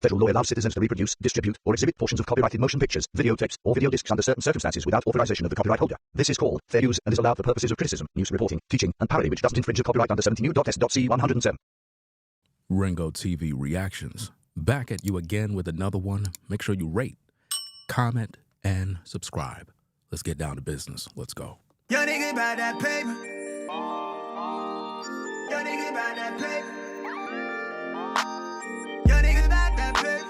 Federal law allows citizens to reproduce, distribute, or exhibit portions of copyrighted motion pictures, videotapes, or video discs under certain circumstances without authorization of the copyright holder. This is called fair use and is allowed for purposes of criticism, news reporting, teaching, and parody which doesn't infringe a copyright under 17 U.S.C. 107. Ringo TV Reactions. Back at you again with another one. Make sure you rate, comment, and subscribe. Let's get down to business. Let's go. Yo, nigga, about that paper. Yo, nigga, about that paper. Yo, nigga, about that paper.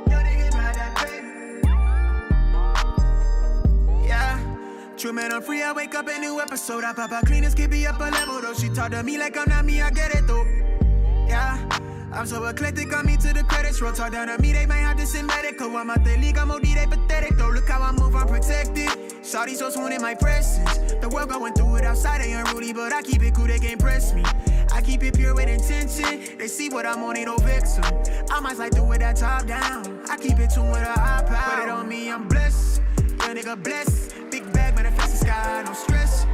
Yo, nigga, about that paper. Yeah. True man, I'm free. I wake up a new episode. I pop out cleaners, keep me up a level though. She talk to me like I'm not me. I get it though. Yeah. I'm so eclectic, on me to the credits roll. Talk down to me, they might have to send medical. I'm out the league, I'm OD, they pathetic though. Look how I move, I'm protected. Shawty so swoon in my presence. The world going through it outside, they unruly, but I keep it cool, they can't press me. I keep it pure with intention. They see what I'm on, ain't no vixen. I might slide through with that top down. I keep it tuned with a high power. Put it on me, I'm blessed. Young nigga blessed. Big bag, manifest the sky, no stress.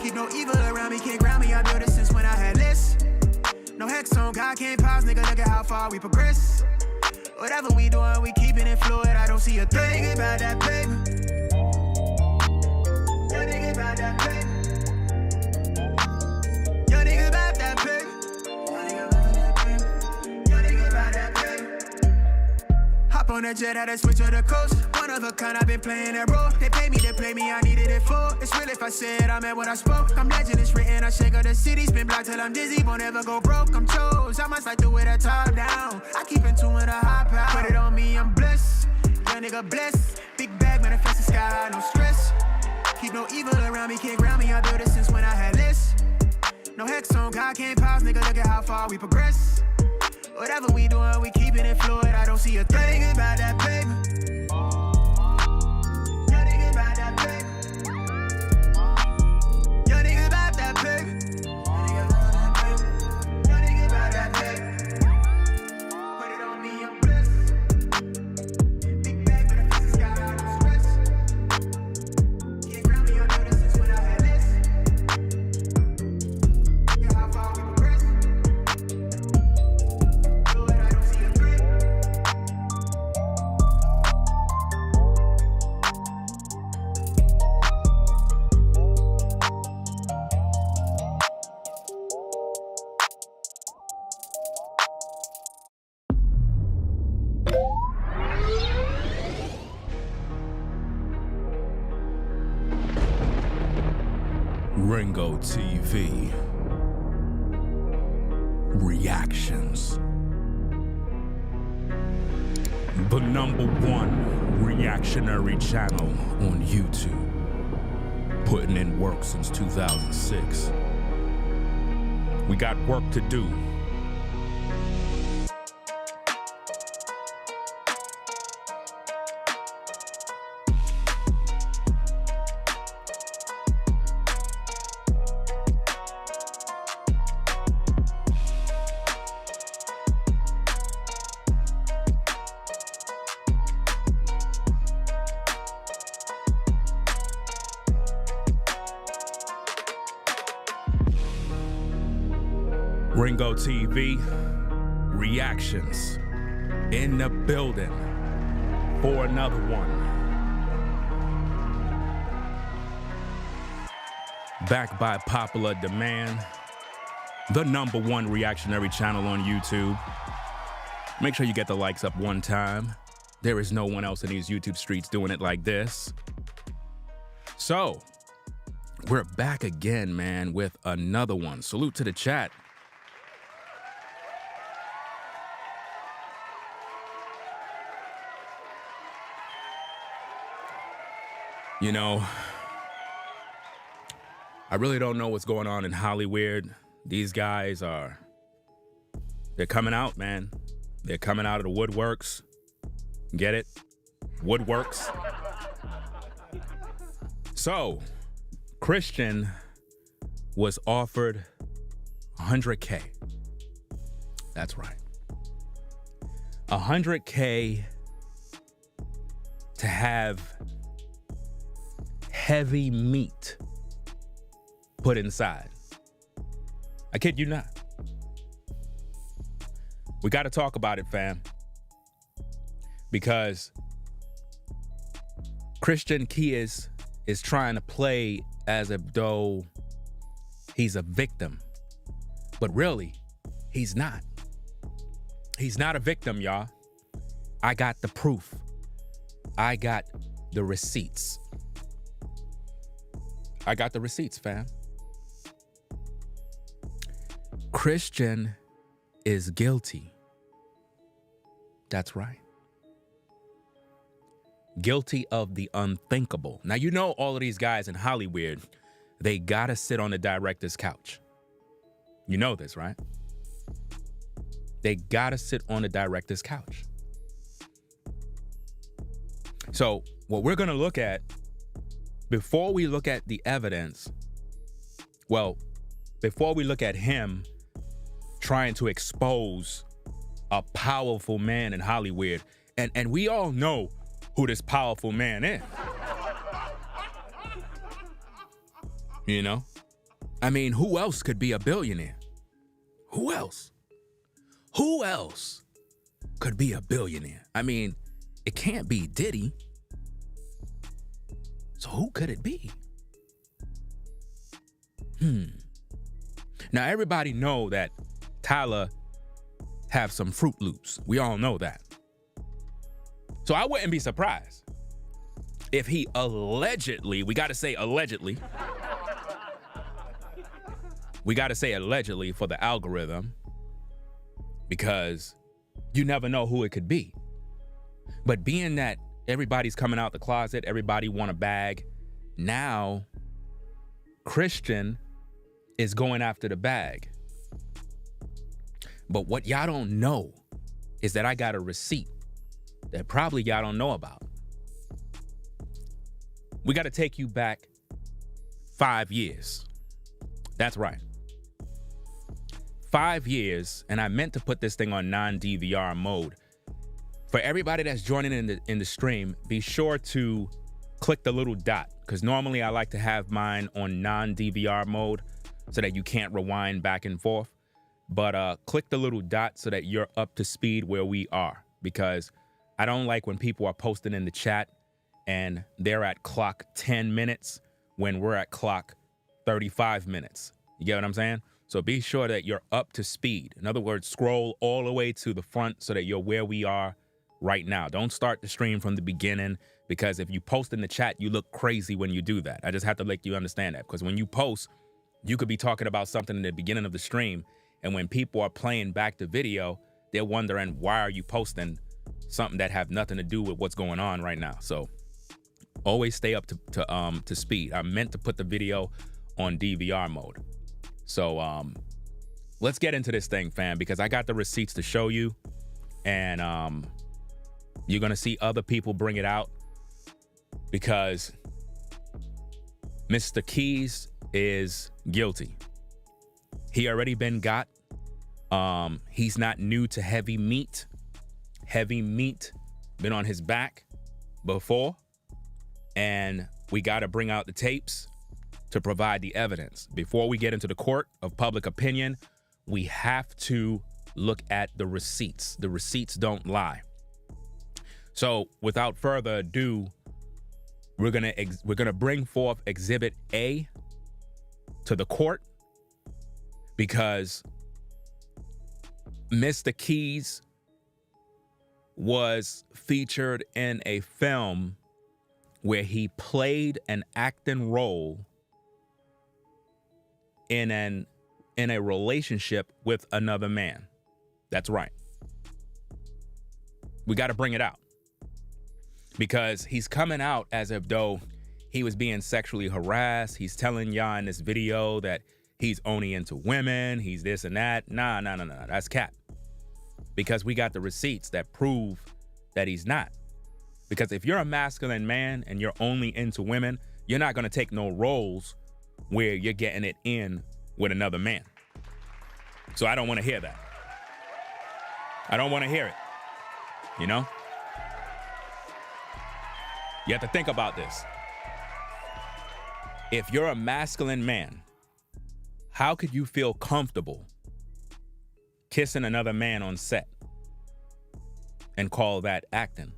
Keep no evil around me, can't ground me. I built it since when I had less. No hex on, God can't pause, nigga, look at how far we progress. Whatever we doing, we keeping it fluid, I don't see a thing. Yo, nigga, about that paper. Yo, nigga, about that paper. Yo, nigga, about that paper. Yo, nigga, about that paper. Hop on that jet, had to switch to the coast. One of a kind, I've been playing that role. They pay me, I needed it for. It's real if I said I meant what I spoke. I'm legend, it's written, I shake up the city. Spin block till I'm dizzy, won't ever go broke. I'm chose, I must like to wear that top down. I keep in tune with a high power. Put it on me, I'm blessed. Young nigga blessed. Big bag, manifest the sky, no stress. Keep no evil around me, can't ground me. I built it since when I had less. No hex on, God can't pause, nigga, look at how far we progress. Whatever we doing, we keeping it fluid, I don't see a thing. Yo, nigga, about that paper. Yo, nigga, about that paper. Yo, nigga, about that paper. Yo, nigga, about that paper. Put it on me, I'm blessed. Big bag, but I fix the sky, no stress. Can't ground me, I know this since when I had less. Look at how far we progress. Ringo TV Reactions. The #1 reactionary channel on YouTube. Putting in work since 2006. We got work to do. Ringo TV Reactions in the building for another one. Back by popular demand, the #1 reactionary channel on YouTube. Make sure you get the likes up one time. There is no one else in these YouTube streets doing it like this. So, we're back again, man, with another one. Salute to the chat. You know, I really don't know what's going on in Hollywood. These guys they're coming out, man. They're coming out of the woodworks. Get it? Woodworks. So, Christian was offered $100K. That's right. $100K to have heavy meat put inside. I kid you not. We got to talk about it, fam. Because Christian Keyes is trying to play as if though he's a victim. But really, he's not. He's not a victim, y'all. I got the proof. I got the receipts. I got the receipts, fam. Christian is guilty. That's right. Guilty of the unthinkable. Now, you know all of these guys in Hollywood, they gotta sit on the director's couch. You know this, right? They gotta sit on the director's couch. So what we're gonna look at, before we look at the evidence, well, before we look at him trying to expose a powerful man in Hollywood, and we all know who this powerful man is. You know? I mean, who else could be a billionaire? Who else? Who else could be a billionaire? I mean, it can't be Diddy. So who could it be? Now, everybody know that Tyler have some Fruit Loops. We all know that. So I wouldn't be surprised if he allegedly, we got to say allegedly, we got to say allegedly for the algorithm, because you never know who it could be. But being that everybody's coming out the closet, everybody want a bag, now Christian is going after the bag. But what y'all don't know is that I got a receipt that probably y'all don't know about. We got to take you back 5 years. That's right. 5 years, and I meant to put this thing on non-DVR mode. For everybody that's joining in the stream, be sure to click the little dot, because normally I like to have mine on non-DVR mode so that you can't rewind back and forth. But click the little dot so that you're up to speed where we are, because I don't like when people are posting in the chat and they're at clock 10 minutes when we're at clock 35 minutes. You get what I'm saying? So be sure that you're up to speed. In other words, scroll all the way to the front so that you're where we are right now. Don't start the stream from the beginning, because if you post in the chat, you look crazy when you do that. I just have to let you understand that, because when you post, you could be talking about something in the beginning of the stream, and when people are playing back the video, they're wondering, why are you posting something that have nothing to do with what's going on right now? So always stay up to speed. I meant to put the video on DVR mode. So let's get into this thing, fam, because I got the receipts to show you, and you're gonna see other people bring it out, because Mr. Keyes is guilty. He already been got. He's not new to heavy meat. Heavy meat been on his back before, and we got to bring out the tapes to provide the evidence. Before we get into the court of public opinion, we have to look at the receipts. The receipts don't lie. So without further ado, we're gonna bring forth Exhibit A to the court, because Mr. Keyes was featured in a film where he played an acting role in a relationship with another man. That's right. We got to bring it out, because he's coming out as if though he was being sexually harassed. He's telling y'all in this video that he's only into women, he's this and that. Nah, that's cap. Because we got the receipts that prove that he's not. Because if you're a masculine man and you're only into women, you're not gonna take no roles where you're getting it in with another man. So I don't wanna hear that. I don't wanna hear it, you know? You have to think about this. If you're a masculine man, how could you feel comfortable kissing another man on set? and call that acting.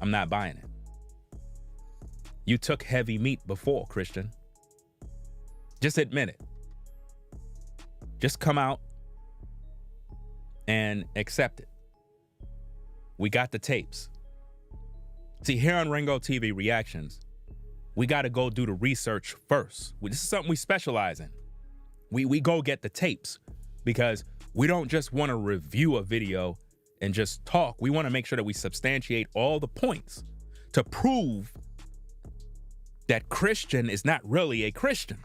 I'm not buying it. You took heavy meat before, Christian. Just admit it. Just come out and accept it. We got the tapes. See, here on Ringo TV Reactions, we got to go do the research first. This is something we specialize in. We go get the tapes because we don't just want to review a video and just talk. We want to make sure that we substantiate all the points to prove that Christian is not really a Christian.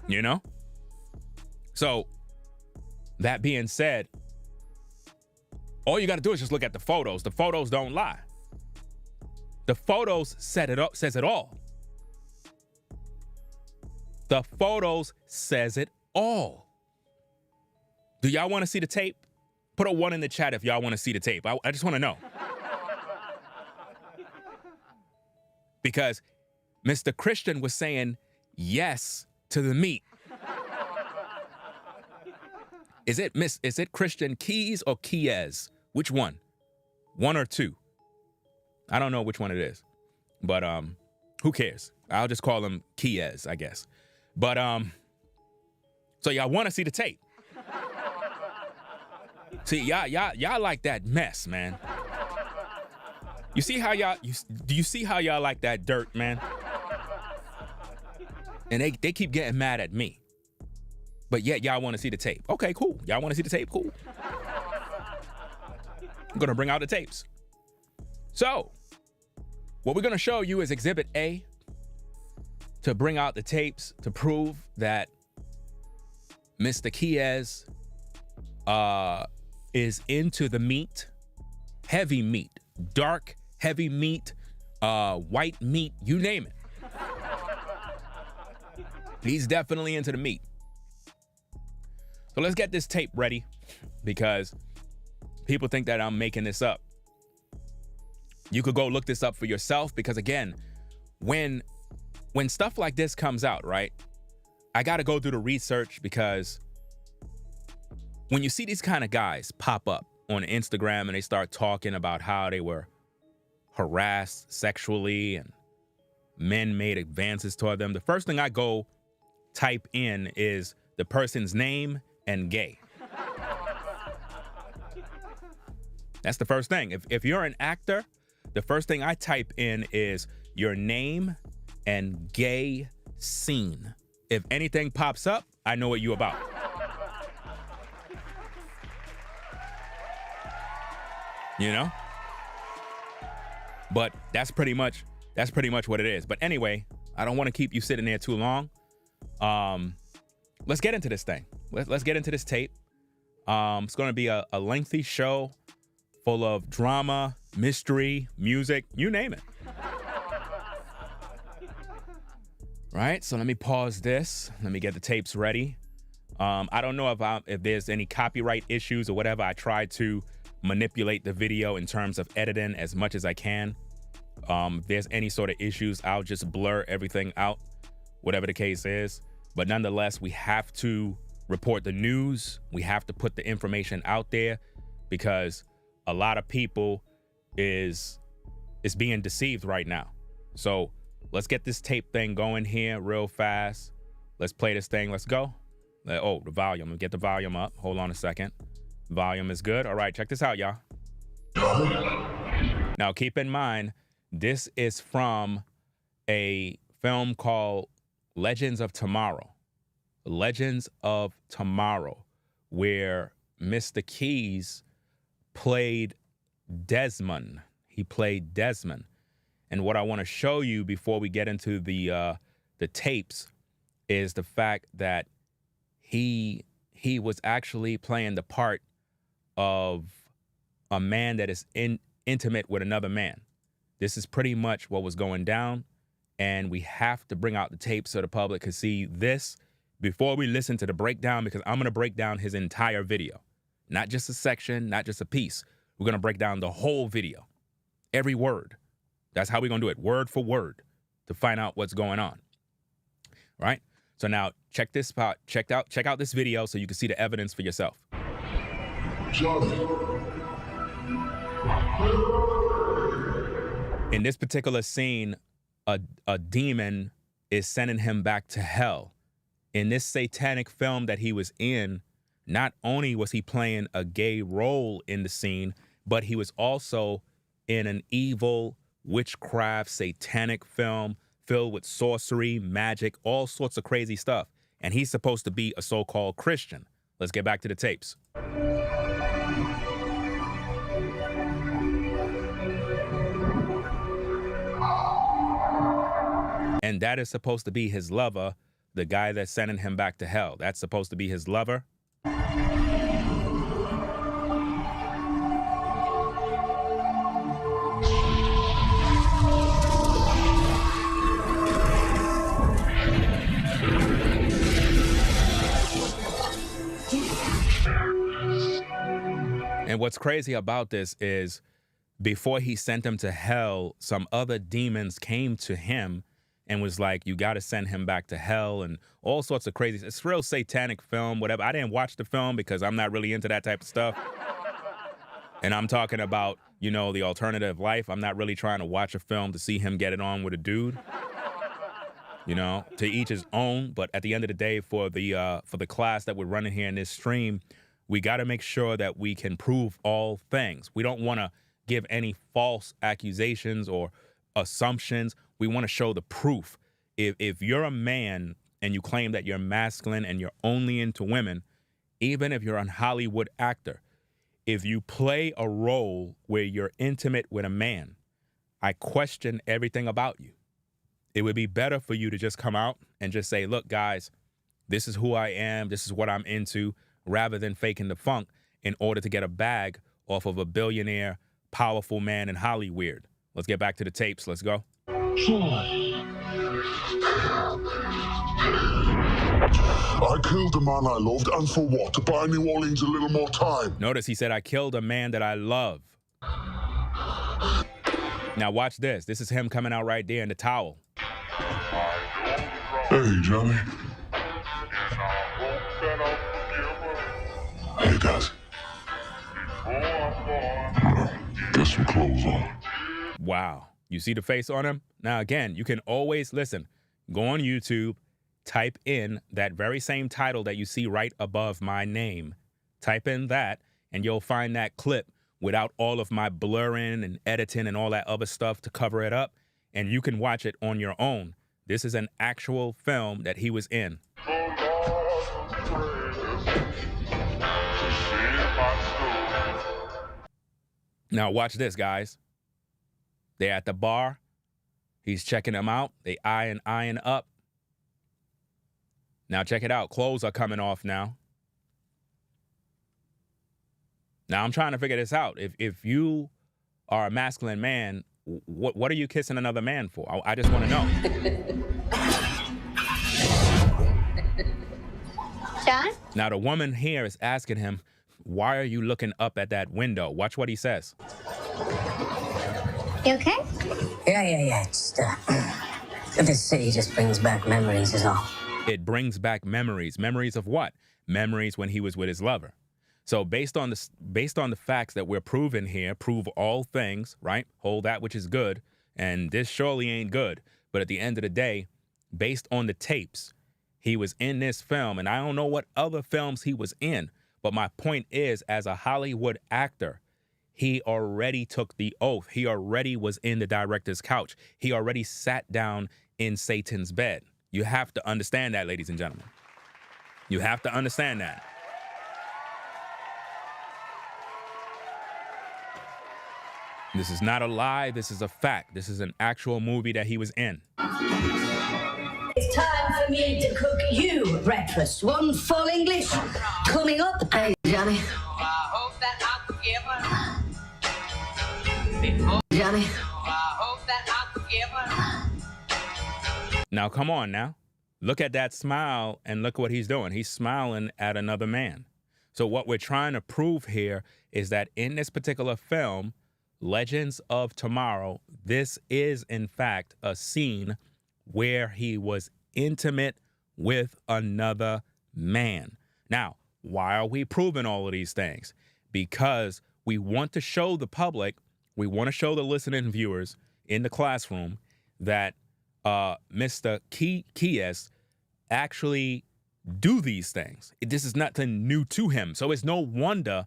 You know? So, that being said, all you got to do is just look at the photos. The photos don't lie. The photos says it all. The photos says it all. Do y'all want to see the tape? Put a 1 in the chat if y'all want to see the tape. I just want to know. Because Mr. Christian was saying yes to the meat. Is it Christian Keys or Kies? Which one? 1 or 2? I don't know which one it is. But who cares? I'll just call him Kies, I guess. But so y'all want to see the tape. See, y'all like that mess, man. You see how do you see how y'all like that dirt, man? And they keep getting mad at me. But yet y'all want to see the tape. Okay, cool. Y'all want to see the tape? Cool. I'm going to bring out the tapes. So, what we're going to show you is Exhibit A to bring out the tapes to prove that Mr. Kies is into the meat, heavy meat, dark, heavy meat, white meat, you name it. He's definitely into the meat. So let's get this tape ready because people think that I'm making this up. You could go look this up for yourself because, again, when stuff like this comes out, right, I got to go do the research because when you see these kind of guys pop up on Instagram and they start talking about how they were harassed sexually and men made advances toward them, the first thing I go type in is the person's name and gay. That's the first thing. If you're an actor, the first thing I type in is your name and gay scene. If anything pops up, I know what you about. You know? But that's pretty much what it is. But anyway, I don't want to keep you sitting there too long. Let's get into this thing. Let's get into this tape. It's going to be a lengthy show full of drama, mystery, music, you name it. Right, so let me pause this. Let me get the tapes ready. I don't know if there's any copyright issues or whatever. I try to manipulate the video in terms of editing as much as I can. If there's any sort of issues, I'll just blur everything out, whatever the case is. But nonetheless, we have to report the news. We have to put the information out there because a lot of people is being deceived right now. So let's get this tape thing going here real fast. Let's play this thing. Let's go. Oh, the volume. Let me get the volume up. Hold on a second. Volume is good. All right, check this out, y'all. Now, keep in mind, this is from a film called Legends of Tomorrow. Legends of Tomorrow, where Mr. Keys played Desmond. He played Desmond. And what I want to show you before we get into the tapes is the fact that he was actually playing the part of a man that is intimate with another man. This is pretty much what was going down, and we have to bring out the tapes so the public can see this before we listen to the breakdown, because I'm going to break down his entire video. Not just a section, not just a piece. We're going to break down the whole video. Every word. That's how we're going to do it, word for word, to find out what's going on. Right? So now check this out. Check out this video so you can see the evidence for yourself. In this particular scene, a demon is sending him back to hell. In this satanic film that he was in, not only was he playing a gay role in the scene, but he was also in an evil, witchcraft, satanic film filled with sorcery, magic, all sorts of crazy stuff. And he's supposed to be a so-called Christian. Let's get back to the tapes. And that is supposed to be his lover, the guy that's sending him back to hell. That's supposed to be his lover. And what's crazy about this is before he sent him to hell, some other demons came to him and was like, you got to send him back to hell and all sorts of crazy. It's a real satanic film, whatever. I didn't watch the film because I'm not really into that type of stuff. And I'm talking about, you know, the alternative life. I'm not really trying to watch a film to see him get it on with a dude. You know, to each his own. But at the end of the day, for the class that we're running here in this stream, we got to make sure that we can prove all things. We don't want to give any false accusations or assumptions. We want to show the proof. If you're a man and you claim that you're masculine and you're only into women, even if you're a Hollywood actor, if you play a role where you're intimate with a man, I question everything about you. It would be better for you to just come out and just say, look, guys, this is who I am. This is what I'm into, rather than faking the funk in order to get a bag off of a billionaire, powerful man in Hollywood. Let's get back to the tapes. Let's go. I killed the man I loved, and for what? To buy New Orleans a little more time. Notice he said, I killed a man that I love. Now watch this. This is him coming out right there in the towel. Hey, Johnny. Hey, guys. Get some clothes on. Wow. You see the face on him? Now, again, you can always, listen, go on YouTube, type in that very same title that you see right above my name. Type in that, and you'll find that clip without all of my blurring and editing and all that other stuff to cover it up, and you can watch it on your own. This is an actual film that he was in. Now, watch this, guys. They're at the bar. He's checking them out. They eyeing up. Now, check it out. Clothes are coming off now. Now, I'm trying to figure this out. If you are a masculine man, what are you kissing another man for? I just want to know. John? Now, the woman here is asking him, why are you looking up at that window? Watch what he says. You okay? Yeah. Just, this city just brings back memories is all. It brings back memories. Memories of what? Memories when he was with his lover. So based on the facts that we're proving here, prove all things, right? Hold that which is good. And this surely ain't good. But at the end of the day, based on the tapes, he was in this film. And I don't know what other films he was in. But my point is, as a Hollywood actor, he already took the oath. He already was in the director's couch. He already sat down in Satan's bed. You have to understand that, ladies and gentlemen. You have to understand that. This is not a lie. This is a fact. This is an actual movie that he was in. It's time for me to cook you breakfast. One full English coming up. Hey, Johnny. I hope that I'm forgiven. Johnny. I hope that I'm forgiven. Now, come on now. Look at that smile and look what he's doing. He's smiling at another man. So what we're trying to prove here is that in this particular film, Legends of Tomorrow, this is, in fact, a scene where he was intimate with another man. Now, why are we proving all of these things? because we want to show the public, we want to show the listening viewers in the classroom that Mr. Keyes actually do these things. This is nothing new to him. So it's no wonder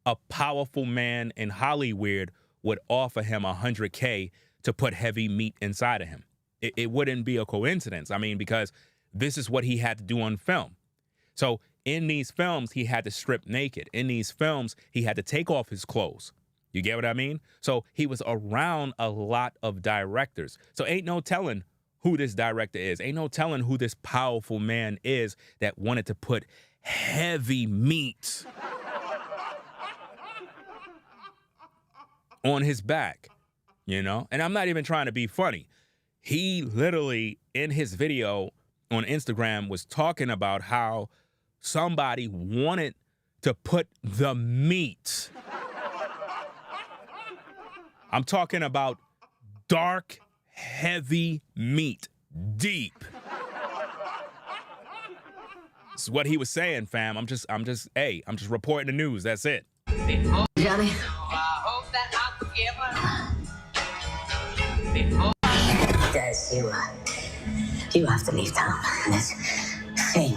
a powerful man in Hollywood would offer him $100K to put heavy meat inside of him. It wouldn't be a coincidence. I mean, because this is what he had to do on film. So in these films, he had to strip naked. In these films, he had to take off his clothes. You get what I mean? So he was around a lot of directors. So ain't no telling who this director is. Ain't no telling who this powerful man is that wanted to put heavy meat on his back, you know? And I'm not even trying to be funny. He literally, in his video on Instagram, was talking about how somebody wanted to put the meat. I'm talking about dark, heavy meat, deep. That's what he was saying, fam. I'm just reporting the news. That's it. Johnny? I hope that I'm forgiven. Guys, you have to leave town. This thing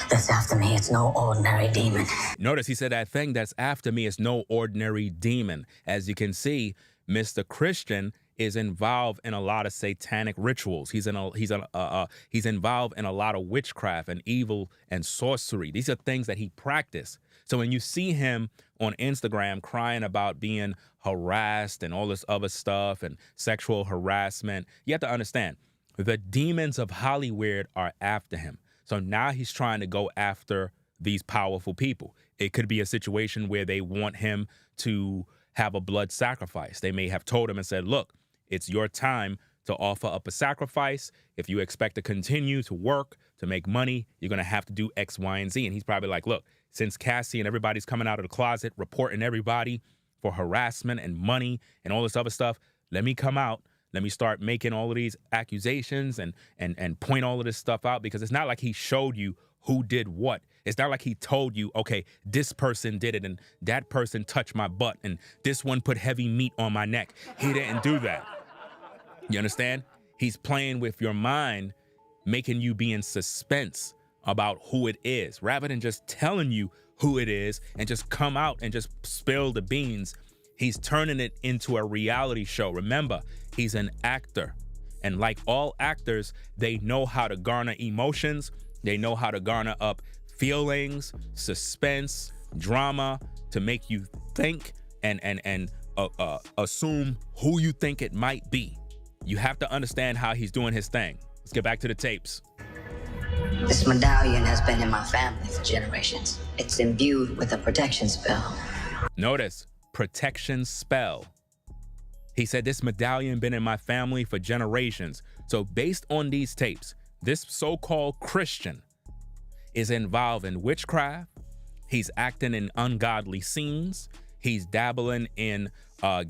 that's after me, it's no ordinary demon. Notice he said that thing that's after me is no ordinary demon. As you can see, Mr. Christian is involved in a lot of satanic rituals. He's involved in a lot of witchcraft and evil and sorcery. These are things that he practiced. So when you see him on Instagram crying about being harassed and all this other stuff and sexual harassment, you have to understand, the demons of Hollywood are after him. So now he's trying to go after these powerful people. It could be a situation where they want him to have a blood sacrifice. They may have told him and said, look, it's your time to offer up a sacrifice. If you expect to continue to work, to make money, you're going to have to do X, Y, and Z. And he's probably like, look, since Cassie and everybody's coming out of the closet, reporting everybody for harassment and money and all this other stuff, let me come out. Let me start making all of these accusations and point all of this stuff out, because it's not like he showed you who did what. It's not like he told you, okay, this person did it and that person touched my butt and this one put heavy meat on my neck. He didn't do that. You understand? He's playing with your mind, making you be in suspense about who it is, rather than just telling you who it is and just come out and just spill the beans. He's turning it into a reality show. Remember, he's an actor. And like all actors, they know how to garner emotions. They know how to garner up feelings, suspense, drama, to make you think and assume who you think it might be. You have to understand how he's doing his thing. Let's get back to the tapes. This medallion has been in my family for generations. It's imbued with a protection spell. Notice, protection spell. He said this medallion been in my family for generations. So based on these tapes, this so-called Christian is involved in witchcraft. He's acting in ungodly scenes. He's dabbling in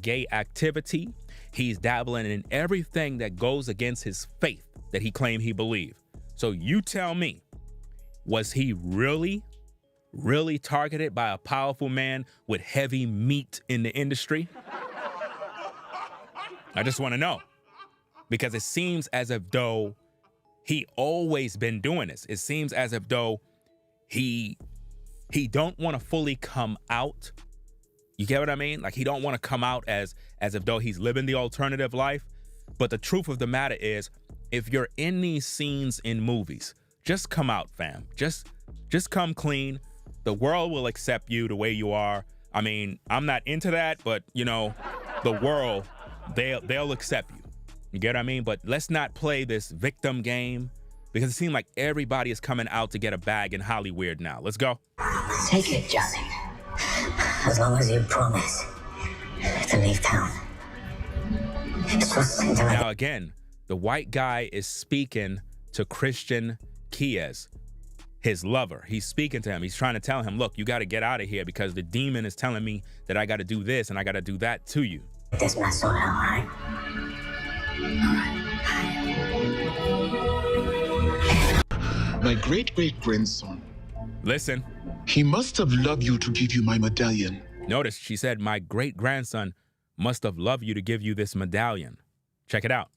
gay activity. He's dabbling in everything that goes against his faith that he claimed he believed. So you tell me, was he really targeted by a powerful man with heavy meat in the industry? I just want to know, because it seems as if though he always been doing this. It seems as if though he don't want to fully come out. You get what I mean? Like, he don't want to come out as if though he's living the alternative life. But the truth of the matter is, if you're in these scenes in movies, just come out, fam. Just come clean. The world will accept you the way you are. I mean, I'm not into that, but you know, the world, they'll accept you. You get what I mean? But let's not play this victim game, because it seems like everybody is coming out to get a bag in Hollywood now. Let's go. Take it, Johnny. As long as you promise to leave town. Now again, the white guy is speaking to Christian Keyes, his lover. He's speaking to him. He's trying to tell him, look, you got to get out of here, because the demon is telling me that I got to do this and I got to do that to you. This mess all right? My great-great-grandson. Listen. He must have loved you to give you my medallion. Notice she said, my great-grandson must have loved you to give you this medallion. Check it out.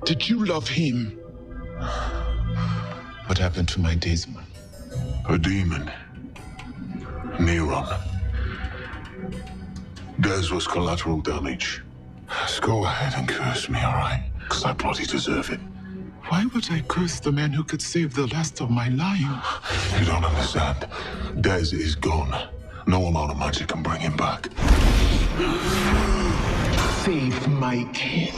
Did you love him? What happened to my Desmond? A demon. Neuron. Theirs was collateral damage. Just go ahead and curse me, all right? Because I bloody deserve it. Why would I curse the man who could save the last of my life? You don't understand. Dez is gone. No amount of magic can bring him back. Save my kid.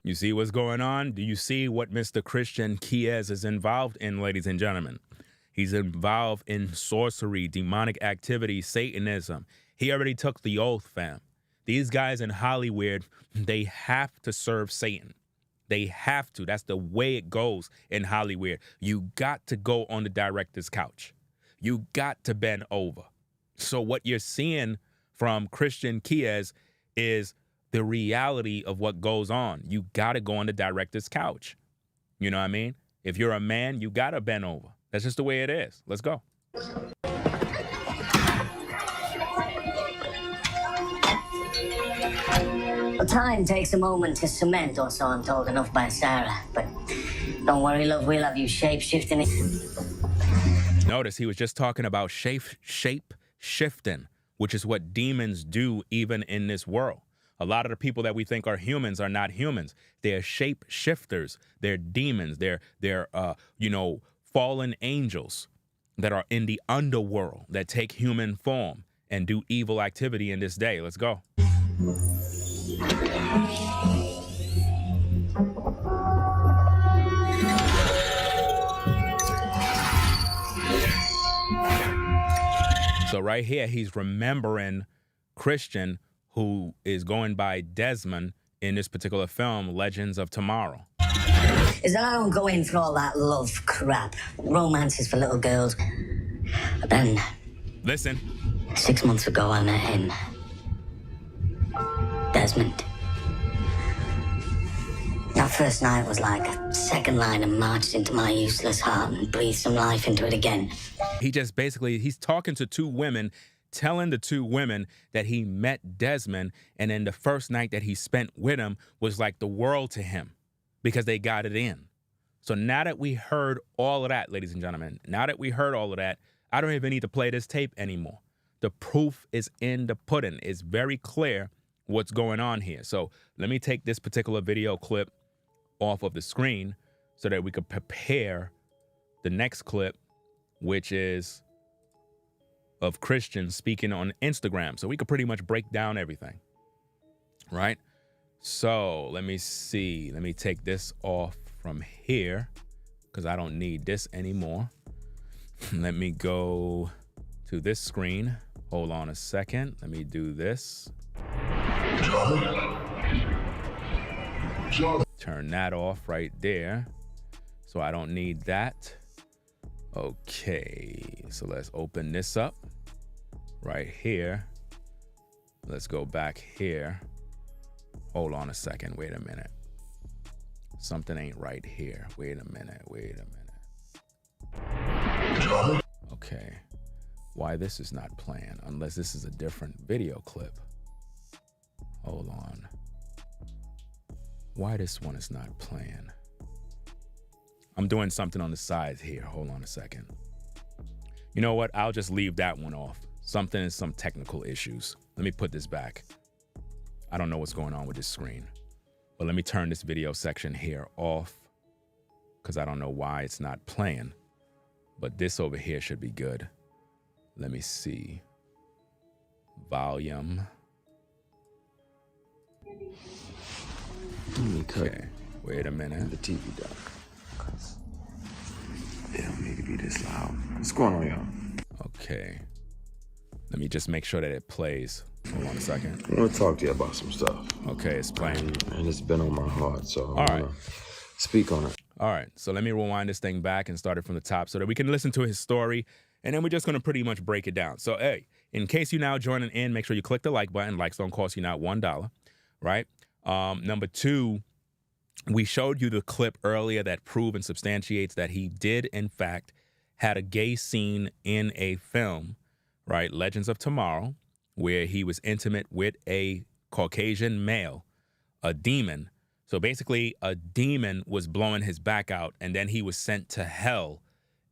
You see what's going on? Do you see what Mr. Christian Kies is involved in, ladies and gentlemen? He's involved in sorcery, demonic activity, Satanism. He already took the oath, fam. These guys in Hollywood, they have to serve Satan. They have to. That's the way it goes in Hollywood. You got to go on the director's couch. You got to bend over. So what you're seeing from Christian Kies is the reality of what goes on. You got to go on the director's couch. You know what I mean? If you're a man, you got to bend over. That's just the way it is. Let's go. Well, time takes a moment to cement, or so I'm told, enough by Sarah. But don't worry, love, we'll have you shape-shifting it. Notice he was just talking about shape-shifting, which is what demons do even in this world. A lot of the people that we think are humans are not humans. They're shape-shifters. They're demons. They're fallen angels that are in the underworld that take human form and do evil activity in this day. Let's go. So right here, he's remembering Christian, who is going by Desmond in this particular film, Legends of Tomorrow. Is that I don't go in for all that love crap. Romances for little girls. But then, Listen. 6 months ago, I met him. Desmond. That first night was like a second line and marched into my useless heart and breathed some life into it again. He just basically, he's talking to two women, telling the two women that he met Desmond, and then the first night that he spent with him was like the world to him because they got it in. So now that we heard all of that, ladies and gentlemen, now that we heard all of that, I don't even need to play this tape anymore. The proof is in the pudding. It's very clear what's going on here. So let me take this particular video clip off of the screen so that we could prepare the next clip, which is of Christian speaking on Instagram. So we could pretty much break down everything, right? So let me see. Let me take this off from here because I don't need this anymore. Let me go to this screen. Hold on a second. Let me do this. Turn that off right there. So I don't need that. Okay, so let's open this up right here. Let's go back here. Hold on a second. Wait a minute. Something ain't right here. Wait a minute. Okay. Why this is not playing, unless this is a different video clip. Hold on. Why this one is not playing? I'm doing something on the side here. Hold on a second. You know what? I'll just leave that one off. Some technical issues. Let me put this back. I don't know what's going on with this screen. But let me turn this video section here off because I don't know why it's not playing. But this over here should be good. Let me see. Volume. Okay. Wait a minute. The TV down. It don't need to be this loud. What's going on, y'all? Okay. Let me just make sure that it plays. Hold on a second. I want to talk to you about some stuff. Okay, it's playing. And it's been on my heart, so All I want to speak on it. All right, so let me rewind this thing back and start it from the top so that we can listen to his story, and then we're just going to pretty much break it down. So, hey, in case you're now joining in, make sure you click the like button. Likes don't cost you not $1, right? Number two, we showed you the clip earlier that proves and substantiates that he did, in fact, had a gay scene in a film right? Legends of Tomorrow, where he was intimate with a Caucasian male, a demon. So basically, a demon was blowing his back out, and then he was sent to hell.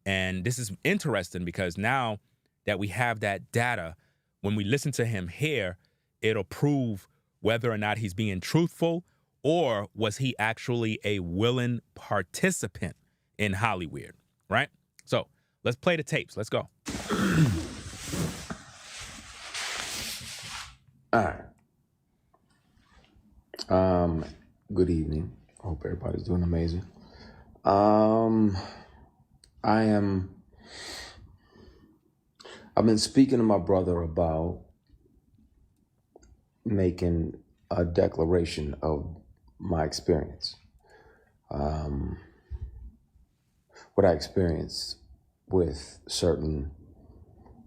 And this is interesting because now that we have that data, when we listen to him here, it'll prove whether or not he's being truthful or was he actually a willing participant in Hollywood, right? So let's play the tapes. Let's go. All right. Good evening. Hope everybody's doing amazing. I've been speaking to my brother about making a declaration of my experience. What I experienced with certain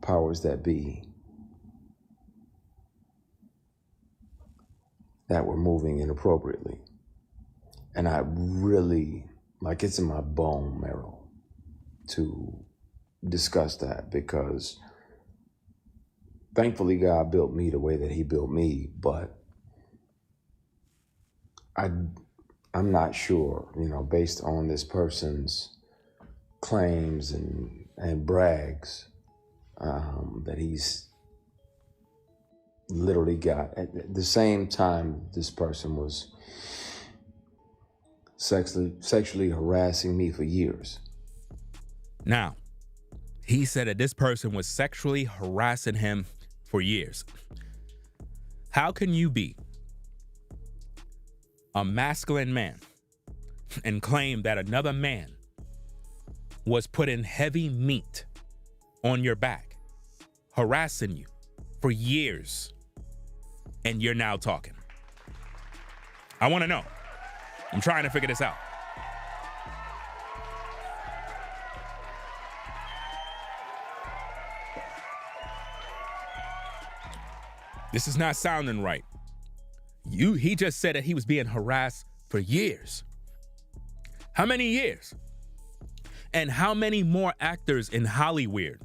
powers that be that were moving inappropriately. And I really, like, it's in my bone marrow to discuss that, because thankfully God built me the way that he built me, but I'm not sure, based on this person's claims and brags, that he's literally got, at the same time this person was sexually harassing me for years. Now, he said that this person was sexually harassing him for years. How can you be a masculine man and claim that another man was putting heavy meat on your back, harassing you for years, and you're now talking? I want to know. I'm trying to figure this out. This is not sounding right. He just said that he was being harassed for years. How many years? And how many more actors in Hollywood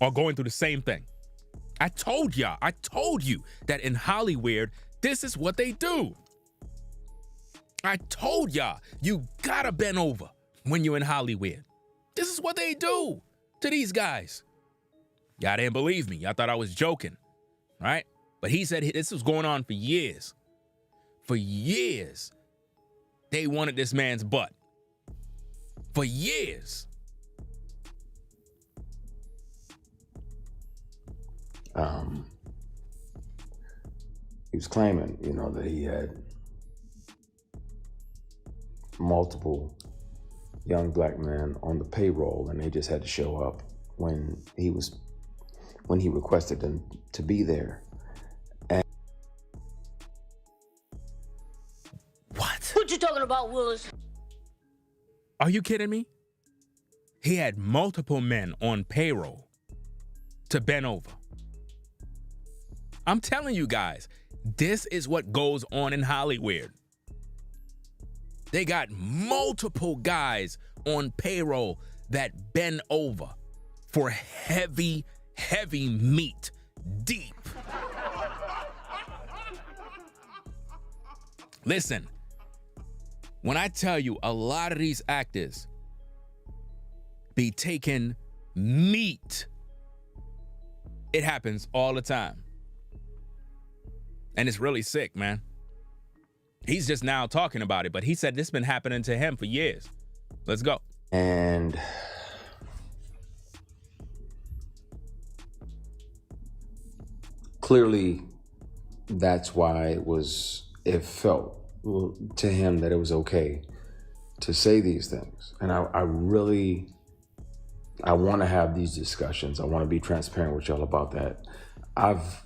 are going through the same thing? I told you that in Hollywood, this is what they do. I told y'all, you gotta bend over when you're in Hollywood. This is what they do to these guys. Y'all didn't believe me. Y'all thought I was joking, right? But he said this was going on for years. For years, they wanted this man's butt. For years. He was claiming, that he had multiple young black men on the payroll, and they just had to show up when he requested them to be there. What you talking about, Willis? Are you kidding me? He had multiple men on payroll to bend over. I'm telling you guys, this is what goes on in Hollywood. They got multiple guys on payroll that bend over for heavy, heavy meat, deep. Listen, when I tell you a lot of these actors be taking meat, it happens all the time. And it's really sick, man. He's just now talking about it, but he said this has been happening to him for years. Let's go. And clearly that's why it felt to him that it was okay to say these things. And I want to have these discussions. I want to be transparent with y'all about that. I've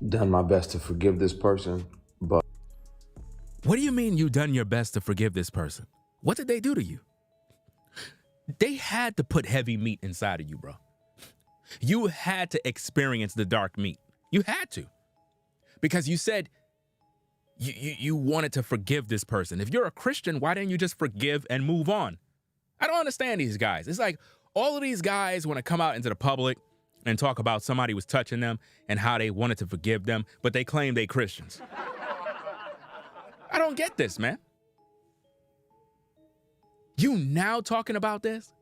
done my best to forgive this person, but... What do you mean you done your best to forgive this person? What did they do to you? They had to put heavy meat inside of you, bro. You had to experience the dark meat. You had to. Because you said you wanted to forgive this person. If you're a Christian, why didn't you just forgive and move on? I don't understand these guys. It's like all of these guys want to come out into the public and talk about somebody was touching them and how they wanted to forgive them, but they claim they Christians. I don't get this, man. You now talking about this?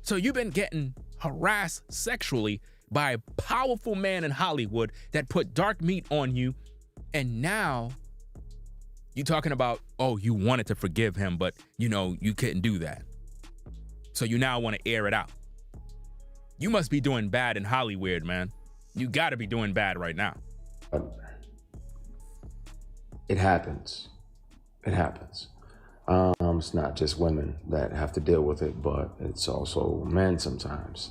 So you've been getting harassed sexually by a powerful man in Hollywood that put dark meat on you, and now you talking about, oh, you wanted to forgive him, but you couldn't do that. So you now want to air it out. You must be doing bad in Hollywood, man. You got to be doing bad right now. It happens. It happens. It's not just women that have to deal with it, but it's also men sometimes.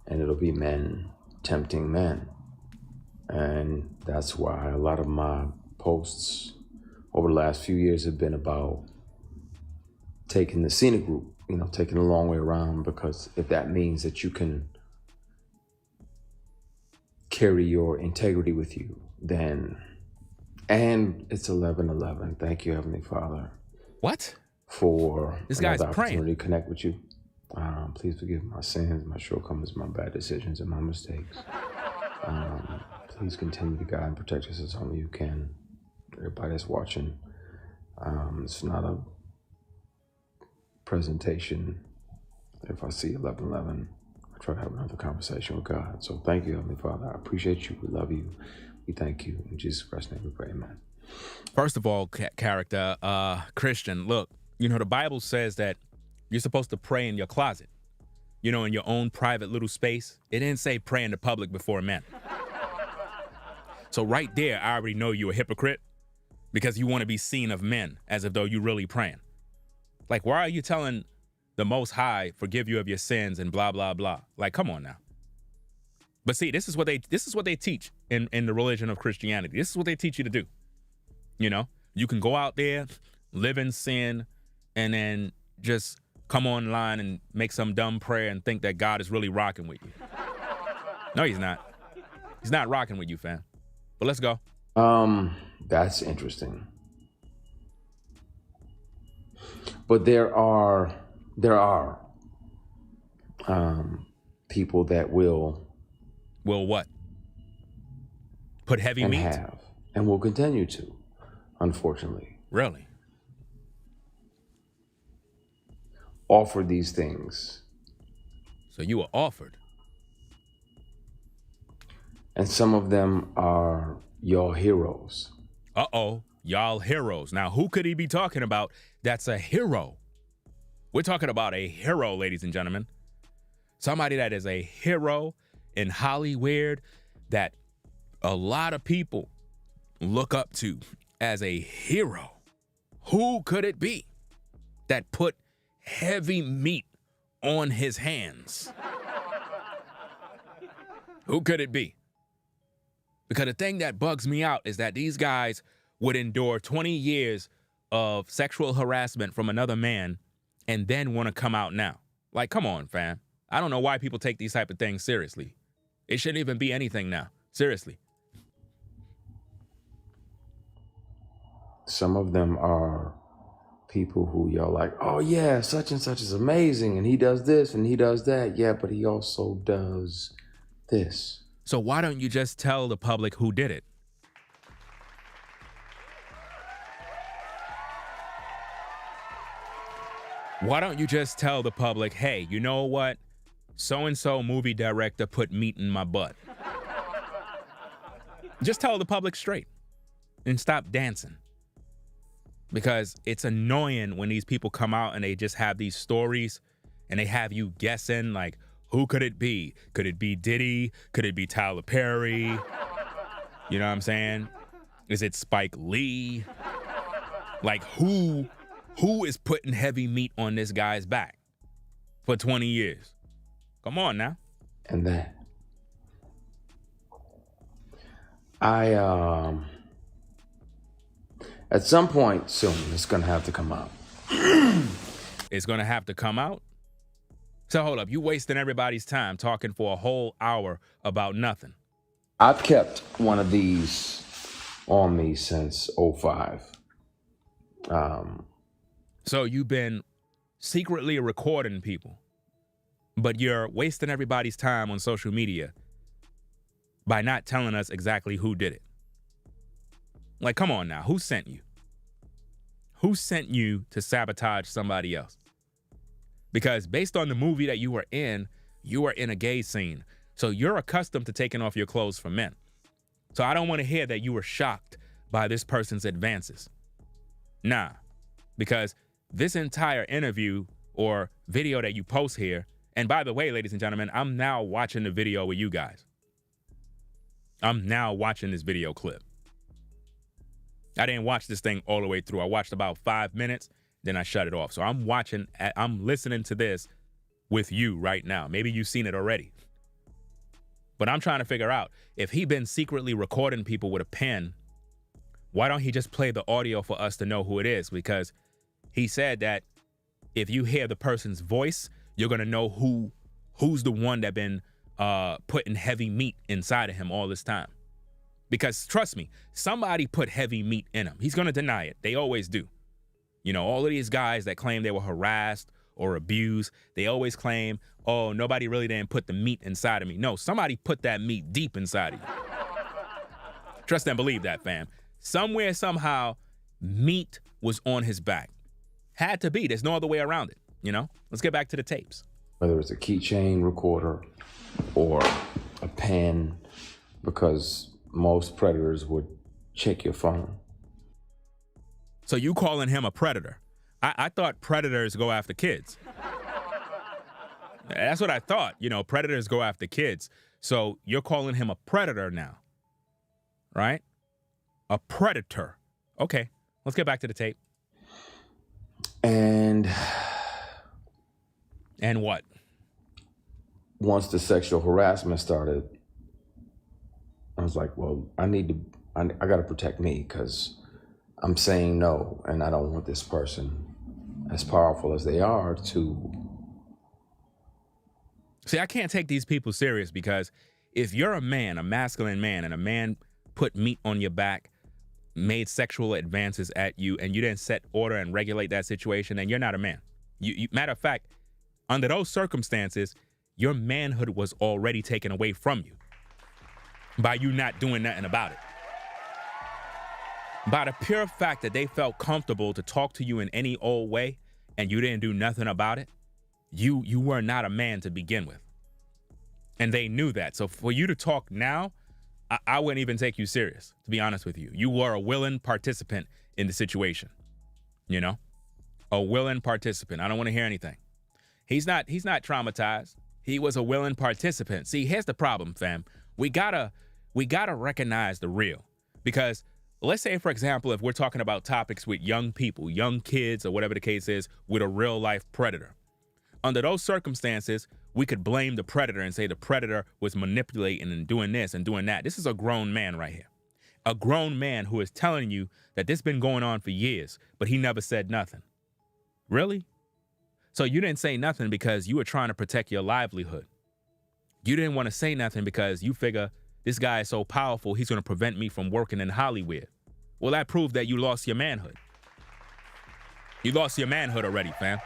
And it'll be men tempting men. And that's why a lot of my posts over the last few years have been about taking the scenic route, taking the long way around, because if that means that you can carry your integrity with you, then, and it's 11:11. Thank you, Heavenly Father. What? For this guy's another praying. opportunity to connect with you. Please forgive my sins, my shortcomings, my bad decisions, and my mistakes. Please continue to guide and protect us as only you can. Everybody that's watching, it's not a presentation. If I see 11:11, I try to have another conversation with God. So thank you, Heavenly Father. I appreciate you. We love you. We thank you. In Jesus Christ's name we pray, amen. First of all, character, Christian, look, the Bible says that you're supposed to pray in your closet, in your own private little space. It didn't say pray in the public before men. So right there, I already know you're a hypocrite because you want to be seen of men as if though you're really praying. Like, why are you telling the Most High forgive you of your sins and blah, blah, blah? Like, come on now. But see, this is what they teach in the religion of Christianity. This is what they teach you to do. You can go out there, live in sin, and then just come online and make some dumb prayer and think that God is really rocking with you. No, he's not. He's not rocking with you, fam. But let's go. That's interesting. But there are people that will what? Put heavy and meat? Have and will continue to, unfortunately. Really? Offer these things. So you were offered. And some of them are your heroes. Uh-oh, y'all heroes. Now, who could he be talking about that's a hero? We're talking about a hero, ladies and gentlemen. Somebody that is a hero in Hollywood that a lot of people look up to as a hero. Who could it be that put heavy meat on his hands? Who could it be? Because the thing that bugs me out is that these guys would endure 20 years of sexual harassment from another man and then want to come out now. Like, come on, fam. I don't know why people take these type of things seriously. It shouldn't even be anything now. Seriously. Some of them are people who y'all like, oh yeah, such and such is amazing, and he does this and he does that. Yeah, but he also does this. So why don't you just tell the public who did it? Why don't you just tell the public, hey, you know what? So-and-so movie director put meat in my butt. Just tell the public straight and stop dancing. Because it's annoying when these people come out and they just have these stories and they have you guessing, like, who could it be? Could it be Diddy? Could it be Tyler Perry? You know what I'm saying? Is it Spike Lee? Like, who is putting heavy meat on this guy's back for 20 years? Come on now. And that. At some point soon, it's going to have to come out. It's going to have to come out? So hold up, you wasting everybody's time talking for a whole hour about nothing. I've kept one of these on me since 2005. So you've been secretly recording people, but you're wasting everybody's time on social media by not telling us exactly who did it. Like, come on now, who sent you? Who sent you to sabotage somebody else? Because based on the movie that you were in a gay scene. So you're accustomed to taking off your clothes for men. So I don't want to hear that you were shocked by this person's advances. Nah, because this entire interview or video that you post here, and by the way, ladies and gentlemen, I'm now watching the video with you guys. I'm now watching this video clip. I didn't watch this thing all the way through. I watched about 5 minutes, then I shut it off. So I'm listening to this with you right now. Maybe you've seen it already. But I'm trying to figure out, if he been secretly recording people with a pen, why don't he just play the audio for us to know who it is? Because he said that if you hear the person's voice, you're going to know who's the one that been putting heavy meat inside of him all this time. Because trust me, somebody put heavy meat in him. He's going to deny it. They always do. You know, all of these guys that claim they were harassed or abused, they always claim, oh, nobody really didn't put the meat inside of me. No, somebody put that meat deep inside of you. Trust and believe that, fam. Somewhere, somehow, meat was on his back. Had to be. There's no other way around it, you know? Let's get back to the tapes. Whether it's a keychain recorder or a pen, because most predators would check your phone. So you calling him a predator? I thought predators go after kids. That's what I thought. You know, predators go after kids. So you're calling him a predator now, right? A predator. Okay, let's get back to the tape. And what? Once the sexual harassment started, I was like, well, I got to protect me, because I'm saying no, and I don't want this person, as powerful as they are, to... See, I can't take these people serious, because if you're a man, a masculine man, and a man put meat on your back, made sexual advances at you, and you didn't set order and regulate that situation, then you're not a man. You matter of fact, under those circumstances, your manhood was already taken away from you by you not doing nothing about it. By the pure fact that they felt comfortable to talk to you in any old way and you didn't do nothing about it, you were not a man to begin with. And they knew that. So for you to talk now, I wouldn't even take you serious, to be honest with you. You were a willing participant in the situation, you know? A willing participant. I don't want to hear anything. He's not traumatized. He was a willing participant. See, here's the problem, fam. We gotta recognize the real. Because let's say, for example, if we're talking about topics with young people, young kids, or whatever the case is, with a real life predator. Under those circumstances, we could blame the predator and say the predator was manipulating and doing this and doing that. This is a grown man right here. A grown man who is telling you that this has been going on for years, but he never said nothing. Really? So you didn't say nothing because you were trying to protect your livelihood. You didn't want to say nothing because you figure this guy is so powerful, he's going to prevent me from working in Hollywood. Well, that proved that you lost your manhood. You lost your manhood already, fam.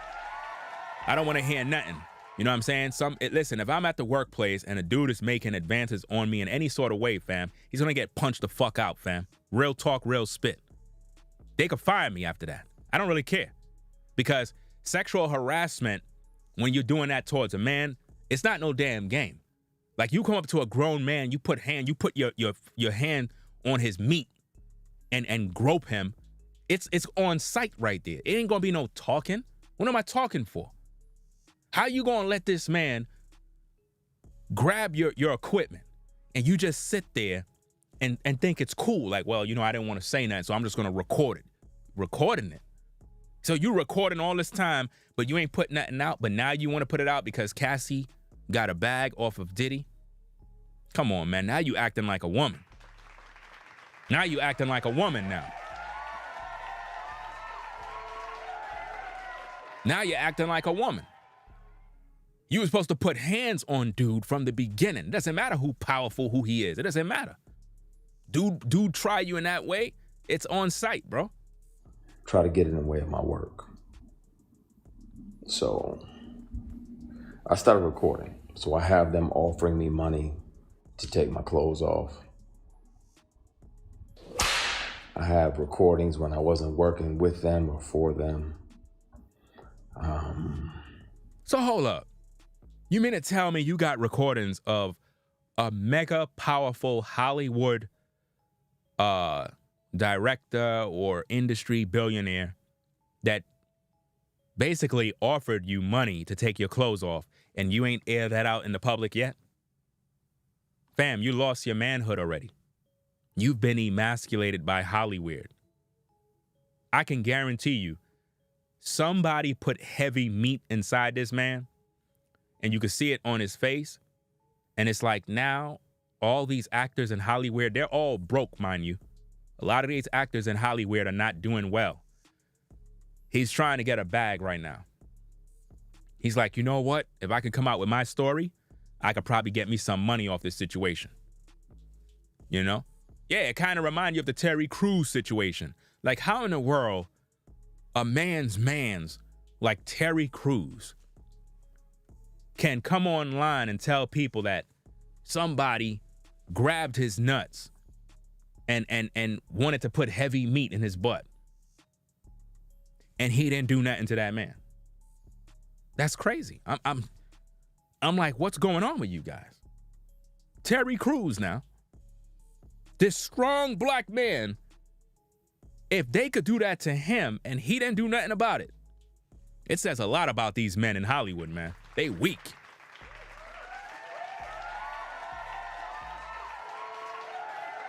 I don't want to hear nothing. You know what I'm saying? Listen, if I'm at the workplace and a dude is making advances on me in any sort of way, fam, he's going to get punched the fuck out, fam. Real talk, real spit. They could fire me after that. I don't really care. Because sexual harassment, when you're doing that towards a man, it's not no damn game. Like, you come up to a grown man, you put your hand on his meat and grope him. It's on sight right there. It ain't gonna be no talking. What am I talking for? How you gonna let this man grab your equipment and you just sit there and think it's cool? Like, well, you know, I didn't want to say nothing, so I'm just gonna record it. Recording it. So you recording all this time, but you ain't put nothing out, but now you want to put it out because Cassie got a bag off of Diddy? Come on, man. Now you acting like a woman. Now you acting like a woman now. Now you're acting like a woman. You were supposed to put hands on dude from the beginning. It doesn't matter who powerful, who he is. It doesn't matter. Dude try you in that way, it's on sight, bro. Try to get in the way of my work. So I started recording. So I have them offering me money to take my clothes off. I have recordings when I wasn't working with them or for them. So hold up. You mean to tell me you got recordings of a mega powerful Hollywood director or industry billionaire that basically offered you money to take your clothes off and you ain't air that out in the public yet? Fam, you lost your manhood already. You've been emasculated by Hollywood. I can guarantee you, somebody put heavy meat inside this man, and you can see it on his face. And it's like now, all these actors in Hollywood, they're all broke, mind you. A lot of these actors in Hollywood are not doing well. He's trying to get a bag right now. He's like, you know what? If I could come out with my story, I could probably get me some money off this situation. You know? Yeah, it kind of reminds you of the Terry Crews situation. Like, how in the world a man's like Terry Crews can come online and tell people that somebody grabbed his nuts and wanted to put heavy meat in his butt, and he didn't do nothing to that man? That's crazy. I'm like, what's going on with you guys? Terry Crews now, this strong black man, if they could do that to him and he didn't do nothing about it, it says a lot about these men in Hollywood, man. They weak.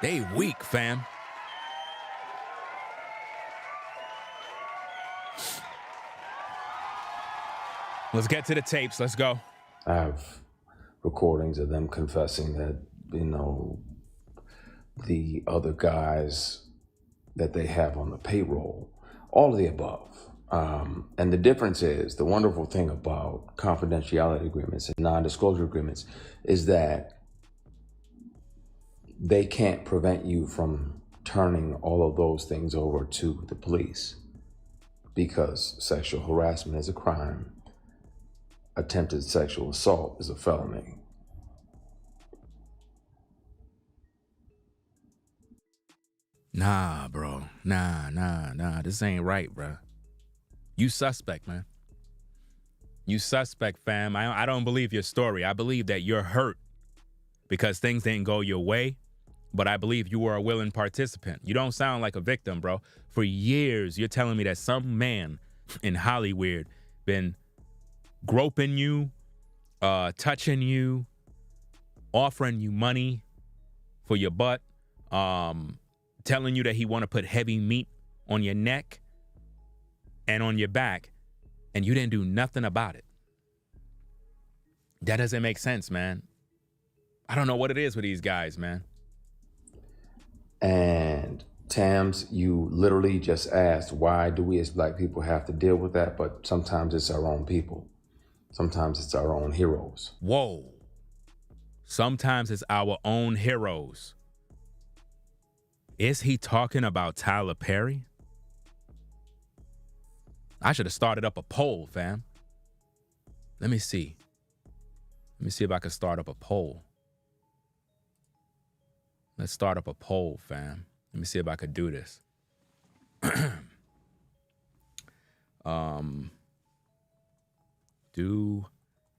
They weak, fam. Let's get to the tapes. Let's go. I have recordings of them confessing that, you know, the other guys that they have on the payroll, all of the above. And the difference is, the wonderful thing about confidentiality agreements and non-disclosure agreements is that they can't prevent you from turning all of those things over to the police, because sexual harassment is a crime. Attempted sexual assault is a felony. Nah, bro. Nah. This ain't right, bro. You suspect, man. You suspect, fam. I don't believe your story. I believe that you're hurt because things didn't go your way, but I believe you were a willing participant. You don't sound like a victim, bro. For years, you're telling me that some man in Hollywood been groping you, touching you, offering you money for your butt, telling you that he want to put heavy meat on your neck and on your back, and you didn't do nothing about it. That doesn't make sense, man. I don't know what it is with these guys, man. And Tams, you literally just asked, why do we as black people have to deal with that? But sometimes it's our own people. Sometimes it's our own heroes. Whoa. Sometimes it's our own heroes. Is he talking about Tyler Perry? I should have started up a poll, fam. Let me see. Let me see if I can start up a poll. Let's start up a poll, fam. Let me see if I could do this. Do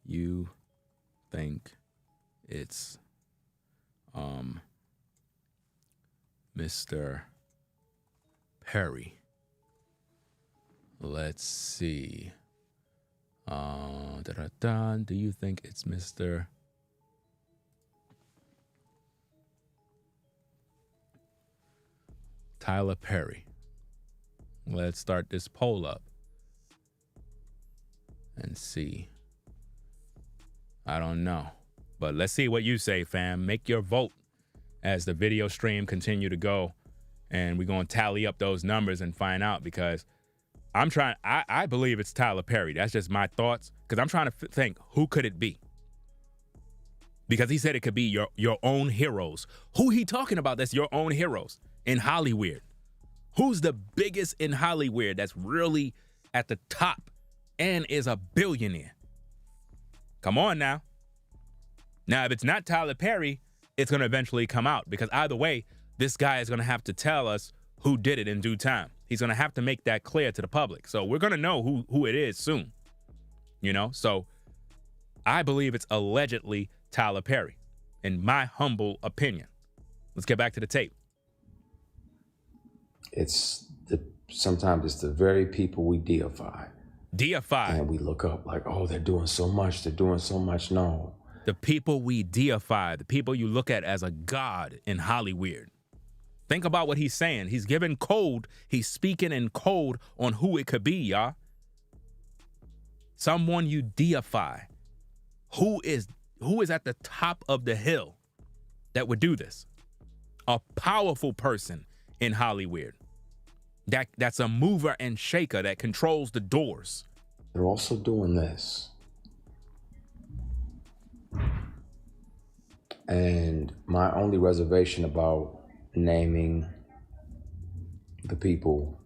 you think it's Mr. Perry? Let's see. Do you think it's Mr. Tyler Perry? Let's start this poll up and see. I don't know, but let's see what you say, fam. Make your vote as the video stream continue to go, and we're going to tally up those numbers and find out, because I believe it's Tyler Perry. That's just my thoughts, because I'm trying to think, who could it be? Because he said it could be your own heroes. Who he talking about that's your own heroes in Hollywood? Who's the biggest in Hollywood that's really at the top and is a billionaire? Come on now. Now, if it's not Tyler Perry, it's going to eventually come out, because either way, this guy is going to have to tell us who did it in due time. He's going to have to make that clear to the public. So we're going to know who it is soon, So I believe it's allegedly Tyler Perry, in my humble opinion. Let's get back to the tape. Sometimes it's the very people we deify. Deify. And we look up like, oh, they're doing so much. No. The people we deify, the people you look at as a god in Hollywood. Think about what he's saying. He's giving code. He's speaking in code on who it could be, y'all. Someone you deify. Who is at the top of the hill that would do this? A powerful person in Hollywood. That's a mover and shaker that controls the doors. They're also doing this. And my only reservation about naming the people,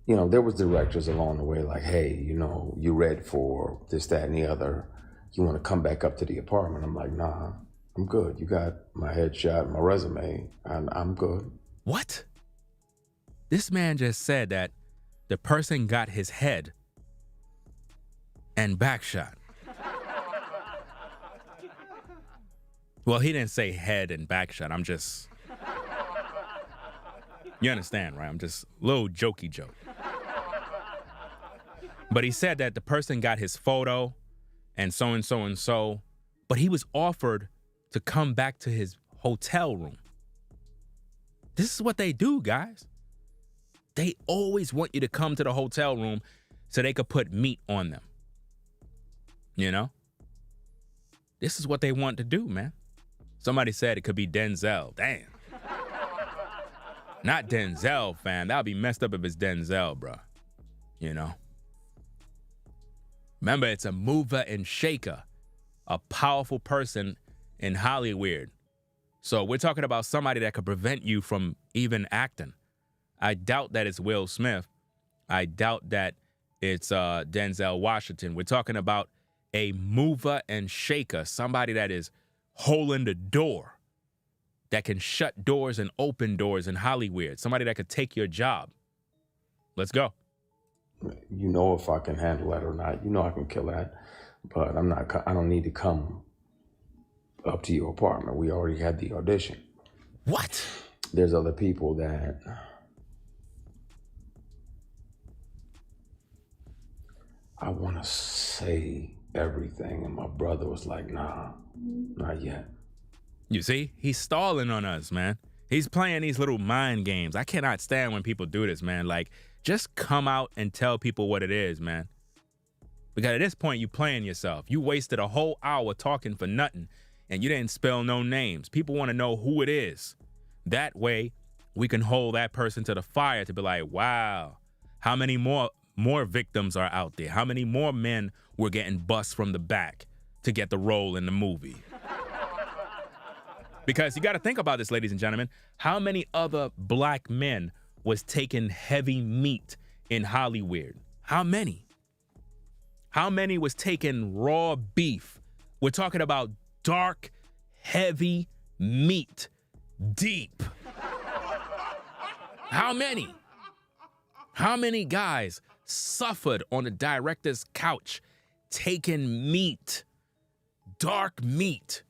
there was directors along the way like, hey, you read for this, that, and the other. You want to come back up to the apartment? I'm like, nah, I'm good. You got my headshot, my resume, and I'm good. What? This man just said that the person got his head and back shot. Well, he didn't say head and back shot. I'm just, you understand, right? I'm just a little jokey joke. But he said that the person got his photo and so and so and so, but he was offered to come back to his hotel room. This is what they do, guys. They always want you to come to the hotel room so they could put meat on them. This is what they want to do, man. Somebody said it could be Denzel. Damn. Not Denzel, fam. That would be messed up if it's Denzel, bro. Remember, it's a mover and shaker. A powerful person in Hollywood. So we're talking about somebody that could prevent you from even acting. I doubt that it's Will Smith. I doubt that it's Denzel Washington. We're talking about a mover and shaker, somebody that is holding the door, that can shut doors and open doors in Hollywood, somebody that could take your job. Let's go. If I can handle that or not. I can kill that, but I don't need to come up to your apartment. We already had the audition. What? There's other people that I want to say everything, and my brother was like, nah, not yet. You see, he's stalling on us, man. He's playing these little mind games. I cannot stand when people do this, man. Like, just come out and tell people what it is, man. Because at this point, you're playing yourself. You wasted a whole hour talking for nothing, and you didn't spell no names. People want to know who it is. That way, we can hold that person to the fire to be like, wow, how many more victims are out there? How many more men were getting bust from the back to get the role in the movie? Because you got to think about this, ladies and gentlemen. How many other black men was taking heavy meat in Hollywood? How many? How many was taking raw beef? We're talking about dark, heavy meat, deep. How many? How many guys suffered on the director's couch taking meat, dark meat?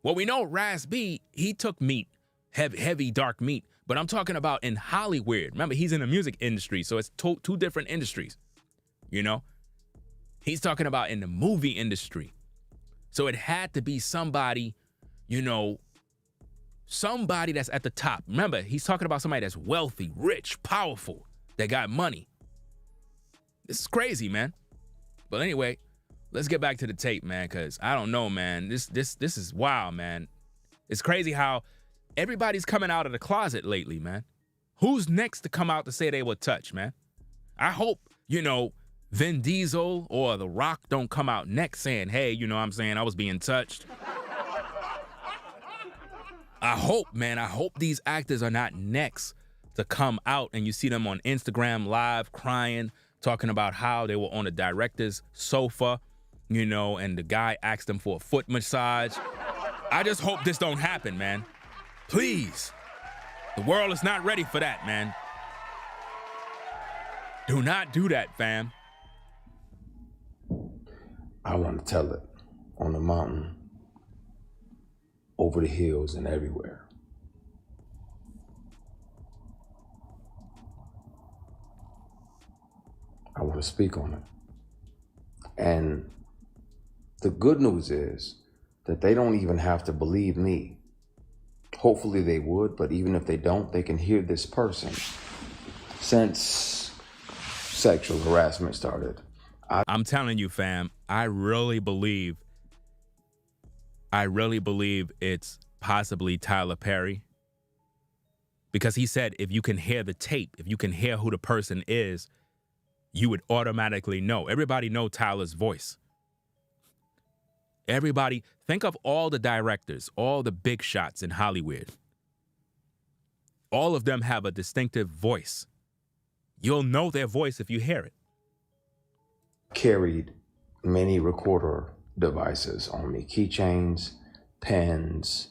Well, we know Raz B, he took meat, heavy, dark meat, but I'm talking about in Hollywood. Remember, he's in the music industry, so it's two different industries, He's talking about in the movie industry. So it had to be somebody, somebody that's at the top. Remember, he's talking about somebody that's wealthy, rich, powerful, that got money. This is crazy, man. But anyway, let's get back to the tape, man, because I don't know, man. This is wild, man. It's crazy how everybody's coming out of the closet lately, man. Who's next to come out to say they were touched, man? I hope, Vin Diesel or The Rock don't come out next saying, hey, I was being touched. I hope, man, these actors are not next to come out and you see them on Instagram Live crying, talking about how they were on the director's sofa, and the guy asked them for a foot massage. I just hope this don't happen, man. Please. The world is not ready for that, man. Do not do that, fam. I want to tell it on the mountain, over the hills, and everywhere. I want to speak on it. And the good news is that they don't even have to believe me. Hopefully they would, but even if they don't, they can hear this person. Since sexual harassment started, I'm telling you, fam, I really believe it's possibly Tyler Perry. Because he said if you can hear the tape, if you can hear who the person is, you would automatically know. Everybody know Tyler's voice. Everybody, think of all the directors, all the big shots in Hollywood. All of them have a distinctive voice. You'll know their voice if you hear it. Carried many recorder devices on me, keychains, pens,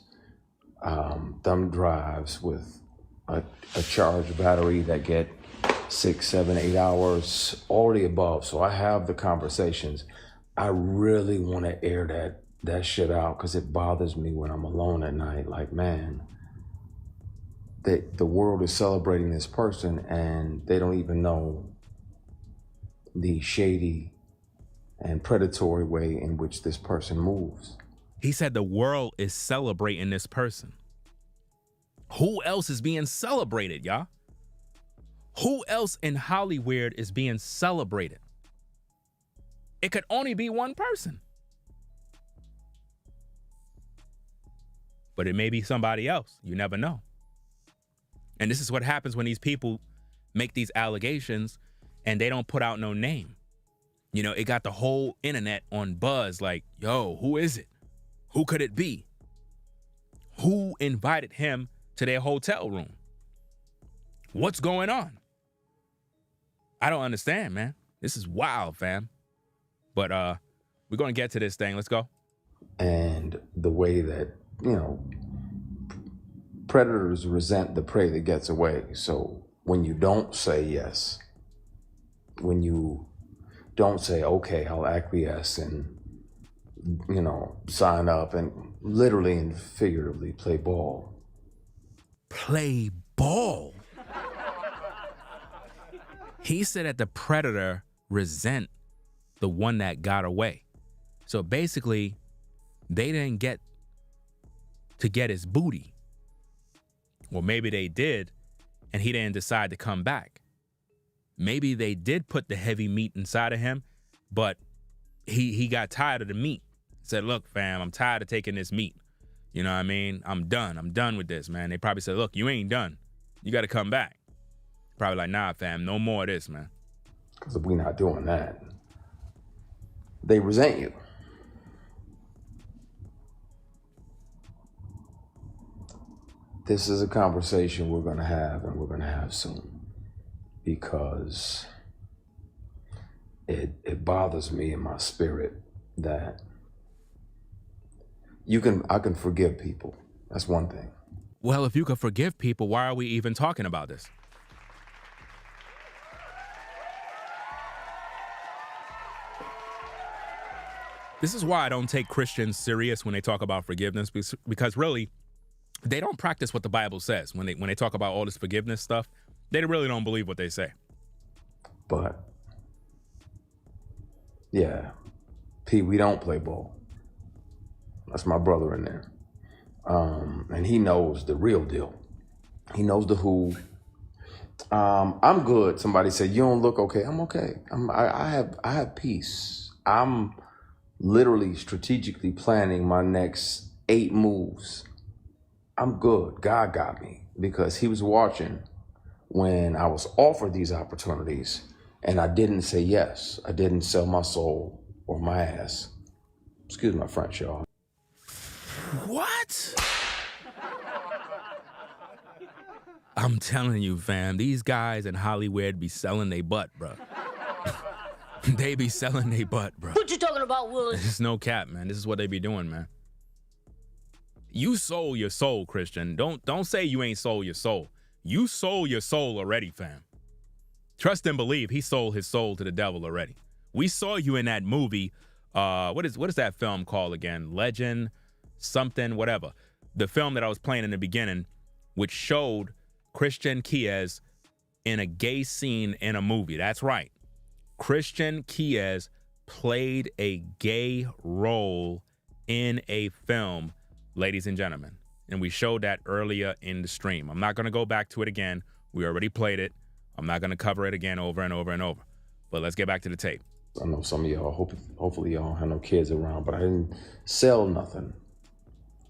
thumb drives with a charged battery that get 6, 7, 8 hours, all the above. So I have the conversations. I really want to air that shit out because it bothers me when I'm alone at night. Like, man, the world is celebrating this person and they don't even know the shady and predatory way in which this person moves. He said the world is celebrating this person. Who else is being celebrated, y'all? Who else in Hollywood is being celebrated? It could only be one person. But it may be somebody else. You never know. And this is what happens when these people make these allegations and they don't put out no name. You know, it got the whole internet on buzz like, yo, who is it? Who could it be? Who invited him to their hotel room? What's going on? I don't understand, man. This is wild, fam. But we're going to get to this thing. Let's go. And the way that, you know, predators resent the prey that gets away. So when you don't say yes, when you don't say, okay, I'll acquiesce and, you know, sign up and literally and figuratively play ball. Play ball? He said that the predator resent the one that got away. So basically, they didn't get to get his booty. Or maybe they did, and he didn't decide to come back. Maybe they did put the heavy meat inside of him, but he got tired of the meat. Said, look, fam, I'm tired of taking this meat. You know what I mean? I'm done with this, man. They probably said, look, you ain't done. You got to come back. Probably like, nah, fam, no more of this, man. Because if we're not doing that, they resent you. This is a conversation we're going to have, and we're going to have soon, because it bothers me in my spirit that I can forgive people. That's one thing. Well, if you could forgive people, why are we even talking about this? This is why I don't take Christians serious when they talk about forgiveness, because really, they don't practice what the Bible says. When they talk about all this forgiveness stuff, they really don't believe what they say. But, yeah, P, we don't play ball. That's my brother in there. And he knows the real deal. He knows the who. I'm good. Somebody said, you don't look okay. I'm okay. I have peace. I'm literally strategically planning my next 8 moves. I'm good. God got me because he was watching when I was offered these opportunities and I didn't say yes. I didn't sell my soul or my ass. Excuse my French, y'all. What? I'm telling you, fam, these guys in Hollywood be selling their butt, bro. They be selling their butt, bro. What you talking about, Willis? This is no cap, man. This is what they be doing, man. You sold your soul, Christian. Don't say you ain't sold your soul. You sold your soul already, fam. Trust and believe he sold his soul to the devil already. We saw you in that movie. What is that film called again? Legend, something, whatever. The film that I was playing in the beginning, which showed Christian Kies in a gay scene in a movie. That's right. Christian Kies played a gay role in a film, ladies and gentlemen. And we showed that earlier in the stream. I'm not going to go back to it again. We already played it. I'm not going to cover it again over and over and over. But let's get back to the tape. I know some of y'all, hopefully y'all don't have no kids around, but I didn't sell nothing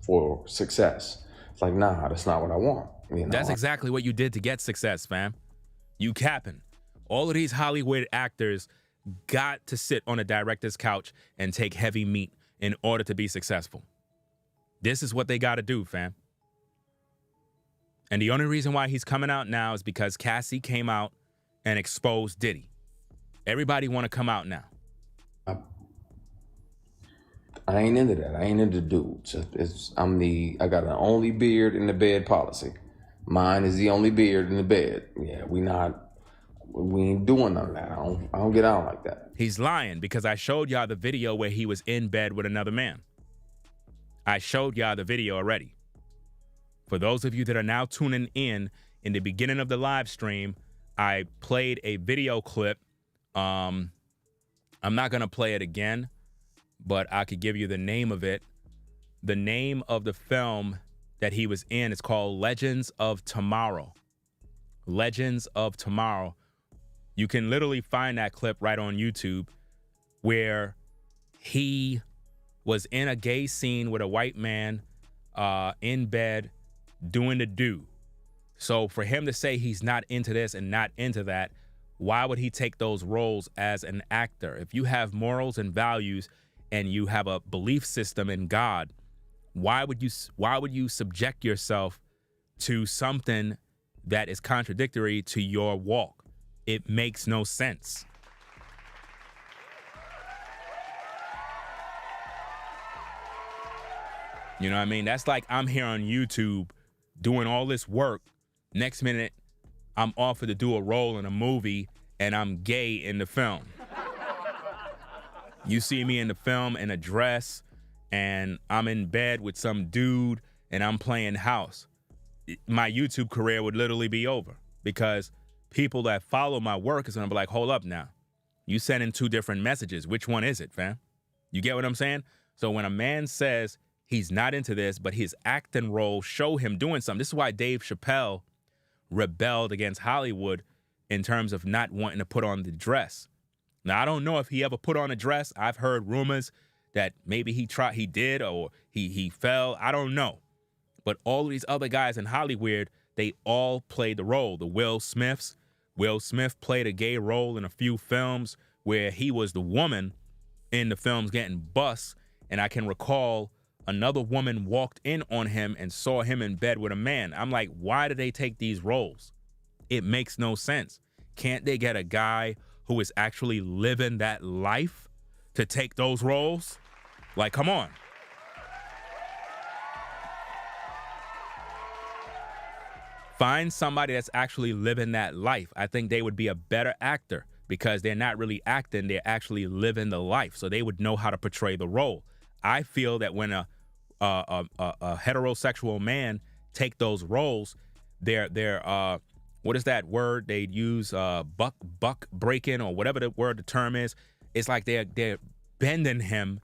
for success. It's like, nah, that's not what I want. You know? That's exactly what you did to get success, fam. You capping. All of these Hollywood actors got to sit on a director's couch and take heavy meat in order to be successful. This is what they got to do, fam. And the only reason why he's coming out now is because Cassie came out and exposed Diddy. Everybody want to come out now. I ain't into that. I ain't into dudes. I got an only beard in the bed policy. Mine is the only beard in the bed. Yeah, we ain't doing none of that. I don't get out like that. He's lying because I showed y'all the video where he was in bed with another man. I showed y'all the video already. For those of you that are now tuning in the beginning of the live stream, I played a video clip. I'm not going to play it again, but I could give you the name of it. The name of the film that he was in is called Legends of Tomorrow. Legends of Tomorrow. You can literally find that clip right on YouTube where he was in a gay scene with a white man in bed doing the do. So for him to say he's not into this and not into that, why would he take those roles as an actor? If you have morals and values and you have a belief system in God, why would you subject yourself to something that is contradictory to your walk? It makes no sense. You know what I mean? That's like I'm here on YouTube doing all this work. Next minute, I'm offered to do a role in a movie and I'm gay in the film. You see me in the film in a dress and I'm in bed with some dude and I'm playing house. My YouTube career would literally be over because people that follow my work is gonna be like, hold up now. You sending two different messages. Which one is it, fam? You get what I'm saying? So when a man says he's not into this, but his acting role show him doing something. This is why Dave Chappelle rebelled against Hollywood in terms of not wanting to put on the dress. Now, I don't know if he ever put on a dress. I've heard rumors that maybe he did, or he fell. I don't know. But all of these other guys in Hollywood, they all played the role. The Will Smiths. Will Smith played a gay role in a few films where he was the woman in the films getting bust. And I can recall another woman walked in on him and saw him in bed with a man. I'm like, why do they take these roles? It makes no sense. Can't they get a guy who is actually living that life to take those roles? Like, come on. Find somebody that's actually living that life. I think they would be a better actor because they're not really acting, they're actually living the life. So they would know how to portray the role. I feel that when a heterosexual man take those roles, they're what is that word they use? Buck breaking or whatever the term is. It's like they're bending him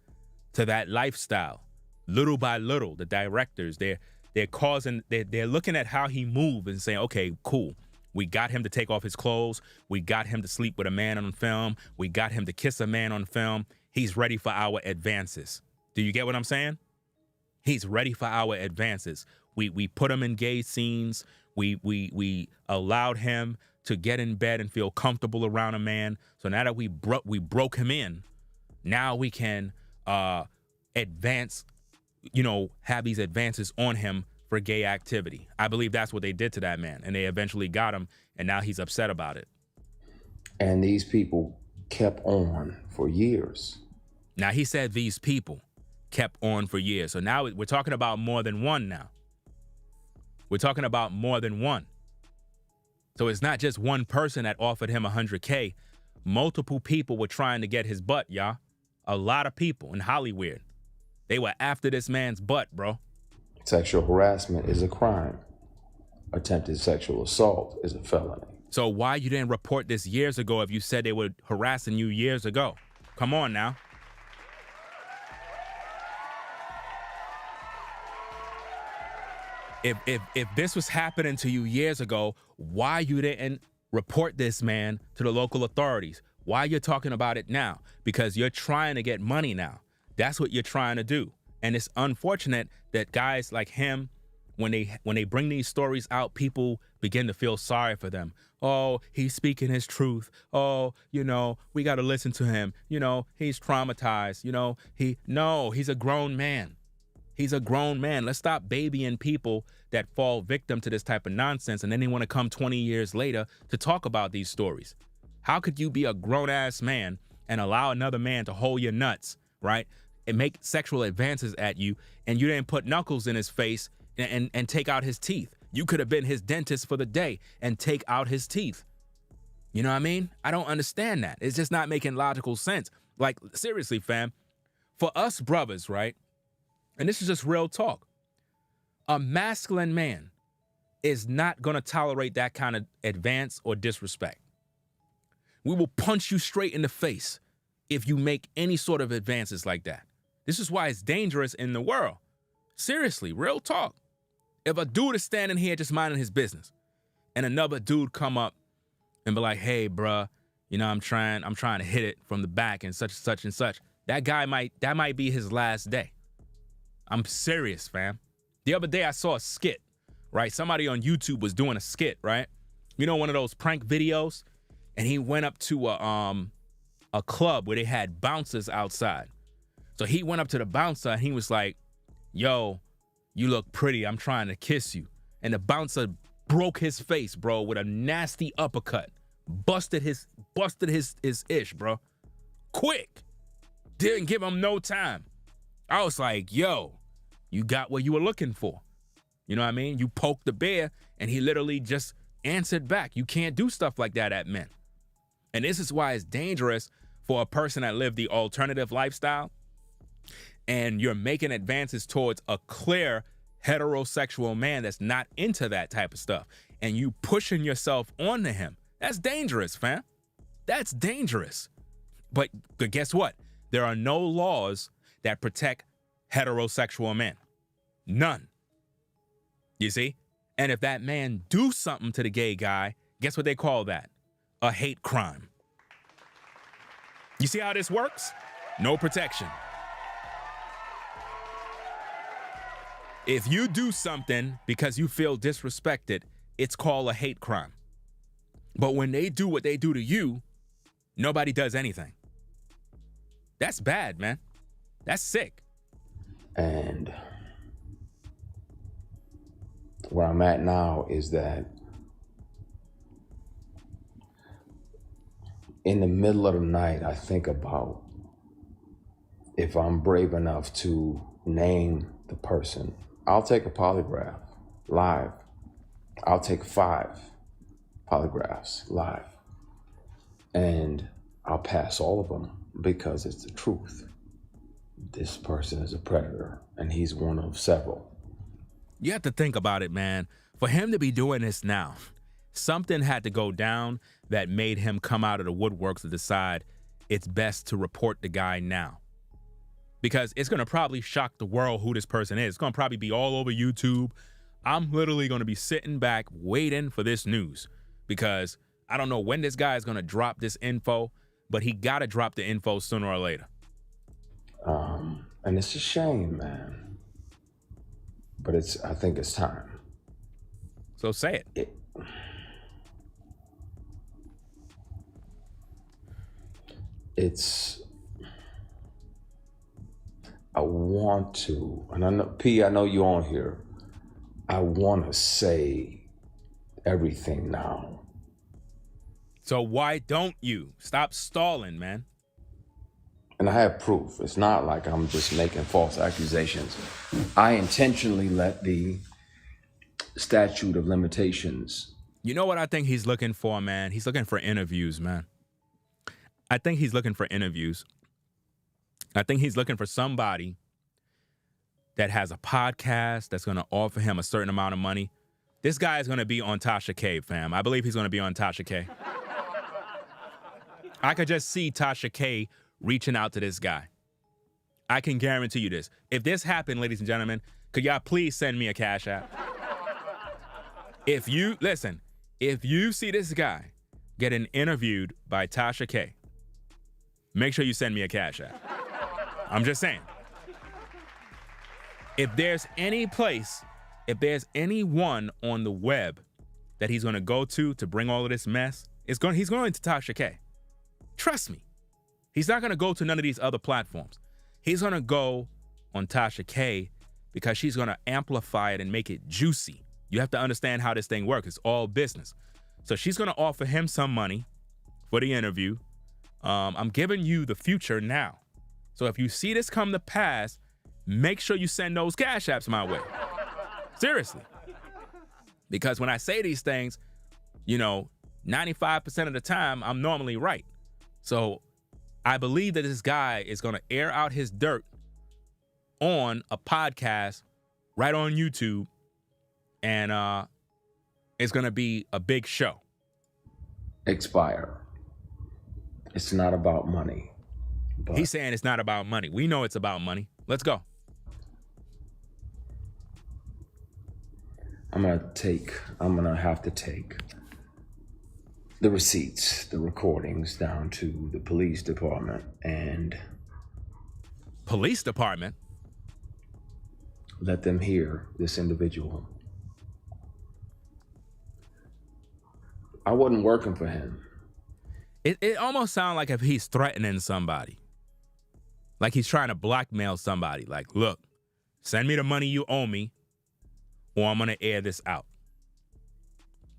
to that lifestyle, little by little. The directors, they're looking at how he moves and saying, okay, cool. We got him to take off his clothes. We got him to sleep with a man on film. We got him to kiss a man on film. He's ready for our advances. Do you get what I'm saying? He's ready for our advances. We put him in gay scenes. We allowed him to get in bed and feel comfortable around a man. So now that we broke him in, now we can advance, have these advances on him for gay activity. I believe that's what they did to that man, and they eventually got him, and now he's upset about it. And these people kept on for years. Now he said these people kept on for years. So now we're talking about more than one now. We're talking about more than one. So it's not just one person that offered him $100K. Multiple people were trying to get his butt, y'all. A lot of people in Hollywood. They were after this man's butt, bro. Sexual harassment is a crime. Attempted sexual assault is a felony. So why you didn't report this years ago if you said they were harassing you years ago? Come on now. If this was happening to you years ago, why you didn't report this man to the local authorities? Why you're talking about it now? Because you're trying to get money now. That's what you're trying to do. And it's unfortunate that guys like him, when they bring these stories out, people begin to feel sorry for them. Oh, he's speaking his truth. Oh, we got to listen to him. He's traumatized. He's a grown man. He's a grown man. Let's stop babying people that fall victim to this type of nonsense, and then they want to come 20 years later to talk about these stories. How could you be a grown-ass man and allow another man to hold your nuts, right, and make sexual advances at you, and you didn't put knuckles in his face and take out his teeth? You could have been his dentist for the day and take out his teeth. You know what I mean? I don't understand that. It's just not making logical sense. Like, seriously, fam, for us brothers, right? And this is just real talk. A masculine man is not going to tolerate that kind of advance or disrespect. We will punch you straight in the face if you make any sort of advances like that. This is why it's dangerous in the world. Seriously, real talk. If a dude is standing here just minding his business and another dude come up and be like, hey, bruh, I'm trying to hit it from the back and such and such, that might be his last day. I'm serious, fam. The other day I saw a skit, right? Somebody on YouTube was doing a skit, right? One of those prank videos, and he went up to a club where they had bouncers outside. So he went up to the bouncer and he was like, yo, you look pretty. I'm trying to kiss you. And the bouncer broke his face, bro, with a nasty uppercut. Busted his ish, bro. Quick. Didn't give him no time. I was like, yo, you got what you were looking for. You know what I mean? You poked the bear and he literally just answered back. You can't do stuff like that at men. And this is why it's dangerous for a person that lived the alternative lifestyle and you're making advances towards a clear heterosexual man that's not into that type of stuff and you pushing yourself onto him. That's dangerous, fam. That's dangerous. But guess what? There are no laws that protect heterosexual men. None. You see? And if that man do something to the gay guy, guess what they call that? A hate crime. You see how this works? No protection. If you do something because you feel disrespected, it's called a hate crime. But when they do what they do to you, nobody does anything. That's bad, man. That's sick. And where I'm at now is that in the middle of the night, I think about if I'm brave enough to name the person. I'll take a polygraph live. I'll take 5 polygraphs live. And I'll pass all of them because it's the truth. This person is a predator and he's one of several. You have to think about it, man. For him to be doing this now, something had to go down that made him come out of the woodworks to decide it's best to report the guy now. Because it's going to probably shock the world who this person is. It's going to probably be all over YouTube. I'm literally going to be sitting back waiting for this news because I don't know when this guy is going to drop this info, but he got to drop the info sooner or later. And it's a shame, man. But I think it's time. So say it. I want to, and I know, P, I know you on here. I want to say everything now. So why don't you? Stop stalling, man. And I have proof. It's not like I'm just making false accusations. I intentionally let the statute of limitations. You know what I think he's looking for, man? He's looking for interviews, man. I think he's looking for interviews. I think he's looking for somebody that has a podcast that's going to offer him a certain amount of money. This guy is going to be on Tasha K, fam. I believe he's going to be on Tasha K. I could just see Tasha K reaching out to this guy. I can guarantee you this. If this happened, ladies and gentlemen, could y'all please send me a Cash App? If you see this guy getting interviewed by Tasha K, make sure you send me a Cash App. I'm just saying. If there's any place, if there's anyone on the web that he's going to go to bring all of this mess, he's going to Tasha K. Trust me. He's not going to go to none of these other platforms. He's going to go on Tasha K because she's going to amplify it and make it juicy. You have to understand how this thing works. It's all business. So she's going to offer him some money for the interview. I'm giving you the future now. So if you see this come to pass, make sure you send those Cash Apps my way. Seriously. Because when I say these things, 95% of the time, I'm normally right. So I believe that this guy is going to air out his dirt on a podcast right on YouTube, and it's going to be a big show. Expire. It's not about money. He's saying it's not about money. We know it's about money. Let's go. I'm going to have to take the receipts, the recordings down to the police department and... Police department? Let them hear this individual. I wasn't working for him. It almost sounds like if he's threatening somebody. Like he's trying to blackmail somebody. Like, look, send me the money you owe me, or I'm going to air this out.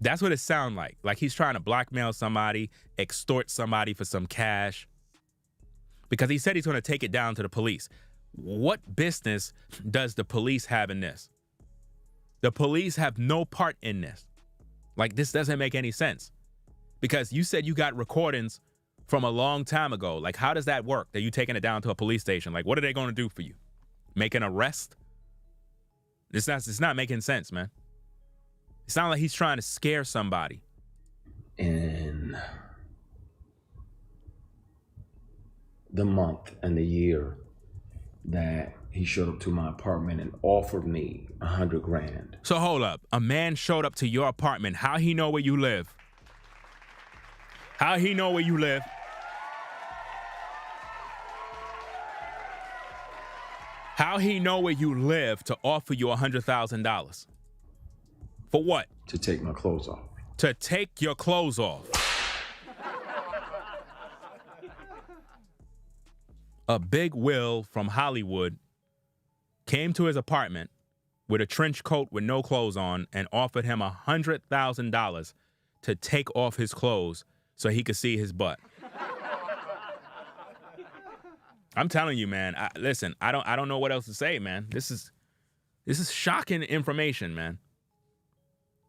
That's what it sounds like. Like he's trying to blackmail somebody, extort somebody for some cash. Because he said he's going to take it down to the police. What business does the police have in this? The police have no part in this. Like, this doesn't make any sense. Because you said you got recordings from a long time ago. Like, how does that work? That you taking it down to a police station? Like, what are they going to do for you? Make an arrest? It's not making sense, man. It sounds like he's trying to scare somebody. In the month and the year that he showed up to my apartment and offered me $100,000. So hold up. A man showed up to your apartment. How he know where you live? How he know where you live? How he know where you live to offer you $100,000? For what? To take my clothes off. To take your clothes off. A big Will from Hollywood came to his apartment with a trench coat with no clothes on and offered him $100,000 to take off his clothes so he could see his butt. I'm telling you, man. Listen, I don't know what else to say, man. This is shocking information, man.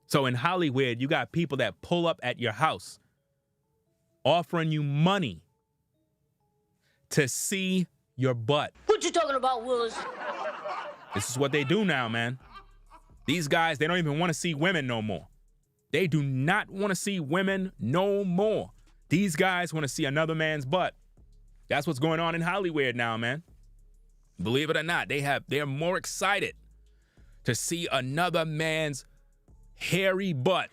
So in Hollywood, you got people that pull up at your house offering you money to see your butt. What you talking about, Willis? This is what they do now, man. These guys, they don't even want to see women no more. They do not want to see women no more. These guys want to see another man's butt. That's what's going on in Hollywood now, man. Believe it or not, they're more excited to see another man's hairy butt.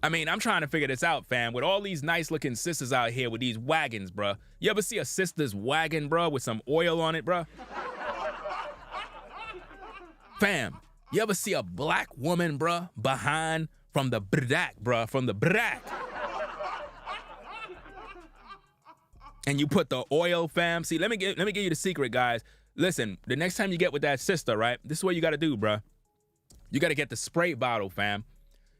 I mean, I'm trying to figure this out, fam. With all these nice-looking sisters out here with these wagons, bruh. You ever see a sister's wagon, bruh, with some oil on it, bruh? Fam, you ever see a black woman, bruh, behind from the brack, bruh, from the brack? And you put the oil, fam. See, let me give you the secret, guys. Listen, the next time you get with that sister, right? This is what you got to do, bruh. You got to get the spray bottle, fam.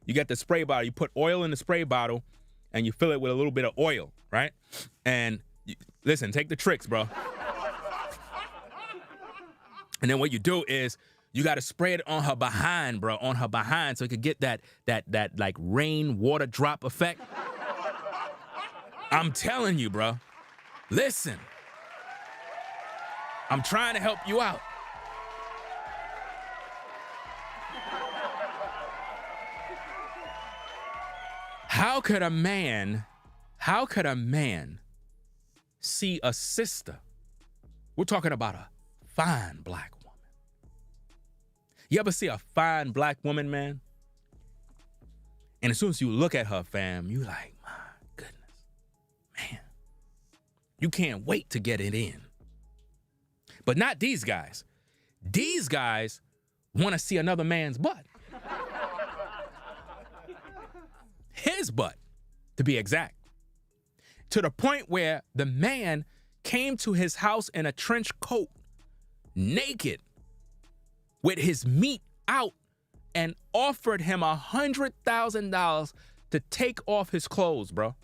You get the spray bottle. You put oil in the spray bottle, and you fill it with a little bit of oil, right? And listen, take the tricks, bro. And then what you do is you got to spray it on her behind, bro, on her behind, so it could get that like rain water drop effect. I'm telling you, bro. Listen. I'm trying to help you out. How could a man see a sister? We're talking about a fine black woman. You ever see a fine black woman, man? And as soon as you look at her, fam, you like, my goodness, man. You can't wait to get it in. But not these guys. These guys want to see another man's butt. His butt, to be exact. To the point where the man came to his house in a trench coat, naked, with his meat out, and offered him $100,000 to take off his clothes, bro.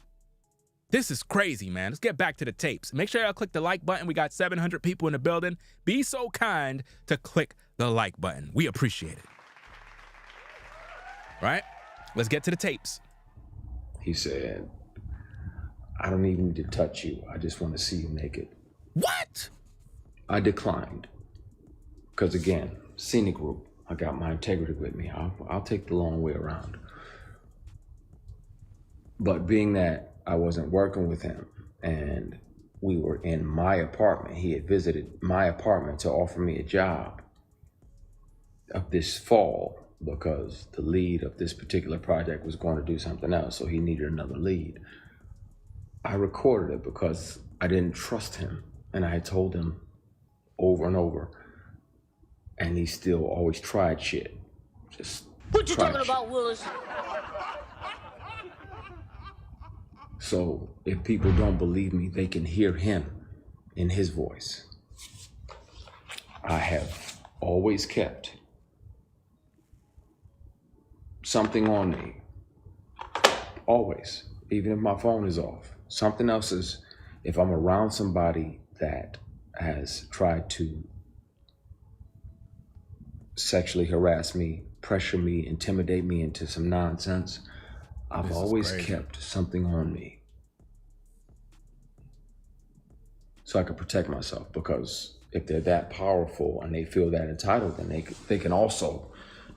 This is crazy, man. Let's get back to the tapes. Make sure y'all click the like button. We got 700 people in the building. Be so kind to click the like button. We appreciate it. Right? Let's get to the tapes. He said, I don't even need to touch you. I just want to see you naked. What? I declined. Because again, scenic route. I got my integrity with me. I'll take the long way around. But being that I wasn't working with him and we were in my apartment, he had visited my apartment to offer me a job of this fall because the lead of this particular project was going to do something else, so he needed another lead. I recorded it because I didn't trust him, and I had told him over and over, and he still always tried shit. Just what you talking about, Willis? So if people don't believe me, they can hear him in his voice. I have always kept something on me. Always. Even if my phone is off. Something else is, if I'm around somebody that has tried to sexually harass me, pressure me, intimidate me into some nonsense, I've always kept something on me so I can protect myself, because if they're that powerful and they feel that entitled, then they can also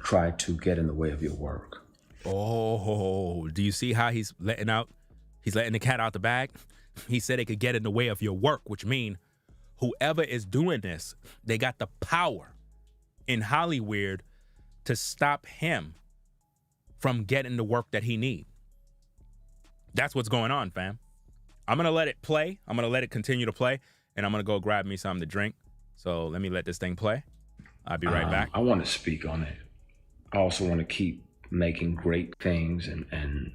try to get in the way of your work. Oh, do you see how he's letting the cat out the bag? He said it could get in the way of your work, which means whoever is doing this, they got the power in Hollywood to stop him from getting the work that he needs. That's what's going on, fam. I'm going to let it play. I'm going to let it continue to play, and I'm going to go grab me something to drink. So let me let this thing play. I'll be right back. I want to speak on it. I also want to keep making great things and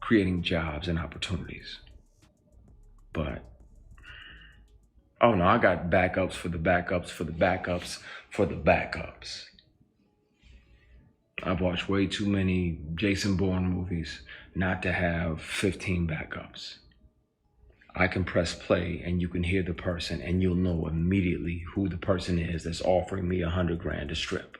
creating jobs and opportunities. But, oh no, I got backups for the backups for the backups for the backups. I've watched way too many Jason Bourne movies not to have 15 backups. I can press play and you can hear the person and you'll know immediately who the person is that's offering me $100,000 to strip.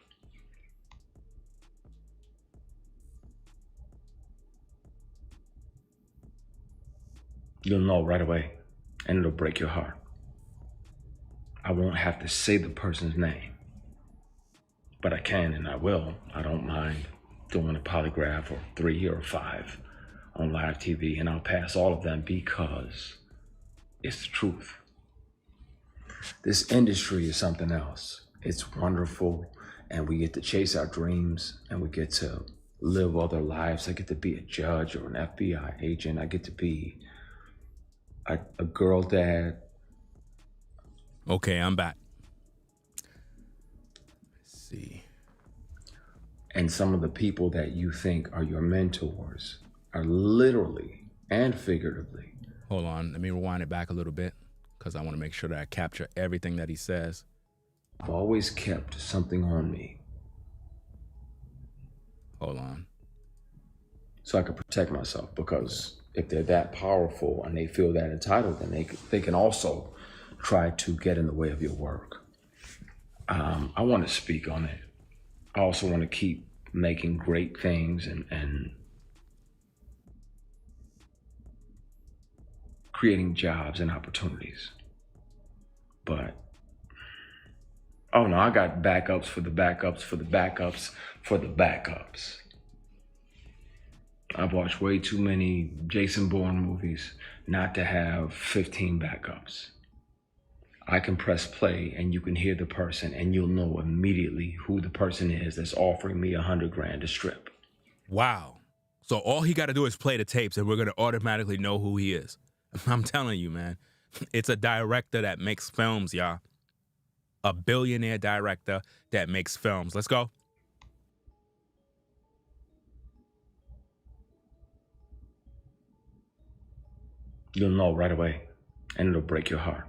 You'll know right away, and it'll break your heart. I won't have to say the person's name, but I can and I will. I don't mind doing a polygraph or 3 or 5 on live TV, and I'll pass all of them because it's the truth. This industry is something else. It's wonderful, and we get to chase our dreams, and we get to live other lives. I get to be a judge or an FBI agent. I get to be a girl dad. Okay, I'm back. Let's see. And some of the people that you think are your mentors are literally and figuratively. Hold on, let me rewind it back a little bit because I want to make sure that I capture everything that he says. I've always kept something on me. Hold on. So I can protect myself, because if they're that powerful and they feel that entitled, then they can also try to get in the way of your work. I want to speak on it. I also want to keep making great things and creating jobs and opportunities. But, oh no, I got backups for the backups for the backups for the backups. I've watched way too many Jason Bourne movies not to have 15 backups. I can press play and you can hear the person and you'll know immediately who the person is that's offering me $100,000 to strip. Wow. So all he got to do is play the tapes and we're going to automatically know who he is. I'm telling you, man. It's a director that makes films, y'all. A billionaire director that makes films. Let's go. You'll know right away, and it'll break your heart.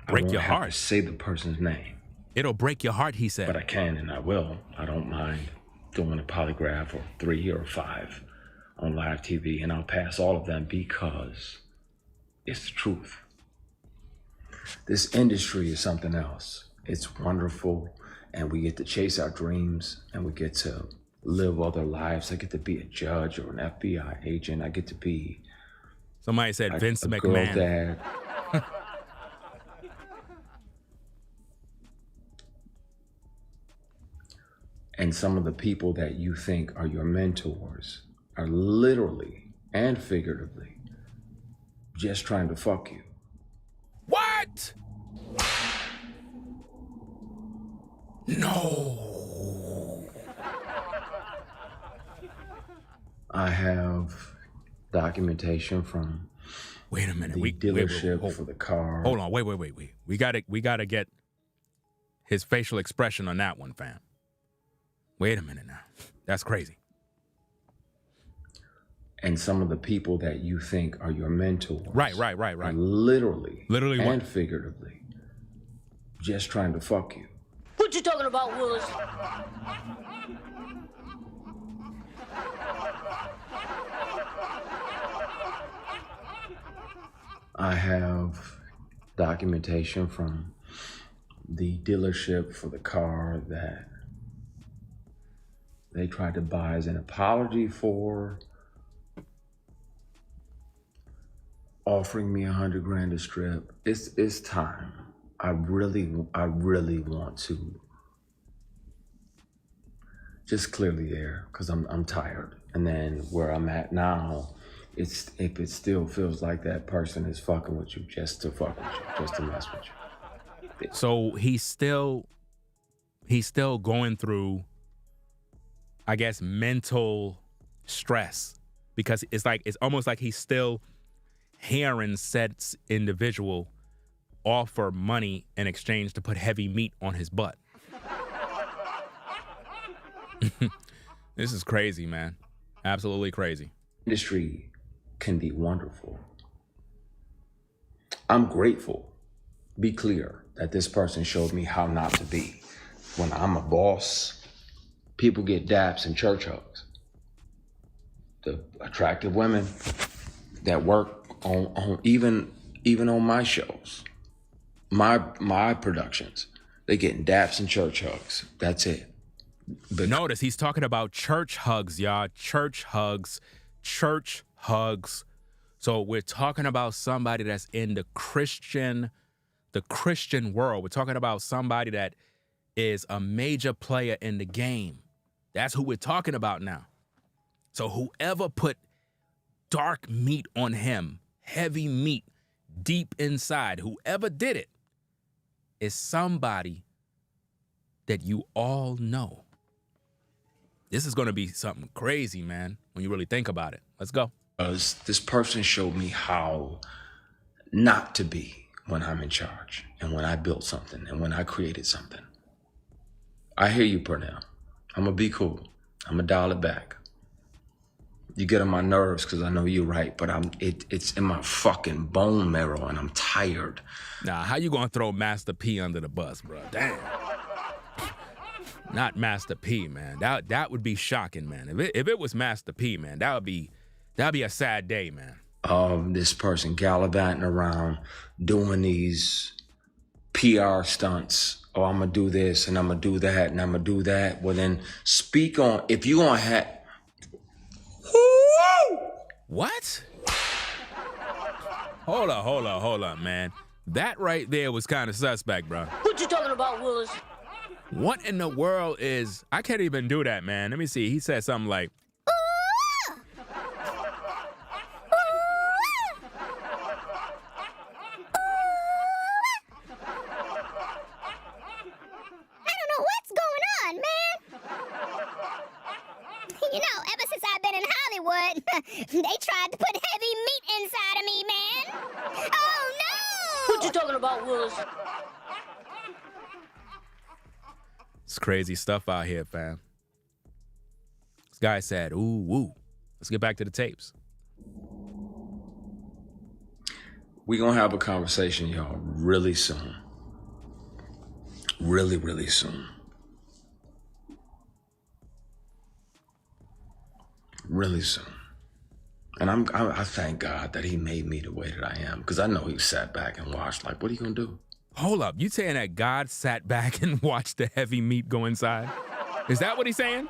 Break your I won't have heart? to say the person's name. It'll break your heart, he said. But I can and I will. I don't mind doing a polygraph or 3 or 5 on live TV, and I'll pass all of them because it's the truth. This industry is something else. It's wonderful, and we get to chase our dreams, and we get to live other lives. I get to be a judge or an FBI agent. I get to be Somebody said Vince a McMahon. girl dad. And some of the people that you think are your mentors are literally and figuratively just trying to fuck you. What? No. I have documentation from Wait a minute. the dealership for the car. Hold on. Wait. We gotta get his facial expression on that one, fam. Wait a minute now. That's crazy. And some of the people that you think are your mentors. Right. Are literally what? and figuratively just trying to fuck you. What you talking about, Willis? I have documentation from the dealership for the car that they tried to buy as an apology for offering me $100,000 to strip. It's time. I really want to just clear the air because I'm tired. And then where I'm at now, if it still feels like that person is fucking with you just to fuck with you, just to mess with you. So he's still going through, I guess, mental stress, because it's almost like he's still hearing said individual offer money in exchange to put heavy meat on his butt. This is crazy, man. Absolutely crazy. Industry can be wonderful. I'm grateful, be clear, that this person showed me how not to be. When I'm a boss, people get daps and church hugs. The attractive women that work on even on my shows, my productions, they getting daps and church hugs. That's it. But notice he's talking about church hugs, y'all. Church hugs. So we're talking about somebody that's in the Christian world. We're talking about somebody that is a major player in the game. That's who we're talking about now. So whoever put dark meat on him, heavy meat deep inside, whoever did it is somebody that you all know. This is going to be something crazy, man, when you really think about it. Let's go. This person showed me how not to be when I'm in charge and when I built something and when I created something. I hear you, Purnell. I'm going to be cool. I'm going to dial it back. You get on my nerves because I know you're right, but it's in my fucking bone marrow and I'm tired. Nah, how you going to throw Master P under the bus, bro? Damn. Not Master P, man. That would be shocking, man. If it was Master P, man, that'd be a sad day, man. This person gallivanting around doing these PR stunts. Oh, I'm gonna do this and I'm gonna do that and I'm gonna do that. Well, then speak on if you gonna have. What? Hold up, man. That right there was kind of suspect, bro. What you talking about, Willis? What in the world is... I can't even do that, man. Let me see. He said something like... I don't know what's going on, man. You know, ever since I've been in Hollywood, they tried to put heavy meat inside of me, man. Oh, no! What you talking about, Willis? It's crazy stuff out here, fam. This guy said, ooh, woo. Let's get back to the tapes. We're going to have a conversation, y'all, really soon. Really, really soon. Really soon. And I thank God that he made me the way that I am, because I know he sat back and watched, like, what are you going to do? Hold up. You saying that God sat back and watched the heavy meat go inside? Is that what he's saying?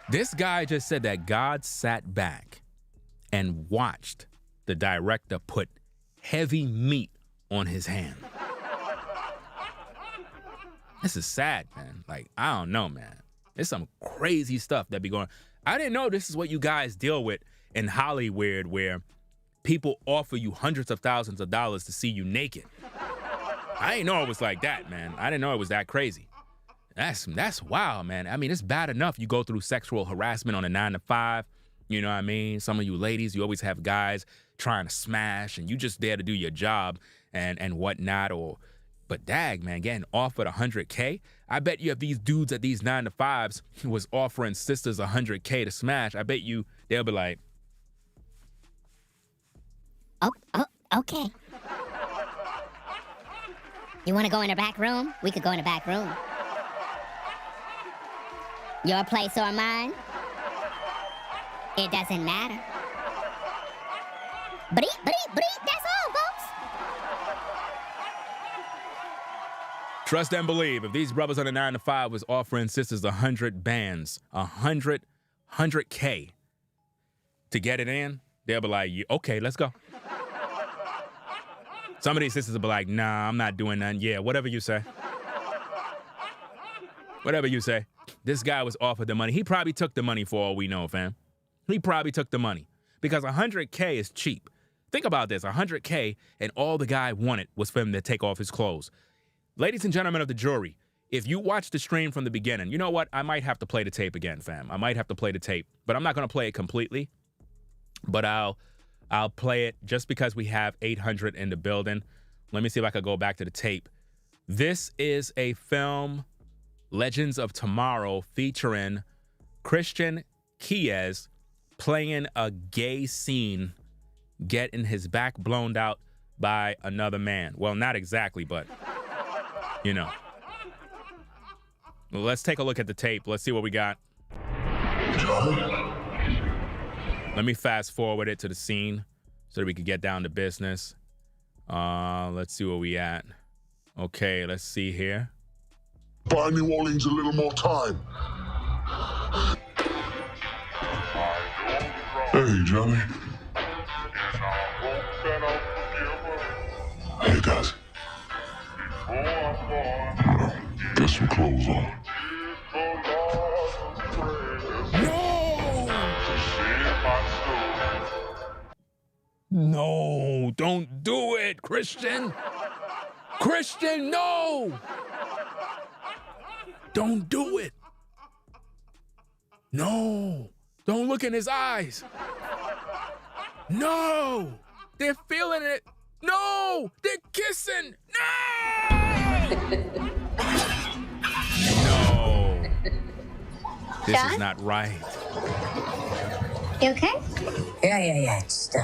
This guy just said that God sat back and watched the director put heavy meat on his hand. This is sad, man. Like, I don't know, man. There's some crazy stuff that be going on. I didn't know this is what you guys deal with in Hollywood, where people offer you hundreds of thousands of dollars to see you naked. I didn't know it was like that, man. I didn't know it was that crazy. That's wild, man. I mean, it's bad enough you go through sexual harassment on a 9-to-5. You know what I mean? Some of you ladies, you always have guys trying to smash, and you just there to do your job and whatnot. But dag, man, getting offered $100K. I bet you if these dudes at these 9-to-5s was offering sisters $100K to smash, I bet you they'll be like, Oh, okay. You want to go in the back room? We could go in the back room. Your place or mine? It doesn't matter. Bleep, bleep, bleep. That's all, folks. trust and believe. If these brothers on the 9-to-5 was offering sisters 100 bands, 100K to get it in, they'll be like, okay, let's go. Some of these sisters will be like, nah, I'm not doing nothing. Yeah, whatever you say. Whatever you say. This guy was offered the money. He probably took the money for all we know, fam. He probably took the money because 100K is cheap. Think about this, 100K, and all the guy wanted was for him to take off his clothes. Ladies and gentlemen of the jury, if you watch the stream from the beginning, you know what? I might have to play the tape again, fam. I might have to play the tape, but I'm not going to play it completely. But I'll play it just because we have 800 in the building. Let me see if I could go back to the tape. This is a film, Legends of Tomorrow, featuring Christian Keyes playing a gay scene, getting his back blown out by another man. Well, not exactly, but, you know. Well, let's take a look at the tape. Let's see what we got. Let me fast forward it to the scene so that we can get down to business. Let's see where we at. Okay, let's see here. Buy New Orleans a little more time. Hey, Johnny. Hey, guys. Get some clothes on. No, don't do it, Christian. Christian, no. Don't do it. No, don't look in his eyes. No, they're feeling it. No, they're kissing. No. No. This is not right. You okay? Yeah. Just,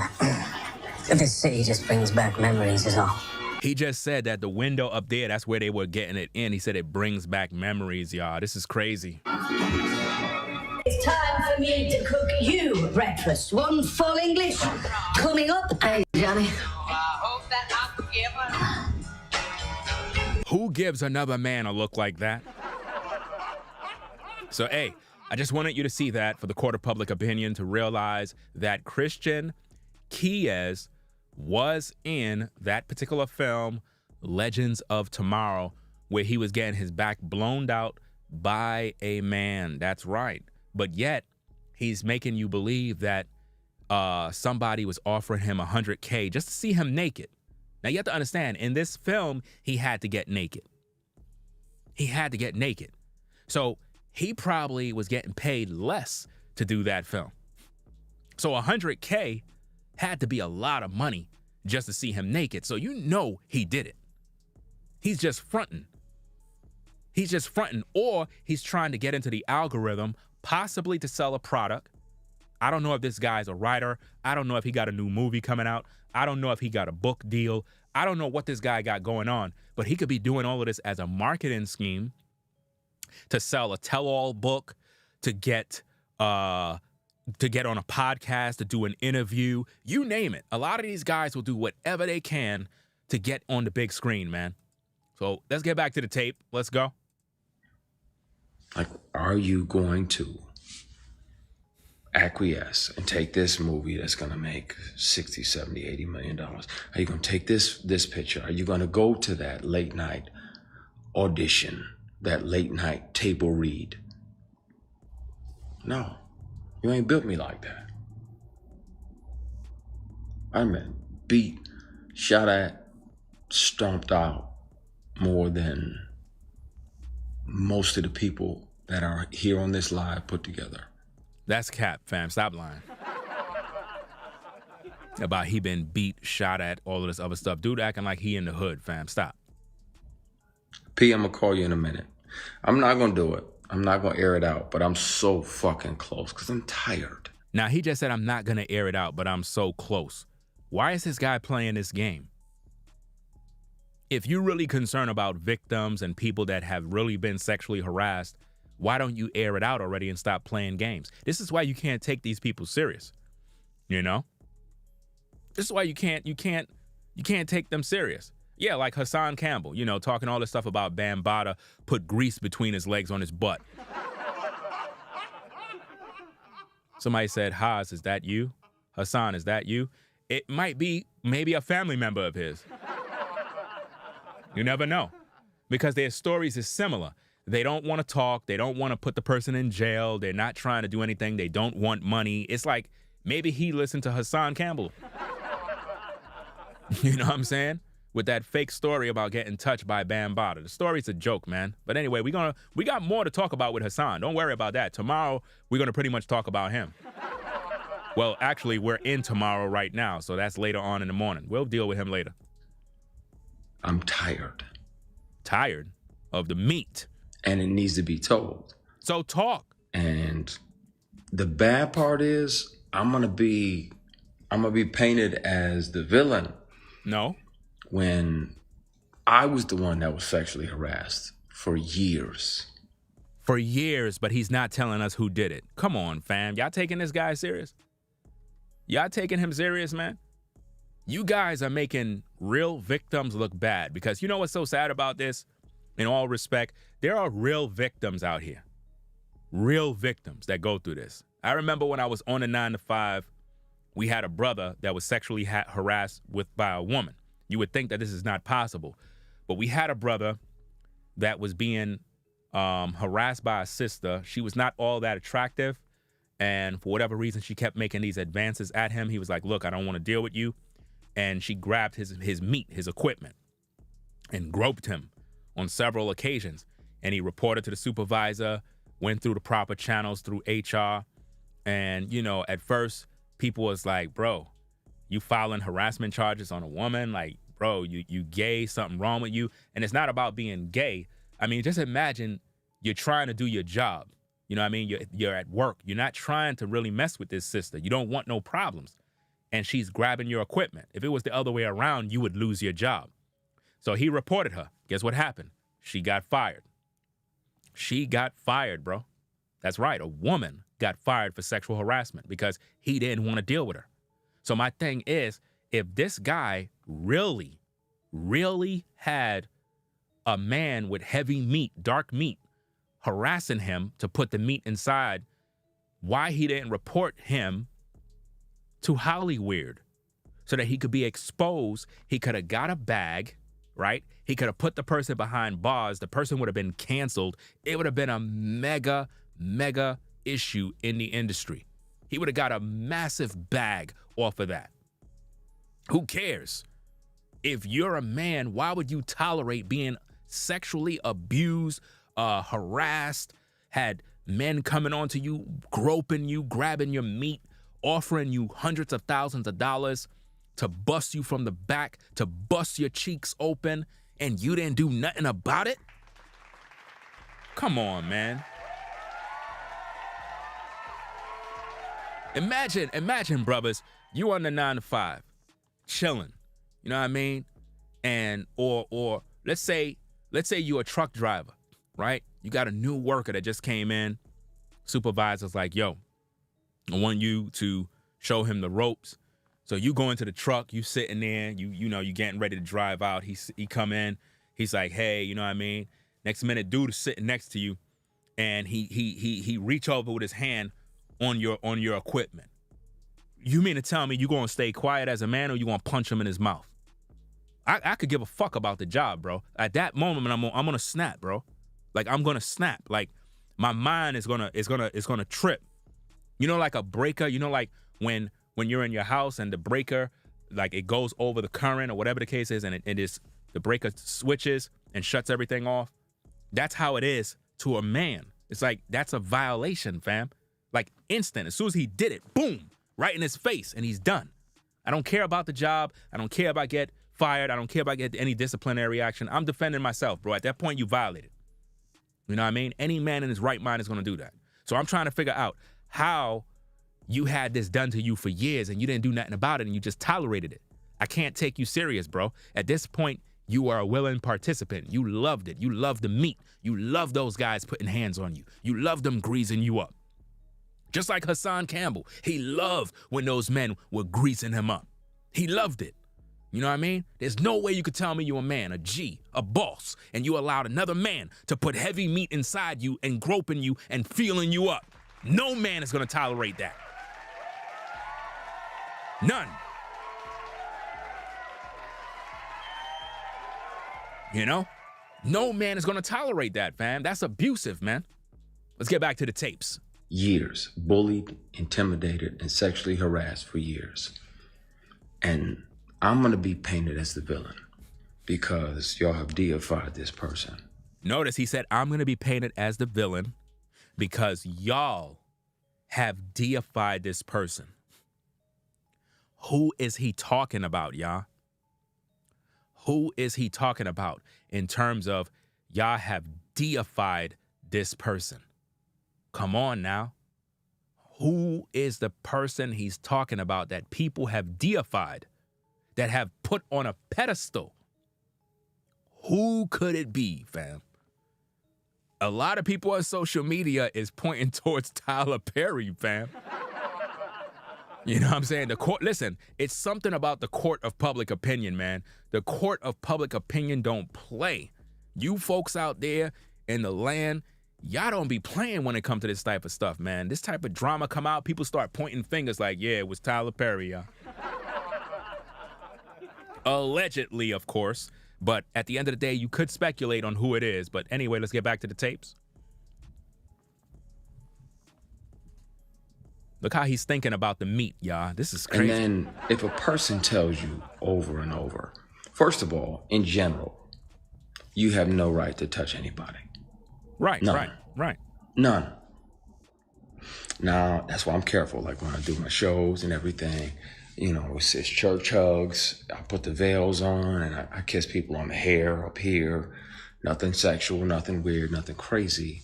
this city just brings back memories is all. He just said that the window up there, that's where they were getting it in. He said it brings back memories, y'all. This is crazy. It's time for me to cook you breakfast. One full English coming up. Hey, Johnny. I hope that I'm forgiven. Who gives another man a look like that? So, hey, I just wanted you to see that for the court of public opinion, to realize that Christian Keyes was in that particular film, Legends of Tomorrow, where he was getting his back blown out by a man. That's right. But yet, he's making you believe that somebody was offering him $100K just to see him naked. Now, you have to understand, in this film, he had to get naked. He had to get naked. So he probably was getting paid less to do that film. So $100K had to be a lot of money just to see him naked. So you know he did it. He's just fronting. He's just fronting, or he's trying to get into the algorithm, possibly to sell a product. I don't know if this guy's a writer. I don't know if he got a new movie coming out. I don't know if he got a book deal. I don't know what this guy got going on, but he could be doing all of this as a marketing scheme to sell a tell-all book, to get on a podcast, to do an interview, you name it. A lot of these guys will do whatever they can to get on the big screen, man. So let's get back to the tape. Let's go. Like, are you going to acquiesce and take this movie that's going to make 60, 70, $80 million? Are you going to take this picture? Are you going to go to that late night audition, that late night table read? No, you ain't built me like that. I'm beat, shot at, stomped out more than most of the people that are here on this live put together. That's cap, fam. Stop lying. About he been beat, shot at, all of this other stuff. Dude acting like he in the hood, fam. Stop. P, I'm going to call you in a minute. I'm not going to do it. I'm not going to air it out, but I'm so fucking close because I'm tired. Now, he just said, I'm not going to air it out, but I'm so close. Why is this guy playing this game? If you're really concerned about victims and people that have really been sexually harassed, why don't you air it out already and stop playing games? This is why you can't take these people serious. You know? This is why you can't take them serious. Yeah, like Hassan Campbell, you know, talking all this stuff about Bambaataa put grease between his legs on his butt. Somebody said, Haas, is that you? Hassan, is that you? It might be maybe a family member of his. You never know. Because their stories is similar. They don't want to talk. They don't want to put the person in jail. They're not trying to do anything. They don't want money. It's like maybe he listened to Hassan Campbell. You know what I'm saying? With that fake story about getting touched by Bambaataa. The story's a joke, man. But anyway, we got more to talk about with Hassan. Don't worry about that. Tomorrow, we're going to pretty much talk about him. Well, actually, we're in tomorrow right now, so that's later on in the morning. We'll deal with him later. I'm tired. Tired of the meat. And it needs to be told. So talk. And the bad part is I'm gonna be painted as the villain. No. When I was the one that was sexually harassed for years. For years, but he's not telling us who did it. Come on, fam. Y'all taking this guy serious? Y'all taking him serious, man? You guys are making real victims look bad, because you know what's so sad about this? In all respect, there are real victims out here. Real victims that go through this. I remember when I was on a 9-to-5, we had a brother that was sexually harassed by a woman. You would think that this is not possible, but we had a brother that was being harassed by a sister. She was not all that attractive, and for whatever reason, she kept making these advances at him. He was like, look, I don't want to deal with you. And she grabbed his meat, his equipment, and groped him on several occasions. And he reported to the supervisor, went through the proper channels through HR. And, you know, at first, people was like, bro, you filing harassment charges on a woman? Like, bro, you gay, something wrong with you. And it's not about being gay. I mean, just imagine you're trying to do your job. You know what I mean? You're at work. You're not trying to really mess with this sister. You don't want no problems. And she's grabbing your equipment. If it was the other way around, you would lose your job. So he reported her. Guess what happened? She got fired. She got fired, bro. That's right. A woman got fired for sexual harassment because he didn't want to deal with her. So my thing is, if this guy really had a man with heavy meat, dark meat, harassing him to put the meat inside, why he didn't report him to Hollywood so that he could be exposed? He could have got a bag, right? He could have put the person behind bars. The person would have been canceled. It would have been a mega issue in the industry. He would have got a massive bag off of that. Who cares? If you're a man, why would you tolerate being sexually abused, harassed, had men coming onto you, groping you, grabbing your meat, offering you hundreds of thousands of dollars to bust you from the back, to bust your cheeks open, and you didn't do nothing about it? Come on, man. Imagine, brothers, you on the 9 to 5, chilling, you know what I mean? And or let's say you're a truck driver, right? You got a new worker that just came in. Supervisor's like, yo, I want you to show him the ropes. So you go into the truck, you sitting there, you getting ready to drive out. He come in, he's like, hey, you know what I mean? Next minute, dude is sitting next to you, and he reach over with his hand on your equipment. You mean to tell me you gonna stay quiet as a man, or you gonna punch him in his mouth? I could give a fuck about the job, bro. At that moment, I'm gonna snap, bro. Like, I'm gonna snap. Like, my mind is gonna trip. You know, like a breaker. You know, like when you're in your house and the breaker, like, it goes over the current or whatever the case is, and it is the breaker switches and shuts everything off. That's how it is to a man. It's like, that's a violation, fam. Like, instant. As soon as he did it, boom, right in his face, and he's done. I don't care about the job. I don't care about get fired. I don't care about get any disciplinary action. I'm defending myself, bro. At that point, you violated. You know what I mean? Any man in his right mind is going to do that. So I'm trying to figure out how you had this done to you for years and you didn't do nothing about it and you just tolerated it. I can't take you serious, bro. At this point, you are a willing participant. You loved it. You loved the meat. You loved those guys putting hands on you. You loved them greasing you up. Just like Hassan Campbell. He loved when those men were greasing him up. He loved it. You know what I mean? There's no way you could tell me you're a man, a G, a boss, and you allowed another man to put heavy meat inside you and groping you and feeling you up. No man is going to tolerate that. None. You know? No man is going to tolerate that, fam. That's abusive, man. Let's get back to the tapes. Years, bullied, intimidated, and sexually harassed for years. And I'm going to be painted as the villain because y'all have deified this person. Notice he said, I'm going to be painted as the villain because y'all have deified this person. Who is he talking about, y'all? Who is he talking about in terms of y'all have deified this person? Come on now. Who is the person he's talking about that people have deified, that have put on a pedestal? Who could it be, fam? A lot of people on social media is pointing towards Tyler Perry, fam. You know what I'm saying? The court, listen, it's something about the court of public opinion, man. The court of public opinion don't play. You folks out there in the land, y'all don't be playing when it comes to this type of stuff, man. This type of drama come out, people start pointing fingers like, yeah, it was Tyler Perry, y'all. Allegedly, of course. But at the end of the day, you could speculate on who it is. But anyway, let's get back to the tapes. Look how he's thinking about the meat, y'all. This is crazy. And then if a person tells you over and over, first of all, in general, you have no right to touch anybody. Right, None. right. None. Now, that's why I'm careful. Like when I do my shows and everything, you know, it's church hugs. I put the veils on and I kiss people on the hair up here. Nothing sexual, nothing weird, nothing crazy.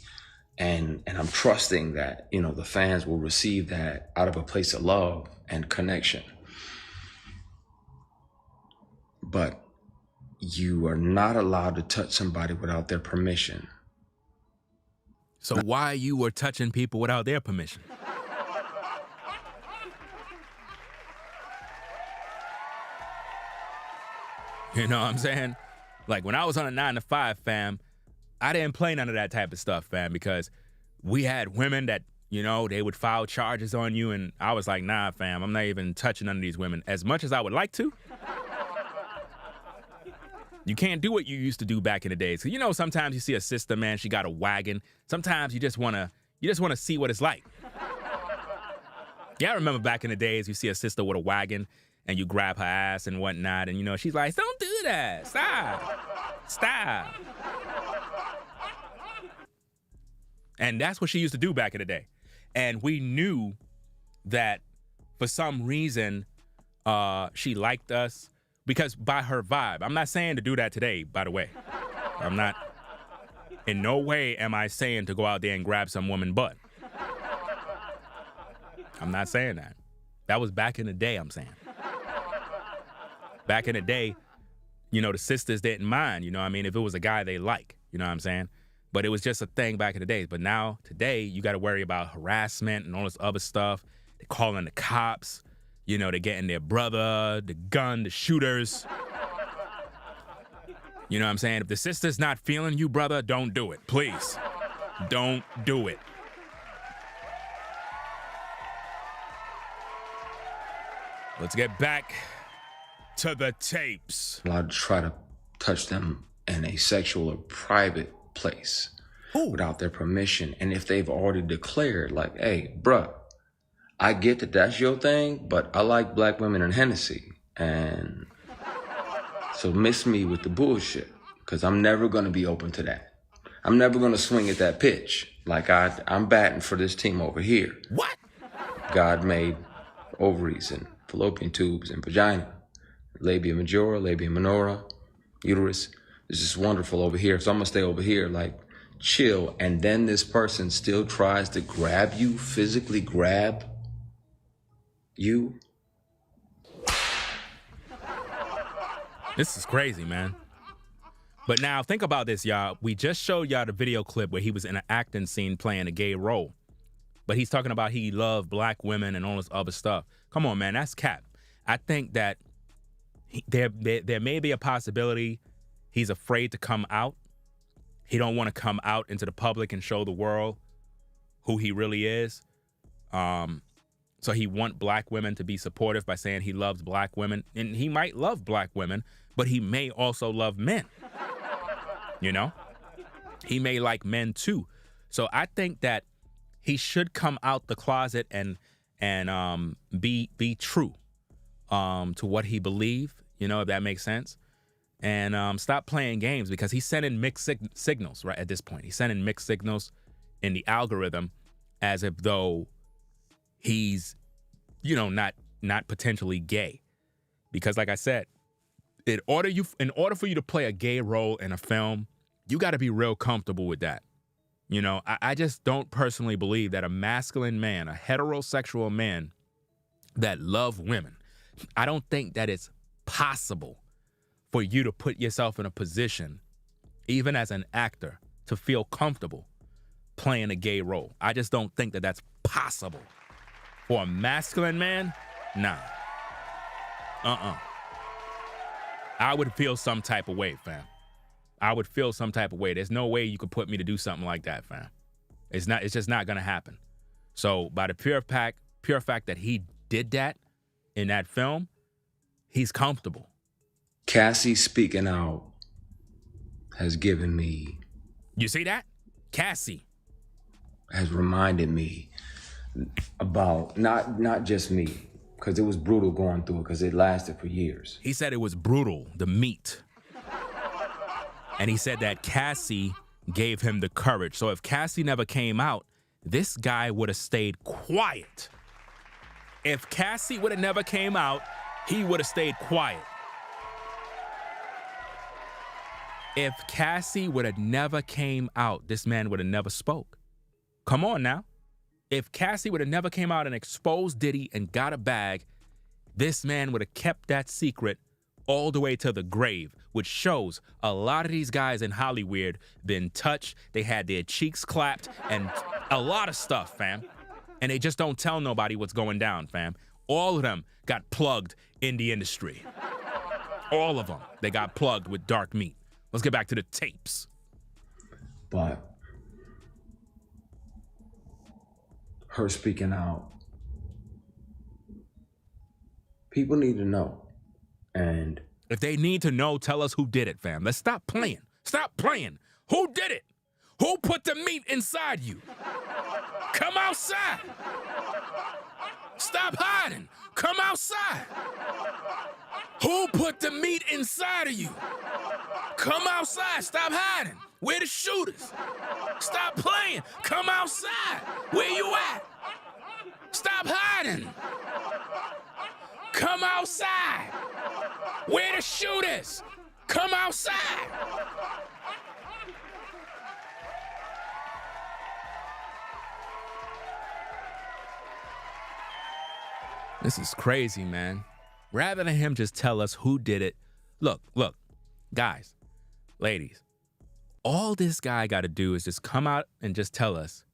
And I'm trusting that, you know, the fans will receive that out of a place of love and connection. But you are not allowed to touch somebody without their permission. So why you were touching people without their permission? You know what I'm saying? Like when I was on a 9-to-5, fam, I didn't play none of that type of stuff, fam, because we had women that, you know, they would file charges on you, and I was like, nah, fam, I'm not even touching none of these women. As much as I would like to, you can't do what you used to do back in the days. So, you know, sometimes you see a sister, man, she got a wagon. Sometimes you just wanna see what it's like. Yeah, I remember back in the days, you see a sister with a wagon, and you grab her ass and whatnot, and you know, she's like, don't do that, stop. And that's what she used to do back in the day. And we knew that for some reason, she liked us because by her vibe. I'm not saying to do that today, by the way. I'm not, in no way am I saying to go out there and grab some woman butt. I'm not saying that. That was back in the day, I'm saying. Back in the day, you know, the sisters didn't mind, you know what I mean, if it was a guy they like, you know what I'm saying? But it was just a thing back in the days. But now, today, you got to worry about harassment and all this other stuff. They're calling the cops. You know, they're getting their brother, the gun, the shooters. You know what I'm saying? If the sister's not feeling you, brother, don't do it. Please. Don't do it. Let's get back to the tapes. Allowed to try to touch them in a sexual or private place without their permission. And if they've already declared, like, hey, bruh, I get that that's your thing, but I like black women and Hennessy. And so miss me with the bullshit, because I'm never going to be open to that. I'm never going to swing at that pitch. Like I'm batting for this team over here. What? God made ovaries and fallopian tubes and vagina, labia majora, labia minora, uterus. This is wonderful over here. So I'm going to stay over here, like, chill. And then this person still tries to grab you, physically grab you. This is crazy, man. But now think about this, y'all. We just showed y'all the video clip where he was in an acting scene playing a gay role. But he's talking about he loved black women and all this other stuff. Come on, man, that's cap. I think that there may be a possibility he's afraid to come out. He don't want to come out into the public and show the world who he really is. So he want black women to be supportive by saying he loves black women. And he might love black women, but he may also love men. You know? He may like men too. So I think that he should come out the closet and be true to what he believed, you know, if that makes sense. And stop playing games, because he's sending mixed signals right at this point. He's sending mixed signals in the algorithm as if though he's, you know, not potentially gay. Because like I said, in order for you to play a gay role in a film, you got to be real comfortable with that. You know, I just don't personally believe that a masculine man, a heterosexual man that love women, I don't think that it's possible for you to put yourself in a position, even as an actor, to feel comfortable playing a gay role. I just don't think that that's possible. For a masculine man, nah. I would feel some type of way, fam. I would feel some type of way. There's no way you could put me to do something like that, fam. It's just not gonna happen. So by the pure fact that he did that in that film, he's comfortable. Cassie speaking out has given me... You see that? Cassie has reminded me about not just me, because it was brutal going through it, because it lasted for years. He said it was brutal, the meat. And he said that Cassie gave him the courage. So if Cassie never came out, this guy would have stayed quiet. If Cassie would have never came out, he would have stayed quiet. If Cassie would have never came out, this man would have never spoke. Come on now. If Cassie would have never came out and exposed Diddy and got a bag, this man would have kept that secret all the way to the grave, which shows a lot of these guys in Hollywood been touched, they had their cheeks clapped, and a lot of stuff, fam. And they just don't tell nobody what's going down, fam. All of them got plugged in the industry. All of them, they got plugged with dark meat. Let's get back to the tapes. But her speaking out, people need to know. And if they need to know, tell us who did it, fam. Let's stop playing. Stop playing. Who did it? Who put the meat inside you? Come outside. Stop hiding. Come outside. Who put the meat inside of you? Come outside. Stop hiding. Where the shooters? Stop playing. Come outside. Where you at? Stop hiding. Come outside. Where the shooters? Come outside. This is crazy, man. Rather than him just tell us who did it. Look, guys, ladies, all this guy got to do is just come out and just tell us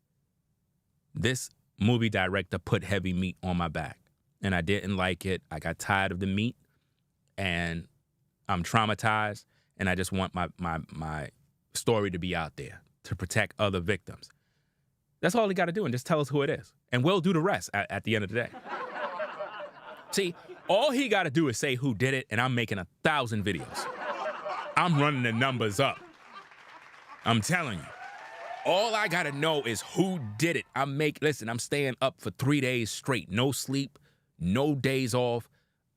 this movie director put heavy meat on my back and I didn't like it. I got tired of the meat and I'm traumatized and I just want my story to be out there to protect other victims. That's all he got to do, and just tell us who it is. And we'll do the rest at the end of the day. See, all he got to do is say who did it, and I'm making 1,000 videos. I'm running the numbers up. I'm telling you. All I got to know is who did it. Listen, I'm staying up for 3 days straight. No sleep, no days off.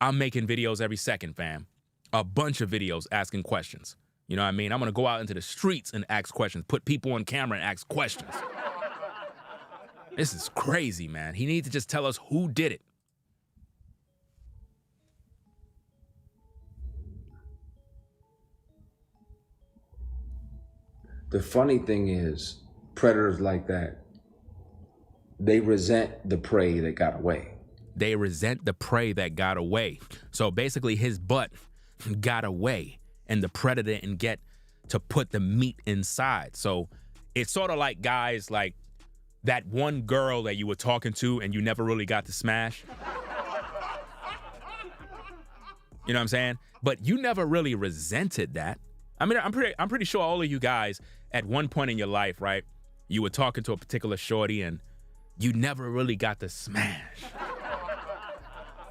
I'm making videos every second, fam. A bunch of videos asking questions. You know what I mean? I'm going to go out into the streets and ask questions, put people on camera and ask questions. This is crazy, man. He needs to just tell us who did it. The funny thing is, predators like that, they resent the prey that got away. They resent the prey that got away. So basically his butt got away and the predator didn't get to put the meat inside. So it's sort of like guys like that one girl that you were talking to and you never really got to smash. You know what I'm saying? But you never really resented that. I mean, I'm pretty sure all of you guys at one point in your life, right? You were talking to a particular shorty and you never really got to smash.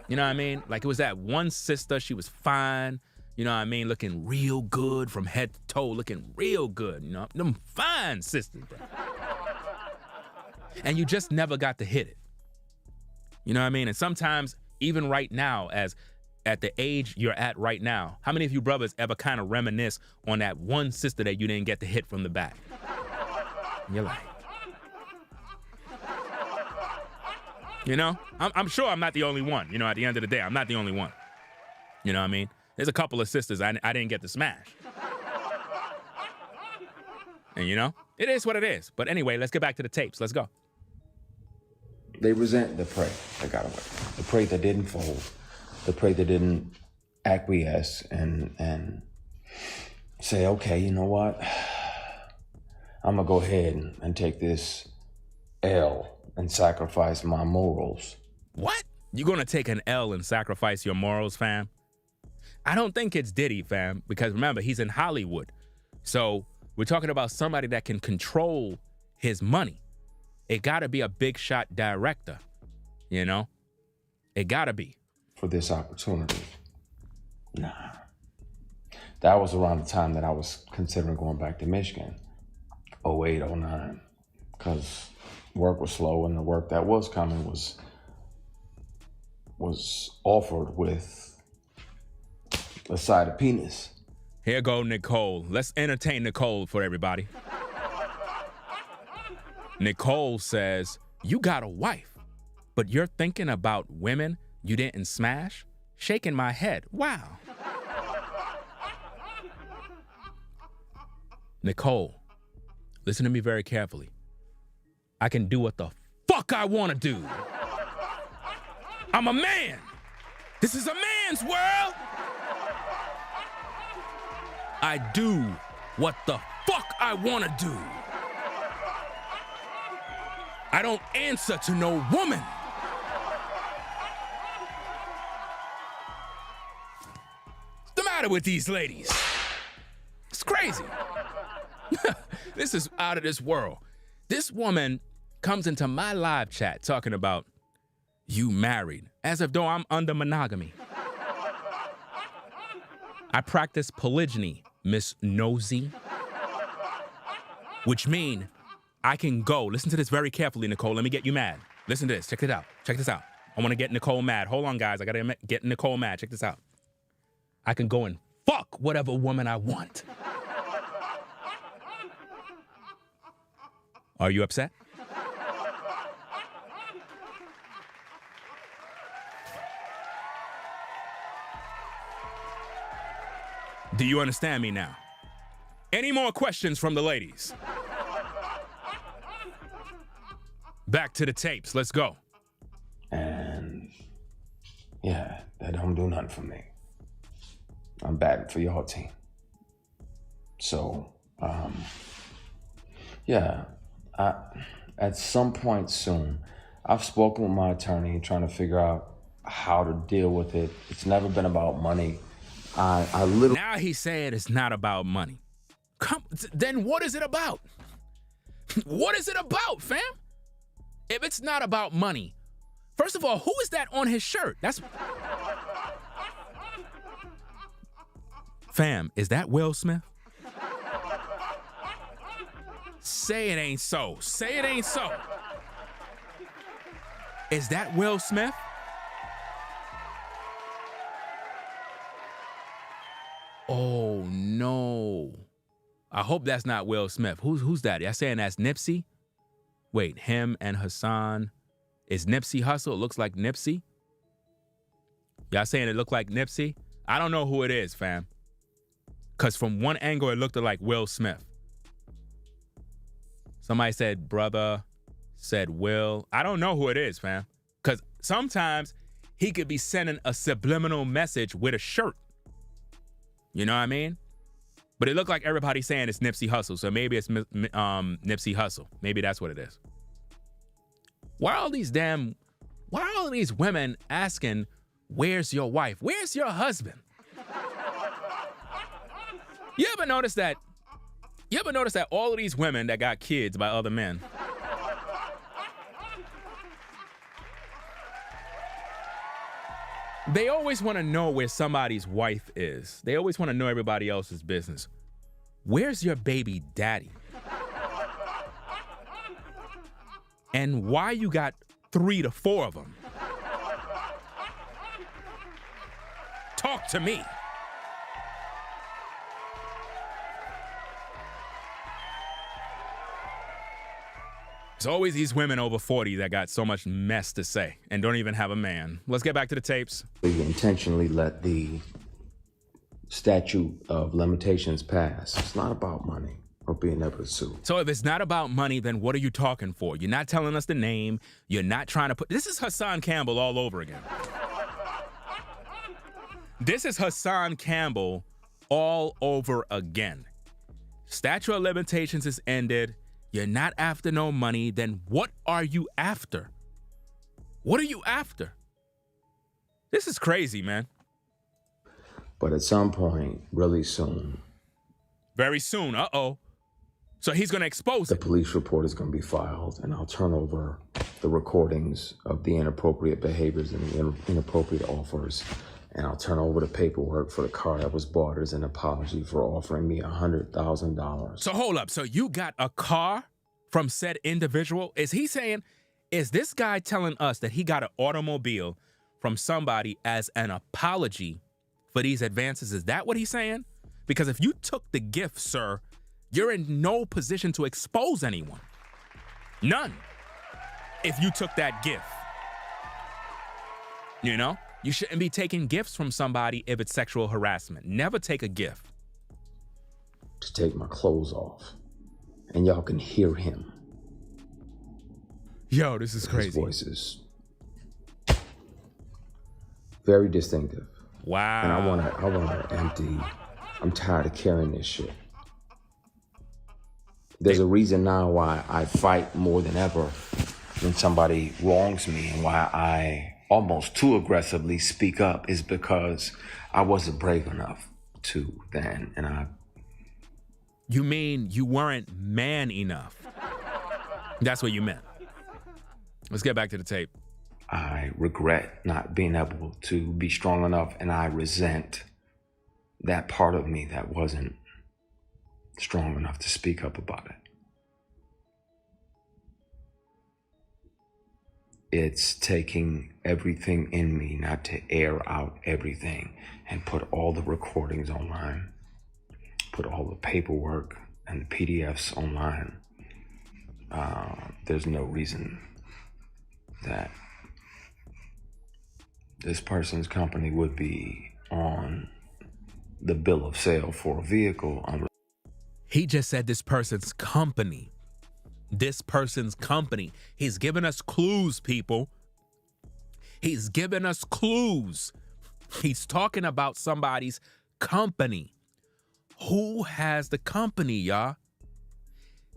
You know what I mean? Like it was that one sister, she was fine, you know what I mean? Looking real good from head to toe, looking real good, you know? Them fine sisters, bro. And you just never got to hit it. You know what I mean? And sometimes, even right now, as at the age you're at right now, how many of you brothers ever kind of reminisce on that one sister that you didn't get to hit from the back? And you're like, you know, I'm sure I'm not the only one. You know, at the end of the day, I'm not the only one. You know what I mean? There's a couple of sisters I didn't get to smash. And you know, it is what it is. But anyway, let's get back to the tapes. Let's go. They resent the prey that got away. The prey that didn't fold. The prey that didn't acquiesce and say, okay, you know what? I'm gonna go ahead and take this L and sacrifice my morals. What? You gonna take an L and sacrifice your morals, fam? I don't think it's Diddy, fam, because remember, he's in Hollywood. So we're talking about somebody that can control his money. It gotta be a big shot director, you know? It gotta be. For this opportunity. Nah. That was around the time that I was considering going back to Michigan. 08, 09. Because work was slow and the work that was coming was offered with a side of penis. Here go Nicole. Let's entertain Nicole for everybody. Nicole says, you got a wife, but you're thinking about women you didn't smash? Shaking my head. Wow. Nicole, listen to me very carefully. I can do what the fuck I want to do. I'm a man. This is a man's world. I do what the fuck I want to do. I don't answer to no woman. What's the matter with these ladies? It's crazy. This is out of this world. This woman comes into my live chat talking about you married, as if though I'm under monogamy. I practice polygyny, Miss Nosy, which mean I can go. Listen to this very carefully, Nicole. Let me get you mad. Listen to this. Check it out. Check this out. I want to get Nicole mad. Hold on, guys. I got to get Nicole mad. Check this out. I can go and fuck whatever woman I want. Are you upset? Do you understand me now? Any more questions from the ladies? Back to the tapes. Let's go. And yeah, that don't do nothing for me. I'm batting for your team. So, at some point soon, I've spoken with my attorney trying to figure out how to deal with it. It's never been about money. I literally... Now he's saying it's not about money. Then what is it about? What is it about, fam? If it's not about money, first of all, who is that on his shirt? That's... Fam, is that Will Smith? Say it ain't so. Say it ain't so. Is that Will Smith? Oh, no. I hope that's not Will Smith. Who's that? Y'all saying that's Nipsey? Wait, him and Hassan. Is Nipsey Hussle? It looks like Nipsey. Y'all saying it looked like Nipsey? I don't know who it is, fam. Because from one angle, it looked like Will Smith. Somebody said brother, said Will. I don't know who it is, fam. Because sometimes he could be sending a subliminal message with a shirt. You know what I mean? But it looked like everybody saying it's Nipsey Hussle, so maybe it's Nipsey Hussle. Maybe that's what it is. Why are all these women asking, where's your wife? Where's your husband? You ever notice that all of these women that got kids by other men, they always want to know where somebody's wife is. They always want to know everybody else's business. Where's your baby daddy? And why you got 3 to 4 of them? Talk to me. There's always these women over 40 that got so much mess to say and don't even have a man. Let's get back to the tapes. We intentionally let the statute of limitations pass. It's not about money or being able to sue. So if it's not about money, then what are you talking for? You're not telling us the name. You're not trying to put... This is Hassan Campbell all over again. This is Hassan Campbell all over again. Statute of limitations is ended. You're not after no money, then what are you after? What are you after? This is crazy, man. But at some point, really soon. Very soon, uh-oh. So he's going to expose the it. The police report is going to be filed, and I'll turn over the recordings of the inappropriate behaviors and the inappropriate offers. And I'll turn over the paperwork for the car that was bought as an apology for offering me $100,000. So hold up. So you got a car from said individual? Is he saying, is this guy telling us that he got an automobile from somebody as an apology for these advances? Is that what he's saying? Because if you took the gift, sir, you're in no position to expose anyone. None. If you took that gift. You know? You shouldn't be taking gifts from somebody if it's sexual harassment. Never take a gift. To take my clothes off. And y'all can hear him. Yo, this is crazy. His voice is Very distinctive. Wow. And I wanna empty. I'm tired of carrying this shit. There's a reason now why I fight more than ever when somebody wrongs me, and why I almost too aggressively speak up is because I wasn't brave enough to then, and You mean you weren't man enough? That's what you meant. Let's get back to the tape. I regret not being able to be strong enough, and I resent that part of me that wasn't strong enough to speak up about it. It's taking everything in me not to air out everything and put all the recordings online, put all the paperwork and the PDFs online. There's no reason that this person's company would be on the bill of sale for a vehicle. He just said this person's company. This person's company. He's giving us clues, people. He's giving us clues. He's talking about somebody's company. Who has the company, y'all?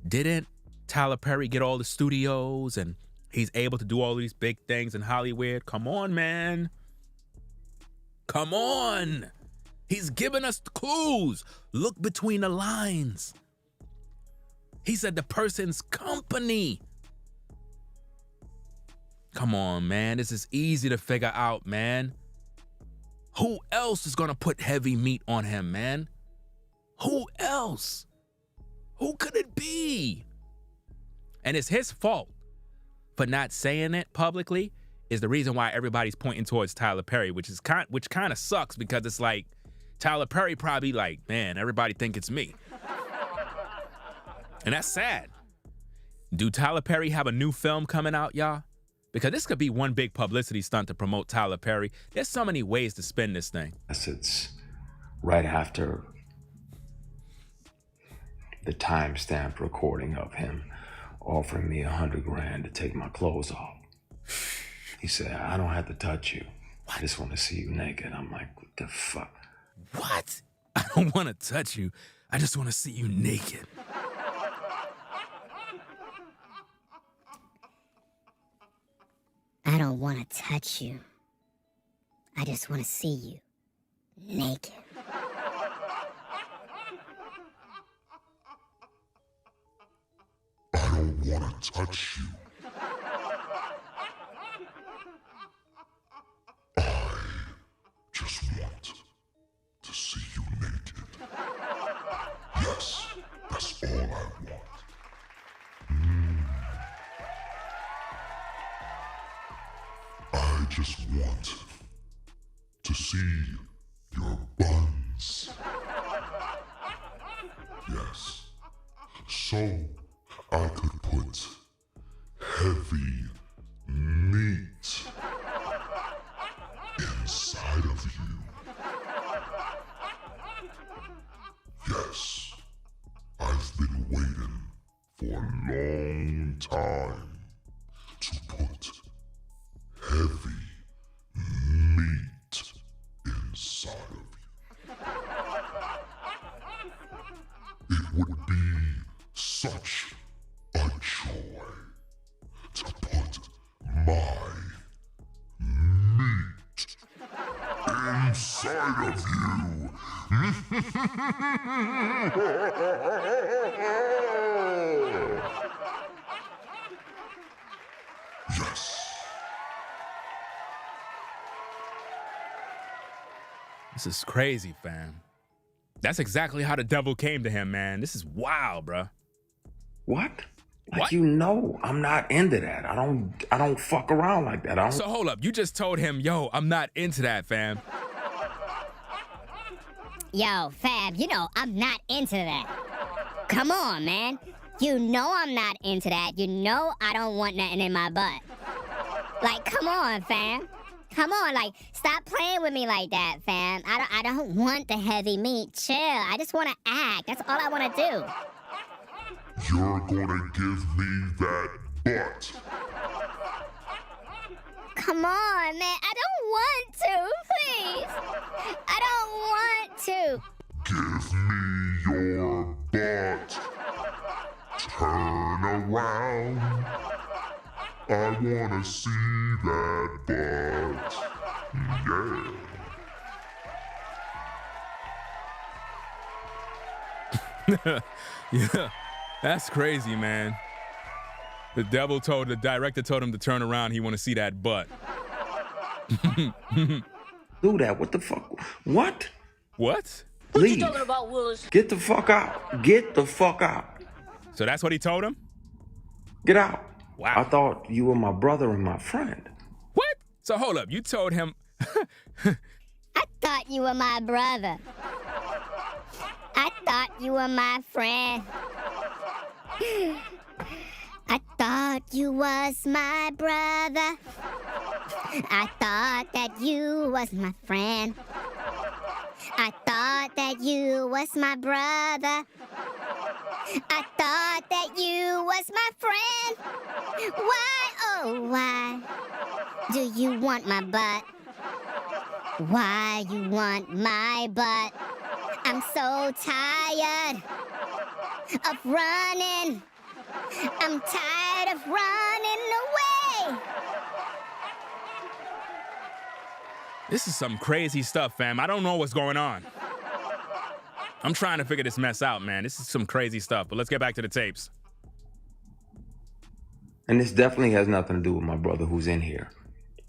Didn't Tyler Perry get all the studios and he's able to do all these big things in Hollywood? Come on, man. Come on. He's giving us clues. Look between the lines. He said the person's company. Come on, man. This is easy to figure out, man. Who else is going to put heavy meat on him, man? Who else? Who could it be? And it's his fault for not saying it publicly is the reason why everybody's pointing towards Tyler Perry, which kind of sucks, because it's like Tyler Perry probably like, man, everybody think it's me. And that's sad. Do Tyler Perry have a new film coming out, y'all? Because this could be one big publicity stunt to promote Tyler Perry. There's so many ways to spin this thing. It's right after the time-stamped recording of him offering me $100,000 to take my clothes off. He said, I don't have to touch you. I just want to see you naked. I'm like, what the fuck? What? I don't want to touch you. I just want to see you naked. I don't want to touch you. I just want to see you naked. I don't want to touch you. I just want to see you naked. Yes, that's all I want. I just want to see your buns. Yes, so I could put heavy meat inside of you. Yes, I've been waiting for a long time to put heavy meat inside of you. It would be such a joy to put my meat inside of you. Yes. This is crazy, fam. That's exactly how the devil came to him, man. This is wild, bruh. What? Like, What? you know, I'm not into that. I don't fuck around like that. So hold up, you just told him, yo, I'm not into that, fam. Yo, Fab, you know I'm not into that. Come on, man. You know I'm not into that. You know I don't want nothing in my butt. Like, come on, fam. Come on, like, stop playing with me like that, fam. I don't want the heavy meat. Chill. I just want to act. That's all I want to do. You're gonna give me that butt. Come on, man. I don't want to. Please. I don't want to. Give me your butt. Turn around. I wanna see that butt. Yeah. Yeah, that's crazy, man. The director told him to turn around. He want to see that butt. Do that. What the fuck? What? What? What Leave. you talking about, Willis? Get the fuck out. Get the fuck out. So that's what he told him? Get out. Wow. I thought you were my brother and my friend. What? So hold up. You told him... I thought you were my brother. I thought you were my friend. I thought you was my brother. I thought that you was my friend. I thought that you was my brother. I thought that you was my friend. Why, oh why do you want my butt? Why you want my butt? I'm so tired of running. I'm tired of running away. This is some crazy stuff, fam. I don't know what's going on. I'm trying to figure this mess out, man. This is some crazy stuff, but let's get back to the tapes. And this definitely has nothing to do with my brother who's in here.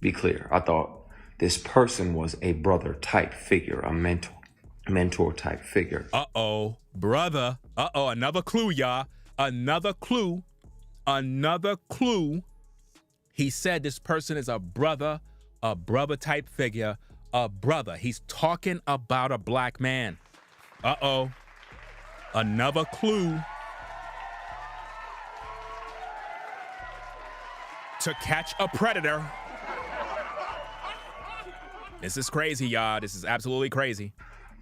Be clear. I thought this person was a brother type figure, a mentor type figure. Uh-oh, brother. Uh-oh, another clue, y'all. Another clue. Another clue. He said this person is a brother type figure, a brother. He's talking about a black man. Uh-oh. Another clue. To catch a predator. This is crazy, y'all. This is absolutely crazy.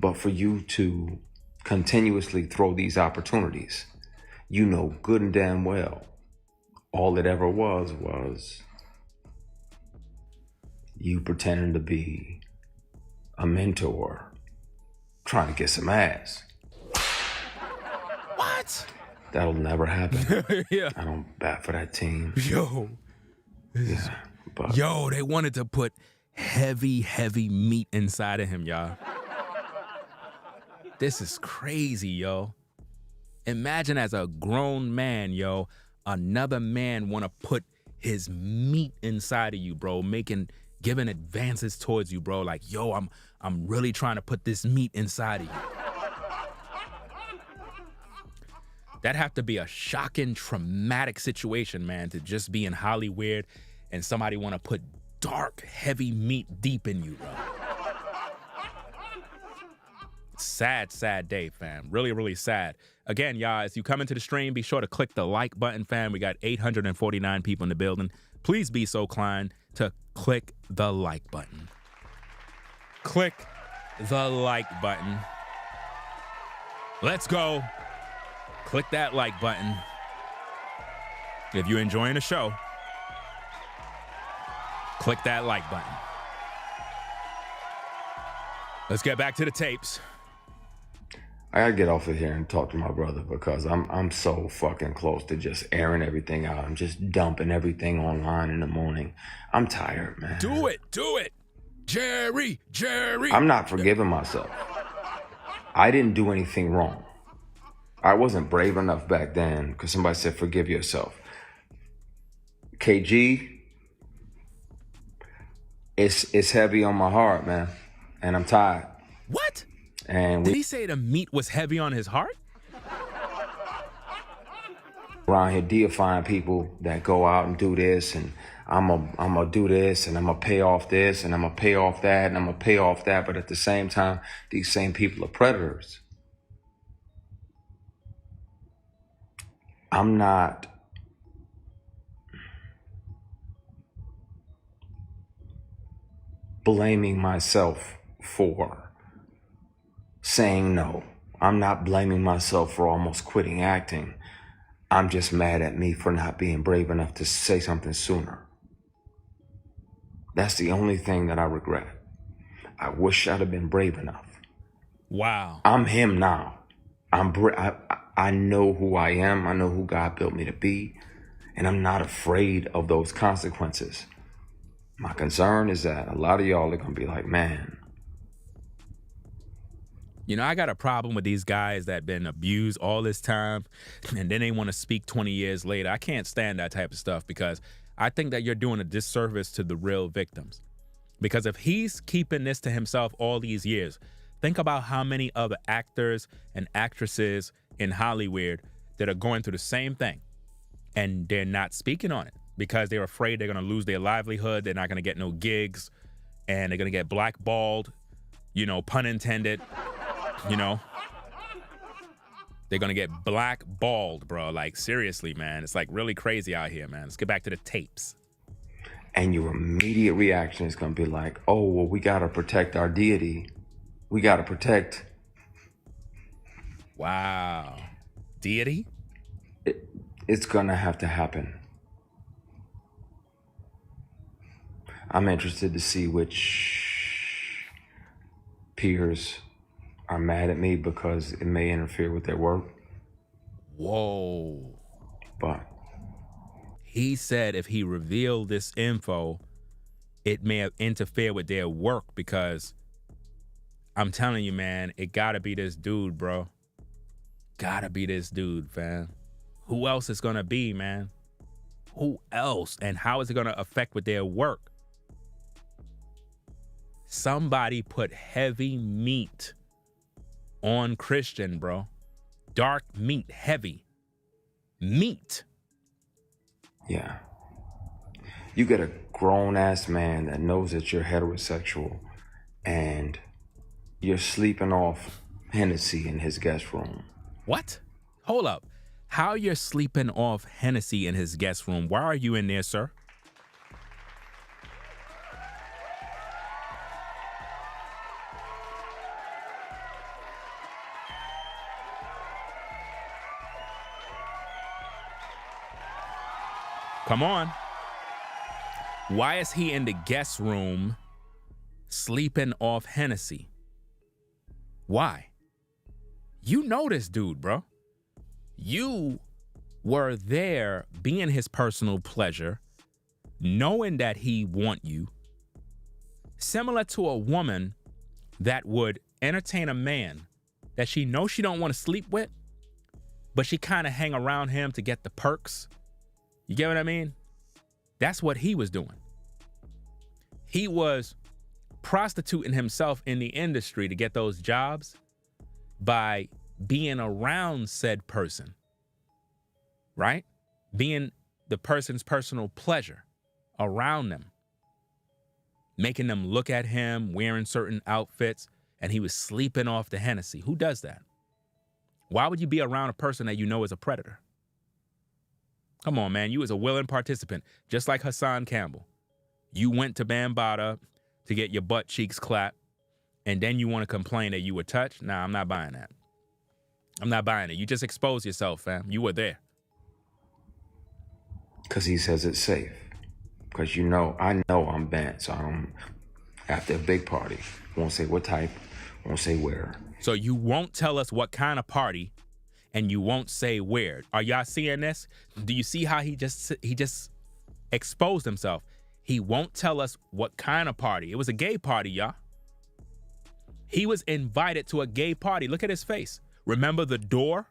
But for you to continuously throw these opportunities, you know good and damn well, all it ever was you pretending to be a mentor, trying to get some ass. What? That'll never happen. Yeah. I don't bat for that team. Yo. Yeah, but Yo, they wanted to put heavy meat inside of him, y'all. This is crazy, yo. Imagine as a grown man, yo, another man want to put his meat inside of you, bro, giving advances towards you, bro. Like, yo, I'm really trying to put this meat inside of you. That have to be a shocking, traumatic situation, man, to just be in Hollywood and somebody want to put dark, heavy meat deep in you, bro. Sad day, fam. Really sad. Again, y'all, as you come into the stream, be sure to click the like button, fam. We got 849 people in the building. Please be so kind to click the like button. Click the like button. Let's go. Click that like button. If you're enjoying the show, click that like button. Let's get back to the tapes. I gotta get off of here and talk to my brother because I'm so fucking close to just airing everything out. I'm just dumping everything online in the morning. I'm tired, man. Do it. Jerry. I'm not forgiving myself. I didn't do anything wrong. I wasn't brave enough back then because somebody said, forgive yourself. KG, it's heavy on my heart, man. And I'm tired. What? And Did he say the meat was heavy on his heart? around here deifying people that go out and do this, and I'm gonna do this, and I'm gonna pay off this, and I'm gonna pay off that, and I'm gonna pay off that. But at the same time, these same people are predators. I'm not blaming myself for saying no. I'm not blaming myself for almost quitting acting. I'm just mad at me for not being brave enough to say something sooner. That's the only thing that I regret. I wish I'd have been brave enough. Wow. I'm him now. I know who I am. I know who God built me to be. And I'm not afraid of those consequences. My concern is that a lot of y'all are going to be like, man. You know, I got a problem with these guys that been abused all this time, and then they want to speak 20 years later. I can't stand that type of stuff, because I think that you're doing a disservice to the real victims. Because if he's keeping this to himself all these years, think about how many other actors and actresses in Hollywood that are going through the same thing, and they're not speaking on it because they're afraid they're going to lose their livelihood. They're not going to get no gigs, and they're going to get blackballed, you know, pun intended. You know, they're going to get blackballed, bro. Like, seriously, man. It's like really crazy out here, man. Let's get back to the tapes. And your immediate reaction is going to be like, oh, well, we got to protect our deity. We got to protect. Wow. Deity? It's going to have to happen. I'm interested to see which peers are mad at me because it may interfere with their work. Whoa. But he said if he revealed this info, it may have interfered with their work, because I'm telling you, man, it gotta be this dude, bro. Gotta be this dude, fam. Who else is gonna be, man? Who else? And how is it gonna affect with their work? Somebody put heavy meat on Christian, bro. Dark meat, heavy meat. Yeah. You get a grown-ass man that knows that you're heterosexual and you're sleeping off Hennessy in his guest room. What? Hold up. How you're sleeping off Hennessy in his guest room? Why are you in there, sir? Come on. Why is he in the guest room sleeping off Hennessy? Why? You know this dude, bro. You were there being his personal pleasure, knowing that he want you. Similar to a woman that would entertain a man that she knows she don't want to sleep with, but she kind of hang around him to get the perks. You get what I mean? That's what he was doing. He was prostituting himself in the industry to get those jobs by being around said person, right? Being the person's personal pleasure around them, making them look at him, wearing certain outfits, and he was sleeping off the Hennessy. Who does that? Why would you be around a person that you know is a predator? Come on, man. You was a willing participant, just like Hassan Campbell. You went to Bambaataa to get your butt cheeks clapped, and then you want to complain that you were touched? Nah, I'm not buying that. I'm not buying it. You just exposed yourself, fam. You were there. Because he says it's safe. Because I know I'm banned, so I'm after a big party. Won't say what type, won't say where. So you won't tell us what kind of party, and you won't say where. Are y'all seeing this? Do you see how he just exposed himself? He won't tell us what kind of party. It was a gay party, y'all. He was invited to a gay party. Look at his face. Remember the door?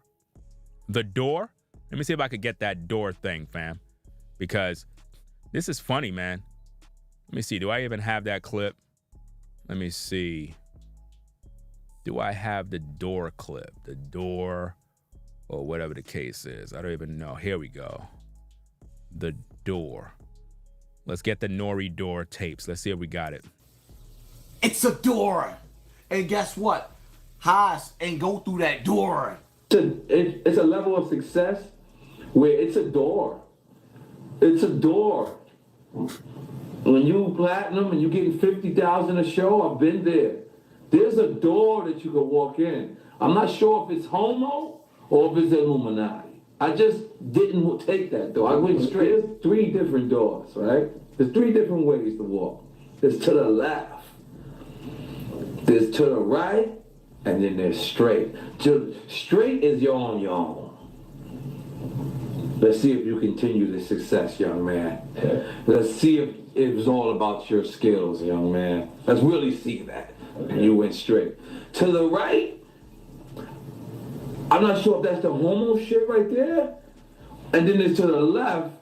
The door? Let me see if I could get that door thing, fam. Because this is funny, man. Let me see. Do I even have that clip? Let me see. Do I have the door clip? The door, or whatever the case is. I don't even know. Here we go. The door. Let's get the Nori door tapes. Let's see if we got it. It's a door. And guess what? Haas ain't go through that door. It's a level of success where it's a door. It's a door. When you platinum and you getting 50,000 a show, I've been there. There's a door that you can walk in. I'm not sure if it's homo or if it's Illuminati. I just didn't take that door. I went straight. There's 3 different doors, right? There's 3 different ways to walk. There's to the left. There's to the right, and then there's straight. Straight is you're on your own. Let's see if you continue the success, young man. Let's see if it was all about your skills, young man. Let's really see that. And you went straight. To the right, I'm not sure if that's the homo shit right there. And then there's to the left,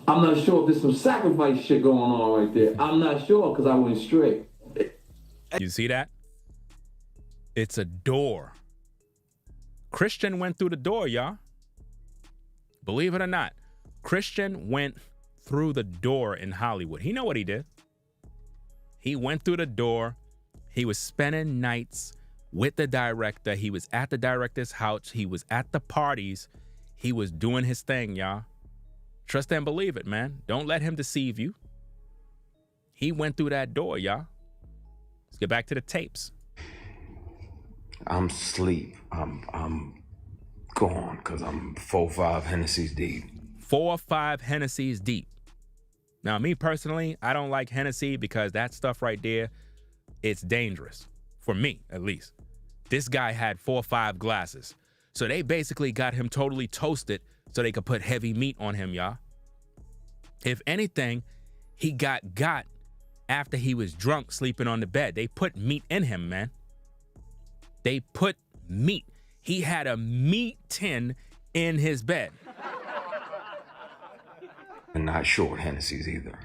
I'm not sure if there's some sacrifice shit going on right there. I'm not sure because I went straight. You see that? It's a door. Christian went through the door, y'all. Believe it or not, Christian went through the door in Hollywood. He know what he did. He went through the door. He was spending nights with the director. He was at the director's house. He was at the parties. He was doing his thing, y'all. Trust and believe it, man. Don't let him deceive you. He went through that door, y'all. Let's get back to the tapes. I'm asleep. I'm gone because I'm 4 or 5 Hennessy's deep. 4 or 5 Hennessy's deep. Now, me personally, I don't like Hennessy because that stuff right there, it's dangerous. For me, at least. This guy had 4 or 5 glasses. So they basically got him totally toasted so they could put heavy meat on him, y'all. If anything, he got after he was drunk sleeping on the bed. They put meat in him, man. They put meat. He had a meat tin in his bed. And not short Hennessy's either.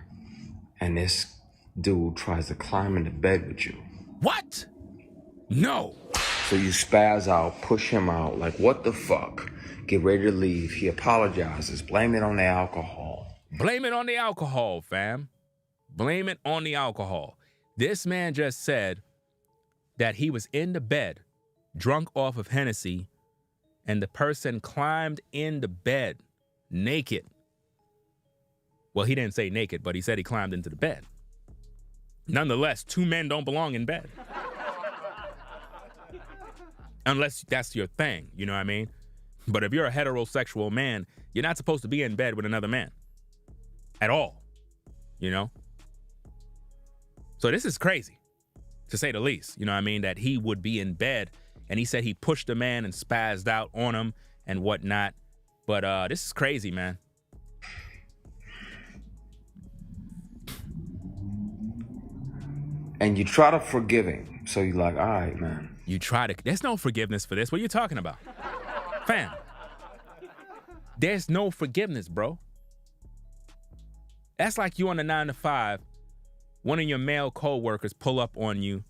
And this dude tries to climb into bed with you. What? No. So you spaz out, push him out, like what the fuck? Get ready to leave. He apologizes. Blame it on the alcohol. Blame it on the alcohol, fam. Blame it on the alcohol. This man just said that he was in the bed, drunk off of Hennessy, and the person climbed in the bed naked. Well, he didn't say naked, but he said he climbed into the bed. Nonetheless, 2 men don't belong in bed. Unless that's your thing, you know what I mean? But if you're a heterosexual man, you're not supposed to be in bed with another man. At all. You know? So this is crazy, to say the least. You know what I mean? That he would be in bed, and he said he pushed a man and spazzed out on him and whatnot. But this is crazy, man. And you try to forgive him. So you're like, all right, man. You try to... There's no forgiveness for this. What are you talking about? Fam. There's no forgiveness, bro. That's like you on a 9 to 5. One of your male co-workers pull up on you,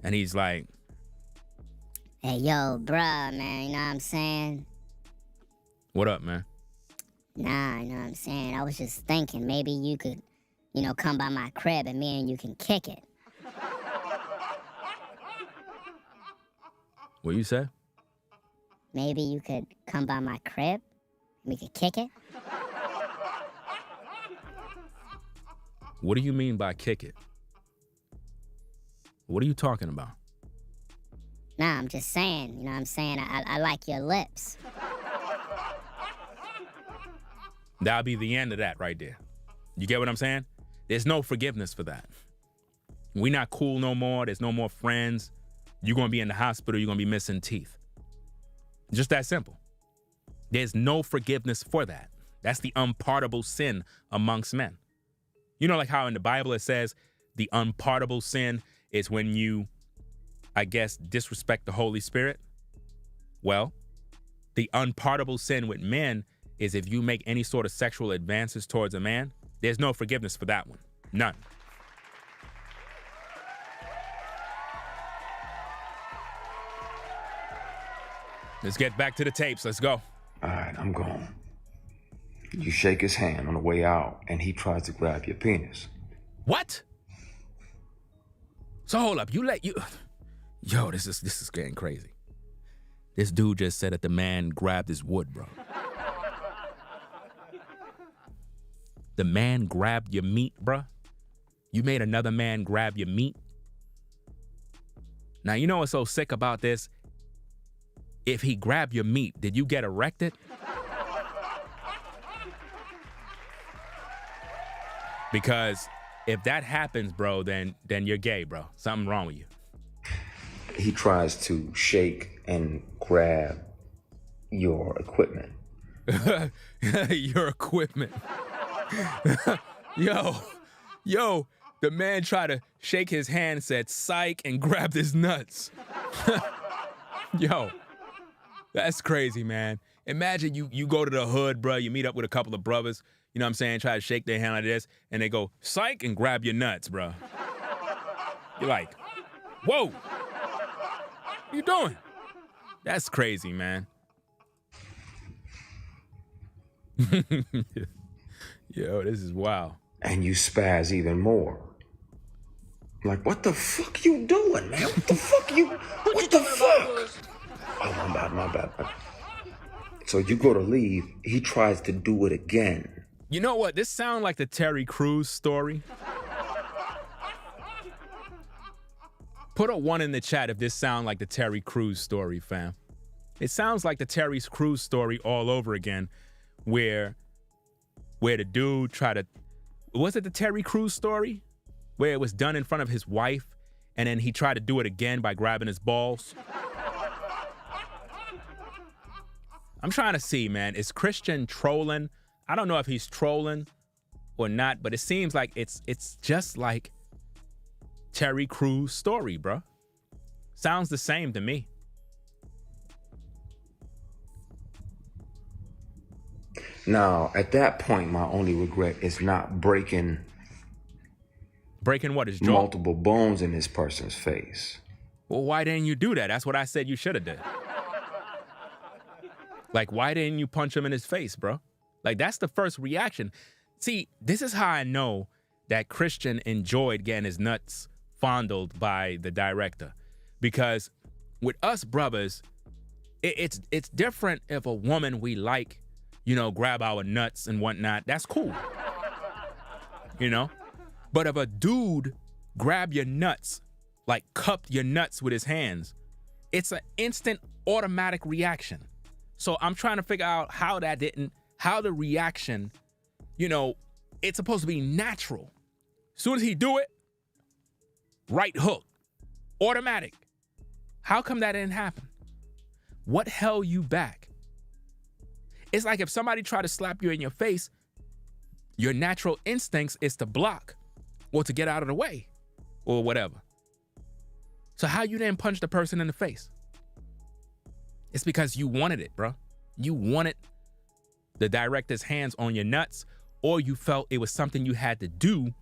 and he's like, hey, yo, bruh, man, you know what I'm saying? What up, man? Nah, you know what I'm saying? I was just thinking maybe you could, you know, come by my crib and me and you can kick it. What you said? Maybe you could come by my crib and we could kick it. What do you mean by kick it? What are you talking about? Nah, I'm just saying, you know what I'm saying? I like your lips. That'll be the end of that right there. You get what I'm saying? There's no forgiveness for that. We not cool no more. There's no more friends. You're going to be in the hospital. You're going to be missing teeth. Just that simple. There's no forgiveness for that. That's the unpardonable sin amongst men. You know, like how in the Bible it says the unpardonable sin is when you, I guess, disrespect the Holy Spirit. Well, the unpardonable sin with men is if you make any sort of sexual advances towards a man, there's no forgiveness for that one. None. Let's get back to the tapes. Let's go. All right, I'm gone. You shake his hand on the way out, and he tries to grab your penis. What? So hold up. Yo, this is getting crazy. This dude just said that the man grabbed his wood, bro. The man grabbed your meat, bro. You made another man grab your meat. Now, you know what's so sick about this? If he grabbed your meat, did you get erected? Because if that happens, bro, then you're gay, bro. Something wrong with you. He tries to shake and grab your equipment. Your equipment. Yo, the man tried to shake his hand and said, psych, and grabbed his nuts. Yo, that's crazy, man. Imagine you go to the hood, bro, you meet up with a couple of brothers, you know what I'm saying, try to shake their hand like this, and they go, psych, and grab your nuts, bro. You're like, whoa, what you doing? That's crazy, man. Yo, this is wild. And you spaz even more. Like, what the fuck you doing, man? What the fuck you, what the fuck? Oh, my bad. So you go to leave, he tries to do it again. You know what? This sounds like the Terry Crews story. Put a 1 in the chat if this sounds like the Terry Crews story, fam. It sounds like the Terry Crews story all over again, where the dude tried to, was it the Terry Crews story? Where it was done in front of his wife, and then he tried to do it again by grabbing his balls? I'm trying to see, man, is Christian trolling? I don't know if he's trolling or not, but it seems like it's just like Terry Crews' story, bro. Sounds the same to me. Now, at that point, my only regret is not breaking what, his jaw? Multiple bones in this person's face. Well, why didn't you do that? That's what I said you should have done. Like, why didn't you punch him in his face, bro? Like, that's the first reaction. See, this is how I know that Christian enjoyed getting his nuts fondled by the director. Because with us brothers, it's different if a woman we like, you know, grab our nuts and whatnot. That's cool. You know? But if a dude grab your nuts, like cupped your nuts with his hands, it's an instant automatic reaction. So I'm trying to figure out how the reaction, you know, it's supposed to be natural. As soon as he do it, right hook, automatic. How come that didn't happen? What held you back? It's like if somebody tried to slap you in your face, your natural instincts is to block or to get out of the way or whatever. So how you didn't punch the person in the face? It's because you wanted it, bro. You wanted the director's hands on your nuts, or you felt it was something you had to do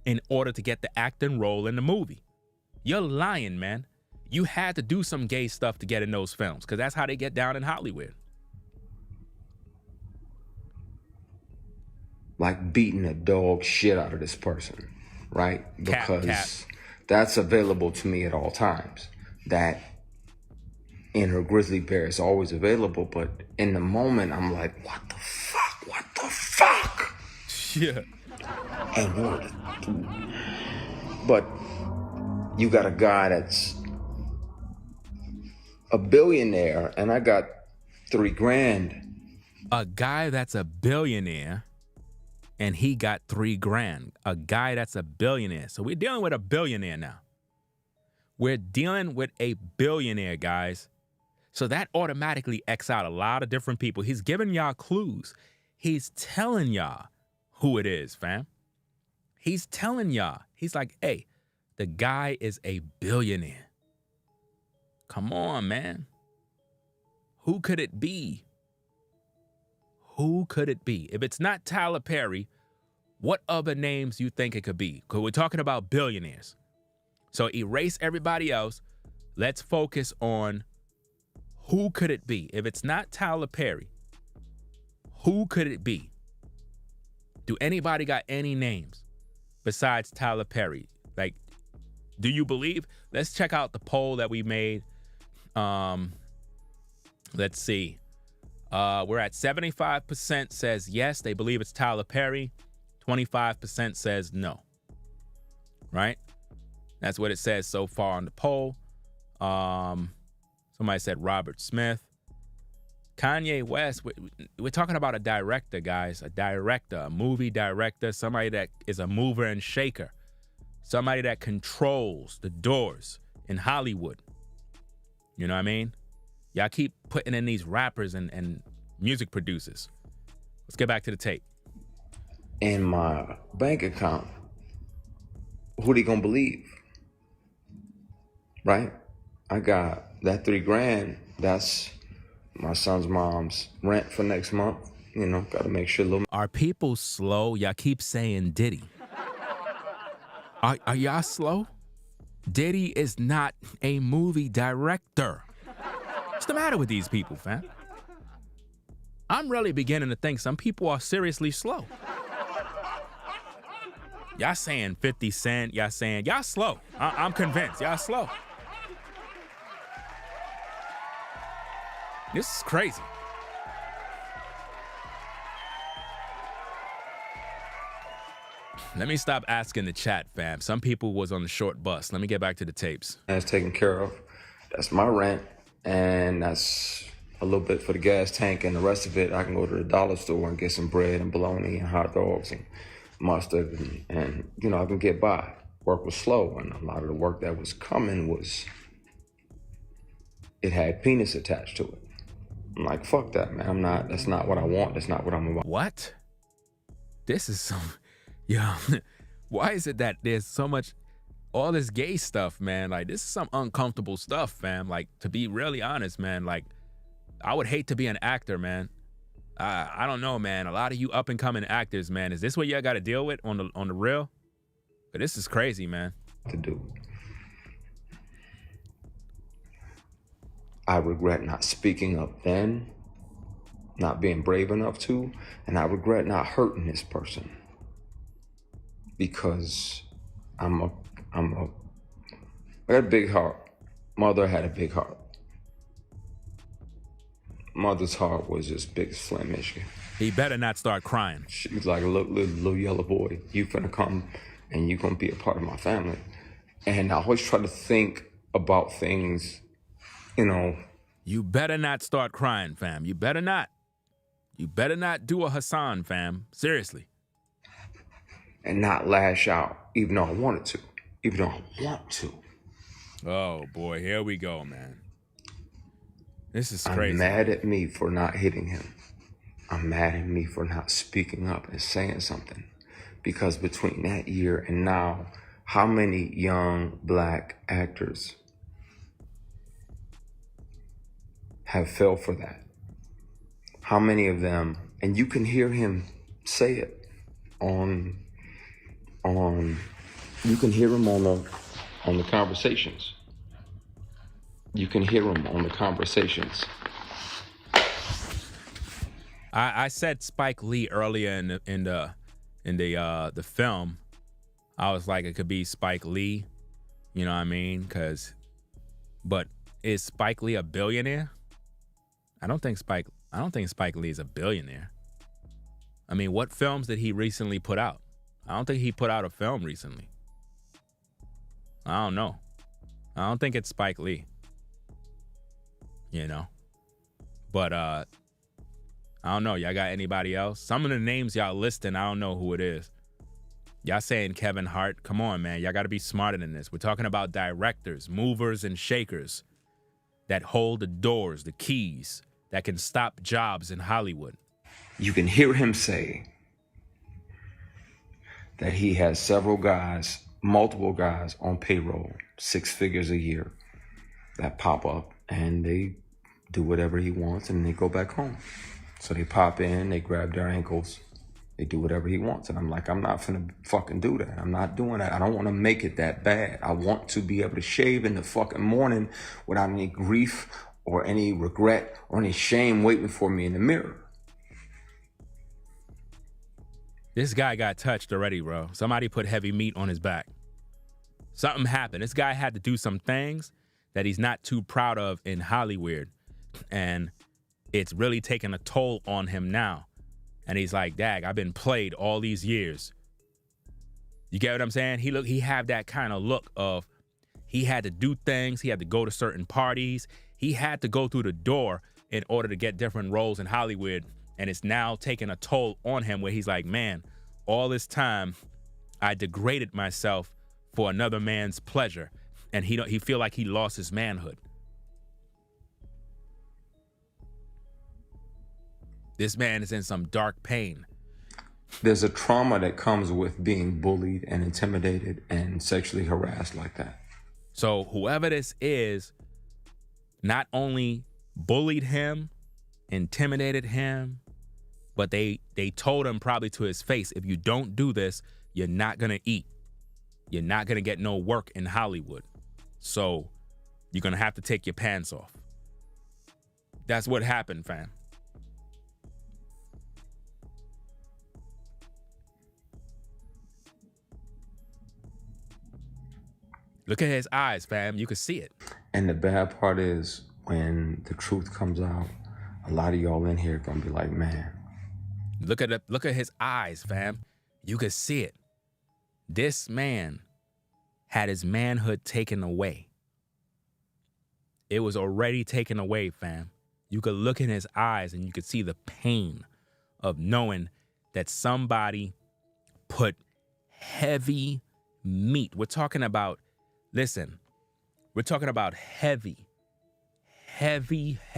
in order to get the acting role in the movie. You're lying, man. You had to do some gay stuff to get in those films, because that's how they get down in Hollywood. Like beating the dog shit out of this person, right? Because that's available to me at all times. That inner grizzly bear is always available, but in the moment, I'm like, what the fuck? What the fuck? Yeah. But you got a guy that's a billionaire, and I got $3 grand. A guy that's a billionaire, and he got $3 grand. A guy that's a billionaire. So we're dealing with a billionaire now. We're dealing with a billionaire, guys. So that automatically X out a lot of different people. He's giving y'all clues. He's telling y'all who it is, fam. He's telling y'all. He's like, hey, the guy is a billionaire. Come on, man. Who could it be? Who could it be? If it's not Tyler Perry, what other names you think it could be? Because we're talking about billionaires. So erase everybody else. Let's focus on who could it be? If it's not Tyler Perry, who could it be? Do anybody got any names besides Tyler Perry? Like, do you believe? Let's check out the poll that we made. Let's see. We're at 75% says yes, they believe it's Tyler Perry. 25% says no. Right? That's what it says so far on the poll. Somebody said Robert Smith. Kanye West, we're talking about a director, guys. A director, a movie director, somebody that is a mover and shaker. Somebody that controls the doors in Hollywood. You know what I mean? Y'all keep putting in these rappers and music producers. Let's get back to the tape. In my bank account, who they gonna believe? Right? I got that $3,000. That's my son's mom's rent for next month. You know, gotta make sure little. Are people slow? Y'all keep saying Diddy. Are y'all slow? Diddy is not a movie director. What's the matter with these people, fam? I'm really beginning to think some people are seriously slow. Y'all saying 50 Cent, y'all saying, y'all slow. I'm convinced, y'all slow. This is crazy. Let me stop asking the chat, fam. Some people was on the short bus. Let me get back to the tapes. That's taken care of. That's my rent, and that's a little bit for the gas tank, and the rest of it, I can go to the dollar store and get some bread and bologna and hot dogs and mustard, and you know, I can get by. Work was slow, and a lot of the work that was coming was, it had penis attached to it. I'm like, fuck that, man. That's not what I want. That's not what I'm about. What? This is some, yo, why is it that there's so much, all this gay stuff, man? Like, this is some uncomfortable stuff, fam. Like, to be really honest, man, like, I would hate to be an actor, man. I don't know, man. A lot of you up and coming actors, man. Is this what y'all got to deal with on the real? But this is crazy, man. To do. I regret not speaking up then, not being brave enough to, and I regret not hurting this person because I got a big heart. Mother had a big heart. Mother's heart was just big as Flint, Michigan. He better not start crying. She was like a little yellow boy. You finna come and you gonna be a part of my family. And I always try to think about things, you know. You better not start crying, fam. You better not. You better not do a Hassan, fam. Seriously. And not lash out, even though I wanted to. Even though I want to. Oh, boy. Here we go, man. This is crazy. I'm mad at me for not hitting him. I'm mad at me for not speaking up and saying something. Because between that year and now, how many young black actors have fell for that? How many of them, and you can hear him say it on you can hear him on the conversations. You can hear him on the conversations. I said Spike Lee earlier in the film. I was like, it could be Spike Lee, you know what I mean? But is Spike Lee a billionaire? I don't think Spike Lee is a billionaire. I mean, what films did he recently put out? I don't think he put out a film recently. I don't know. I don't think it's Spike Lee. You know? But I don't know. Y'all got anybody else? Some of the names y'all listing, I don't know who it is. Y'all saying Kevin Hart. Come on, man. Y'all got to be smarter than this. We're talking about directors, movers and shakers that hold the doors, the keys, that can stop jobs in Hollywood. You can hear him say that he has several guys, multiple guys on payroll, 6 figures a year, that pop up and they do whatever he wants and they go back home. So they pop in, they grab their ankles, they do whatever he wants. And I'm like, I'm not finna fucking do that. I'm not doing that. I don't want to make it that bad. I want to be able to shave in the fucking morning without any grief or any regret or any shame waiting for me in the mirror. This guy got touched already, bro. Somebody put heavy meat on his back. Something happened. This guy had to do some things that he's not too proud of in Hollywood. And it's really taking a toll on him now. And he's like, dag, I've been played all these years. You get what I'm saying? He had that kind of look of, he had to do things. He had to go to certain parties. He had to go through the door in order to get different roles in Hollywood. And it's now taking a toll on him where he's like, man, all this time I degraded myself for another man's pleasure. And he feel like he lost his manhood. This man is in some dark pain. There's a trauma that comes with being bullied and intimidated and sexually harassed like that. So whoever this is not only bullied him, intimidated him, but they told him probably to his face, if you don't do this, you're not going to eat. You're not going to get no work in Hollywood. So you're going to have to take your pants off. That's what happened, fam. Look at his eyes, fam. You can see it. And the bad part is when the truth comes out, a lot of y'all in here gonna be like, man. Look at his eyes, fam. You can see it. This man had his manhood taken away. It was already taken away, fam. You could look in his eyes and you could see the pain of knowing that somebody put heavy meat. We're talking about, listen, we're talking about heavy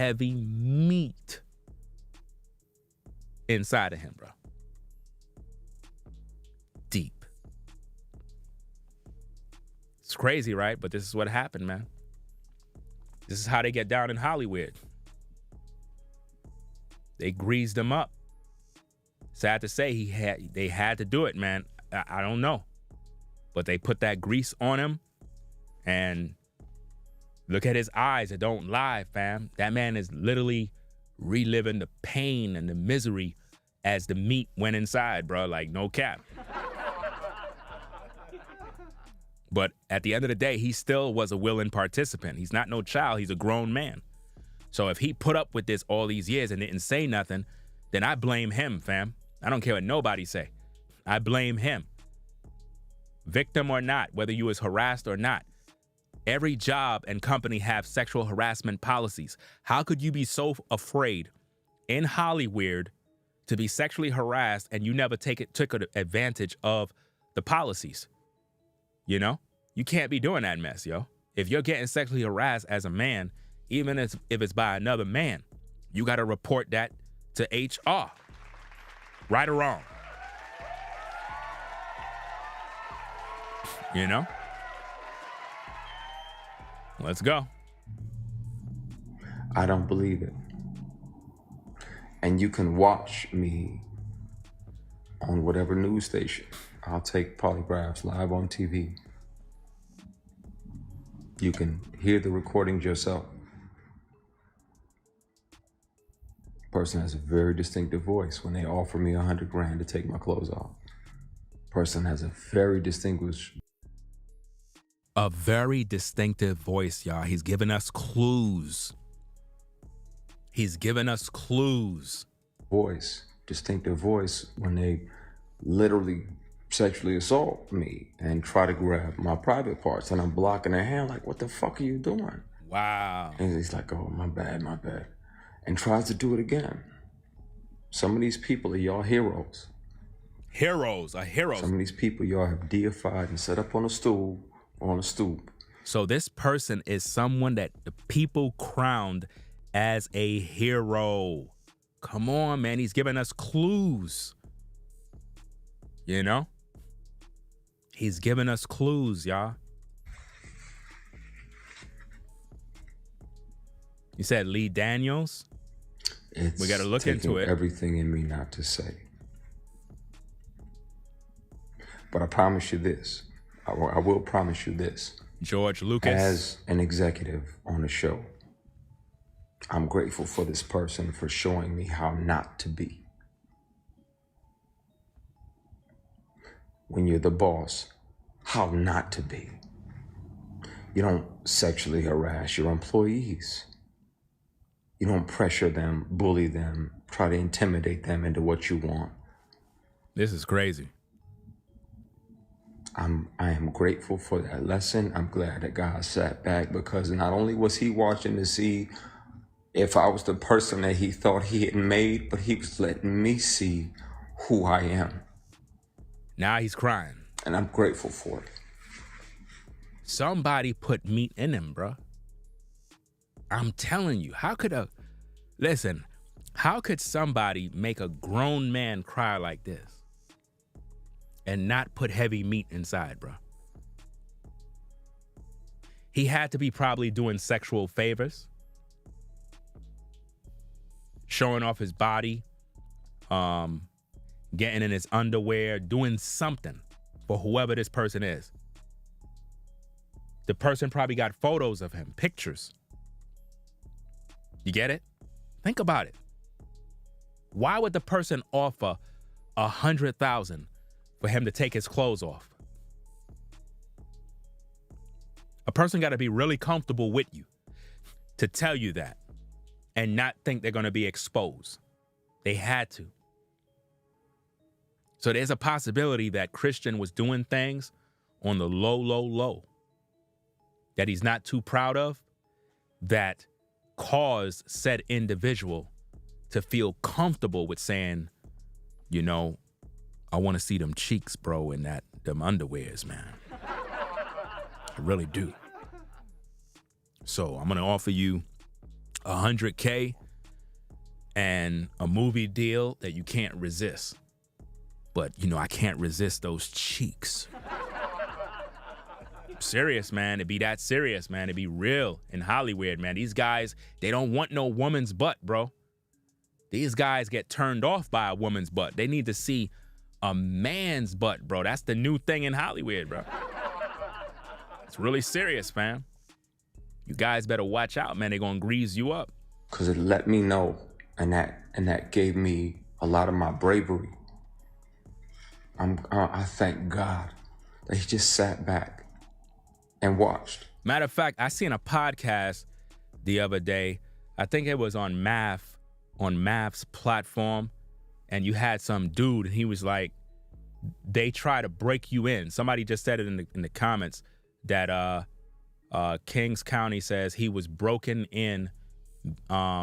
meat inside of him, bro. Deep. It's crazy, right? But this is what happened, man. This is how they get down in Hollywood. They greased him up. Sad to say, they had to do it, man. I don't know. But they put that grease on him. And look at his eyes. It don't lie, fam. That man is literally reliving the pain and the misery as the meat went inside, bro. Like, no cap. But at the end of the day, he still was a willing participant. He's not no child. He's a grown man. So if he put up with this all these years and didn't say nothing, then I blame him, fam. I don't care what nobody say. I blame him. Victim or not, whether you was harassed or not. Every job and company have sexual harassment policies. How could you be so afraid in Hollywood to be sexually harassed and you never took advantage of the policies? You know? You can't be doing that mess, yo. If you're getting sexually harassed as a man, even if it's by another man, you got to report that to HR. Right or wrong. You know? Let's go. I don't believe it. And you can watch me on whatever news station. I'll take polygraphs live on TV. You can hear the recordings yourself. Person has a very distinctive voice when they offer me $100,000 to take my clothes off. Person has a very distinctive voice, y'all. He's giving us clues. He's giving us clues. Distinctive voice when they literally sexually assault me and try to grab my private parts, and I'm blocking their hand like, what the fuck are you doing? Wow. And he's like, oh, my bad. And tries to do it again. Some of these people are y'all heroes. Heroes. Some of these people y'all have deified and set up on a stool or on a stoop. So this person is someone that the people crowned as a hero. Come on, man. He's giving us clues. You know? He's giving us clues, y'all. You said Lee Daniels? We got to look into it. Everything in me not to say. But I promise you this. I will promise you this. George Lucas. As an executive on the show, I'm grateful for this person for showing me how not to be. When you're the boss, how not to be. You don't sexually harass your employees. You don't pressure them, bully them, try to intimidate them into what you want. This is crazy. I am grateful for that lesson. I'm glad that God sat back, because not only was he watching to see if I was the person that he thought he had made, but he was letting me see who I am. Now he's crying. And I'm grateful for it. Somebody put meat in him, bro. I'm telling you, how could somebody make a grown man cry like this and not put heavy meat inside, bro? He had to be probably doing sexual favors, showing off his body, getting in his underwear, doing something for whoever this person is. The person probably got photos of him, pictures. You get it? Think about it. Why would the person offer $100,000 for him to take his clothes off? A person got to be really comfortable with you to tell you that and not think they're going to be exposed. They had to. So there's a possibility that Christian was doing things on the low that he's not too proud of, that caused said individual to feel comfortable with saying, you know, I want to see them cheeks, bro, in them underwears, man. I really do. So I'm going to offer you $100K and a movie deal that you can't resist. But, you know, I can't resist those cheeks. Serious, man. It'd be that serious, man. It'd be real in Hollywood, man. These guys, they don't want no woman's butt, bro. These guys get turned off by a woman's butt. They need to see a man's butt, bro. That's the new thing in Hollywood, bro. It's really serious, fam. You guys better watch out, man. They're gonna grease you up. Because it let me know, and that gave me a lot of my bravery. I thank God that he just sat back and watched. Matter of fact, I seen a podcast the other day. I think it was on Math's platform, and you had some dude, and he was like, they try to break you in. Somebody just said it in the comments that Kings County says he was broken in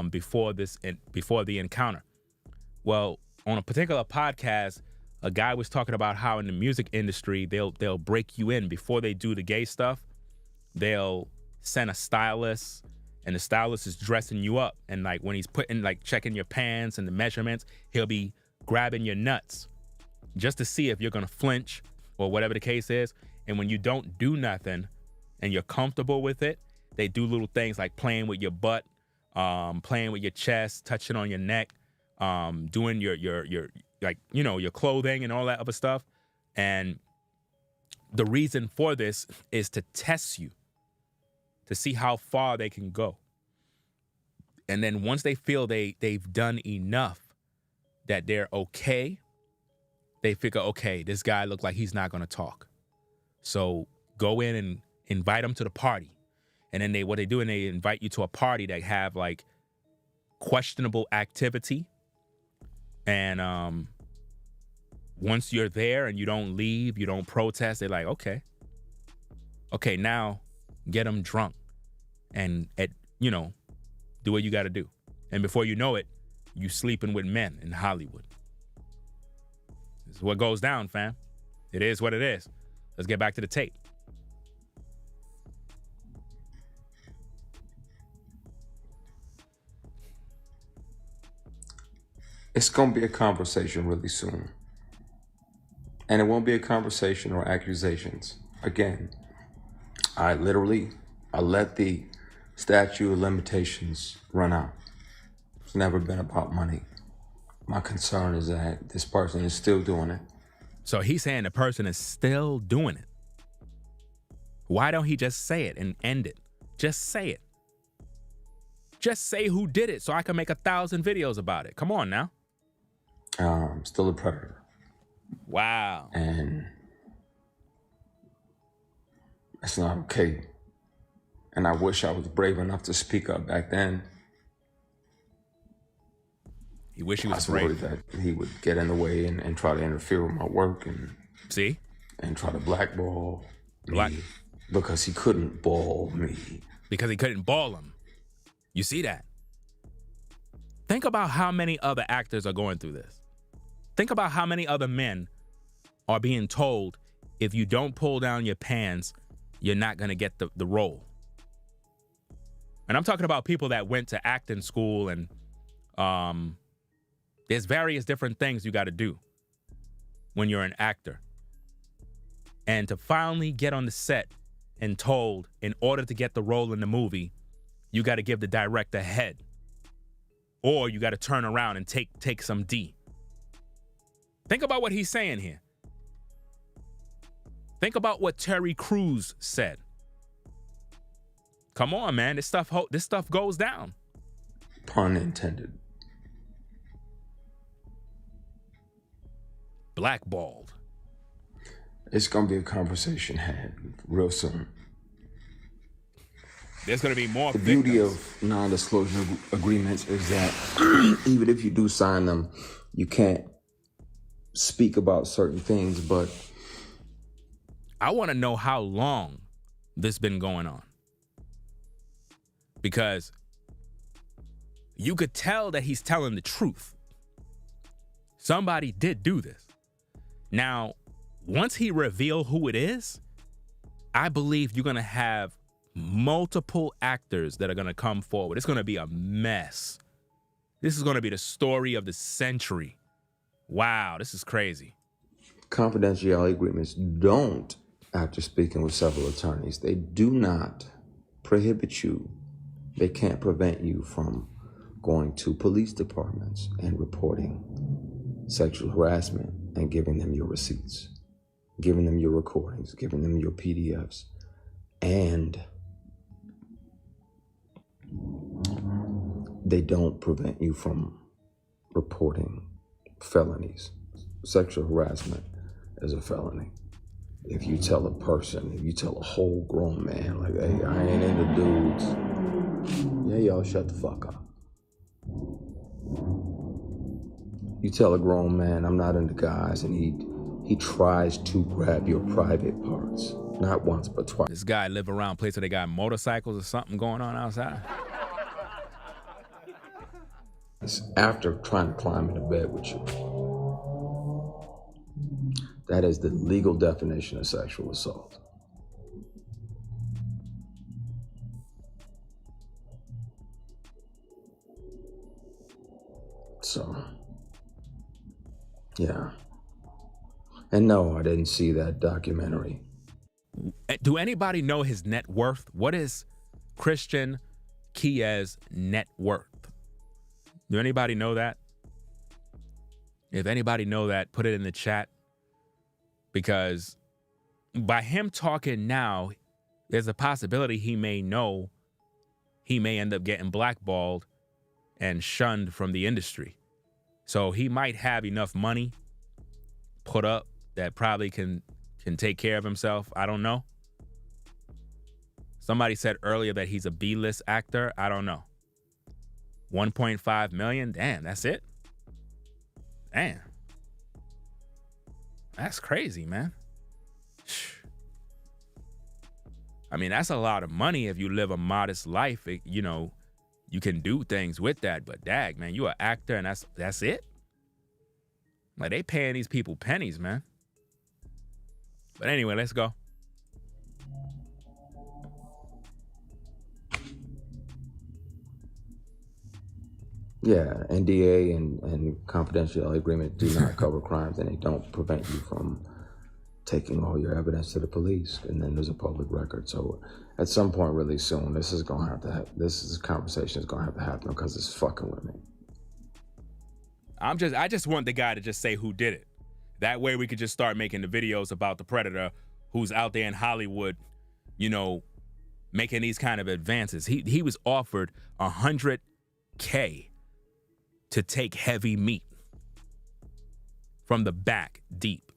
before the encounter. Well, on a particular podcast, a guy was talking about how in the music industry they'll break you in before they do the gay stuff. They'll send a stylist, and the stylist is dressing you up, and like when he's checking your pants and the measurements, he'll be grabbing your nuts just to see if you're gonna flinch or whatever the case is. And when you don't do nothing and you're comfortable with it, they do little things like playing with your butt, playing with your chest, touching on your neck, doing your like, you know, your clothing and all that other stuff. And the reason for this is to test you, to see how far they can go. And then once they feel they've done enough, that they're okay, they figure, okay, this guy looks like he's not going to talk. So go in and invite him to the party. And then they invite you to a party that have like questionable activity. And once you're there and you don't leave, you don't protest, they're like, okay, now get them drunk and do what you got to do. And before you know it, you sleeping with men in Hollywood. This is what goes down, fam. It is what it is. Let's get back to the tape. It's going to be a conversation really soon. And it won't be a conversation or accusations. Again, I let the statute of limitations run out. It's never been about money. My concern is that this person is still doing it. So he's saying the person is still doing it. Why don't he just say it and end it? Just say it. Just say who did it so I can make 1,000 videos about it. Come on now. Still a predator. Wow. And that's not okay. And I wish I was brave enough to speak up back then. You wish he was brave. I was brave. worried that he would get in the way and try to interfere with my work and try to blackball me because he couldn't ball me. Because he couldn't ball him. You see that? Think about how many other actors are going through this. Think about how many other men are being told, if you don't pull down your pants, you're not going to get the role. And I'm talking about people that went to acting school, and there's various different things you got to do when you're an actor. And to finally get on the set and told, in order to get the role in the movie, you got to give the director a head, or you got to turn around and take some D. Think about what he's saying here. Think about what Terry Crews said. Come on, man. This stuff goes down. Pun intended. Blackballed. It's going to be a conversation had real soon. There's going to be more. The beauty of non-disclosure agreements is that even if you do sign them, you can't speak about certain things, but I want to know how long this been going on. Because you could tell that he's telling the truth. Somebody did do this. Now, once he reveals who it is, I believe you're going to have multiple actors that are going to come forward. It's going to be a mess. This is going to be the story of the century. Wow, this is crazy. Confidentiality agreements don't, after speaking with several attorneys, they do not prohibit you. They can't prevent you from going to police departments and reporting sexual harassment and giving them your receipts, giving them your recordings, giving them your PDFs, and they don't prevent you from reporting felonies. Sexual harassment is a felony. If you tell a person, if you tell a whole grown man, like, hey, I ain't into dudes, yeah, y'all shut the fuck up. You tell a grown man, I'm not into guys, and he tries to grab your private parts, not once, but twice. This guy live around places where they got motorcycles or something going on outside. After trying to climb into bed with you. That is the legal definition of sexual assault. So, yeah. And no, I didn't see that documentary. Do anybody know his net worth? What is Christian Kia's net worth? Do anybody know that? If anybody know that, put it in the chat. Because by him talking now, there's a possibility he may know he may end up getting blackballed and shunned from the industry. So he might have enough money put up that probably can take care of himself. I don't know. Somebody said earlier that he's a B-list actor. I don't know. 1.5 million? Damn, that's it? Damn. That's crazy, man. I mean, that's a lot of money if you live a modest life. You know, you can do things with that, but dag, man, you an actor and that's it? Like, they paying these people pennies, man. But anyway, let's go. Yeah, NDA and confidentiality agreement do not cover crimes, and they don't prevent you from taking all your evidence to the police, and then there's a public record. So at some point really soon, this conversation is gonna have to happen because it's fucking with me. I just want the guy to just say who did it. That way we could just start making the videos about the predator who's out there in Hollywood, you know, making these kind of advances. He was offered $100K to take heavy meat from the back deep.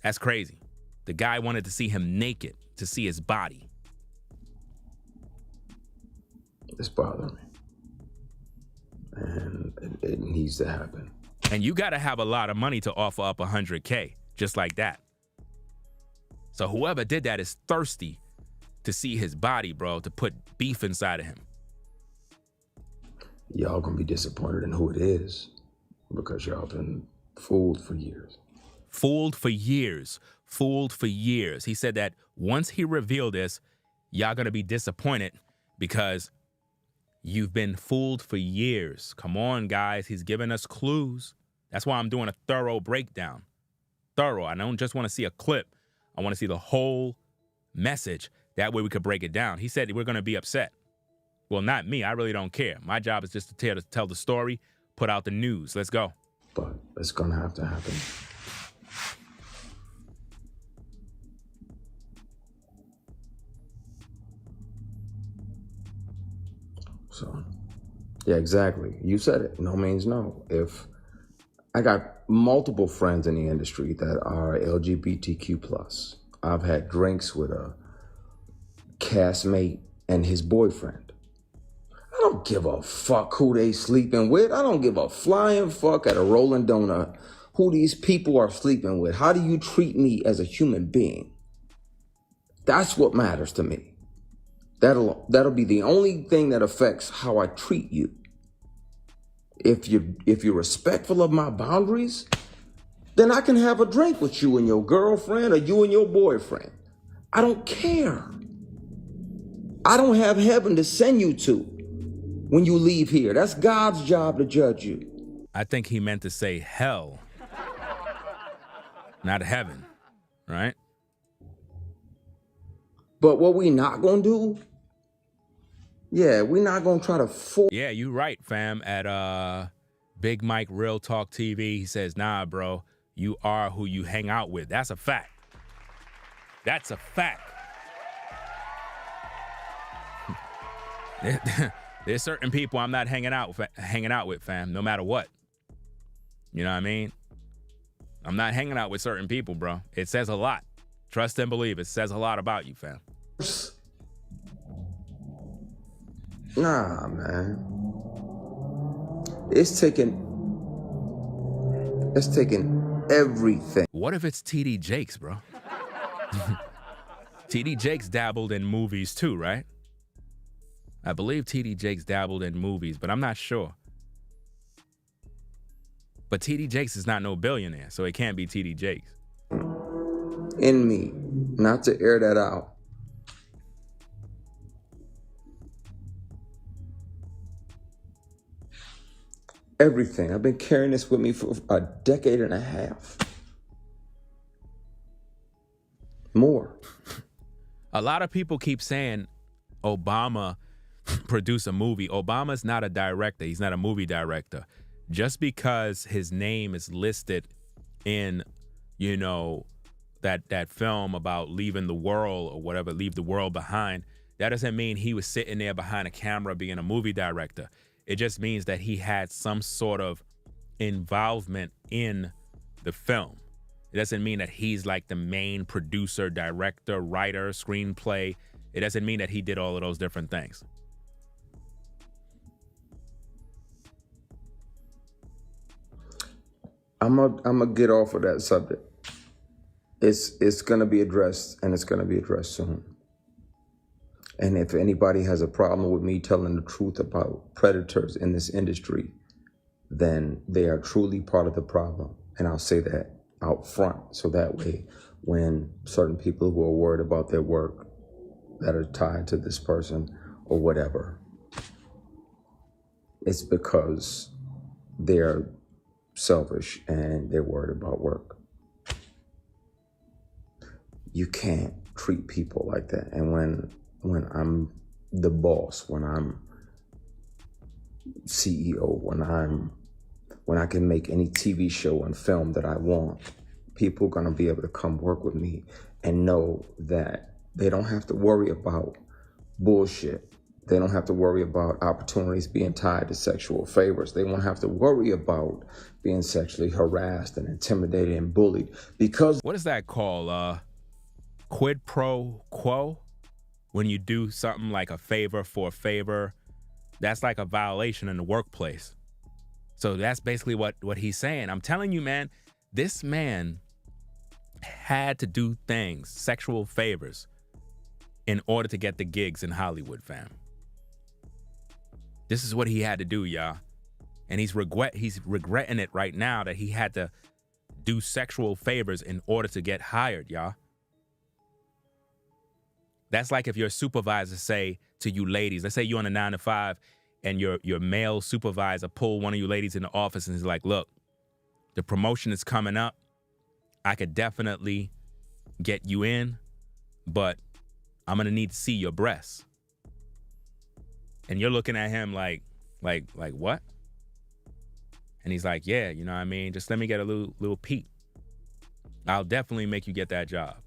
That's crazy. The guy wanted to see him naked, to see his body. It's bothering me. And it needs to happen. And you got to have a lot of money to offer up $100K, just like that. So whoever did that is thirsty to see his body, bro, to put beef inside of him. y'all gonna be disappointed in who it is because y'all been fooled for years. Fooled for years. Fooled for years. He said that once he revealed this, y'all gonna be disappointed because you've been fooled for years. Come on, guys. He's giving us clues. That's why I'm doing a thorough breakdown. Thorough. I don't just want to see a clip. I want to see the whole message. That way we could break it down. He said we're going to be upset. Well, not me. I really don't care. My job is just to tell the story, put out the news. Let's go. But it's going to have to happen. So, yeah, exactly. You said it. No means no. If I got multiple friends in the industry that are LGBTQ+. I've had drinks with a castmate and his boyfriend. I don't give a fuck who they sleeping with. I don't give a flying fuck at a Rolling Donut who these people are sleeping with. How do you treat me as a human being? That's what matters to me. That'll be the only thing that affects how I treat you. If you're respectful of my boundaries, then I can have a drink with you and your girlfriend or you and your boyfriend. I don't care. I don't have heaven to send you to when you leave here. That's God's job to judge you. I think he meant to say hell, not heaven, right? But what we not gonna do? Yeah, we're not gonna try to force. Yeah, you right, fam. At Big Mike Real Talk TV, he says, nah, bro, you are who you hang out with. That's a fact. That's a fact. There's certain people I'm not hanging out with, fam, no matter what. You know what I mean? I'm not hanging out with certain people, bro. It says a lot. Trust and believe. It says a lot about you, fam. Nah, man. It's taking everything. What if it's TD Jakes, bro? TD Jakes dabbled in movies too, right? I believe TD Jakes dabbled in movies, but I'm not sure. But TD Jakes is not no billionaire, so it can't be TD Jakes. In me, not to air that out. Everything. I've been carrying this with me for a decade and a half. More. A lot of people keep saying Obama produced a movie. Obama's not a director. He's not a movie director. Just because his name is listed in, you know, that film about leaving the world or whatever, leave the world behind, that doesn't mean he was sitting there behind a camera being a movie director. It just means that he had some sort of involvement in the film. It doesn't mean that he's like the main producer, director, writer, screenplay. It doesn't mean that he did all of those different things. I'm gonna get off of that subject. It's gonna be addressed, and it's gonna be addressed soon. And if anybody has a problem with me telling the truth about predators in this industry, then they are truly part of the problem. And I'll say that out front, so that way when certain people who are worried about their work that are tied to this person or whatever, it's because they're selfish and they're worried about work. You can't treat people like that. And when I'm the boss, when I'm CEO, when I can make any TV show and film that I want, people are gonna be able to come work with me and know that they don't have to worry about bullshit. They don't have to worry about opportunities being tied to sexual favors. They won't have to worry about being sexually harassed and intimidated and bullied because... What is that called? Quid pro quo? When you do something like a favor for a favor, that's like a violation in the workplace. So that's basically what he's saying. I'm telling you, man, this man had to do things, sexual favors, in order to get the gigs in Hollywood, fam. This is what he had to do, y'all. And he's regretting it right now that he had to do sexual favors in order to get hired, y'all. That's like if your supervisor say to you ladies, let's say you're on a 9-to-5 and your male supervisor pull one of you ladies in the office and is like, look, the promotion is coming up. I could definitely get you in, but I'm going to need to see your breasts. And you're looking at him like what? And he's like, yeah, you know what I mean? Just let me get a little peek. I'll definitely make you get that job.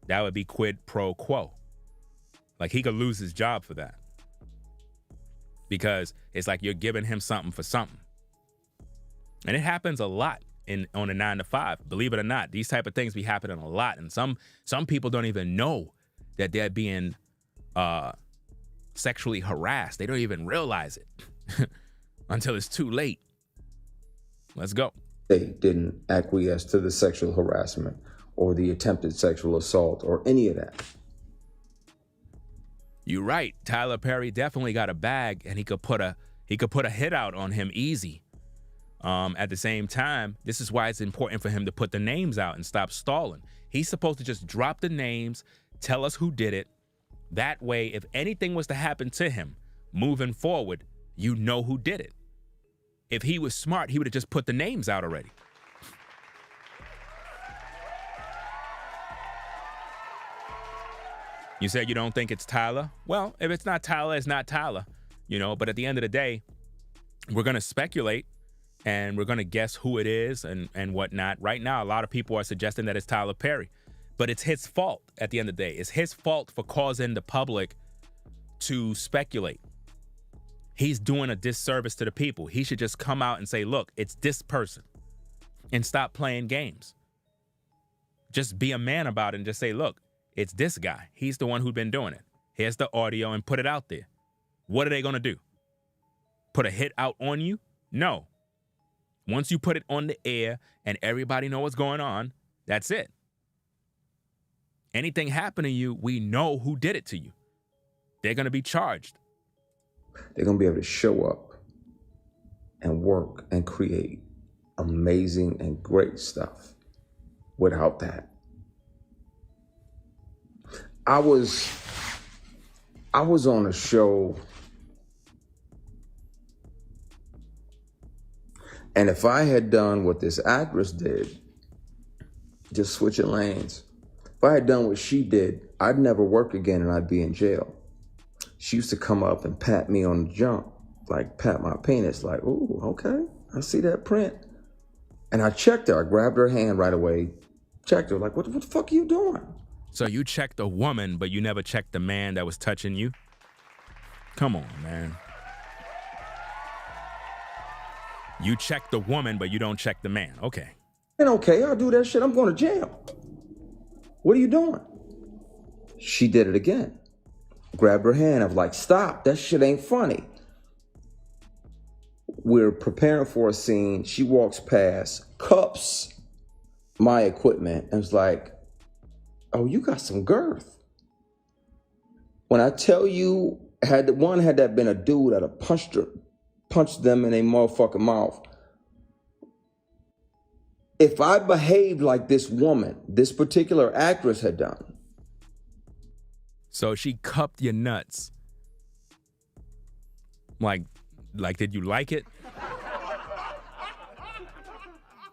That would be quid pro quo. Like, he could lose his job for that. Because it's like you're giving him something for something. And it happens a lot on a 9-to-5. Believe it or not, these type of things be happening a lot. And some people don't even know that they're being sexually harassed. They don't even realize it until it's too late. Let's go. They didn't acquiesce to the sexual harassment or the attempted sexual assault or any of that. You're right. Tyler Perry definitely got a bag, and he could put a hit out on him easy. At the same time, this is why it's important for him to put the names out and stop stalling. He's supposed to just drop the names, tell us who did it. That way, if anything was to happen to him moving forward, you know who did it. If he was smart, he would have just put the names out already. You said you don't think it's Tyler? Well, if it's not Tyler, it's not Tyler, you know, but at the end of the day, we're going to speculate and we're going to guess who it is and whatnot. Right now, a lot of people are suggesting that it's Tyler Perry, but it's his fault at the end of the day. It's his fault for causing the public to speculate. He's doing a disservice to the people. He should just come out and say, look, it's this person, and stop playing games. Just be a man about it and just say, look, it's this guy. He's the one who's been doing it. Here's the audio and put it out there. What are they going to do? Put a hit out on you? No. Once you put it on the air and everybody know what's going on, that's it. Anything happen to you, we know who did it to you. They're going to be charged. They're going to be able to show up and work and create amazing and great stuff without that. I was on a show, and if I had done what this actress did, just switching lanes, if I had done what she did, I'd never work again and I'd be in jail. She used to come up and pat me on the jump, like pat my penis, like, ooh, okay, I see that print. And I checked her. I grabbed her hand right away, checked her, like, what the fuck are you doing? So you checked a woman, but you never checked the man that was touching you? Come on, man. You check the woman, but you don't check the man. Okay. And okay, I'll do that shit. I'm going to jail. What are you doing? She did it again. Grabbed her hand. I was like, stop. That shit ain't funny. We're preparing for a scene. She walks past, cups my equipment, and was like, oh, you got some girth. When I tell you, had that been a dude, I'd have punched them in their motherfucking mouth. If I behaved like this woman, this particular actress had done. So she cupped your nuts. Like, did you like it?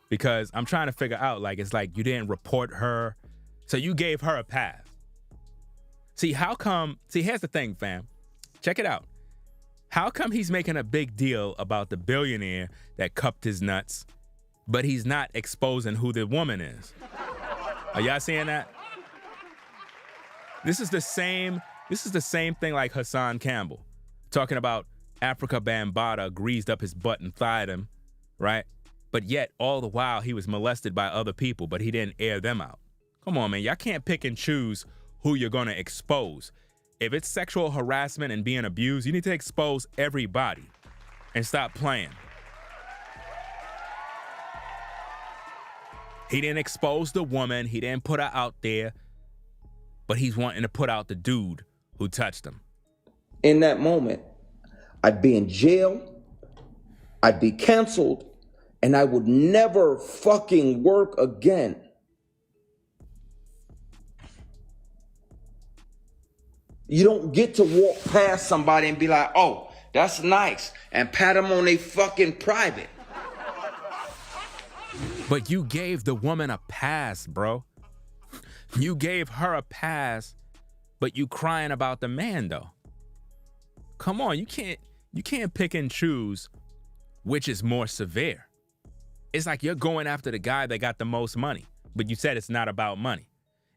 Because I'm trying to figure out, like, it's like you didn't report her. So you gave her a pass. See, here's the thing, fam. Check it out. How come he's making a big deal about the billionaire that cupped his nuts, but he's not exposing who the woman is? Are y'all seeing that? This is the same thing like Hassan Campbell talking about Africa Bambaataa greased up his butt and thighed him, right? But yet all the while he was molested by other people, but he didn't air them out. Come on, man. Y'all can't pick and choose who you're going to expose. If it's sexual harassment and being abused, you need to expose everybody and stop playing. He didn't expose the woman. He didn't put her out there, but he's wanting to put out the dude who touched him. In that moment, I'd be in jail, I'd be canceled, and I would never fucking work again. You don't get to walk past somebody and be like, oh, that's nice, and pat them on their fucking private. But you gave the woman a pass, bro. You gave her a pass, but you crying about the man, though. Come on, you can't pick and choose which is more severe. It's like you're going after the guy that got the most money, but you said it's not about money.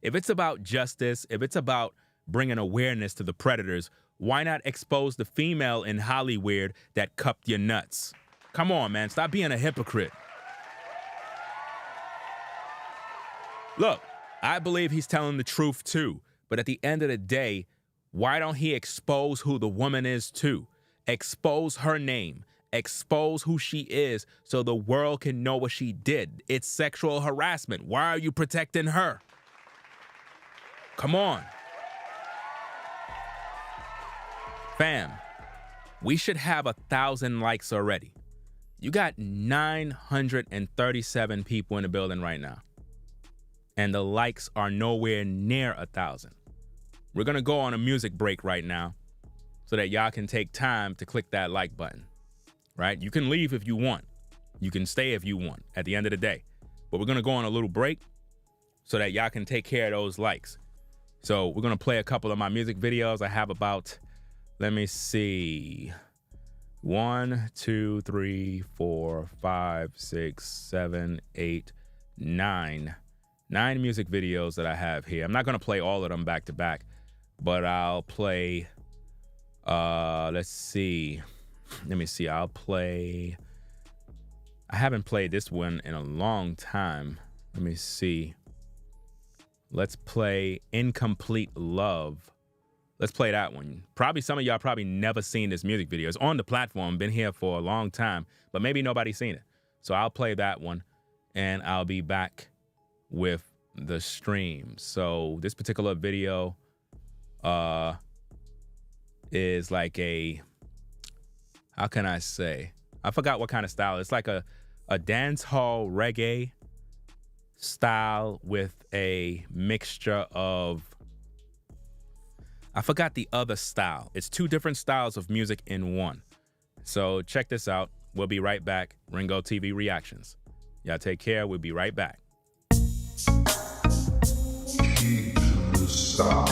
If it's about justice, if it's about bringing awareness to the predators, why not expose the female in Hollywood that cupped your nuts? Come on, man, stop being a hypocrite. Look, I believe he's telling the truth too, but at the end of the day, why don't he expose who the woman is too? Expose her name, expose who she is so the world can know what she did. It's sexual harassment. Why are you protecting her? Come on. Fam, we should have 1,000 likes already. You got 937 people in the building right now. And the likes are nowhere near 1,000. We're gonna go on a music break right now so that y'all can take time to click that like button, right? You can leave if you want. You can stay if you want at the end of the day. But we're gonna go on a little break so that y'all can take care of those likes. So we're gonna play a couple of my music videos. I have about, let me see, 1, 2, 3, 4, 5, 6, 7, 8, 9 music videos that I have here. I'm not gonna play all of them back to back, but I'll play, let's see. Let me see, I'll play, I haven't played this one in a long time. Let me see. Let's play Incomplete Love. Let's play that one. Probably some of y'all probably never seen this music video. It's on the platform, been here for a long time, but maybe nobody's seen it. So I'll play that one and I'll be back with the stream. So this particular video is like a, how can I say? I forgot what kind of style. It's like a dance hall reggae style with a mixture of, I forgot the other style. It's 2 different styles of music in one. So check this out. We'll be right back. Ringo TV Reactions. Y'all take care. We'll be right back. Keep the sound.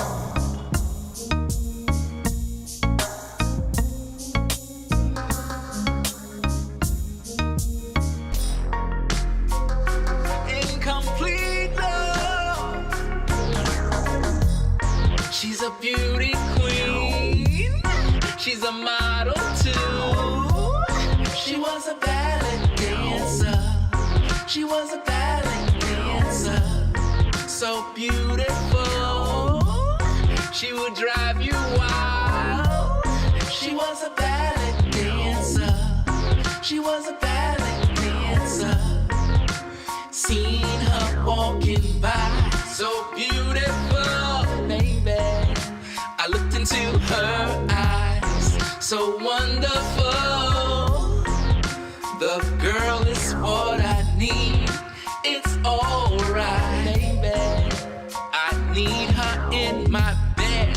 Incomplete love. She's a beauty queen. She's a model too. She was a ballet dancer. She was a ballet dancer. So beautiful. She would drive you wild. She was a ballet dancer. She was a ballet dancer. Seen her walking by, so beautiful, baby. I looked into her eyes, so wonderful. The girl is what I need. It's alright, baby. I need her in my bed.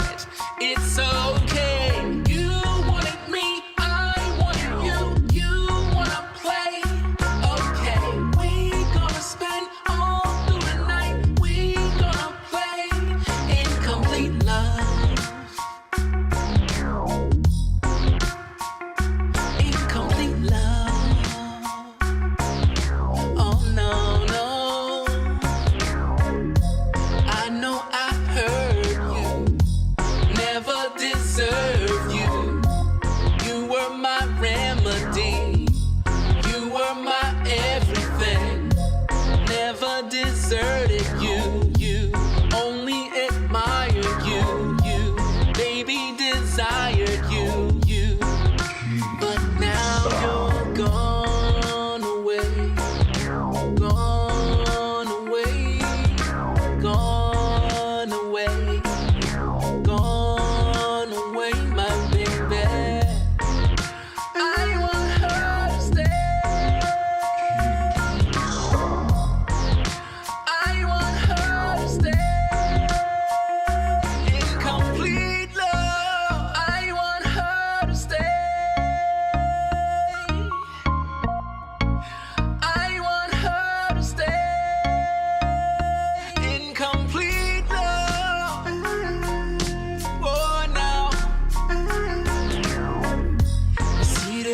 It's okay. You wanted me, I wanted you. You wanna play? Okay, we gonna spend all through the night. We gonna play incomplete love. Incomplete love. Oh no, no. I know I've hurt you.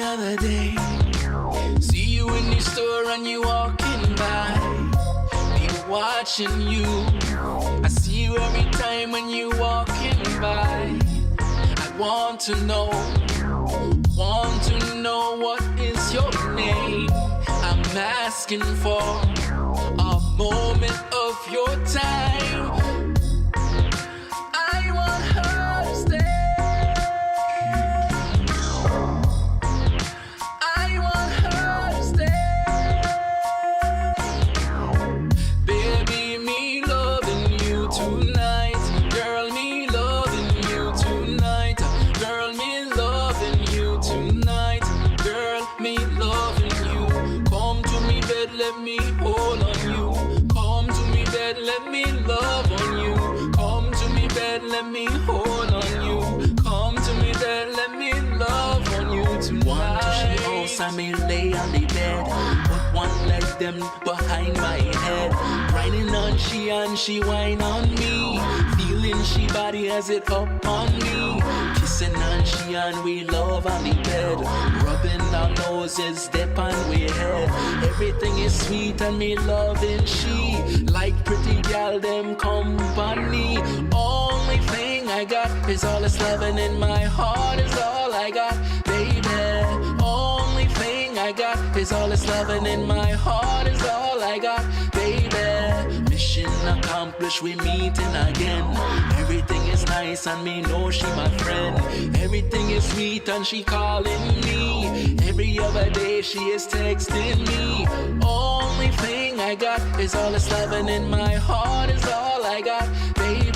other day. See you in the store and you walking by. Be watching you. I see you every time when you walking by. I want to know what is your name. I'm asking for a moment of your time. I want her to stay. I want her to stay. Baby, me loving you tonight. Girl, me loving you tonight. Girl, me loving you tonight. Girl, me loving you. Come to me bed, let me hold on you. Come to me bed, let me love on you. Come to me bed, let me hold on you. Come to me bed, let me love on you tonight. One to she house, I may lay on the bed. Put one leg them behind my head. Grinding on she and she whine on me. Feeling she body as it up on me. Kissing on she and we love on the bed. Rubbing our noses, dip on we head. Everything is sweet and me loving she. Like pretty gal them company. Only thing I got is all this loving in my heart is all I got, baby. Only thing I got is all this loving in my heart is all I got, baby. Mission accomplished, we meeting again. Everything is nice and me know she my friend. Everything is sweet and she calling me. Every other day she is texting me. Only thing I got is all this loving in my heart is all I got, baby.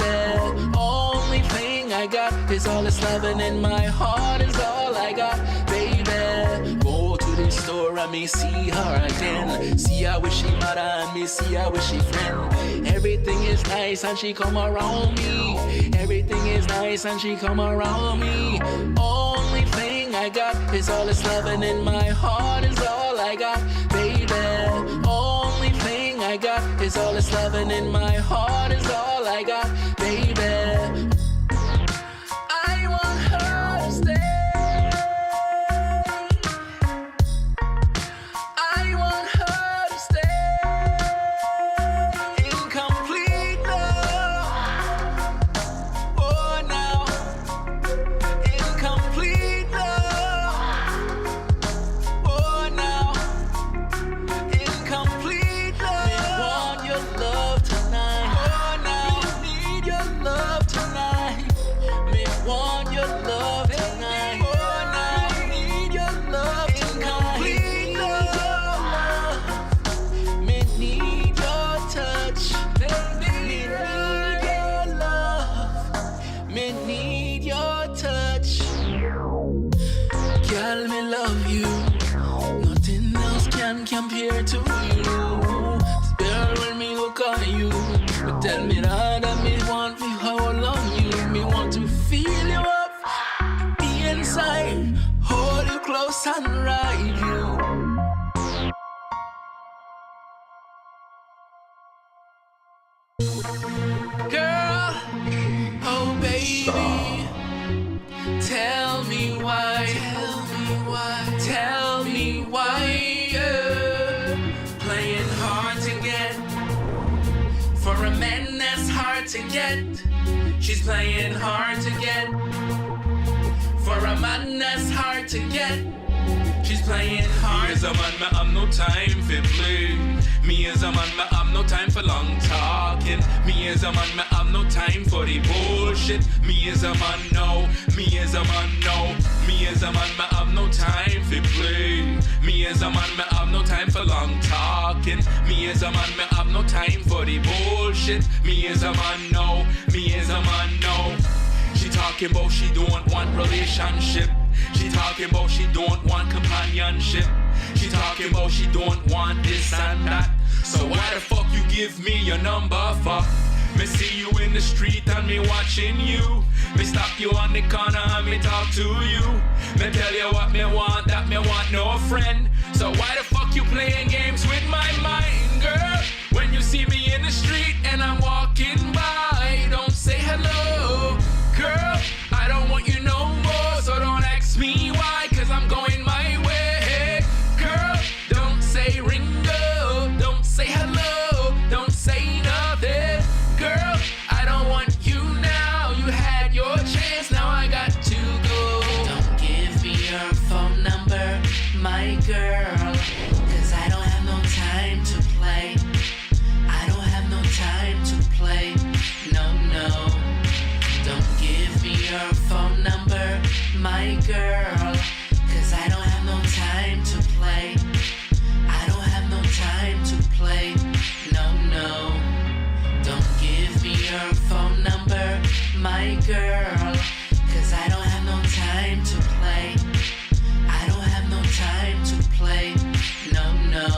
Only thing I got is all this loving in my heart is all I got, baby. Go to the store and me see her again. See her with she mother and me see her with she friend. Everything is nice and she come around me. Everything is nice and she come around me. Only thing I got is all this loving in my heart is all I got, baby. Only thing I got is all this loving in my heart is all I got, baby. I want her to stay. I want her to stay. Incomplete love. Oh, now. Incomplete love. Oh, now. Incomplete love. Me want your love tonight. Oh, now. Me need your love tonight. Me want your love tonight. Oh, now. Me need your love tonight. Incomplete love. Me need your touch. Me need your love. Me need your touch. Girl, me love you. Nothing else can compare to you. Girl, when me look on you, but tell me that me want to hold on you. Me want to feel you up, be inside, hold you close and ride you. Girl, oh baby, tell me why, tell me why you're playing hard to get. For a man that's hard to get, she's playing hard to get. For a man that's hard to get, she's playing hard. Me as a man, me have no time for play. Me as a man, me have no time for long talking. Me as a man, me have no time for the bullshit. Me as a man, no. Me as a man, no. Me as a man, me have no time for play. Me as a man, me have no time for long talking. Me as a man, me have no time for the bullshit. Me as a man, no. Me as a man, no. She talking about she don't want relationship. She talking about she don't want companionship. She talking about she don't want this and that. So why the fuck you give me your number for? Me see you in the street and me watching you. Me stop you on the corner and me talk to you. Me tell you what me want, that me want no friend. So why the fuck you playing games with my mind, girl? When you see me in the street and I'm walking by, don't say hello, girl. I don't want you no more, so don't ask me why, cause I'm going my way. my girl. Cause I don't have no time to play. I don't have no time to play. No, no. Don't give me your phone number, my girl. Cause I don't have no time to play. I don't have no time to play. No, no. Don't give me your phone number, my girl. Cause I don't have no time to play. I don't have no time to play. No, no.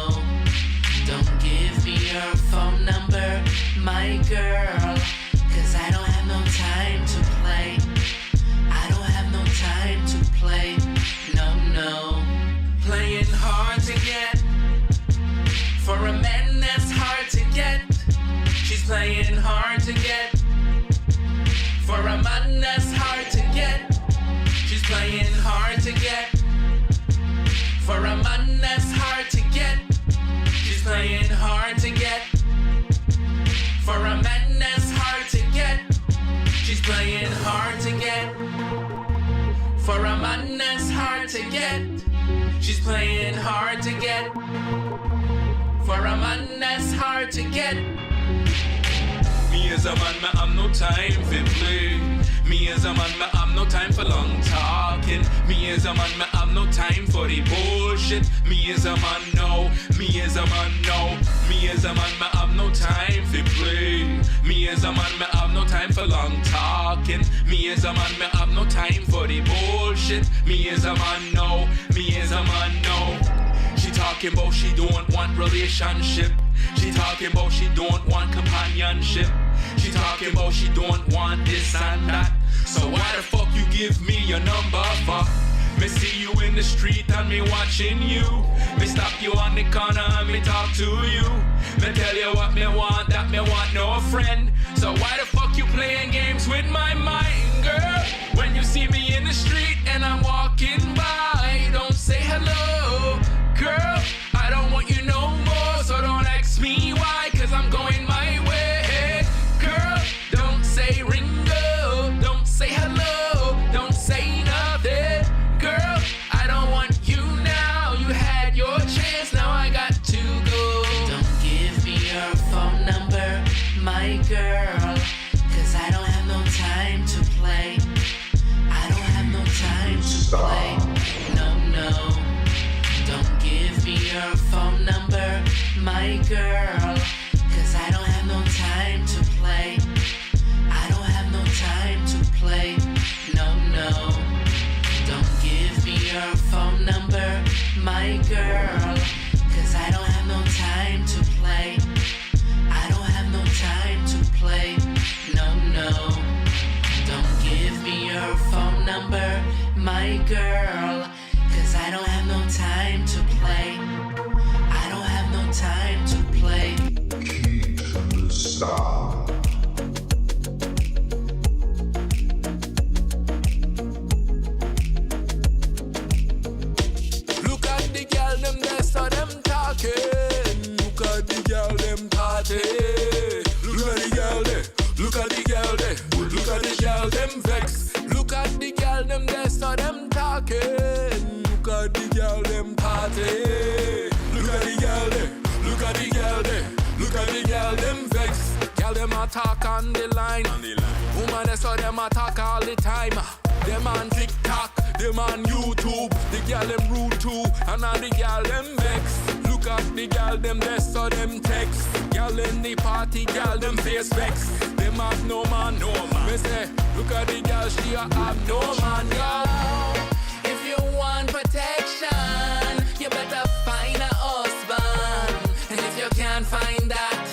Don't give me your phone number, my girl. Cause I don't have no time to play. I don't have no time to play. No, no. Playing hard to get. For a man that's hard to get. She's playing hard to get. For a man that's hard to get. She's playing hard to get. For a man that's hard to get. She's playing hard to get. For a man that's hard to get. She's playing hard to get. For a man that's hard to get. She's playing hard to get. For a man that's hard to get. Me as a man, me have no time for play. Me as a man, me have no time for long talking. Me as a man, me have no time for the bullshit. Me as a man, no. Me as a man, no. Me as a man, me have no time for play. Me as a man, me have no time for long talking. Me as a man, me have no time for the bullshit. Me as a man, no. Me as a man, no. She talking about she don't want relationship. She talking about she don't want companionship. She talking about she don't want this and that. So why the fuck you give me your number for? Me see you in the street and me watching you. Me stop you on the corner and me talk to you. Me tell you what me want, that me want no friend. So why the fuck you playing games with my mind, girl? When you see me in the street and I'm walking by, don't say hello, girl. I don't want you no more, so don't ask me why, cause I'm going my way. Girl, don't say Ringo, don't say hello, don't say nothing. Girl, I don't want you now, you had your chance, now I got to go. Don't give me your phone number, my girl, cause I don't have no time to play. I don't have no time to play. No, no. Don't give me your phone number, my girl, cause I don't have no time to play. I don't have no time to play. No, no. Don't give me your phone number, my girl, cause I don't have no time to play. I don't have no time to play. No, no. Don't give me your phone number, my girl, cause I don't have no time to play. I don't have no time to play. Keep stop. Look at the girl, them there, so them talking. Look at the girl, them party. Look at the girl there. Look at the girl there. Look at the girl, them vex. Look at the girl, them there, so them talking. Look at the girl, them party. Look at the girl there. Look at the girl there. Look at the girl, them vex. Girl, them attack on the line. Woman, they saw them attack all the time. Them on TikTok, them on YouTube. The girl, them rude too. And all the girl, them vex. Look at the girl, them they saw them text. Girl in the party, girl, them face vex. Them have no man, no man. Me say, look at the girl, she have no man, girl. If you want protection, you better find a husband. And if you can't find that,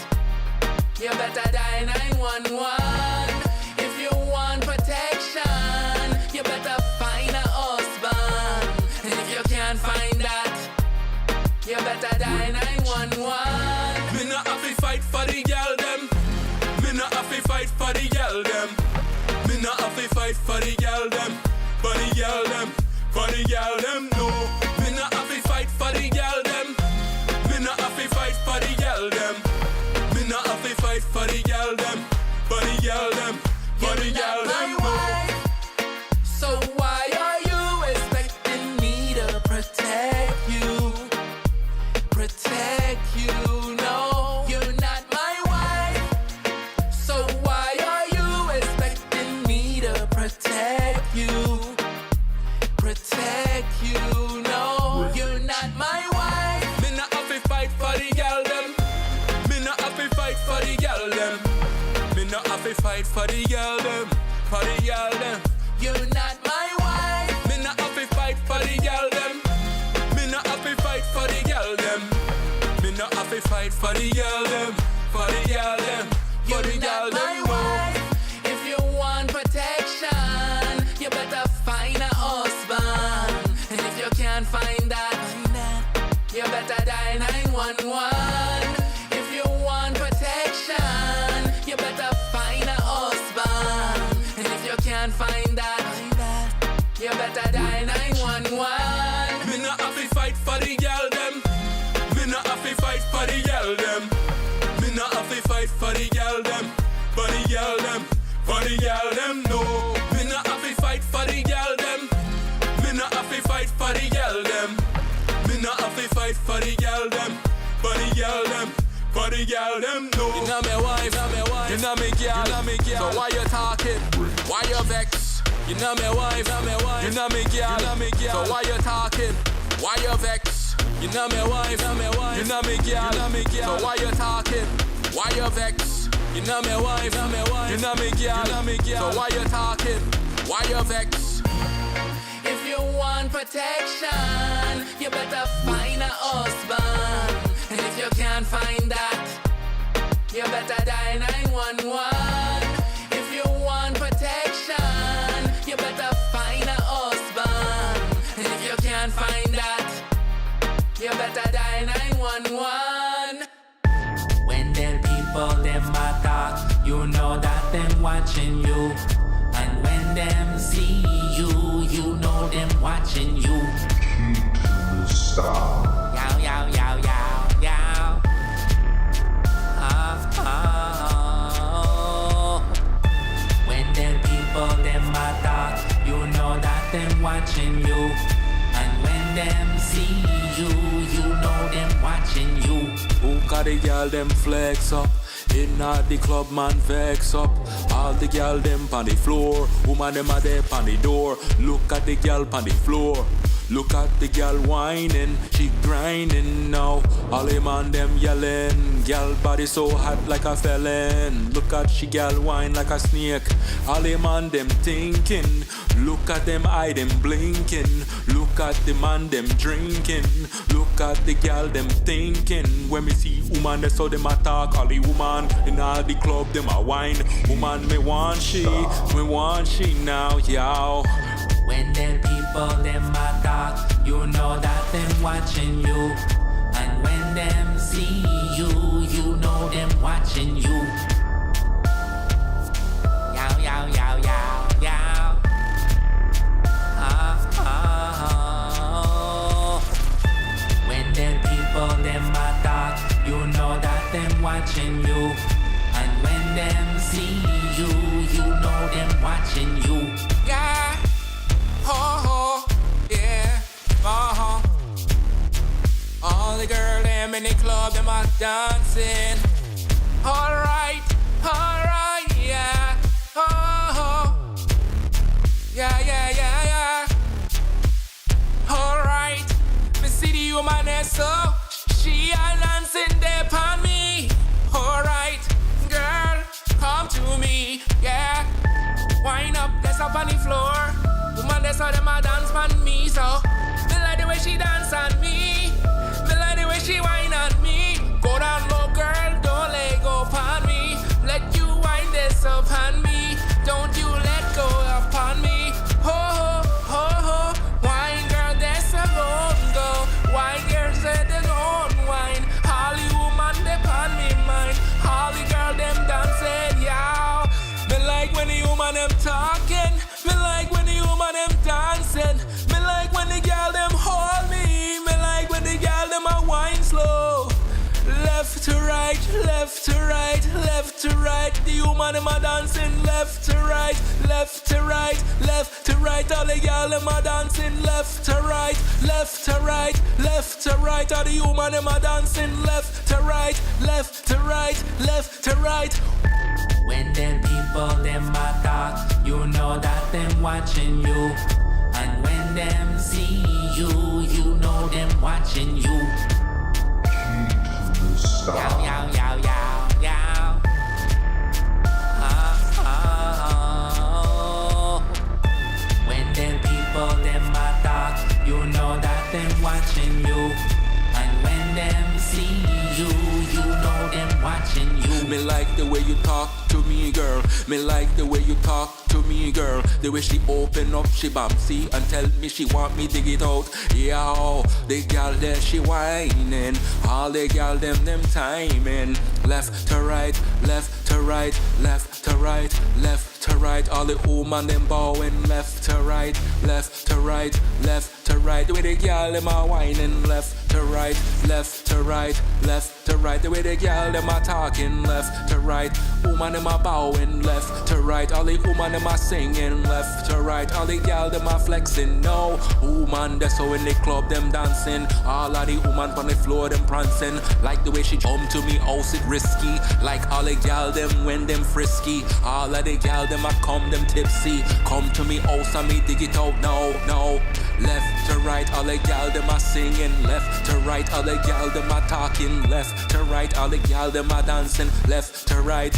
you better die 911. If you want protection, you better find a husband. And if you can't find that, you better die 911. Me not have to fight for the girl them. Me not have to fight for the girl them. Me not have to fight for the girl them. For the girl them. For the girl them, no. Me not have to fight for the girl them. Me not have to fight for the girl them. Me not have to fight for the girl them. For the girl them. For the girl them, no. So why are you expecting me to protect fi fight for the girl them, for the girl them. You're not my wife. Me not have to fight for the girl them. Me not have to fight for the girl them. Me not have to fight for the girl them, for the girl them, for the girl them. If you want protection, you better find a husband. And if you can't find that, you better dial 911. If you want protection, you better find a husband. And if you can't find that, you better dial 911. Me not have to fight for the girl them. Me not have to fight for the girl them. Me not have to fight for the girl them, for the girl them, for the girl them. No, me not have to fight for the girl them. Me not have to fight for the girl them. Me not have to fight for the girl them, for the girl them, for the girl them. No, you know me wife, you know me girl, so why you talking? Why you vex? You know me wife, you know me girl, so why you talking? Why you vex? You know me wife, you know me girl, so why you talking? Why you vex? You know me wife, you know me girl, so why you talking? Why you vex? If you want protection, you better find a husband. And if you can't find that, you better dial 911. If you want protection, you better find a husband. And if you can't find that, you better dial 911. When them people them attack, you know that them watching you. And when them see you, you know them watching you. Stop. Yow, yow, yow, yow, yow. When them people them attack, you know that them watching you. And when them see you, you know them watching you. Who got the girl them flex up? Inna the club man vex up. All the girl them on the floor. Woman them a there on the door. Look at the girl on the floor. Look at the girl whining, she grinding now. All the man them yelling. Girl body so hot like a felon. Look at she girl whine like a snake. All the man them thinking. Look at them eye them blinking. Look at the man them drinking. Look at the girl them thinking. When me see woman they so them attack. All the woman in all the club them a whine. Woman me want she now, yow. When them people them attack, you know that them watching you. And when them see you, you know them watching you. Yow, yow, yow, yow, yow. When them people them attack, you know that them watching you. And when them see you, you know them watching you. Yeah. Oh, yeah, all the girls them in the club, them are dancing. Alright, yeah. Yeah. Alright, me see the woman so she a dancing there upon me. Alright, girl, come to me, yeah. Wind up, that's up on the floor. Woman, that's how them a dance on me, so me like the way she dance on me. Me like the way she whine on me. Go down low, girl, don't let go upon me. Let you wind this upon me. Don't you let go upon me. Ho, ho, ho, wine, girl, that's a gon' go. Wine, girl, said they gon' wine. Holly woman, they upon me mind. Holly girl, them dancing, yow. Me like when the woman them talking. Me like when the woman them dancing. Me like when the girl them hold me. Me like when the girl them a wine slow. Left to right, left to right, left to right. The woman them a dancing left to right, left to right, left to right. All the girl them a dancing left to right, left to right, left to right. All the woman them a dancing left to right, left to right, left to right. When them people them attack, you know that them watching you. And when them see you, you know them watching you. Yow, yow, yow, yow, yow. watching you. And when them see you, you know them watching you. Me like the way you talk to me, girl. Me like the way you talk to me, girl. The way she open up, she bouncy and tell me she want me dig it out. Yo, the girl there she whining. All the girl them timing. Left to right, left to right, left to right, left to right. All the woman them bowing. Left to right, left to right, left to right. The way the girl them are whining. Left to right, left to right, left to right. The way the girl them are talking. Left to right, woman them are bowing. Left to right, all the woman them are singing. Left to right, all the girl them are flexing. No, woman that's so in the club them dancing. All of the woman on the floor them prancing. Like the way she jump to me, house it risky. Like all the girl them when them frisky. All of the girl them a come them tipsy. Come to me house and me dig it out. No, no. Left to right, all the girl them are singing. Left to right, all the girl them are talking. Left to right, all the girl them are dancing. Left to right,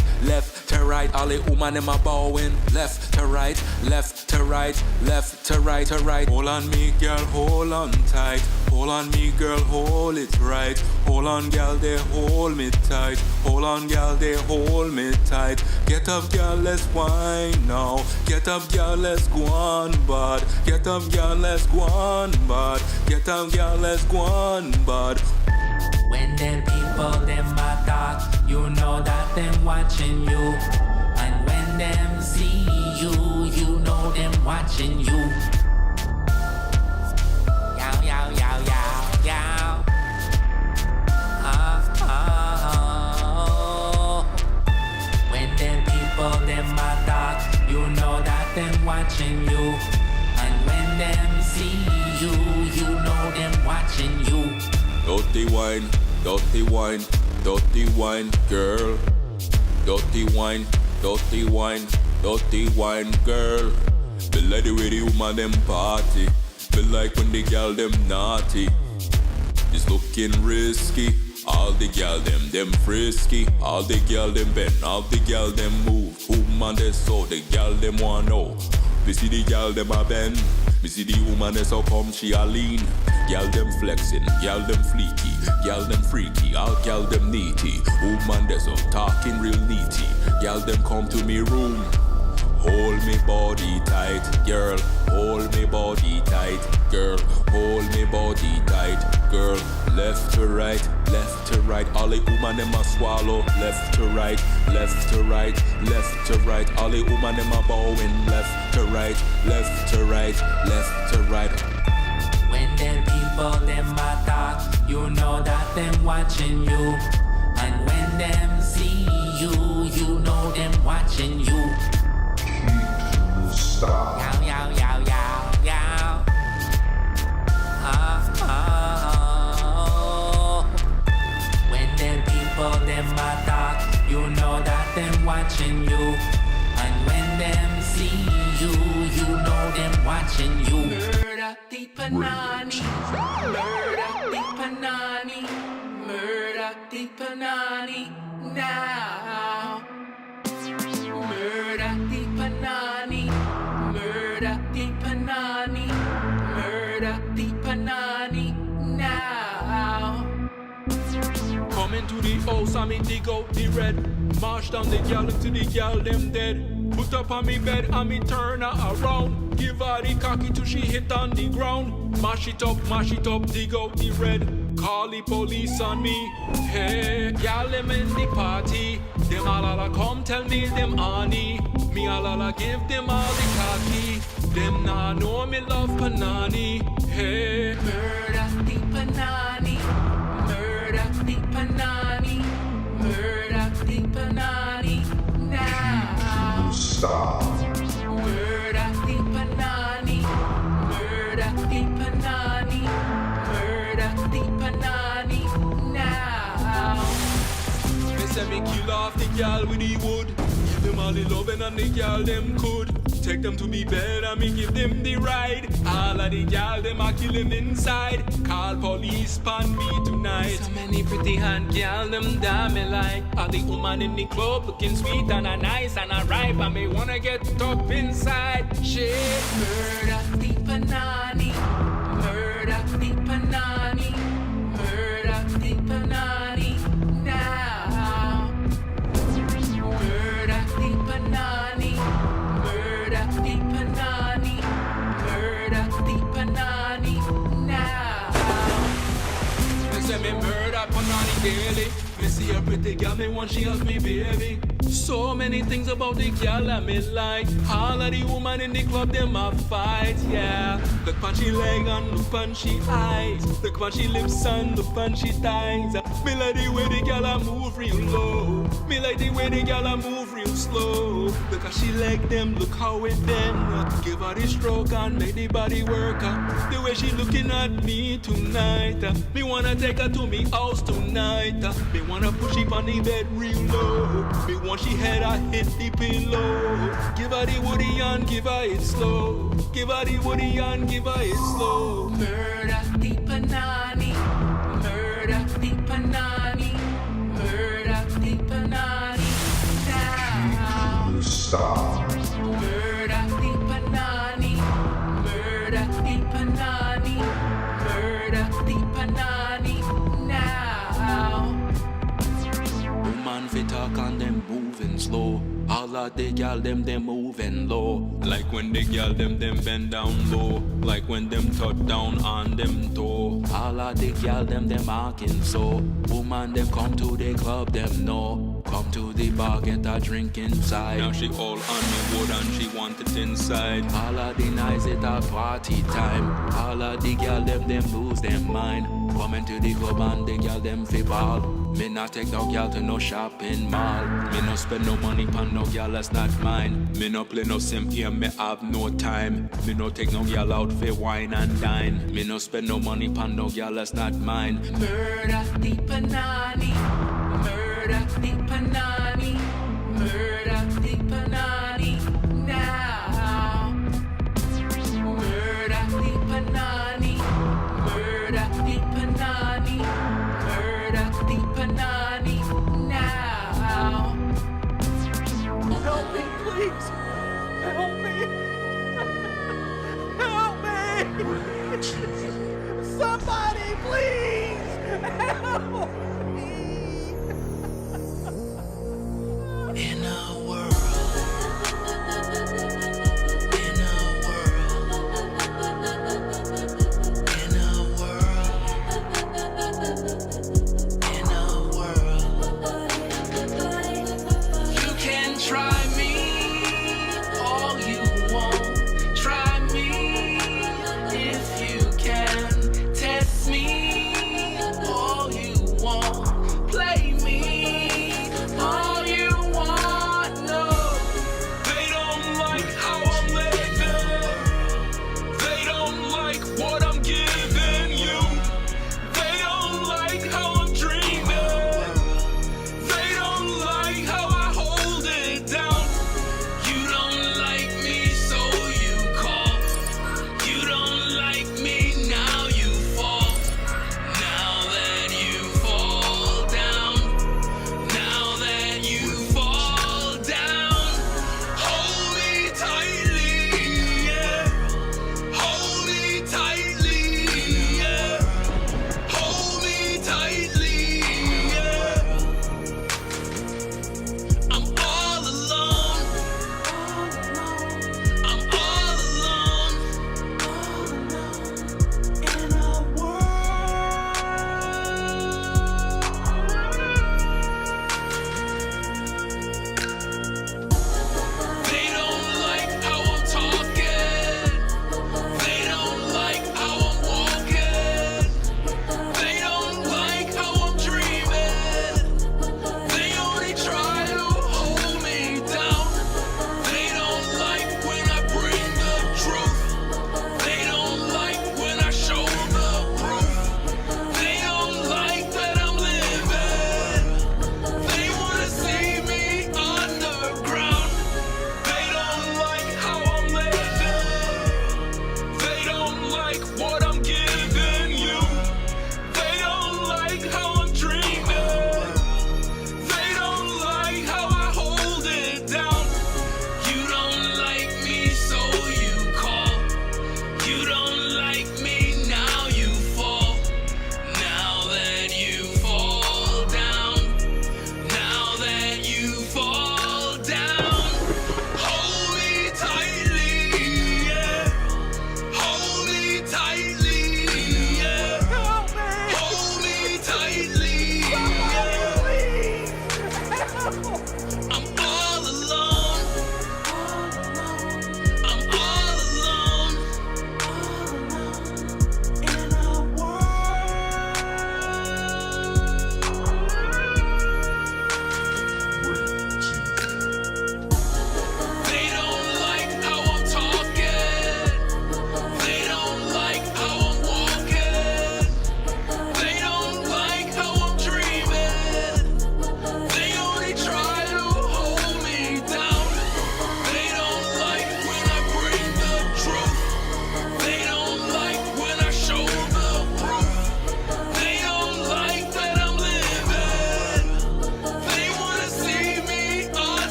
all the woman them are bowing. Left to right, left to right, left to right, to right. Hold on me girl, hold on tight. Hold on me girl, hold it right. Hold on girl, they hold me tight. Hold on girl, they hold me tight. Get up girl, let's whine now. Get up girl, let's go on bud. Get up girl, let's go on bud. Get up girl, let's go on bud. When them people them a talk, you know that them watching you. And when them see you, you know them watching you. Yow, yow, yow, yow, yow. When them people them a talk, you know that them watching you. And when them see you, you know them watching you. Dirty wine, dirty wine, dirty wine, girl. Dirty wine, dirty wine, dirty wine, girl. Be like the way the woman them party. Be like when the girl them naughty. It's looking risky. All the girl them frisky. All the girl them bend, all the girl them move. Woman they so the girl them want know. We see the girl them a bend. We see the woman that's how come she a lean. Girl them flexing, girl them fleeky, girl them freaky, all girl them neaty. Woman that's how talking real neaty. Girl them come to me room. Hold me body tight, girl. Hold me body tight, girl. Hold me body tight, girl. Left to right, left to right. All the woman them a swallow. Left to right, left to right, left to right. All the woman them a bowing. Left to right, left to right, left to right. When them people them a talk, you know that them watching you. And when them see you, you know them watching you. Stop. Yow, yow, yow, yow, yow. When them people them a talk, you know that them watching you. And when them see you, you know them watching you. Murder the panani, murder the panani, murder the panani now. Murder the panani, murder the panani, murder the panani now. Coming to the house, I me dig out the red. March down the gal until the gal them dead. Put up on me bed and me turn her around. Give her the cocky till she hit on the ground. Mash it up, dig out the red. Call the police on me. Hey, y'all them in the party. Them all come tell me them honey. Me all give them all the cocky. Them nah know me love panani. Hey, murder the panani, murder the panani, murder the panani now. Stop. Murder the panani, murder the panani, murder the panani now. me say me kill off the gal with the wood. Give them all the loving and the gal them could. Take them to me bed and me give them the ride. All of the gal them a kill them inside. Call police pon me tonight. So many pretty hand gal them damn me like. All the woman in the club looking sweet and a nice and a ripe. And me wanna get up inside. Shit. Murder the panani, murder the panani. say me murder Panani daily. Me see a pretty girl, me want she hug me baby. So many things about the girl that me like. All of the woman in the club, them a fight, yeah. Look pon she leg and look pon she eyes. Look pon she lips and look pon she thighs. Me like the way the girl a move real low. Me like the way the girl a move real slow. Look how she leg them, look how it bend. Give her the stroke and make the body work. The way she looking at me tonight. Me wanna take her to me house tonight. Me wanna push it on the bed real low. Me want she head I hit the pillow. Give her the woody and give her it slow. Give her the woody and give her it slow. Murder the panani. Murder the panani. Murder the panani. Now. Stop. Murder the panani. Murder the panani. Murder the panani. Now. Woman fit talk and them moving slow. All of the gal them moving low. Like when the gal them bend down low. Like when them touch down on them toe. All of the gal them marking so. Woman them come to the club them know. Come to the bar get a drink inside. Now she all on the wood and she want it inside. All of the nights it a party time. All of the gal them lose their mind. Coming to the club and the gal them fi ball. Me not take no gal to no shopping mall. Me no spend no money pon no gal that's not mine. Me no play no sim game, me have no time. Me no take no gal out for wine and dine. Me no spend no money pon no gal that's not mine. Murder the panani. Murder the panani. Murder the panani. Now. Murder the panani. Murder the panani. Murder the panani. Now. Help me, please. Help me. Help me. Somebody, please. Help me. In a world. In a world. In a world. In a world. You can try me all you want. Try me if you can. Test me all you want.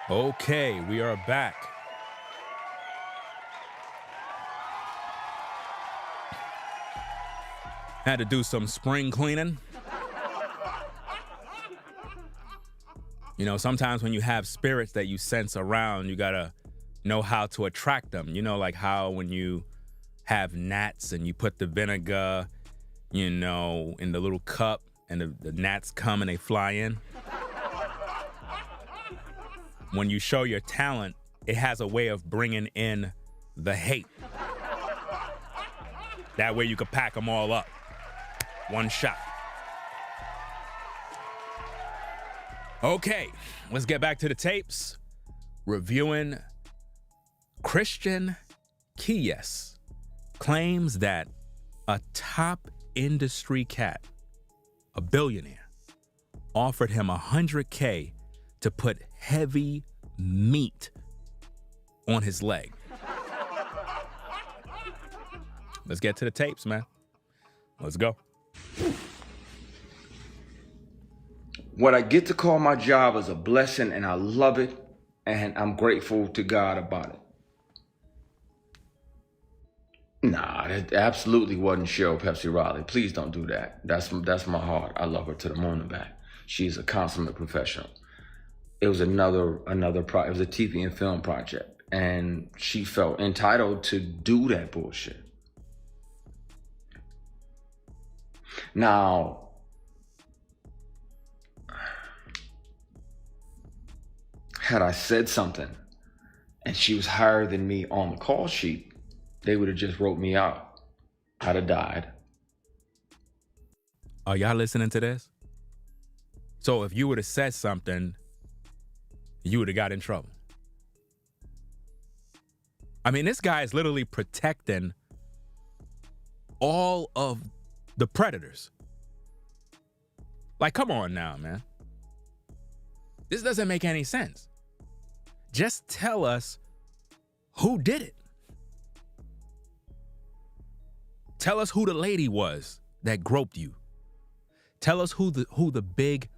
Okay, we are back. Had to do some spring cleaning. You know, sometimes when you have spirits that you sense around, you gotta know how to attract them. You know, like how when you have gnats and you put the vinegar, you know, in the little cup and the gnats come and they fly in. When you show your talent, it has a way of bringing in the hate. That way you could pack them all up. One shot. Okay, let's get back to the tapes. Reviewing Christian Keyes claims that a top industry cat, a billionaire, offered him $100K to put heavy meat on his leg. Let's get to the tapes, man. Let's go. What I get to call my job is a blessing, and I love it, and I'm grateful to God about it. Nah, that absolutely wasn't Cheryl Pepsi Riley. Please don't do that. That's my heart. I love her to the moon and back. She's a consummate professional. It was another it was a TV and film project, and she felt entitled to do that bullshit. Now, had I said something and she was higher than me on the call sheet, they would have just wrote me out. I'd have died. Are y'all listening to this? So if you would have said something, you would have got in trouble. I mean, this guy is literally protecting all of the predators. Like, come on now, man. This doesn't make any sense. Just tell us who did it. Tell us who the lady was that groped you. Tell us who the big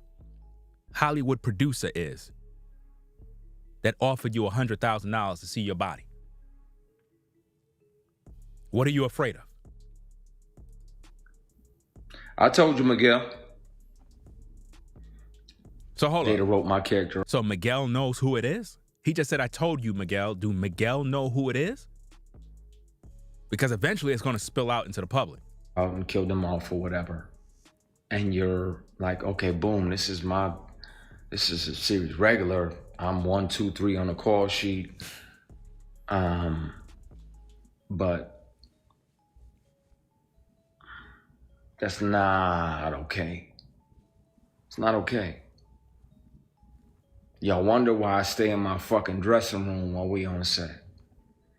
Hollywood producer is that offered you $100,000 to see your body. What are you afraid of? I told you, Miguel. So hold on. They'd have wrote my character. So Miguel knows who it is? He just said, I told you, Miguel. Do Miguel know who it is? Because eventually it's going to spill out into the public. And kill them all for whatever. And you're like, okay, boom, this is a series regular. I'm 1, 2, 3 on the call sheet. But that's not okay. It's not okay. Y'all wonder why I stay in my fucking dressing room while we on set.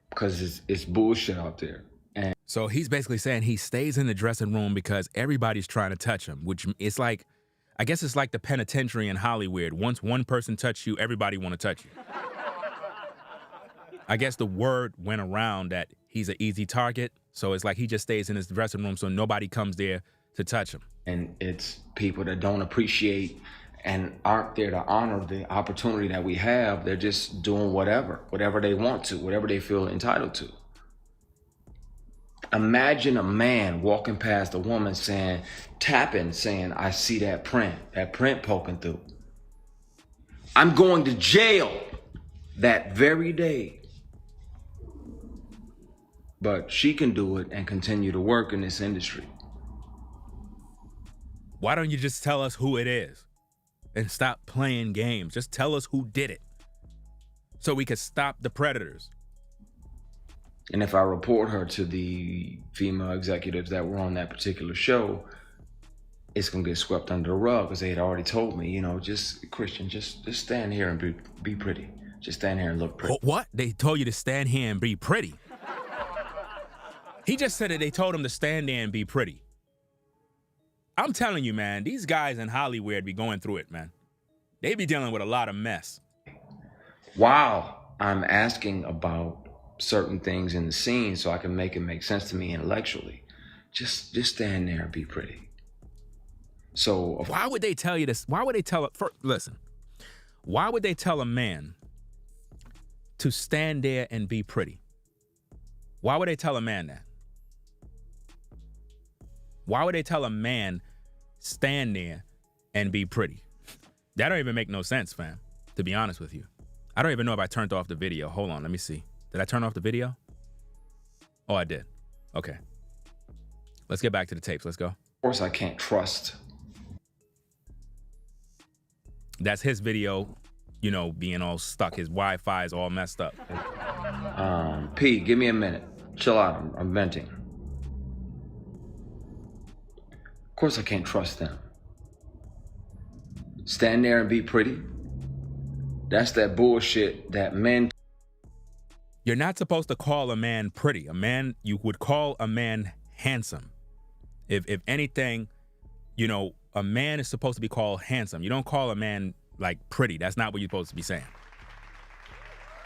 Because it's bullshit out there. And so he's basically saying he stays in the dressing room because everybody's trying to touch him, which it's like, I guess it's like the penitentiary in Hollywood. Once one person touch you, everybody want to touch you. I guess the word went around that he's an easy target. So it's like he just stays in his dressing room so nobody comes there to touch him. And it's people that don't appreciate and aren't there to honor the opportunity that we have. They're just doing whatever they want to, whatever they feel entitled to. Imagine a man walking past a woman tapping, saying, I see that print poking through. I'm going to jail that very day. But she can do it and continue to work in this industry. Why don't you just tell us who it is and stop playing games? Just tell us who did it so we could stop the predators. And if I report her to the female executives that were on that particular show, it's going to get swept under the rug because they had already told me, just Christian, just stand here and be pretty. Just stand here and look pretty. What? They told you to stand here and be pretty? He just said that they told him to stand there and be pretty. I'm telling you, man, these guys in Hollywood be going through it, man. They be dealing with a lot of mess. While I'm asking about certain things in the scene so I can make it make sense to me intellectually, just stand there and be pretty. So why would they tell you this? Why would they tell listen, why would they tell a man to stand there and be pretty. Why would they tell a man that? Why would they tell a man stand there and be pretty? That don't even make no sense, fam, to be honest with you. I don't even know if I turned off the video. Hold on, let me see. Did I turn off the video? Oh, I did. Okay. Let's get back to the tapes. Let's go. Of course, I can't trust. That's his video, you know, being all stuck. His Wi-Fi is all messed up. P, give me a minute. Chill out. I'm venting. Of course, I can't trust them. Stand there and be pretty. That's that bullshit that men. You're not supposed to call a man pretty. A man, you would call a man handsome. If anything, you know, a man is supposed to be called handsome. You don't call a man like pretty. That's not what you're supposed to be saying.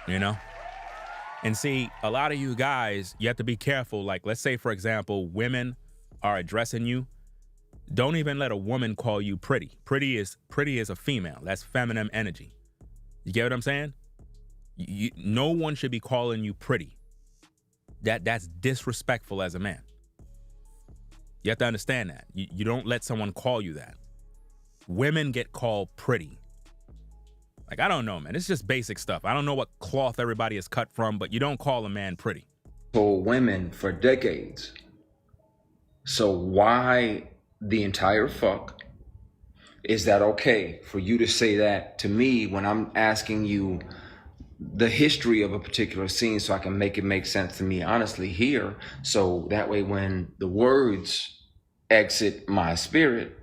You know? And see, a lot of you guys, you have to be careful. Like, let's say, for example, women are addressing you. Don't even let a woman call you pretty. Pretty is a female. That's feminine energy. You get what I'm saying? No one should be calling you pretty. That's disrespectful as a man. You have to understand that. You don't let someone call you that. Women get called pretty. Like, I don't know, man. It's just basic stuff. I don't know what cloth everybody is cut from, but you don't call a man pretty. Told women for decades. So why the entire fuck is that okay for you to say that to me when I'm asking you the history of a particular scene so I can make it make sense to me honestly here, so that way when the words exit my spirit,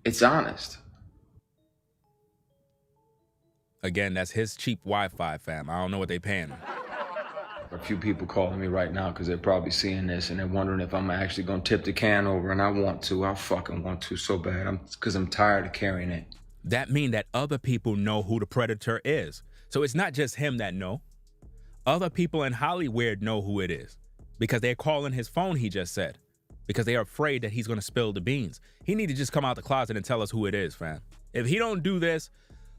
it's honest. Again, that's his cheap Wi-Fi, fam. I don't know what they paying him. A few people calling me right now because they're probably seeing this and they're wondering if I'm actually going to tip the can over, and I want to. I fucking want to so bad. Because I'm tired of carrying it. That mean that other people know who the predator is. So it's not just him that know. Other people in Hollywood know who it is because they're calling his phone, he just said, because they are afraid that he's going to spill the beans. He need to just come out the closet and tell us who it is, fam. If he don't do this,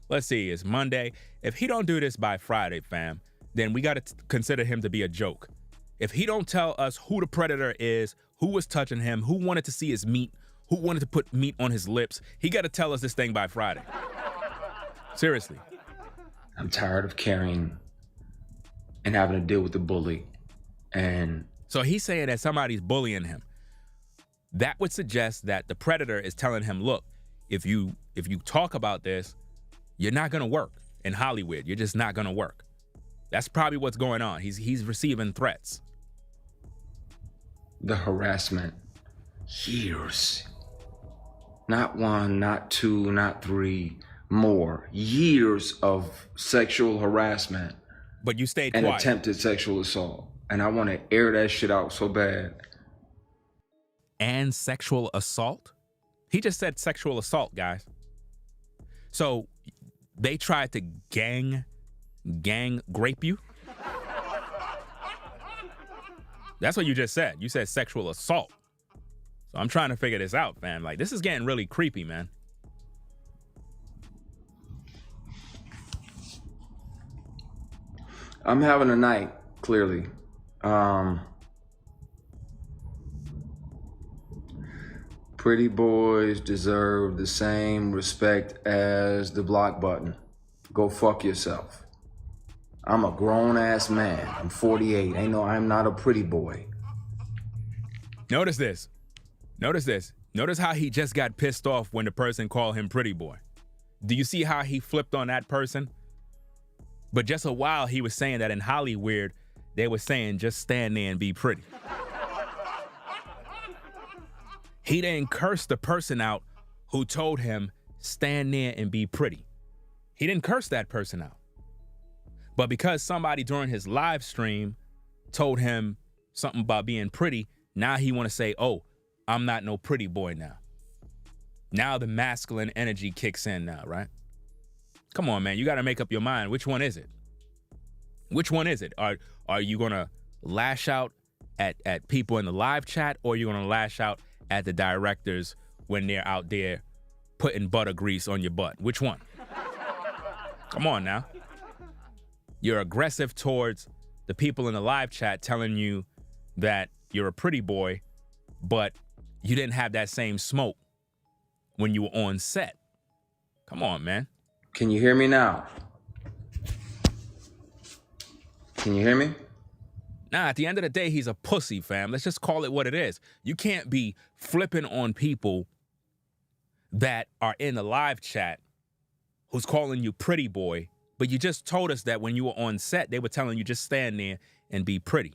let's see, it's Monday. If he don't do this by Friday, fam, then we got to consider him to be a joke. If he don't tell us who the predator is, who was touching him, who wanted to see his meat, who wanted to put meat on his lips, he got to tell us this thing by Friday. Seriously. I'm tired of carrying and having to deal with the bully. And so he's saying that somebody's bullying him. That would suggest that the predator is telling him, look, if you talk about this, you're not going to work in Hollywood. You're just not going to work. That's probably what's going on. He's receiving threats. The harassment, years. Not one, not two, not three, more. Years of sexual harassment. But you stayed and quiet. Attempted sexual assault. And I want to air that shit out so bad. And sexual assault? He just said sexual assault, guys. So they tried to gang grape you? That's what you just said. You said sexual assault. So I'm trying to figure this out, fam. Like, this is getting really creepy, man. I'm having a night, clearly. Pretty boys deserve the same respect as the block button. Go fuck yourself. I'm a grown-ass man. I'm 48. I'm not a pretty boy. Notice this. Notice this. Notice how he just got pissed off when the person called him pretty boy. Do you see how he flipped on that person? But just a while he was saying that in Hollywood, they were saying just stand there and be pretty. He didn't curse the person out who told him stand there and be pretty. He didn't curse that person out. But because somebody during his live stream told him something about being pretty, now he want to say, oh, I'm not no pretty boy now. Now the masculine energy kicks in now, right? Come on, man. You got to make up your mind. Which one is it? Which one is it? Are you going to lash out at people in the live chat, or are you going to lash out at the directors when they're out there putting butter grease on your butt? Which one? Come on now. You're aggressive towards the people in the live chat telling you that you're a pretty boy, but you didn't have that same smoke when you were on set. Come on, man. Can you hear me now? Can you hear me? Nah, at the end of the day, he's a pussy, fam. Let's just call it what it is. You can't be flipping on people that are in the live chat who's calling you pretty boy, but you just told us that when you were on set, they were telling you just stand there and be pretty.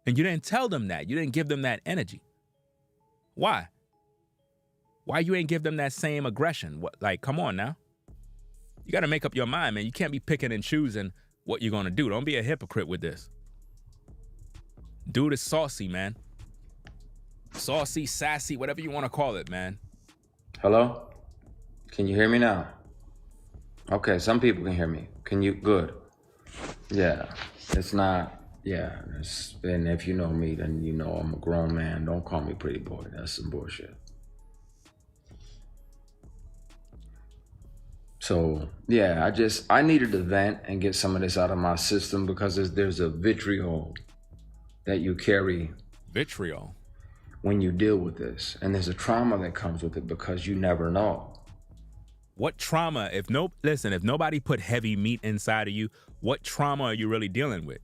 And you didn't tell them that. You didn't give them that energy. Why? Why you ain't give them that same aggression? What, like, come on now. You got to make up your mind, man. You can't be picking and choosing what you're going to do. Don't be a hypocrite with this. Dude is saucy, man. Saucy, sassy, whatever you want to call it, man. Hello? Can you hear me now? Okay, some people can hear me. Can you? Good. Yeah, it's not, yeah. And if you know me, then you know I'm a grown man. Don't call me pretty boy. That's some bullshit. So, yeah, I needed to vent and get some of this out of my system because there's a vitriol that you carry. Vitriol? When you deal with this. And there's a trauma that comes with it because you never know. What trauma? Listen, if nobody put heavy meat inside of you, what trauma are you really dealing with?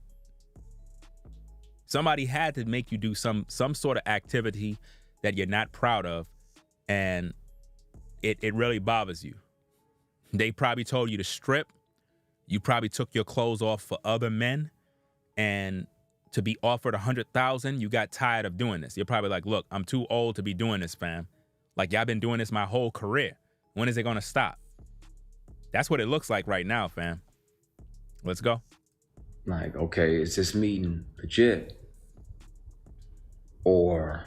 Somebody had to make you do some sort of activity that you're not proud of, and it really bothers you. They probably told you to strip. You probably took your clothes off for other men, and to be offered $100,000, you got tired of doing this. You're probably like, look, I'm too old to be doing this, fam. Like, y'all been doing this my whole career. When is it gonna stop? That's what it looks like right now, fam. Let's go. Like, okay, is this meeting legit? Or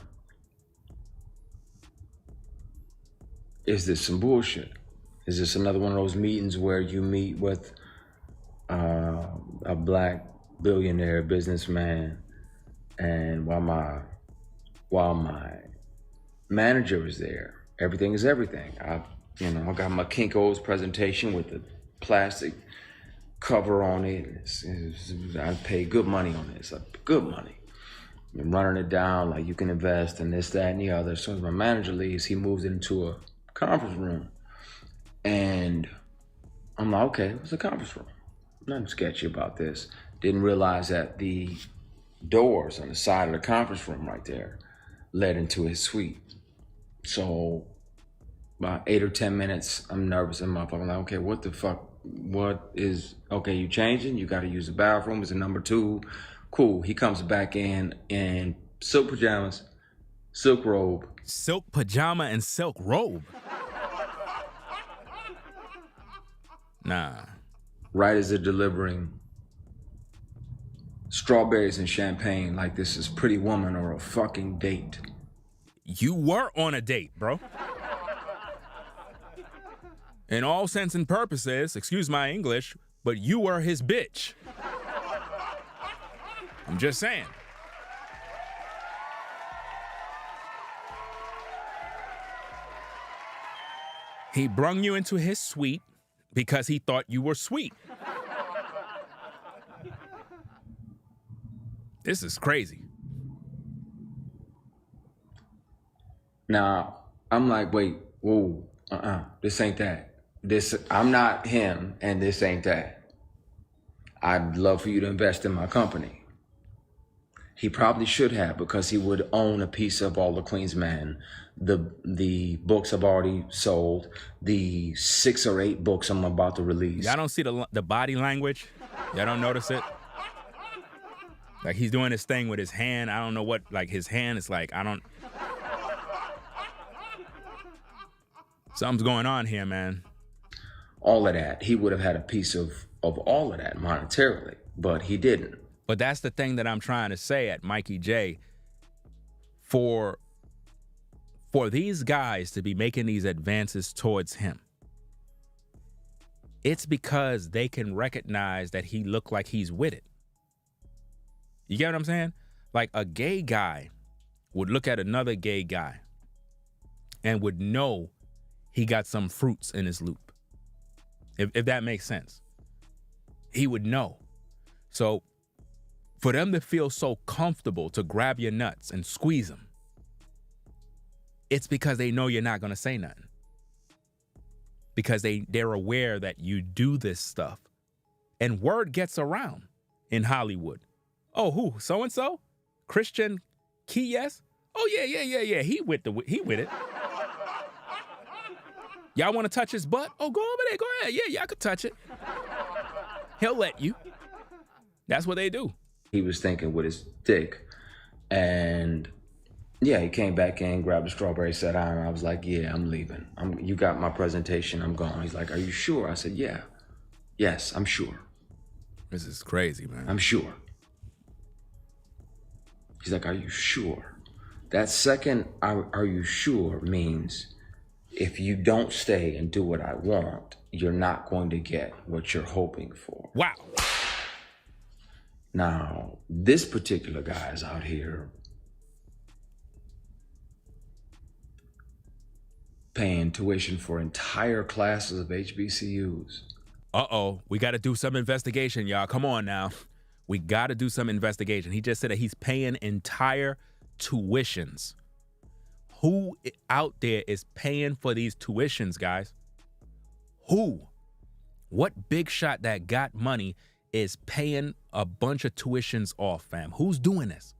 is this some bullshit? Is this another one of those meetings where you meet with a black billionaire businessman, and while my manager is there, everything is everything. I got my Kinko's presentation with the plastic cover on it. I paid good money on this, good money. I'm running it down like you can invest in this, that, and the other. As soon as my manager leaves, he moves into a conference room. And I'm like, okay, what's a conference room? Nothing sketchy about this. Didn't realize that the doors on the side of the conference room right there led into his suite. So about 8 or 10 minutes, I'm nervous and I'm like, okay, what the fuck? Okay, you changing? You got to use the bathroom. It's a number 2. Cool. He comes back in silk pajamas, silk robe. Silk pajama and silk robe? Nah. Right as they're delivering strawberries and champagne like this is Pretty Woman or a fucking date. You were on a date, bro. In all sense and purposes, excuse my English, but you were his bitch. I'm just saying. He brung you into his suite because he thought you were sweet. This is crazy. Now, I'm like, wait, whoa, this ain't that. I'm not him, and this ain't that. I'd love for you to invest in my company. He probably should have, because he would own a piece of All the Queen's Men. The books I've already sold, the 6 or 8 books I'm about to release. Y'all don't see the body language? Y'all don't notice it? Like, he's doing this thing with his hand. I don't know what, like, his hand is like, something's going on here, man. All of that. He would have had a piece of all of that monetarily, but he didn't. But that's the thing that I'm trying to say at Mikey J. For these guys to be making these advances towards him, it's because they can recognize that he looked like he's with it. You get what I'm saying? Like, a gay guy would look at another gay guy and would know he got some fruits in his loop. If that makes sense. He would know. So for them to feel so comfortable to grab your nuts and squeeze them, it's because they know you're not going to say nothing. Because they're aware that you do this stuff. And word gets around in Hollywood. Oh, who? So-and-so? Christian Keyes? Oh, yeah. He with it. Y'all want to touch his butt? Oh, go over there. Go ahead. Yeah, y'all could touch it. He'll let you. That's what they do. He was thinking with his dick. And yeah, he came back in, grabbed a strawberry, sat down, and I was like, yeah, I'm leaving. You got my presentation, I'm gone. He's like, are you sure? I said, yeah. Yes, I'm sure. This is crazy, man. I'm sure. He's like, are you sure? That second, are you sure, means if you don't stay and do what I want, you're not going to get what you're hoping for. Wow. Now, this particular guy is out here paying tuition for entire classes of HBCUs. Uh-oh, we got to do some investigation, y'all. Come on now. We got to do some investigation. He just said that he's paying entire tuitions. Who out there is paying for these tuitions, guys? Who? What big shot that got money is paying a bunch of tuitions off, fam? Who's doing this?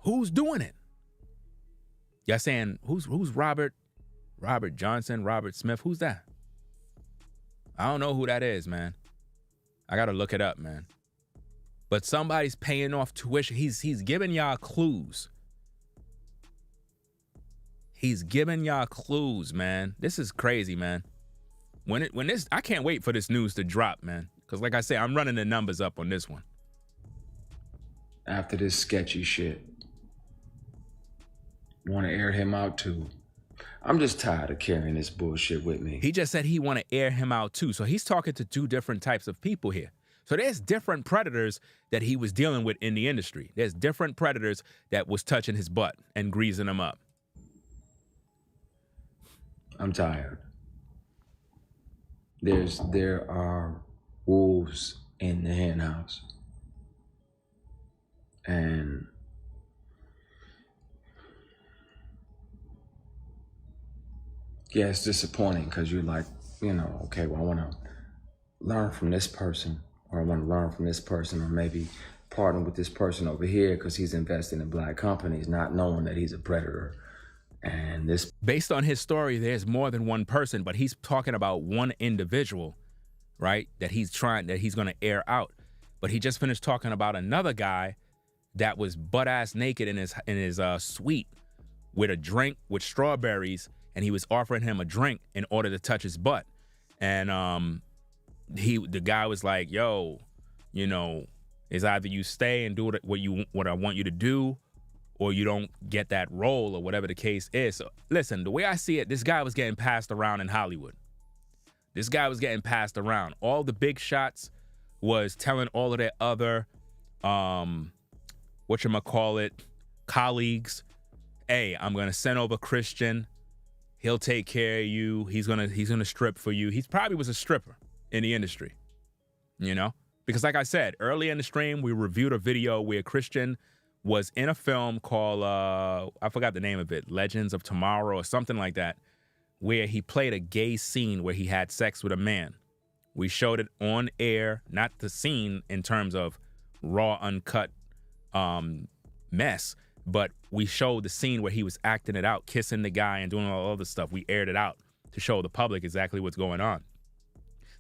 Who's doing it? Y'all saying, who's Robert Johnson, Robert Smith? Who's that? I don't know who that is, man. I got to look it up, man. But somebody's paying off tuition. He's giving y'all clues. He's giving y'all clues, man. This is crazy, man. I can't wait for this news to drop, man. Because like I say, I'm running the numbers up on this one. After this sketchy shit, want to air him out too. I'm just tired of carrying this bullshit with me. He just said he want to air him out too. So he's talking to two different types of people here. So there's different predators that he was dealing with in the industry. There's different predators that was touching his butt and greasing him up. I'm tired. There are wolves in the hen house. And yeah, it's disappointing because you're like, okay, well, I want to learn from this person, or I want to learn from this person, or maybe partner with this person over here because he's investing in black companies, not knowing that he's a predator. And this, based on his story, there's more than one person, but he's talking about one individual, right? That he's going to air out. But he just finished talking about another guy that was butt-ass naked in his suite with a drink with strawberries, and he was offering him a drink in order to touch his butt. And the guy was like, yo, it's either you stay and do what I want you to do, or you don't get that role, or whatever the case is. So listen, the way I see it, this guy was getting passed around in Hollywood. This guy was getting passed around. All the big shots was telling all of their other, colleagues, hey, I'm gonna send over Christian. He'll take care of you. He's gonna strip for you. He probably was a stripper in the industry, because like I said, early in the stream, we reviewed a video where Christian was in a film called, I forgot the name of it, Legends of Tomorrow or something like that, where he played a gay scene where he had sex with a man. We showed it on air, not the scene in terms of raw, uncut mess, but we showed the scene where he was acting it out, kissing the guy and doing all other stuff. We aired it out to show the public exactly what's going on.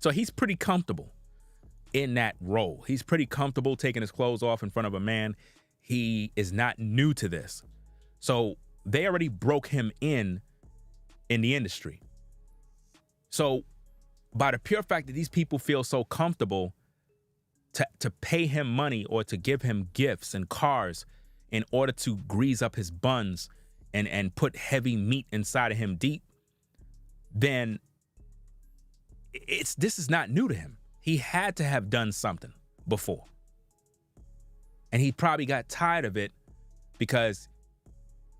So he's pretty comfortable in that role. He's pretty comfortable taking his clothes off in front of a man. He is not new to this. So they already broke him in the industry. So by the pure fact that these people feel so comfortable to pay him money or to give him gifts and cars in order to grease up his buns and put heavy meat inside of him deep, then this is not new to him. He had to have done something before. And he probably got tired of it because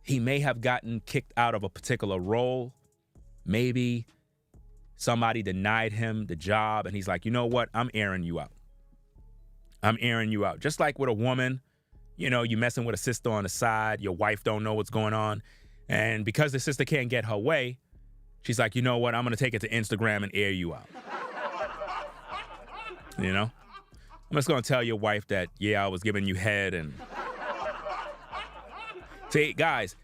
he may have gotten kicked out of a particular role. Maybe somebody denied him the job and he's like, you know what? I'm airing you out. I'm airing you out. Just like with a woman, you know, you messing with a sister on the side, your wife don't know what's going on. And because the sister can't get her way, she's like, you know what? I'm going to take it to Instagram and air you out. You know? I'm just going to tell your wife that, yeah, I was giving you head and... See, guys,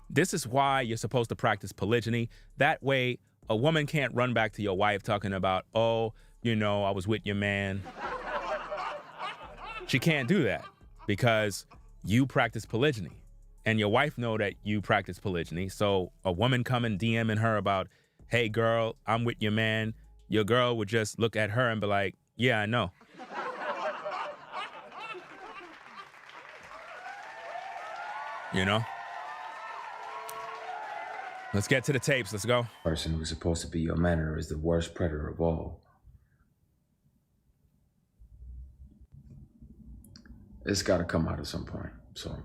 this is why you're supposed to practice polygyny. That way, a woman can't run back to your wife talking about, oh, you know, I was with your man. She can't do that because you practice polygyny. And your wife know that you practice polygyny. So a woman coming DMing her about, hey, girl, I'm with your man. Your girl would just look at her and be like, yeah, I know. You know? Let's get to the tapes. Let's go. Person who's supposed to be your mentor is the worst predator of all. It's got to come out at some point. So,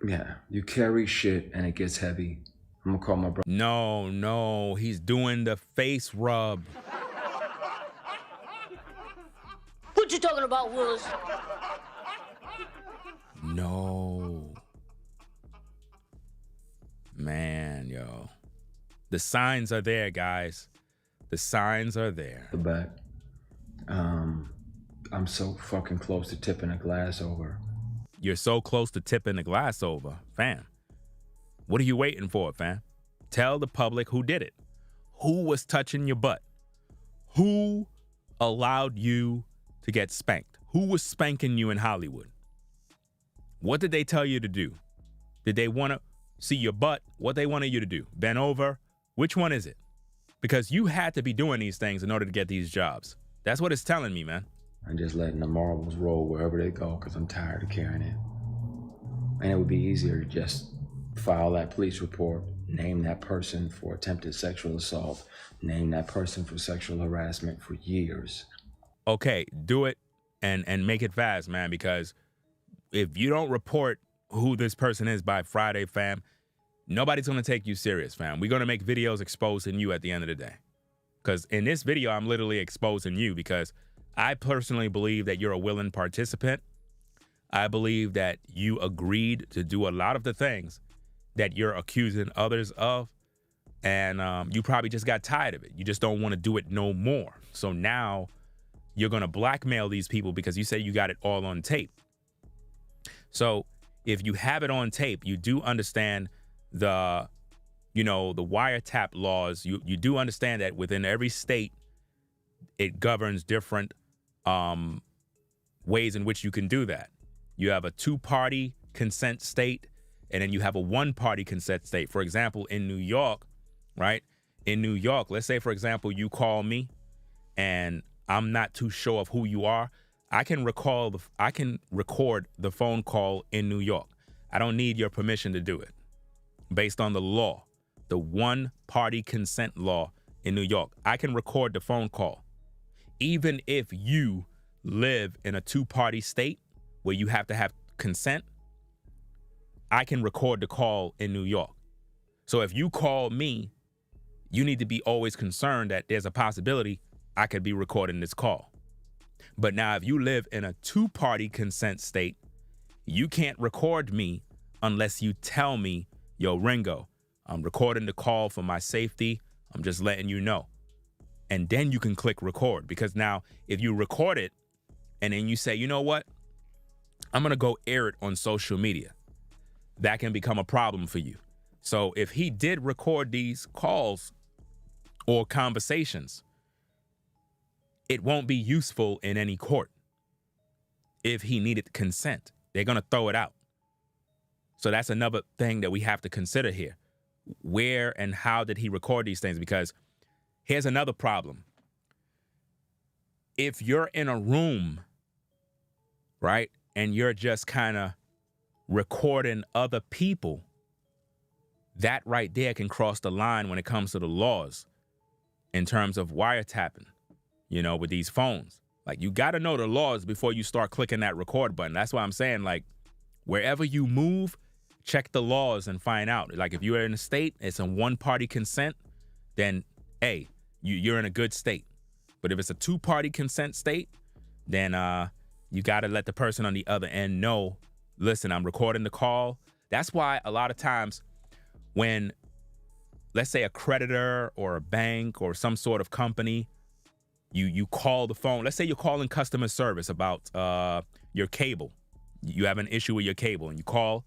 yeah, you carry shit and it gets heavy. I'm gonna call my brother. No, he's doing the face rub. What you talking about, Willis? No. Man, yo. The signs are there, guys. The signs are there. The back. I'm so fucking close to tipping a glass over. You're so close to tipping the glass over, fam. What are you waiting for, fam? Tell the public who did it. Who was touching your butt? Who allowed you to get spanked? Who was spanking you in Hollywood? What did they tell you to do? Did they want to see your butt? What they wanted you to do? Bend over? Which one is it? Because you had to be doing these things in order to get these jobs. That's what it's telling me, man. I'm just letting the marbles roll wherever they go because I'm tired of carrying it. And it would be easier to just file that police report, name that person for attempted sexual assault, name that person for sexual harassment for years. Okay, do it and make it fast, man, because if you don't report who this person is by Friday, fam, nobody's going to take you serious, fam. We're going to make videos exposing you at the end of the day. Because in this video, I'm literally exposing you because I personally believe that you're a willing participant. I believe that you agreed to do a lot of the things that you're accusing others of. And you probably just got tired of it. You just don't want to do it no more. So now you're going to blackmail these people because you say you got it all on tape. So if you have it on tape, you do understand the wiretap laws. You do understand that within every state, it governs different ways in which you can do that. You have a two-party consent state, and then you have a one-party consent state. For example, in New York, right? In New York, let's say, for example, you call me, and I'm not too sure of who you are. I can record the phone call in New York. I don't need your permission to do it. Based on the law, the one-party consent law in New York, I can record the phone call. Even if you live in a two-party state where you have to have consent, I can record the call in New York. So if you call me, you need to be always concerned that there's a possibility I could be recording this call. But now if you live in a two-party consent state, you can't record me unless you tell me, yo, Ringo, I'm recording the call for my safety. I'm just letting you know. And then you can click record, because now if you record it and then you say, you know what, I'm going to go air it on social media, that can become a problem for you. So if he did record these calls or conversations, it won't be useful in any court. If he needed consent, they're going to throw it out. So that's another thing that we have to consider here. Where and how did he record these things? Because here's another problem. If you're in a room, right, and you're just kind of recording other people, that right there can cross the line when it comes to the laws in terms of wiretapping, with these phones. Like, you got to know the laws before you start clicking that record button. That's why I'm saying, like, wherever you move, check the laws and find out. Like, if you're in a state, it's a one-party consent, then, hey, you're in a good state. But if it's a two-party consent state, then you got to let the person on the other end know, listen, I'm recording the call. That's why a lot of times when, let's say, a creditor or a bank or some sort of company, you call the phone. Let's say you're calling customer service about your cable. You have an issue with your cable and you call.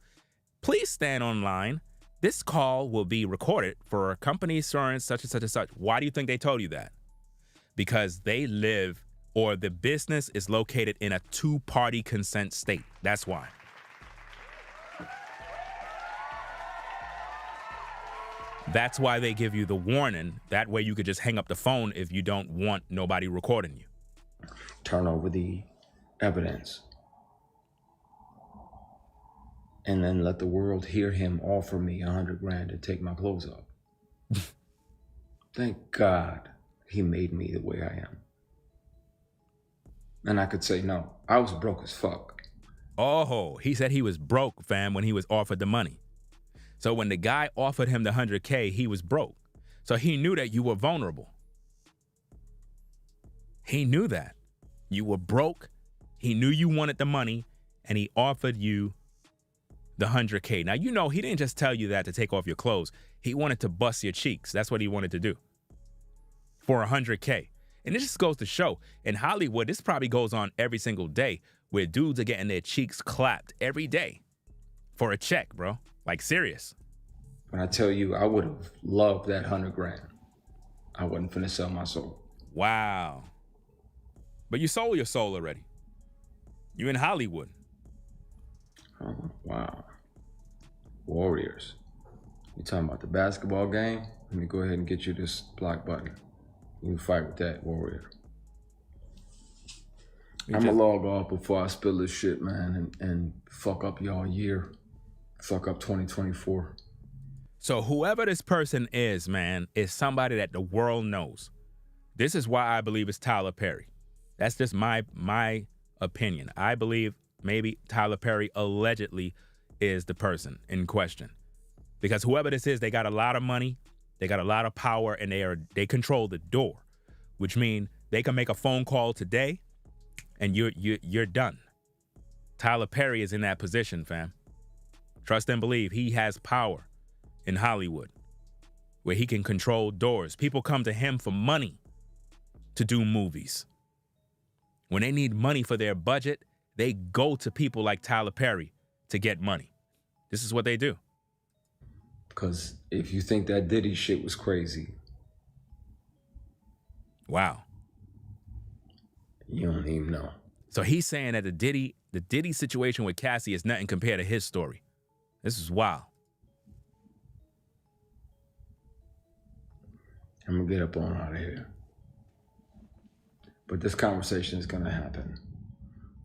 Please stand online. This call will be recorded for company insurance such and such and such. Why do you think they told you that? Because they live, or the business is located in a two-party consent state. That's why. That's why they give you the warning. That way you could just hang up the phone if you don't want nobody recording you. Turn over the evidence. And then let the world hear him offer me $100,000 to take my clothes off. Thank God he made me the way I am. And I could say no. I was broke as fuck. Oh, he said he was broke, fam, when he was offered the money. So when the guy offered him the $100K, he was broke. So he knew that you were vulnerable. He knew that. You were broke. He knew you wanted the money, and he offered you the $100K. Now, you know, he didn't just tell you that to take off your clothes. He wanted to bust your cheeks. That's what he wanted to do for $100K. And it just goes to show, in Hollywood, this probably goes on every single day, where dudes are getting their cheeks clapped every day for a check, bro. Like, serious. When I tell you, I would have loved that $100,000. I wasn't finna sell my soul. Wow. But you sold your soul already. You in Hollywood. Oh, wow. Warriors. You talking about the basketball game? Let me go ahead and get you this block button. You can fight with that, warrior. I'm gonna log off before I spill this shit, man, and fuck up y'all year. Fuck up 2024. So whoever this person is, man, is somebody that the world knows. This is why I believe it's Tyler Perry. That's just my opinion. I believe maybe Tyler Perry allegedly is the person in question. Because whoever this is, they got a lot of money, they got a lot of power, and they control the door, which means they can make a phone call today and you're done. Tyler Perry is in that position, fam. Trust and believe, he has power in Hollywood where he can control doors. People come to him for money to do movies. When they need money for their budget, they go to people like Tyler Perry to get money. This is what they do. Because if you think that Diddy shit was crazy. Wow. You don't even know. So he's saying that the Diddy situation with Cassie is nothing compared to his story. This is wild. I'm gonna get up on out of here. But this conversation is gonna happen.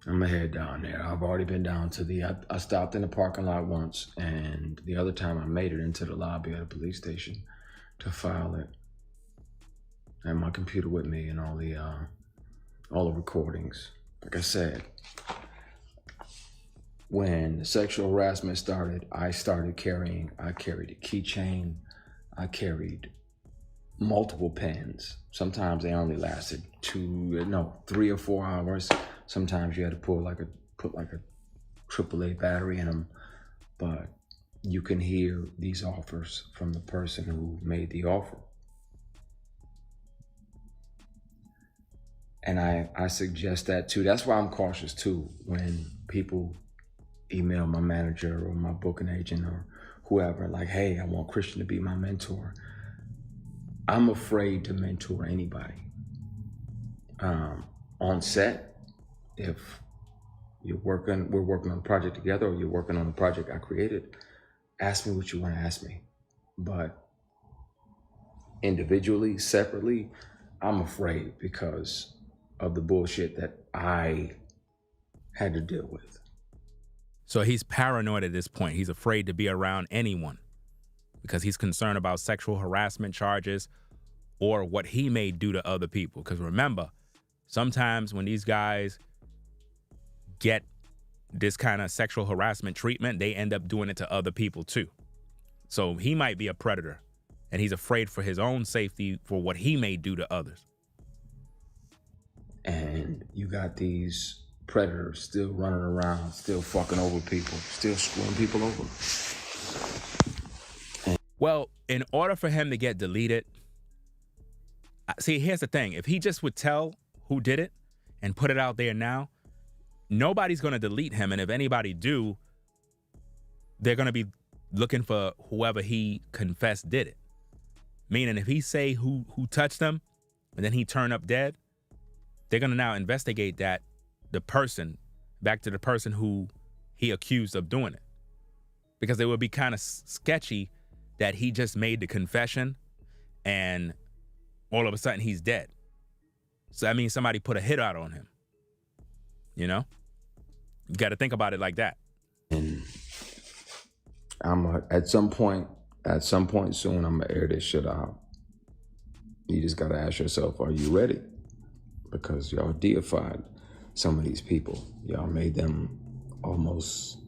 I'm gonna head down there. I've already been down to I stopped in the parking lot once, and the other time I made it into the lobby of the police station to file it. I had my computer with me and all the recordings. Like I said, when the sexual harassment started, I carried a keychain, I carried multiple pens. Sometimes they only lasted 3 or 4 hours. Sometimes you had to put like a AAA battery in them. But you can hear these offers from the person who made the offer. And I suggest that too. That's why I'm cautious too when people email my manager or my booking agent or whoever, like, hey, I want Christian to be my mentor. I'm afraid to mentor anybody. On set, if we're working on a project together, or you're working on a project I created, ask me what you want to ask me. But individually, separately, I'm afraid because of the bullshit that I had to deal with. So he's paranoid at this point. He's afraid to be around anyone because he's concerned about sexual harassment charges or what he may do to other people. Because remember, sometimes when these guys get this kind of sexual harassment treatment, they end up doing it to other people too. So he might be a predator, and he's afraid for his own safety for what he may do to others. And you got these predators still running around, still fucking over people, still screwing people over. Well, in order for him to get deleted, see, here's the thing. If he just would tell who did it and put it out there now, nobody's going to delete him. And if anybody do, they're going to be looking for whoever he confessed did it. Meaning if he say who touched him and then he turn up dead, they're going to now investigate the person back to the person who he accused of doing it. Because it would be kind of sketchy that he just made the confession and all of a sudden he's dead. So that means somebody put a hit out on him. You know? You got to think about it like that. And at some point soon, I'm gonna air this shit out. You just gotta ask yourself, are you ready? Because y'all deified some of these people. Y'all made them almost...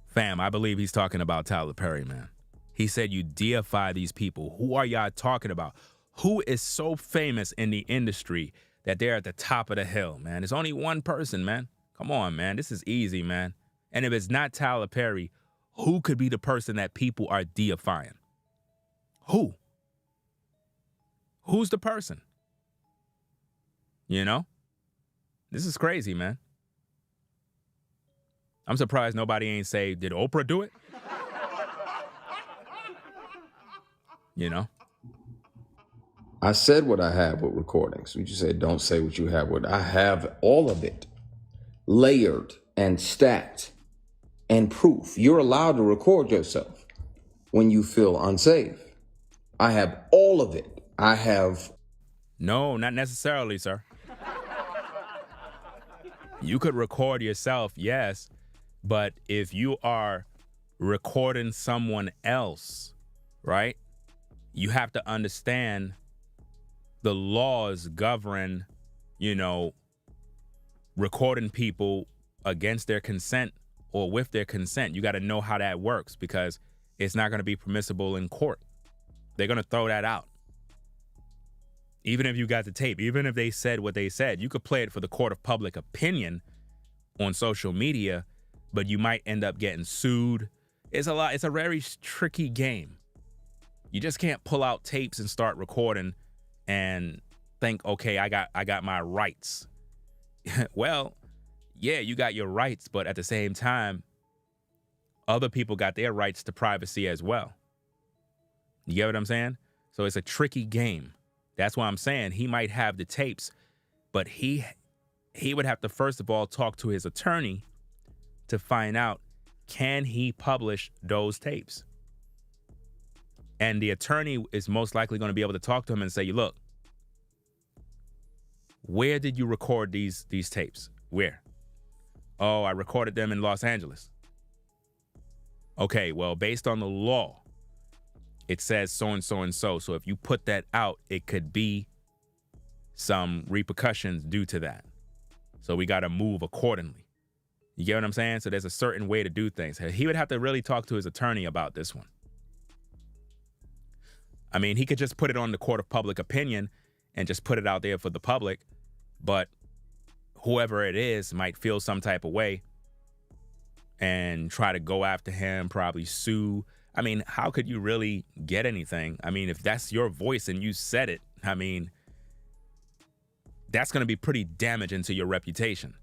Fam, I believe he's talking about Tyler Perry, man. He said you deify these people. Who are y'all talking about? Who is so famous in the industry that they're at the top of the hill, man? It's only one person, man. Come on, man. This is easy, man. And if it's not Tyler Perry, who could be the person that people are deifying? Who? Who's the person? You know? This is crazy, man. I'm surprised nobody ain't say, did Oprah do it? You know? I said what I have with recordings. You just say, don't say what you have with. I have all of it layered and stacked and proof. You're allowed to record yourself when you feel unsafe. I have all of it. I have... No, not necessarily, sir. You could record yourself, yes, but if you are recording someone else, right, you have to understand the laws govern, you know, recording people against their consent or with their consent. You got to know how that works because it's not going to be permissible in court. They're going to throw that out. Even if you got the tape, even if they said what they said, you could play it for the court of public opinion on social media, but you might end up getting sued. It's a very tricky game. You just can't pull out tapes and start recording and think, okay, I got my rights. Well, yeah, you got your rights, but at the same time, other people got their rights to privacy as well. You get what I'm saying? So it's a tricky game. That's why I'm saying he might have the tapes, but he would have to first of all talk to his attorney to find out, can he publish those tapes? And the attorney is most likely going to be able to talk to him and say, look, where did you record these tapes? Where? Oh, I recorded them in Los Angeles. Okay, well, based on the law, it says so and so and so. So if you put that out, it could be some repercussions due to that. So we got to move accordingly. You get what I'm saying? So there's a certain way to do things. He would have to really talk to his attorney about this one. I mean, he could just put it on the court of public opinion and just put it out there for the public, but whoever it is might feel some type of way and try to go after him, probably sue. I mean, how could you really get anything? I mean, if that's your voice and you said it, I mean, that's going to be pretty damaging to your reputation.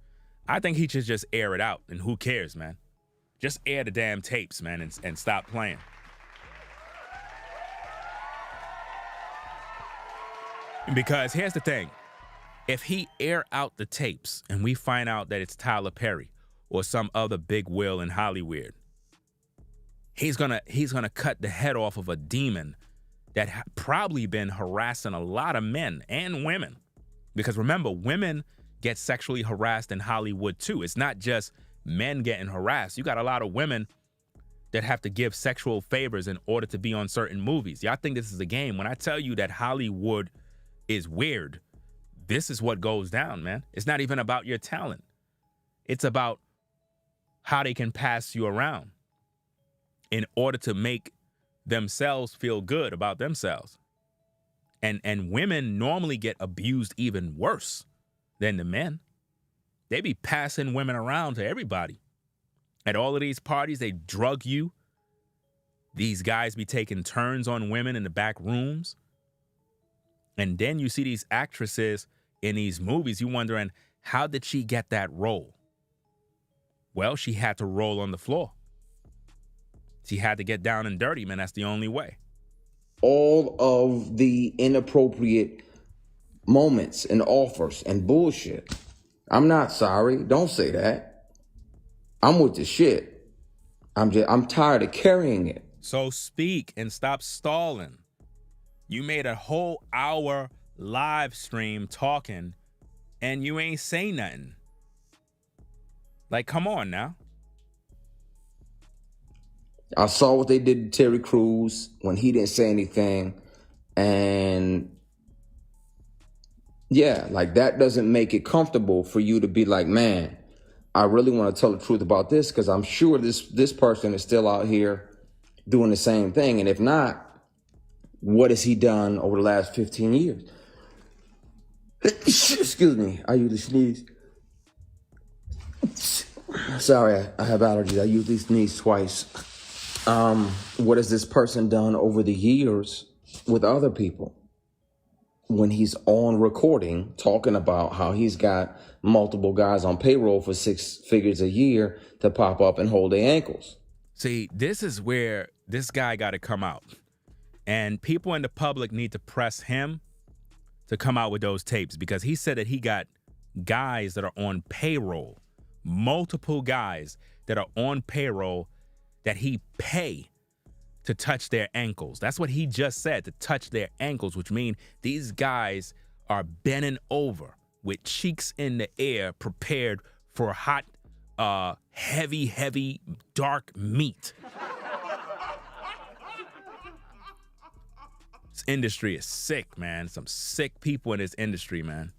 I think he should just air it out, and who cares, man? Just air the damn tapes, man, and stop playing. Because here's the thing. If he air out the tapes and we find out that it's Tyler Perry or some other big wheel in Hollywood, he's gonna cut the head off of a demon that probably been harassing a lot of men and women. Because remember, women get sexually harassed in Hollywood too. It's not just men getting harassed. You got a lot of women that have to give sexual favors in order to be on certain movies. Y'all think this is a game. When I tell you that Hollywood is weird, this is what goes down, man. It's not even about your talent. It's about how they can pass you around in order to make themselves feel good about themselves. And women normally get abused even worse than the men. They be passing women around to everybody. At all of these parties, they drug you. These guys be taking turns on women in the back rooms. And then you see these actresses in these movies, you wondering, how did she get that role? Well, she had to roll on the floor. She had to get down and dirty, man. That's the only way. All of the inappropriate moments and offers and bullshit. I'm not sorry. Don't say that. I'm with the shit. I'm tired of carrying it. So speak and stop stalling. You made a whole hour live stream talking and you ain't say nothing. Like, come on now. I saw what they did to Terry Crews when he didn't say anything. And yeah, like that doesn't make it comfortable for you to be like, man, I really want to tell the truth about this because I'm sure this person is still out here doing the same thing. And if not, what has he done over the last 15 years? Excuse me, I usually sneeze. Sorry, I have allergies. I usually sneeze twice. What has this person done over the years with other people? When he's on recording talking about how he's got multiple guys on payroll for 6 figures a year to pop up and hold their ankles. See, this is where this guy got to come out. And people in the public need to press him to come out with those tapes because he said that he got guys that are on payroll, multiple guys that are on payroll that he pay to touch their ankles. That's what he just said, to touch their ankles, which means these guys are bending over with cheeks in the air, prepared for hot, heavy, dark meat. This industry is sick, man. Some sick people in this industry, man.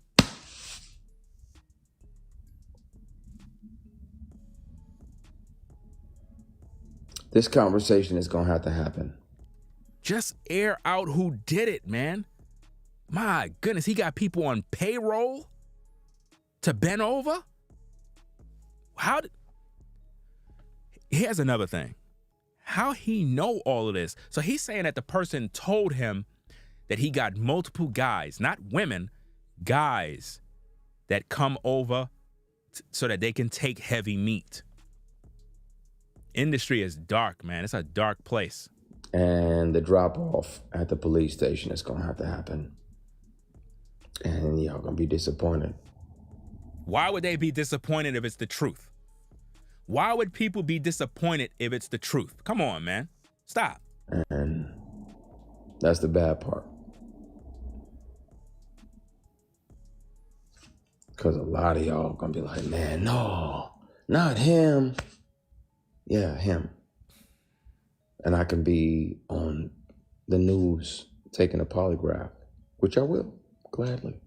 This conversation is going to have to happen. Just air out who did it, man. My goodness, he got people on payroll to bend over? Here's another thing. How he know all of this? So he's saying that the person told him that he got multiple guys, not women, guys that come over so that they can take heavy meat. Industry is dark, man. It's a dark place. And the drop off at the police station is going to have to happen. And y'all going to be disappointed. Why would they be disappointed if it's the truth? Why would people be disappointed if it's the truth? Come on, man. Stop. And that's the bad part. Because a lot of y'all going to be like, man, no, not him. Yeah, him. And I can be on the news taking a polygraph, which I will, gladly.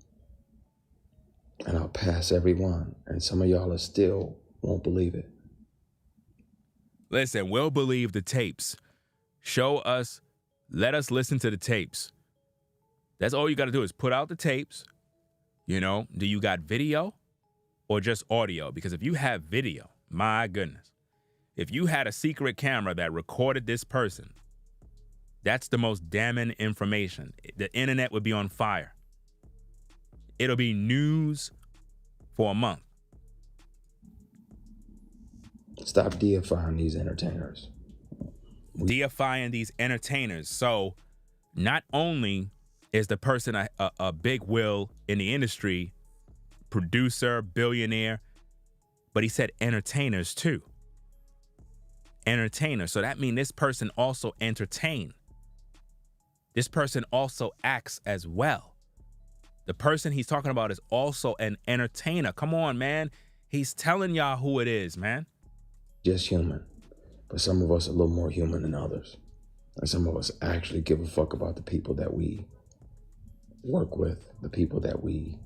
And I'll pass everyone. And some of y'all still won't believe it. Listen, we'll believe the tapes. Show us, let us listen to the tapes. That's all you got to do is put out the tapes. You know, do you got video or just audio? Because if you have video, my goodness. If you had a secret camera that recorded this person, that's the most damning information. The internet would be on fire. It'll be news for a month. Stop deifying these entertainers. Deifying these entertainers. So not only is the person a big will in the industry, producer, billionaire, but he said entertainers too. Entertainer. So that means this person also entertain. This person also acts as well. The person he's talking about is also an entertainer. Come on, man. He's telling y'all who it is, man. Just human. But some of us are a little more human than others. And some of us actually give a fuck about the people that we work with, the people that we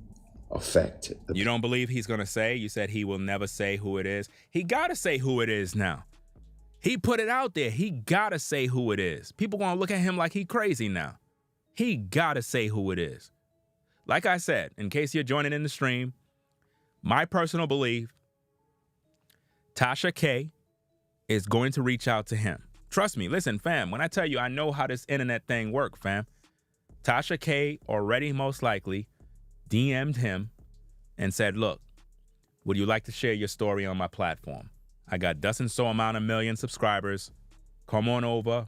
affect. You don't believe he's going to say? You said he will never say who it is. He got to say who it is now. He put it out there. He got to say who it is. People going to look at him like he crazy now. he gotta say who it is. Like I said, in case you're joining in the stream, my personal belief, Tasha K is going to reach out to him. Trust me, listen, fam, when I tell you I know how this internet thing works, fam, Tasha K already most likely DM'd him and said, look, would you like to share your story on my platform? I got doesn't so amount of million subscribers. Come on over.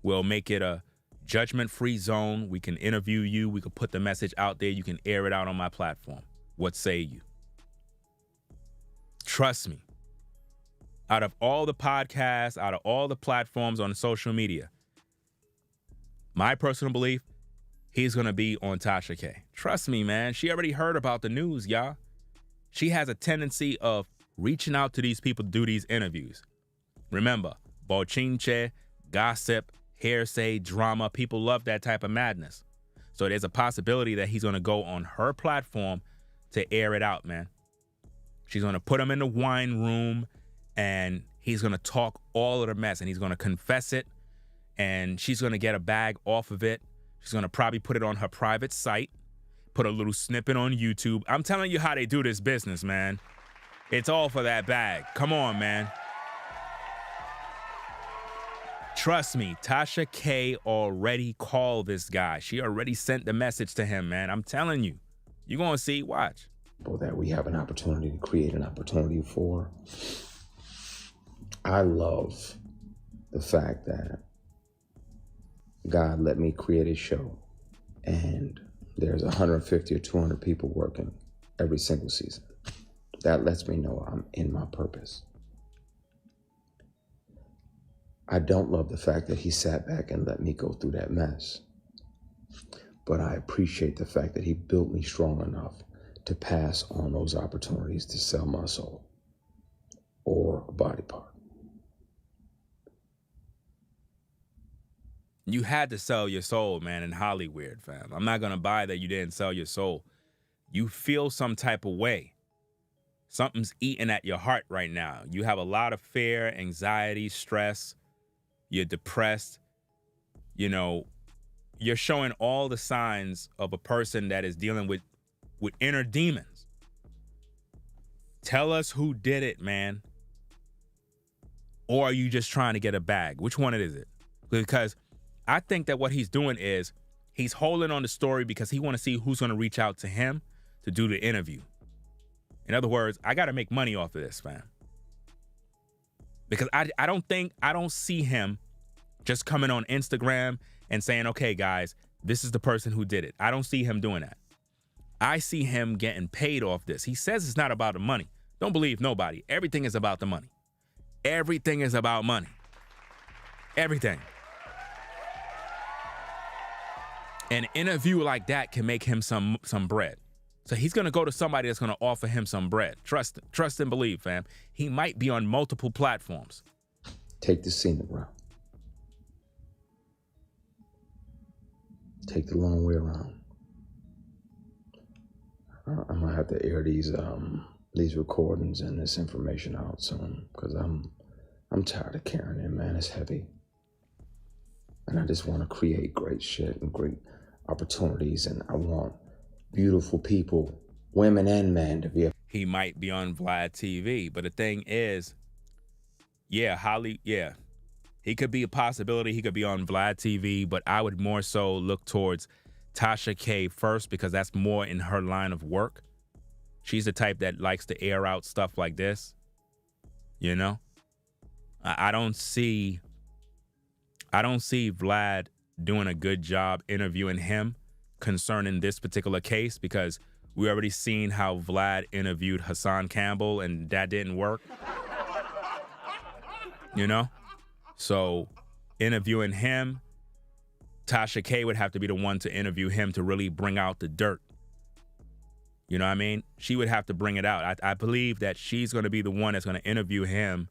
We'll make it a judgment-free zone. We can interview you. We can put the message out there. You can air it out on my platform. What say you? Trust me. Out of all the podcasts, out of all the platforms on social media, my personal belief, he's going to be on Tasha K. Trust me, man. She already heard about the news, y'all. She has a tendency of reaching out to these people to do these interviews. Remember, bochinche, gossip, hearsay, drama, people love that type of madness. So there's a possibility that he's going to go on her platform to air it out, man. She's going to put him in the wine room and he's going to talk all of the mess and he's going to confess it and she's going to get a bag off of it. She's going to probably put it on her private site, put a little snippet on YouTube. I'm telling you how they do this business, man. It's all for that bag. Come on, man. Trust me, Tasha K already called this guy. She already sent the message to him, man. I'm telling you. You're going to see. Watch. That we have an opportunity to create an opportunity for. I love the fact that God let me create a show and there's 150 or 200 people working every single season. That lets me know I'm in my purpose. I don't love the fact that he sat back and let me go through that mess. But I appreciate the fact that he built me strong enough to pass on those opportunities to sell my soul or a body part. You had to sell your soul, man, in Hollywood, fam. I'm not going to buy that you didn't sell your soul. You feel some type of way. Something's eating at your heart right now. You have a lot of fear, anxiety, stress. You're depressed. You know, you're showing all the signs of a person that is dealing with inner demons. Tell us who did it, man. Or are you just trying to get a bag? Which one is it? Because I think that what he's doing is he's holding on the story because he want to see who's going to reach out to him to do the interview. In other words, I got to make money off of this, fam. Because I don't see him just coming on Instagram and saying, okay, guys, this is the person who did it. I don't see him doing that. I see him getting paid off this. He says it's not about the money. Don't believe nobody. Everything is about the money. Everything is about money. Everything. An interview like that can make him some bread. So he's going to go to somebody that's going to offer him some bread. Trust and believe, fam. He might be on multiple platforms. Take the scenic route. Take the long way around. I'm going to have to air these recordings and this information out soon because I'm tired of carrying it, man. It's heavy. And I just want to create great shit and great opportunities, and I want beautiful people, women and men, to be able. He might be on Vlad TV, but the thing is, he could be a possibility. He could be on Vlad TV, but I would more so look towards Tasha K first because that's more in her line of work. She's the type that likes to air out stuff like this. You know, I don't see Vlad doing a good job interviewing him concerning this particular case because we already seen how Vlad interviewed Hassan Campbell and that didn't work. You know? So interviewing him, Tasha K would have to be the one to interview him to really bring out the dirt. You know what I mean? She would have to bring it out. I believe that she's going to be the one that's going to interview him.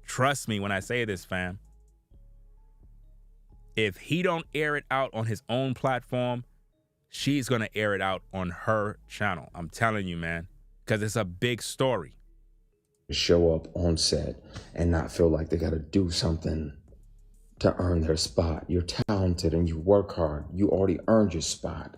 Trust me when I say this, fam. If he don't air it out on his own platform, she's going to air it out on her channel. I'm telling you, man, because it's a big story. Show up on set and not feel like they got to do something to earn their spot. You're talented and you work hard. You already earned your spot.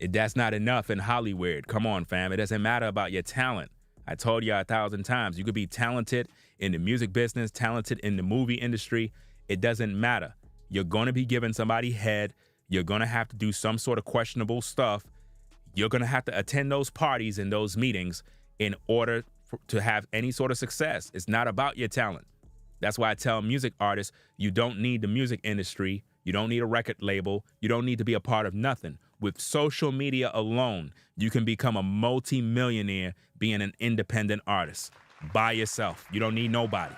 That's not enough in Hollywood. Come on, fam. It doesn't matter about your talent. I told you 1,000 times. You could be talented in the music business, talented in the movie industry. It doesn't matter. You're going to be giving somebody head. You're going to have to do some sort of questionable stuff. You're going to have to attend those parties and those meetings in order to have any sort of success. It's not about your talent. That's why I tell music artists, you don't need the music industry. You don't need a record label. You don't need to be a part of nothing. With social media alone, you can become a multi-millionaire being an independent artist by yourself. You don't need nobody.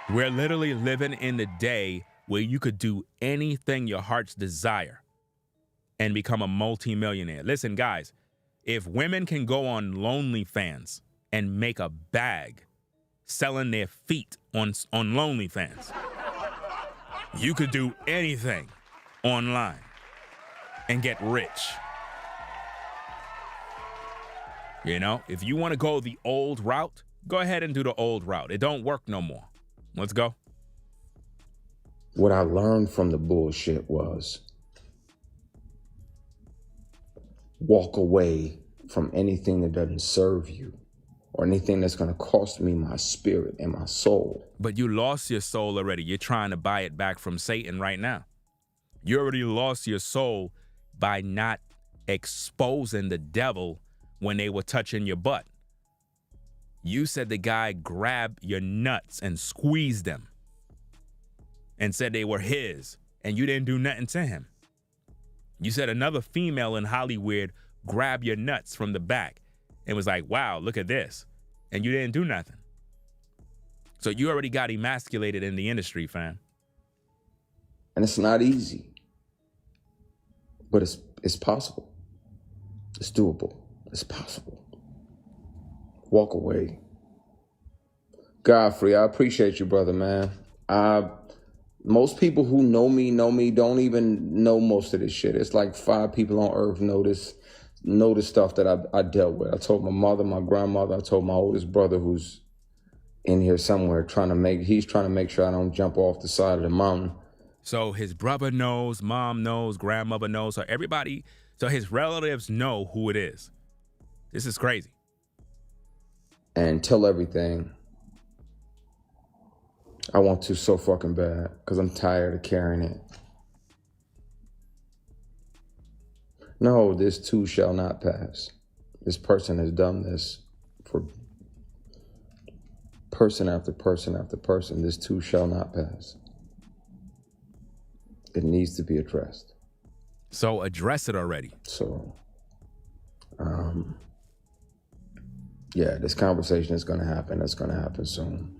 We're literally living in the day where you could do anything your heart's desire and become a multi-millionaire. Listen, guys, if women can go on OnlyFans and make a bag selling their feet on OnlyFans, you could do anything online and get rich. You know, if you want to go the old route, go ahead and do the old route. It don't work no more. Let's go. What I learned from the bullshit was walk away from anything that doesn't serve you or anything that's going to cost me my spirit and my soul. But you lost your soul already. You're trying to buy it back from Satan right now. You already lost your soul by not exposing the devil when they were touching your butt. You said the guy grabbed your nuts and squeezed them and said they were his, and you didn't do nothing to him. You said another female in Hollywood grabbed your nuts from the back and was like, wow, look at this. And you didn't do nothing. So you already got emasculated in the industry, fam. And it's not easy, but it's possible. It's doable. It's possible. Walk away. Godfrey, I appreciate you, brother, man. Most people who know me don't even know most of this shit. It's like 5 people on earth know the stuff that I dealt with. I told my mother, my grandmother, I told my oldest brother who's in here somewhere he's trying to make sure I don't jump off the side of the mountain. So his brother knows, mom knows, grandmother knows, so his relatives know who it is. This is crazy. And tell everything. I want to so fucking bad because I'm tired of carrying it. No, this too shall not pass. This person has done this for person after person after person. This too shall not pass. It needs to be addressed. So address it already. So, yeah, this conversation is going to happen. It's going to happen soon.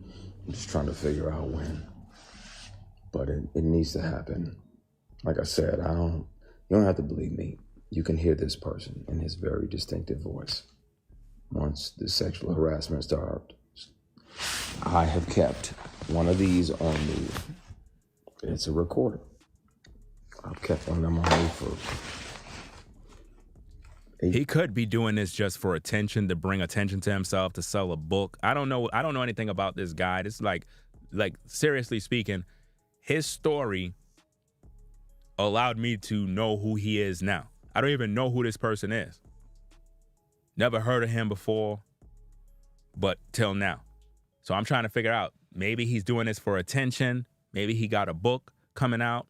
I'm just trying to figure out when. But it needs to happen. Like I said, you don't have to believe me. You can hear this person in his very distinctive voice. Once the sexual harassment started, I have kept one of these on me. It's a recorder. I've kept one of them on me for... He could be doing this just for attention, to bring attention to himself, to sell a book. I don't know anything about this guy. It's like seriously speaking, his story allowed me to know who he is now. I don't even know who this person is. Never heard of him before, but till now. So I'm trying to figure out, maybe he's doing this for attention. Maybe he got a book coming out.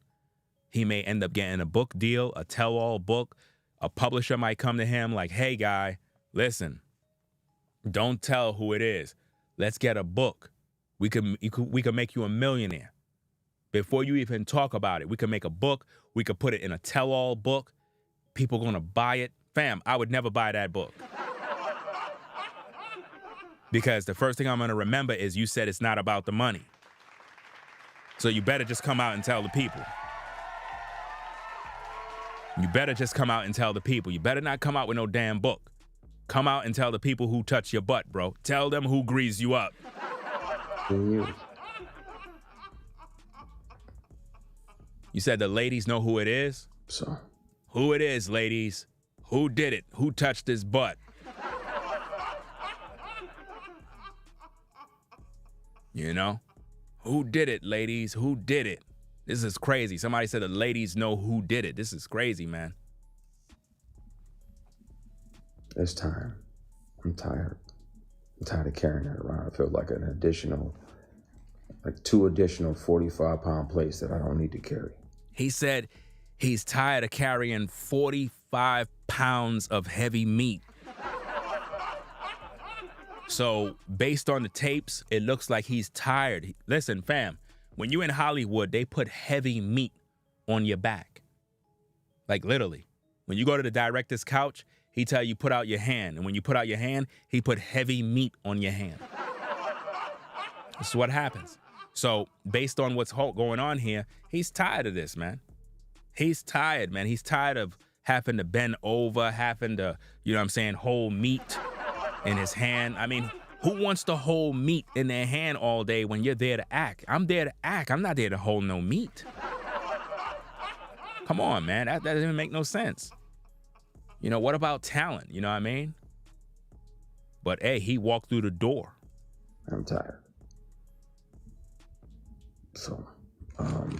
He may end up getting a book deal, a tell-all book. A publisher might come to him like, hey, guy, listen, don't tell who it is. Let's get a book. We could make you a millionaire. Before you even talk about it, we could make a book. We could put it in a tell-all book. People going to buy it. Fam, I would never buy that book. Because the first thing I'm going to remember is you said it's not about the money. So you better just come out and tell the people. You better just come out and tell the people. You better not come out with no damn book. Come out and tell the people who touch your butt, bro. Tell them who greased you up. You said the ladies know who it is? So. Who it is, ladies? Who did it? Who touched his butt? You know? Who did it, ladies? Who did it? This is crazy. Somebody said the ladies know who did it. This is crazy, man. It's time. I'm tired. I'm tired of carrying that around. I feel like an additional, like 2 additional 45-pound plates that I don't need to carry. He said he's tired of carrying 45 pounds of heavy meat. So based on the tapes, it looks like he's tired. Listen, fam, when you in Hollywood, they put heavy meat on your back. Like literally. When you go to the director's couch, he tell you put out your hand. And when you put out your hand, he put heavy meat on your hand. That's what happens. So based on what's going on here, he's tired of this, man. He's tired, man. He's tired of having to bend over, having to, you know what I'm saying, hold meat in his hand. I mean, who wants to hold meat in their hand all day when you're there to act? I'm there to act. I'm not there to hold no meat. Come on, man. That doesn't make no sense. You know, what about talent? You know what I mean? But, hey, he walked through the door. I'm tired. So, I'm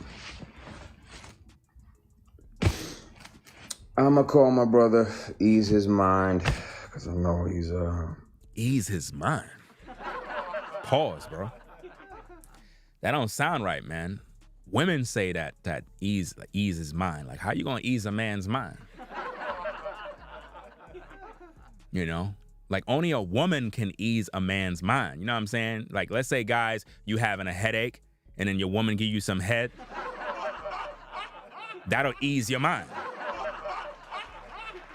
gonna call my brother, ease his mind, because I know he's, Ease his mind? Pause, bro. That don't sound right, man. Women say that ease his mind. Like, how you gonna ease a man's mind? You know? Like, only a woman can ease a man's mind. You know what I'm saying? Like, let's say, guys, you having a headache, and then your woman give you some head. That'll ease your mind.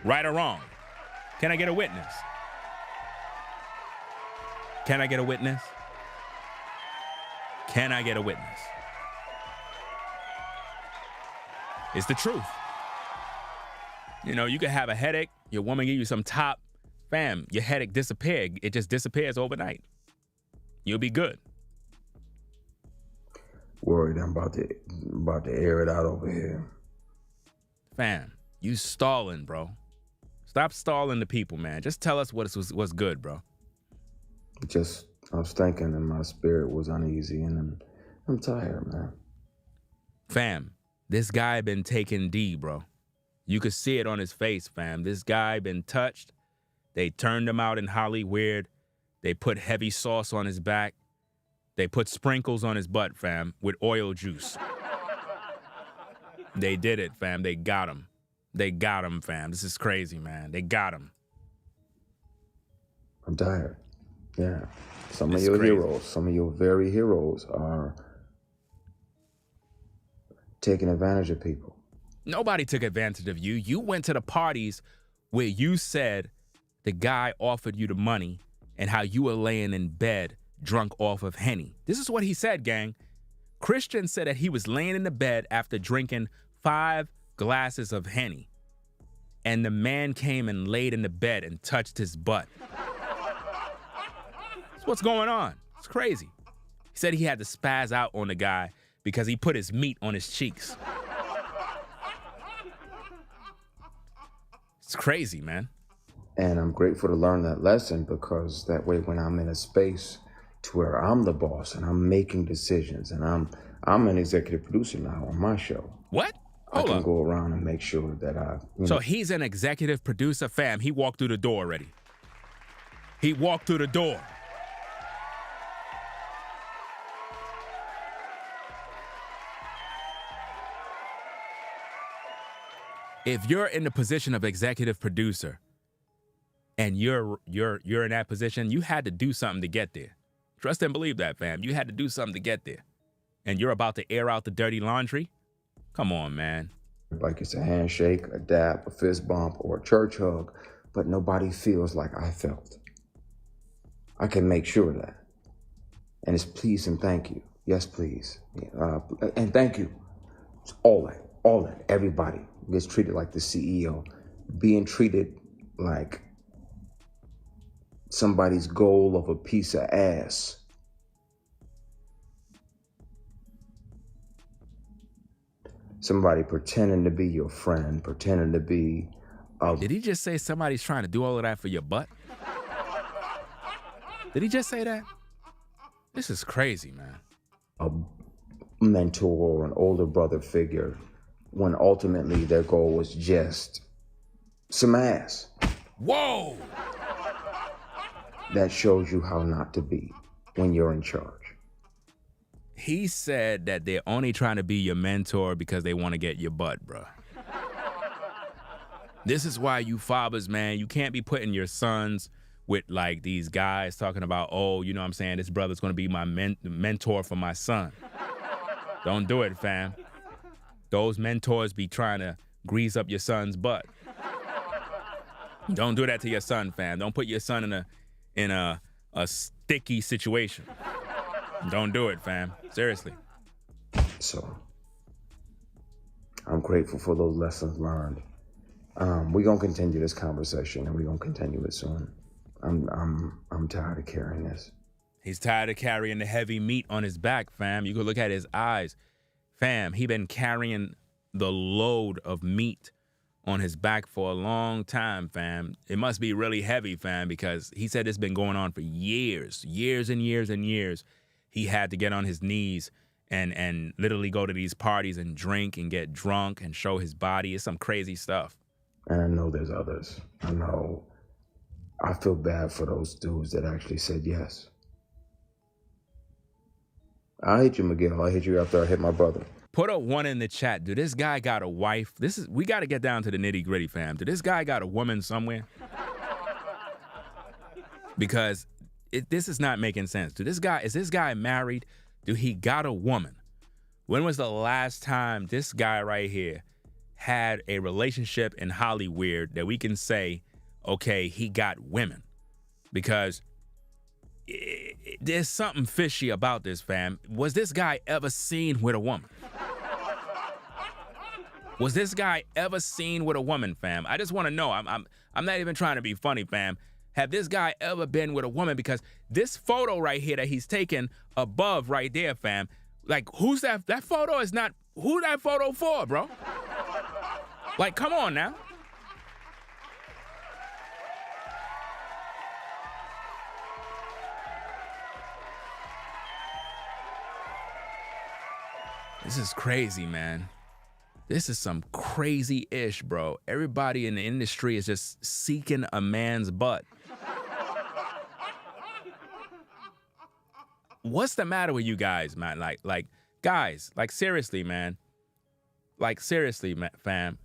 Right or wrong? Can I get a witness? Can I get a witness? Can I get a witness? It's the truth. You know, you could have a headache, your woman give you some top, fam, your headache disappear. It just disappears overnight. You'll be good. Worried I'm about to air it out over here. Fam, you stalling, bro. Stop stalling the people, man. Just tell us what's good, bro. I was thinking and my spirit was uneasy and I'm tired, man. Fam, this guy been taking D, bro. You could see it on his face, fam. This guy been touched. They turned him out in Hollywood. They put heavy sauce on his back. They put sprinkles on his butt, fam, with oil juice. They did it, fam. They got him. They got him, fam. This is crazy, man. They got him. I'm tired. Yeah. Some of your heroes, some of your very heroes are taking advantage of people. Nobody took advantage of you. You went to the parties where you said the guy offered you the money and how you were laying in bed drunk off of Henny. This is what he said, gang. Christian said that he was laying in the bed after drinking 5 glasses of Henny. And the man came and laid in the bed and touched his butt. That's what's going on. It's crazy. He said he had to spaz out on the guy because he put his meat on his cheeks. It's crazy, man. And I'm grateful to learn that lesson because that way when I'm in a space to where I'm the boss and I'm making decisions and I'm an executive producer now on my show. What? I can go around and make sure that So he's an executive producer, fam. He walked through the door already. He walked through the door. If you're in the position of executive producer and you're in that position, you had to do something to get there. Trust and believe that, fam. You had to do something to get there. And you're about to air out the dirty laundry? Come on, man. Like it's a handshake, a dab, a fist bump, or a church hug, but nobody feels like I felt. I can make sure of that. And it's please and thank you. Yes, please. And thank you. It's all that. Everybody gets treated like the CEO. Being treated like somebody's goal of a piece of ass. Somebody pretending to be your friend, pretending to be... Did he just say somebody's trying to do all of that for your butt? Did he just say that? This is crazy, man. A mentor or an older brother figure when ultimately their goal was just some ass. Whoa! That shows you how not to be when you're in charge. He said that they're only trying to be your mentor because they want to get your butt, bro. This is why you fathers, man, you can't be putting your sons with like these guys talking about, oh, you know what I'm saying, this brother's going to be my mentor for my son. Don't do it, fam. Those mentors be trying to grease up your son's butt. Don't do that to your son, fam. Don't put your son in a sticky situation. Don't do it, fam. Seriously. So, I'm grateful for those lessons learned. We're gonna continue this conversation, and we're gonna continue it soon. I'm tired of carrying this. He's tired of carrying the heavy meat on his back, fam. You can look at his eyes. Fam, he been carrying the load of meat on his back for a long time, fam. It must be really heavy, fam, because he said it's been going on for years and years and years. He had to get on his knees and literally go to these parties and drink and get drunk and show his body. It's some crazy stuff. And I know there's others. I feel bad for those dudes that actually said yes. I hate you, Miguel. I hate you after I hit my brother. Put a 1 in the chat. Do this guy got a wife? We got to get down to the nitty gritty, fam. Do this guy got a woman somewhere? Because this is not making sense. Is this guy married? Do he got a woman? When was the last time this guy right here had a relationship in Hollywood that we can say, okay, he got women? Because there's something fishy about this, fam. Was this guy ever seen with a woman? Was this guy ever seen with a woman, fam? I just want to know. I'm not even trying to be funny, fam. Have this guy ever been with a woman? Because this photo right here that he's taken above right there, fam, like, who's that? That photo is not, who that photo for, bro? Like, come on now. This is crazy, man. This is some crazy-ish, bro. Everybody in the industry is just seeking a man's butt. What's the matter with you guys, man? Like, guys, like, seriously, man. Like, seriously, man, fam.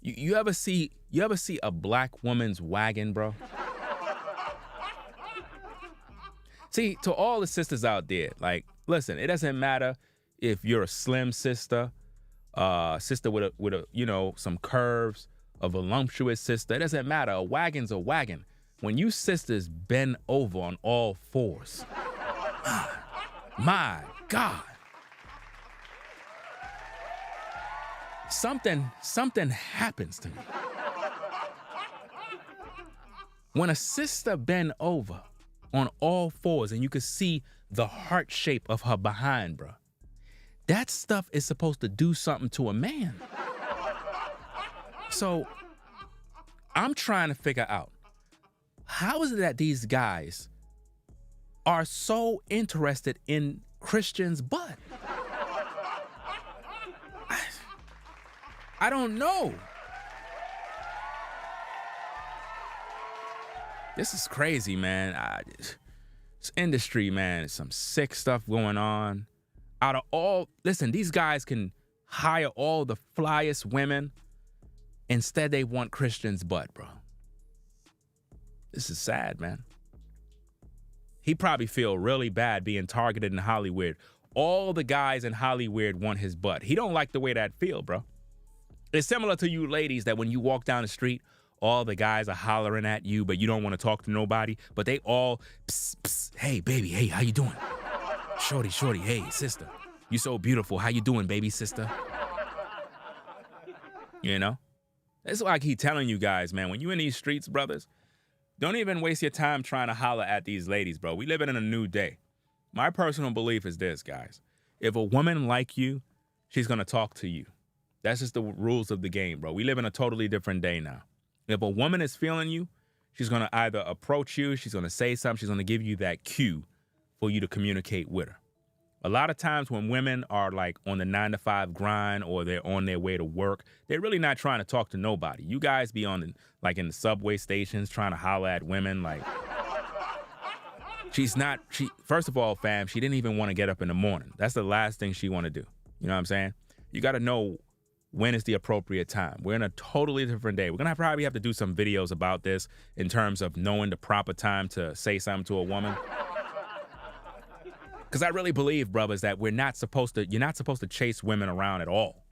You ever see a black woman's wagon, bro? See, to all the sisters out there, like, listen, it doesn't matter if you're a slim sister, sister with a some curves, a voluptuous sister. It doesn't matter. A wagon's a wagon. When you sisters bend over on all fours, my God, something happens to me. When a sister bend over on all fours and you can see the heart shape of her behind, bro, that stuff is supposed to do something to a man. So I'm trying to figure out, how is it that these guys are so interested in Christians' butt? I don't know. This is crazy, man. This industry, man, some sick stuff going on. Out of all, listen, these guys can hire all the flyest women. Instead, they want Christians' butt, bro. This is sad, man. He probably feel really bad being targeted in Hollywood. All the guys in Hollywood want his butt. He don't like the way that feel, bro. It's similar to you ladies that when you walk down the street, all the guys are hollering at you, but you don't want to talk to nobody. But they all, psst, psst, hey, baby, hey, how you doing? Shorty, hey, sister, you so beautiful. How you doing, baby sister? You know? That's why I keep telling you guys, man, when you in these streets, brothers, don't even waste your time trying to holler at these ladies, bro. We living in a new day. My personal belief is this, guys. If a woman like you, she's going to talk to you. That's just the rules of the game, bro. We live in a totally different day now. If a woman is feeling you, she's going to either approach you, she's going to say something, she's going to give you that cue for you to communicate with her. A lot of times when women are like on the 9-to-5 grind or they're on their way to work, they're really not trying to talk to nobody. You guys be on like in the subway stations trying to holler at women. Like, first of all, fam, she didn't even want to get up in the morning. That's the last thing she want to do. You know what I'm saying? You got to know when is the appropriate time. We're in a totally different day. We're going to probably have to do some videos about this in terms of knowing the proper time to say something to a woman. Because I really believe, brothers, that you're not supposed to chase women around at all.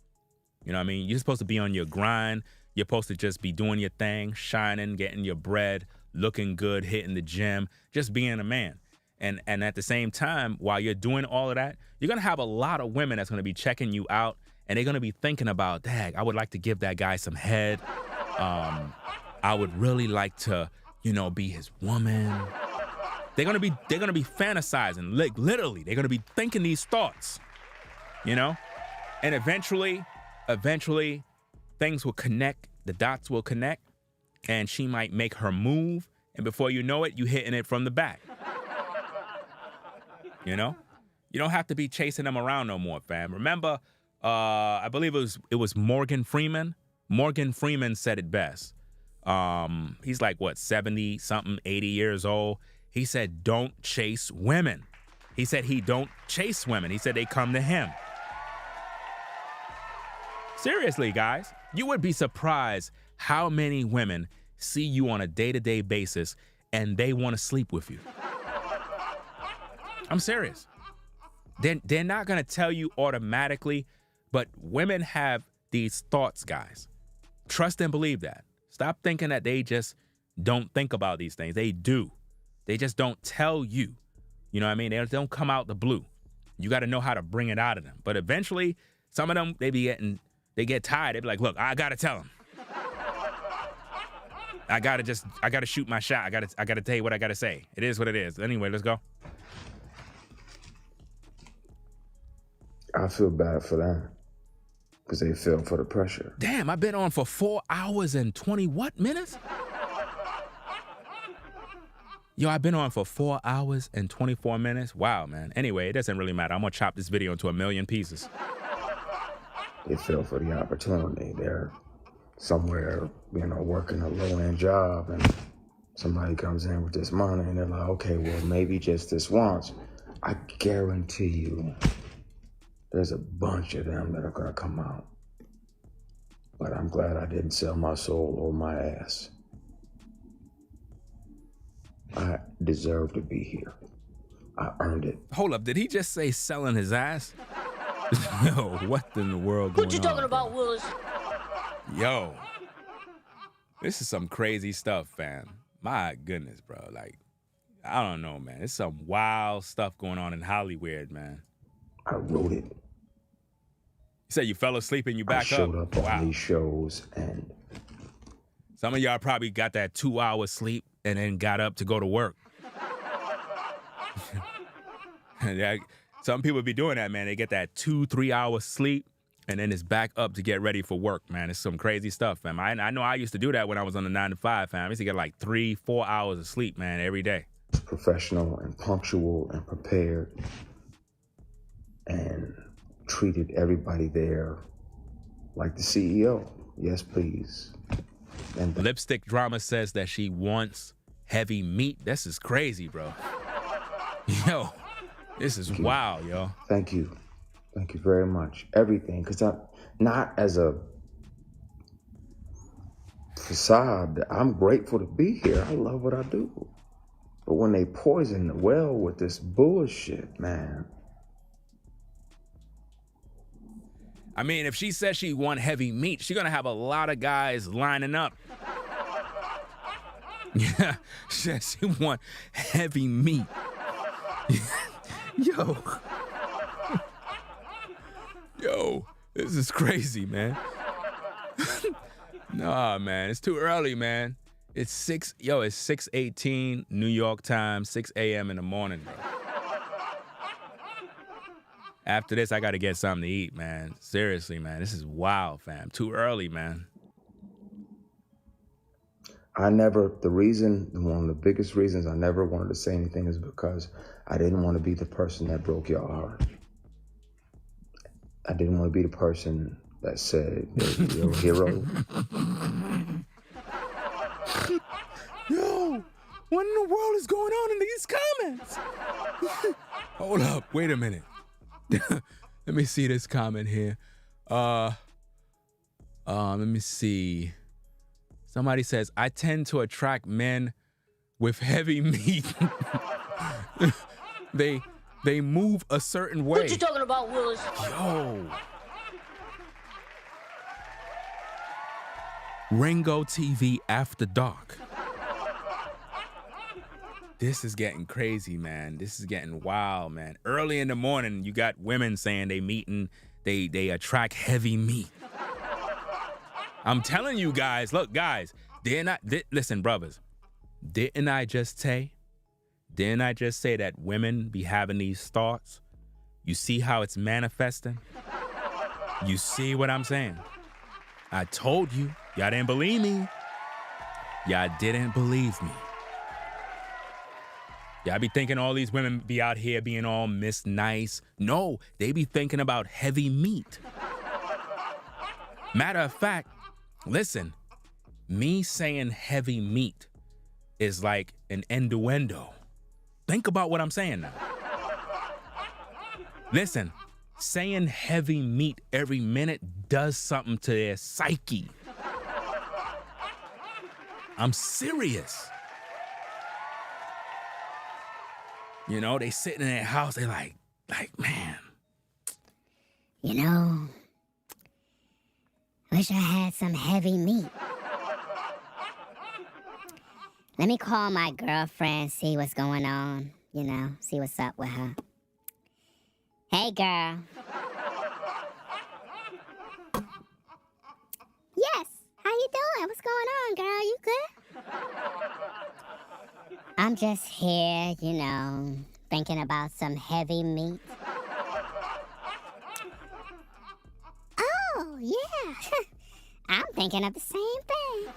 You know what I mean? You're supposed to be on your grind. You're supposed to just be doing your thing, shining, getting your bread, looking good, hitting the gym, just being a man. And at the same time, while you're doing all of that, you're going to have a lot of women that's going to be checking you out, and they're going to be thinking about, dang, I would like to give that guy some head. I would really like to, be his woman. They're gonna be fantasizing, like literally. They're gonna be thinking these thoughts, and eventually, things will connect. The dots will connect, and she might make her move, and before you know it, you hitting it from the back. You don't have to be chasing them around no more, fam. Remember, I believe it was Morgan Freeman. Morgan Freeman said it best. He's like 70 something, 80 years old. He said, don't chase women. He said he don't chase women. He said they come to him. Seriously, guys, you would be surprised how many women see you on a day-to-day basis and they want to sleep with you. I'm serious. They're not going to tell you automatically, but women have these thoughts, guys. Trust and believe that. Stop thinking that they just don't think about these things. They do. They just don't tell you. You know what I mean? They don't come out the blue. You got to know how to bring it out of them. But eventually, some of them, they get tired. They be like, look, I got to tell them. I got to shoot my shot. I got to tell you what I got to say. It is what it is. Anyway, let's go. I feel bad for them because they fell for the pressure. Damn, I've been on for 4 hours and 20 what minutes? Yo, I've been on for 4 hours and 24 minutes. Wow, man. Anyway, it doesn't really matter. I'm going to chop this video into 1,000,000 pieces. They fell for the opportunity. They're somewhere, working a low-end job, and somebody comes in with this money, and they're like, okay, well, maybe just this once. I guarantee you there's a bunch of them that are going to come out. But I'm glad I didn't sell my soul or my ass. I deserve to be here. I earned it. Hold up, did he just say selling his ass? Yo, what in the world going on? What you talking about, Willis? Yo, this is some crazy stuff, fam. My goodness, bro. Like, I don't know, man. It's some wild stuff going on in Hollywood, man. I wrote it. You said you fell asleep and you back up? I showed up on these shows, and some of y'all probably got that 2 hours sleep and then got up to go to work. Some people be doing that, man. They get that 2-3 hours sleep and then it's back up to get ready for work, man. It's some crazy stuff, fam. I know I used to do that when I was on the 9-to-5, fam. I used to get like 3-4 hours of sleep, man, every day. Professional and punctual and prepared, and treated everybody there like the CEO. Yes, please. And Lipstick Drama says that she wants heavy meat. This is crazy, bro. Yo, this is wild, yo. Thank you. Thank you very much. Everything, because I'm not as a facade. I'm grateful to be here. I love what I do. But when they poison the well with this bullshit, man. I mean, if she says she want heavy meat, she's going to have a lot of guys lining up. Yeah, she says she want heavy meat. Yo. Yo, this is crazy, man. Nah, man, it's too early, man. It's 6:18 New York time, 6 a.m. in the morning, bro. After this, I got to get something to eat, man. Seriously, man. This is wild, fam. Too early, man. one of the biggest reasons I never wanted to say anything is because I didn't want to be the person that broke your heart. I didn't want to be the person that said that you're a hero. Yo, what in the world is going on in these comments? Hold up, wait a minute. Let me see this comment here. Let me see. Somebody says, I tend to attract men with heavy meat. They move a certain way. What you talking about, Willis? Yo. Ringo TV After Dark. This is getting crazy, man. This is getting wild, man. Early in the morning, you got women saying they attract heavy meat. I'm telling you guys, look, guys, listen, brothers, didn't I just say that women be having these thoughts? You see how it's manifesting? You see what I'm saying? I told you. Y'all didn't believe me. Y'all didn't believe me. Y'all be thinking all these women be out here being all Miss Nice. No, they be thinking about heavy meat. Matter of fact, listen, me saying heavy meat is like an innuendo. Think about what I'm saying now. Listen, saying heavy meat every minute does something to their psyche. I'm serious. You know, they sitting in their house, they like, man. You know, wish I had some heavy meat. Let me call my girlfriend, see what's going on, you know, see what's up with her. Hey, girl. Yes, how you doing? What's going on, girl? You good? I'm just here, you know, thinking about some heavy meat. Oh, yeah. I'm thinking of the same thing.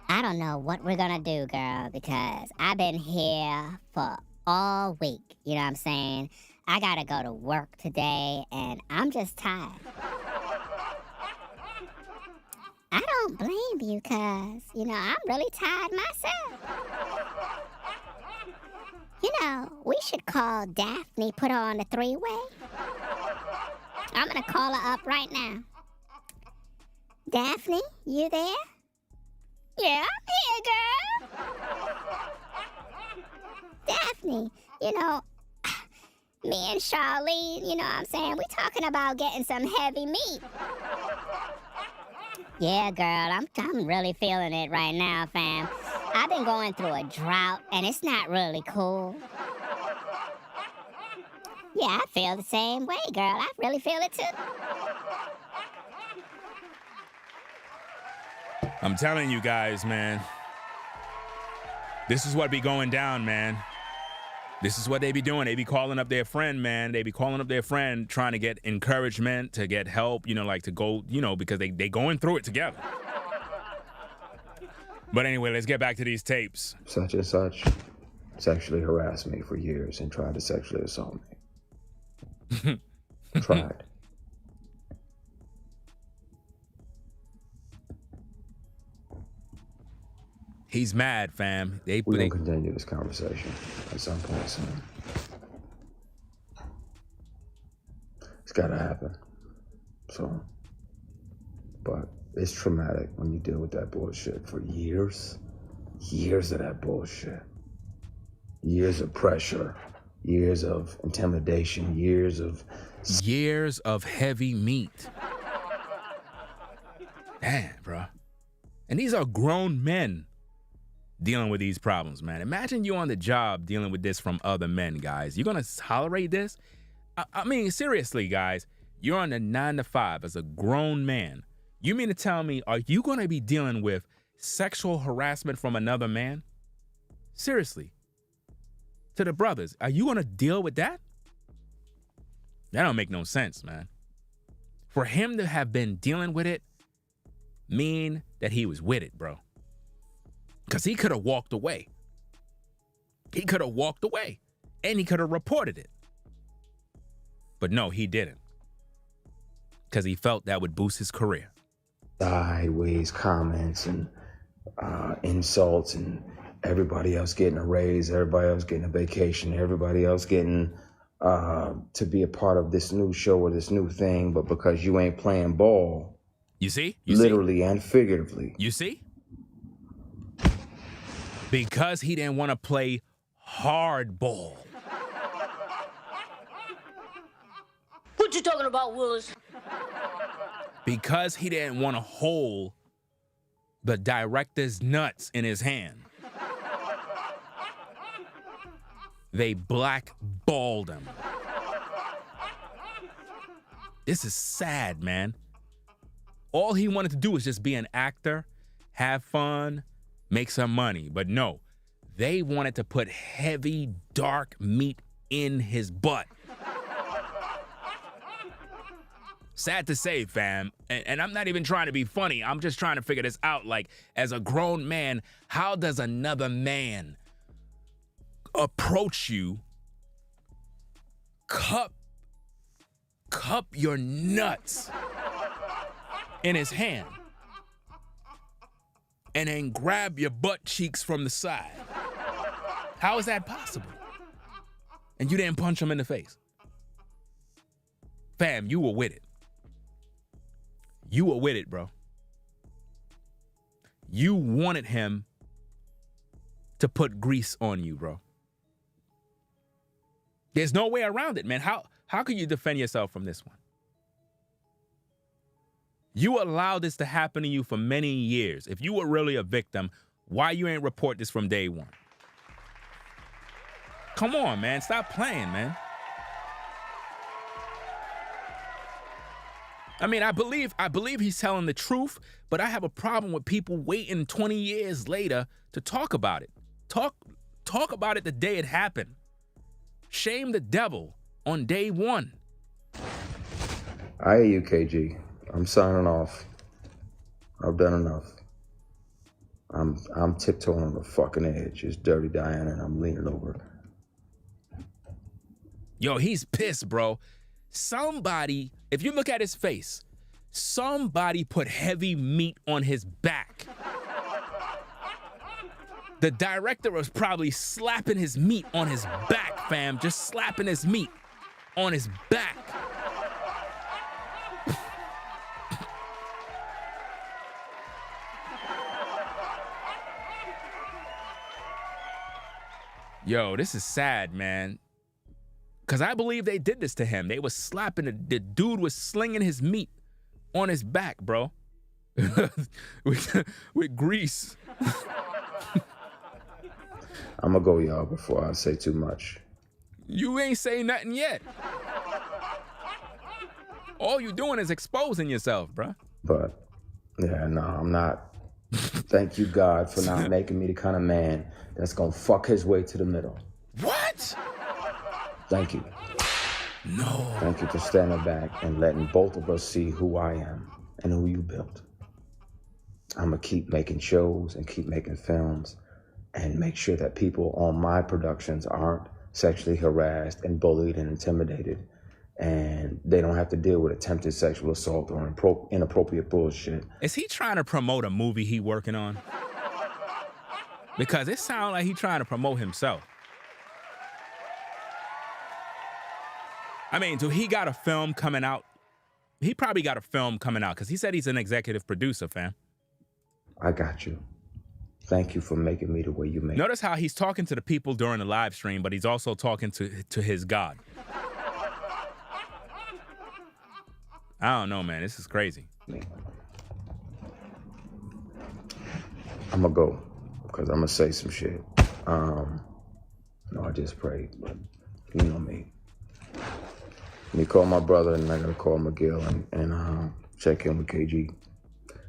I don't know what we're gonna do, girl, because I've been here for all week. You know what I'm saying? I gotta go to work today, and I'm just tired. I don't blame you, cuz, you know, I'm really tired myself. You know, we should call Daphne, put her on a three-way. I'm gonna call her up right now. Daphne, you there? Yeah, I'm here, girl. Daphne, you know, me and Charlene, you know what I'm saying, we talking about getting some heavy meat. Yeah, girl, I'm really feeling it right now, fam. I've been going through a drought, and it's not really cool. Yeah, I feel the same way, girl. I really feel it, too. I'm telling you guys, man. This is what be going down, man. This is what they be doing. They be calling up their friend, man. They be calling up their friend trying to get encouragement, to get help, you know, like to go, you know, because they going through it together. But anyway, let's get back to these tapes. Such and such sexually harassed me for years and tried to sexually assault me. Tried. He's mad, fam. We're going to continue this conversation at some point soon. It's got to happen. So, but it's traumatic when you deal with that bullshit for years. Years of that bullshit. Years of pressure. Years of intimidation. Years of heavy meat. Damn, bro. And these are grown men dealing with these problems, man. Imagine you on the job dealing with this from other men, guys. You're gonna tolerate this? I mean, seriously, guys. You're on a 9 to 5 as a grown man. You mean to tell me, are you gonna be dealing with sexual harassment from another man? Seriously. To the brothers, are you gonna deal with that? That don't make no sense, man. For him to have been dealing with it, mean that he was with it, bro. Because he could have walked away. He could have walked away. And he could have reported it. But no, he didn't. Because he felt that would boost his career. Sideways comments and insults, and everybody else getting a raise, everybody else getting a vacation, everybody else getting to be a part of this new show or this new thing, but because you ain't playing ball, you see, literally and figuratively. You see, because he didn't want to play hardball. What you talking about, Willis? Because he didn't want to hold the director's nuts in his hand. They blackballed him. This is sad, man. All he wanted to do was just be an actor, have fun, make some money. But no, they wanted to put heavy, dark meat in his butt. Sad to say, fam, and I'm not even trying to be funny. I'm just trying to figure this out. Like, as a grown man, how does another man approach you, cup your nuts in his hand, and then grab your butt cheeks from the side? How is that possible? And you didn't punch him in the face. Fam, you were with it. You were with it, bro. You wanted him to put grease on you, bro. There's no way around it, man. How can you defend yourself from this one? You allowed this to happen to you for many years. If you were really a victim, why you ain't report this from day one? Come on, man. Stop playing, man. I mean, I believe he's telling the truth, but I have a problem with people waiting 20 years later to talk about it. Talk about it the day it happened. Shame the devil on day one. I hear you, KG. I'm signing off. I've done enough. I'm tiptoeing on the fucking edge. It's Dirty Diana, and I'm leaning over. Yo, he's pissed, bro. Somebody, if you look at his face, somebody put heavy meat on his back. The director was probably slapping his meat on his back, fam. Just slapping his meat on his back. Yo, this is sad, man. Because I believe they did this to him. They was slapping, the dude was slinging his meat on his back, bro. with grease. I'm going to go, y'all, before I say too much. You ain't say nothing yet. All you doing is exposing yourself, bro. But, yeah, no, I'm not. Thank you, God, for not making me the kind of man that's going to fuck his way to the middle. What? Thank you. No. Thank you for standing back and letting both of us see who I am and who you built. I'm going to keep making shows and keep making films and make sure that people on my productions aren't sexually harassed and bullied and intimidated, and they don't have to deal with attempted sexual assault or inappropriate bullshit. Is he trying to promote a movie he working on? Because it sounds like he trying to promote himself. I mean, do he got a film coming out? He probably got a film coming out because he said he's an executive producer, fam. I got you. Thank you for making me the way you make me. Notice how he's talking to the people during the live stream, but he's also talking to his God. I don't know, man. This is crazy. I'm going to go because I'm going to say some shit. No, I just prayed, but you know me. Me call my brother, and I got to call McGill and check in with KG.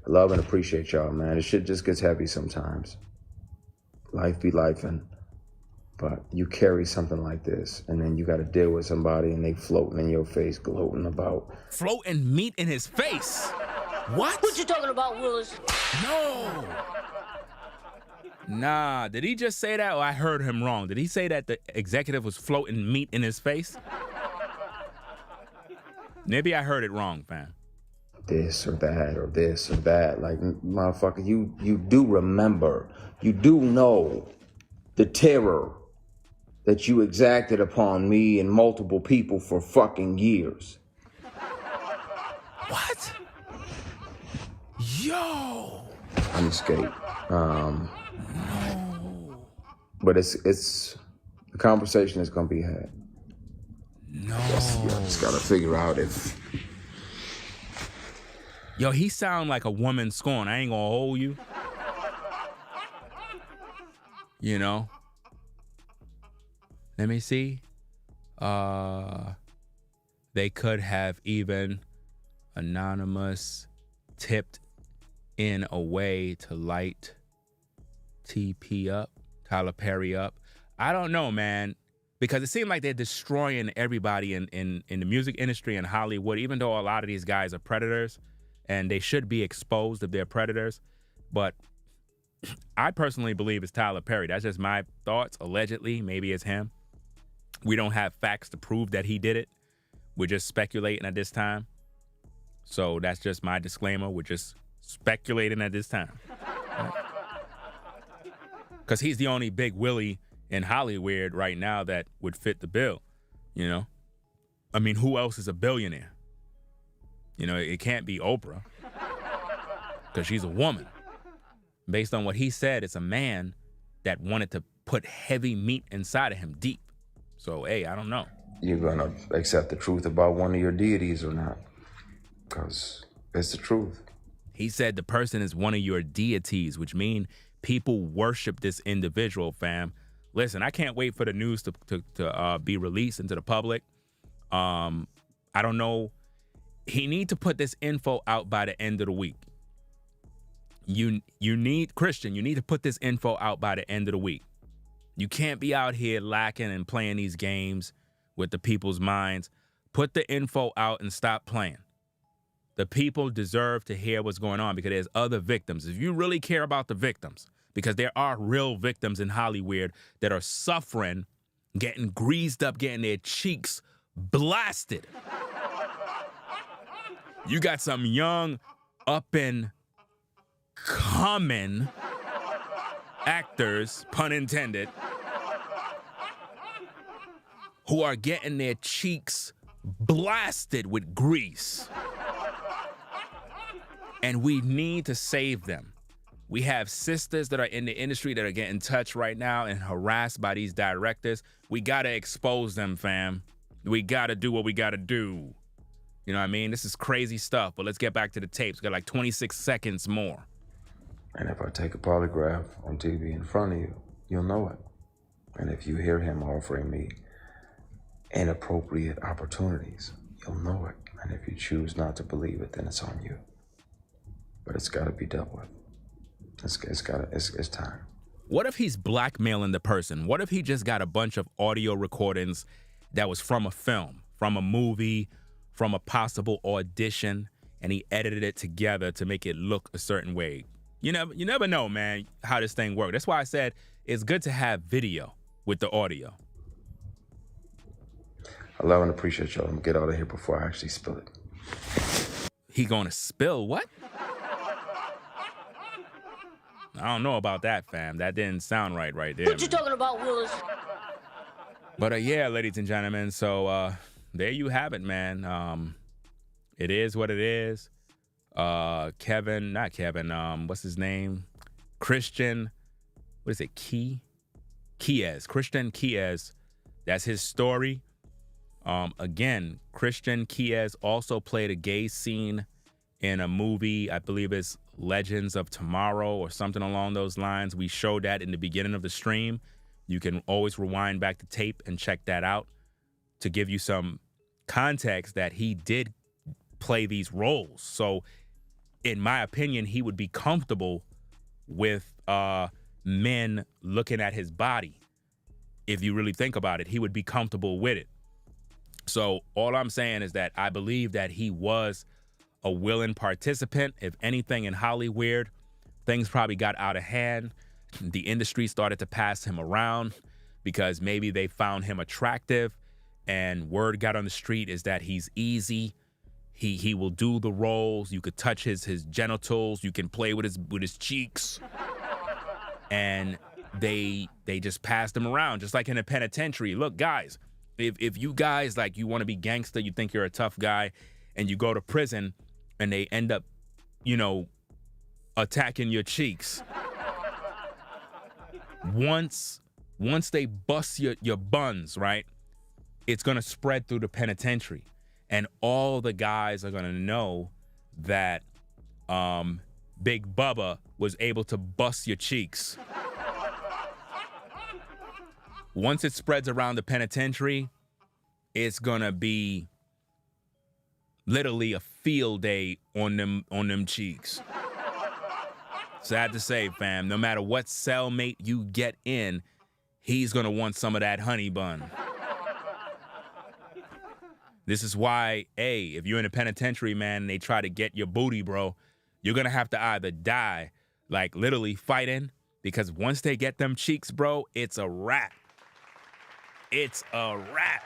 I love and appreciate y'all, man. This shit just gets heavy sometimes. Life be lifing. But you carry something like this, and then you got to deal with somebody, and they floating in your face, gloating about. Floating meat in his face? What? What you talking about, Willis? No. Nah, did he just say that or I heard him wrong? Did he say that the executive was floating meat in his face? Maybe I heard it wrong, fam. This or that or this or that. Like, motherfucker, you do remember, you do know the terror that you exacted upon me and multiple people for fucking years. What? Yo! I'm escaped. No. But it's the conversation is gonna be had. No. Just gotta figure out if. Yo, he sound like a woman scorn. I ain't gonna hold you. You know? Let me see. They could have even anonymous tipped in a way to light TP up, Tyler Perry up. I don't know, man, because it seemed like they're destroying everybody in the music industry in Hollywood, even though a lot of these guys are predators and they should be exposed if they're predators. But I personally believe it's Tyler Perry. That's just my thoughts. Allegedly, maybe it's him. We don't have facts to prove that he did it. We're just speculating at this time. So that's just my disclaimer. We're just speculating at this time. Because he's the only big Willie in Hollywood right now that would fit the bill, you know? I mean, who else is a billionaire? You know, it can't be Oprah because she's a woman. Based on what he said, it's a man that wanted to put heavy meat inside of him deep. So, hey, I don't know. You're gonna accept the truth about one of your deities or not? Because it's the truth. He said the person is one of your deities, which means people worship this individual, fam. Listen, I can't wait for the news to be released into the public. I don't know. He need to put this info out by the end of the week. You need, Christian, you need to put this info out by the end of the week. You can't be out here lacking and playing these games with the people's minds. Put the info out and stop playing. The people deserve to hear what's going on because there's other victims. If you really care about the victims, because there are real victims in Hollywood that are suffering, getting greased up, getting their cheeks blasted. You got some young, up-and-coming actors, pun intended, who are getting their cheeks blasted with grease. And we need to save them. We have sisters that are in the industry that are getting touched right now and harassed by these directors. We gotta expose them, fam. We gotta do what we gotta do. You know what I mean? This is crazy stuff, but let's get back to the tapes. We got like 26 seconds more. And if I take a polygraph on TV in front of you, you'll know it. And if you hear him offering me inappropriate opportunities, you'll know it. And if you choose not to believe it, then it's on you. But it's got to be dealt with. It's time. What if he's blackmailing the person? What if he just got a bunch of audio recordings that was from a film, from a movie, from a possible audition, and he edited it together to make it look a certain way? You never know, man, how this thing works. That's why I said it's good to have video with the audio. I love and appreciate y'all. I'm gonna get out of here before I actually spill it. He gonna spill what? I don't know about that, fam. That didn't sound right there. What you talking about, Willis? But yeah, ladies and gentlemen, so there you have it, man. It is what it is. What's his name? Christian, what is it? Christian Chiez. That's his story. Again, Christian Chiez also played a gay scene in a movie, I believe it's Legends of Tomorrow or something along those lines. We showed that in the beginning of the stream. You can always rewind back the tape and check that out to give you some context that he did play these roles. So in my opinion, he would be comfortable with men looking at his body. If you really think about it, he would be comfortable with it. So all I'm saying is that I believe that he was a willing participant. If anything, in Hollywood, things probably got out of hand. The industry started to pass him around because maybe they found him attractive, and word got on the street is that he's easy. He will do the roles. You could touch his genitals. You can play with his cheeks. And they just passed him around, just like in a penitentiary. Look, guys, if you guys, like, you want to be gangster, you think you're a tough guy, and you go to prison and they end up, you know, attacking your cheeks. Once they bust your buns, right, it's going to spread through the penitentiary. And all the guys are going to know that Big Bubba was able to bust your cheeks. Once it spreads around the penitentiary, it's going to be literally a field day on them cheeks. Sad to say, fam, no matter what cellmate you get in, he's going to want some of that honey bun. This is why, hey, if you're in a penitentiary, man, and they try to get your booty, bro, you're going to have to either die, like literally fighting, because once they get them cheeks, bro, it's a wrap. It's a wrap.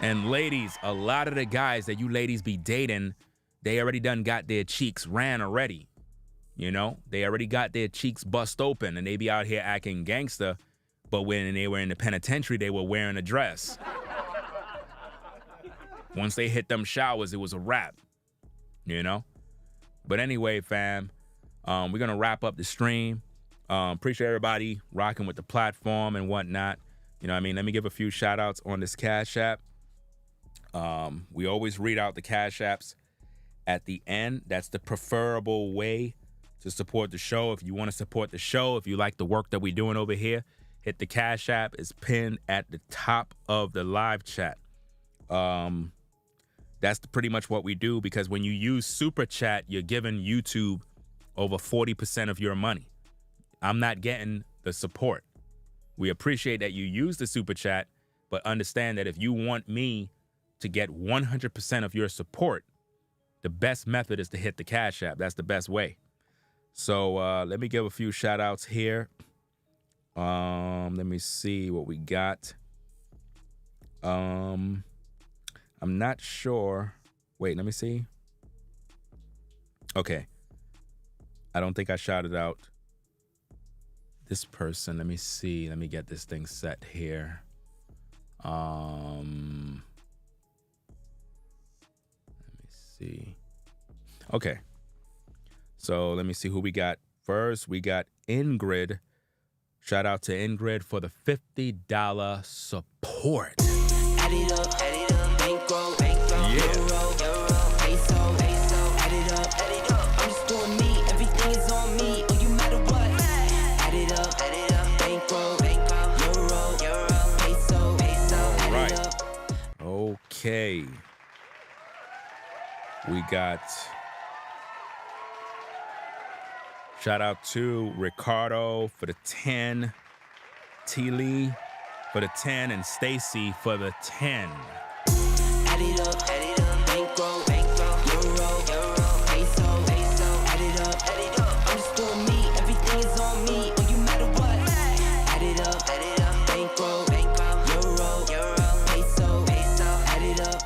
And ladies, a lot of the guys that you ladies be dating, they already done got their cheeks ran already. You know, they already got their cheeks bust open, and they be out here acting gangster. But when they were in the penitentiary, they were wearing a dress. Once they hit them showers, it was a wrap, you know? But anyway, fam, we're going to wrap up the stream. Appreciate everybody rocking with the platform and whatnot. You know what I mean? Let me give a few shout outs on this Cash App. We always read out the Cash Apps at the end. That's the preferable way to support the show. If you want to support the show, if you like the work that we're doing over here, hit the Cash App. It's pinned at the top of the live chat. That's pretty much what we do, because when you use Super Chat, you're giving YouTube over 40% of your money. I'm not getting the support. We appreciate that you use the Super Chat, but understand that if you want me to get 100% of your support, the best method is to hit the Cash App. That's the best way. So let me give a few shout outs here. Let me see what we got. I'm not sure. Wait, let me see. Okay. I don't think I shouted out this person. Let me see. Let me get this thing set here. Let me see. Okay. So let me see who we got first. We got Ingrid. Shout out to Ingrid for the $50 support. Add it up, bankroll, euro, peso, add it up, I'm just doing me, everything is on me, oh, you matter what, add it up, bankroll, euro, peso, All right. add it up. Okay. We got shout out to Ricardo for the 10, T. Lee for the 10, and Stacy for the 10. Add it up, bankroll, euro, peso, add it up, I'm just doing me, everything is on me, oh, you matter what, add it up, bankroll, euro, peso, add it up.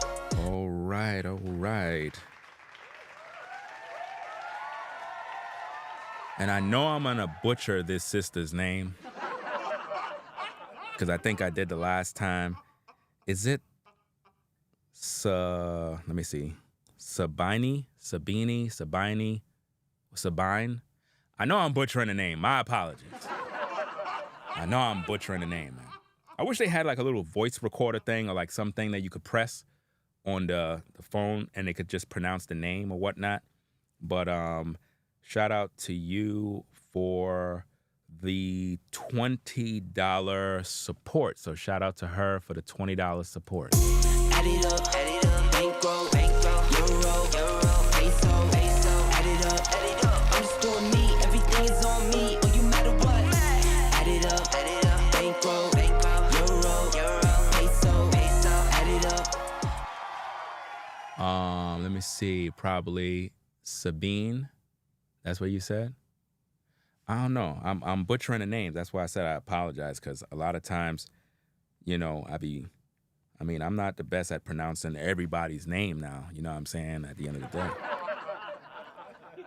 All right. And I know I'm gonna butcher this sister's name, because I think I did the last time. Is it let me see. Sabine? I know I'm butchering the name. My apologies. I know I'm butchering the name, man. I wish they had like a little voice recorder thing, or like something that you could press on the phone and they could just pronounce the name or whatnot. But shout out to you for the $20 support. So shout out to her for the $20 support. Add it up, bankroll, euro, peso, add it up, I'm just doing me, everything is on me, oh, you matter what, add it up, bankroll, euro, peso, add it up. me see, probably Sabine. That's what you said? I don't know. I'm butchering the names. That's why I said I apologize, because a lot of times, you know, I'm not the best at pronouncing everybody's name now, you know what I'm saying, at the end of the day.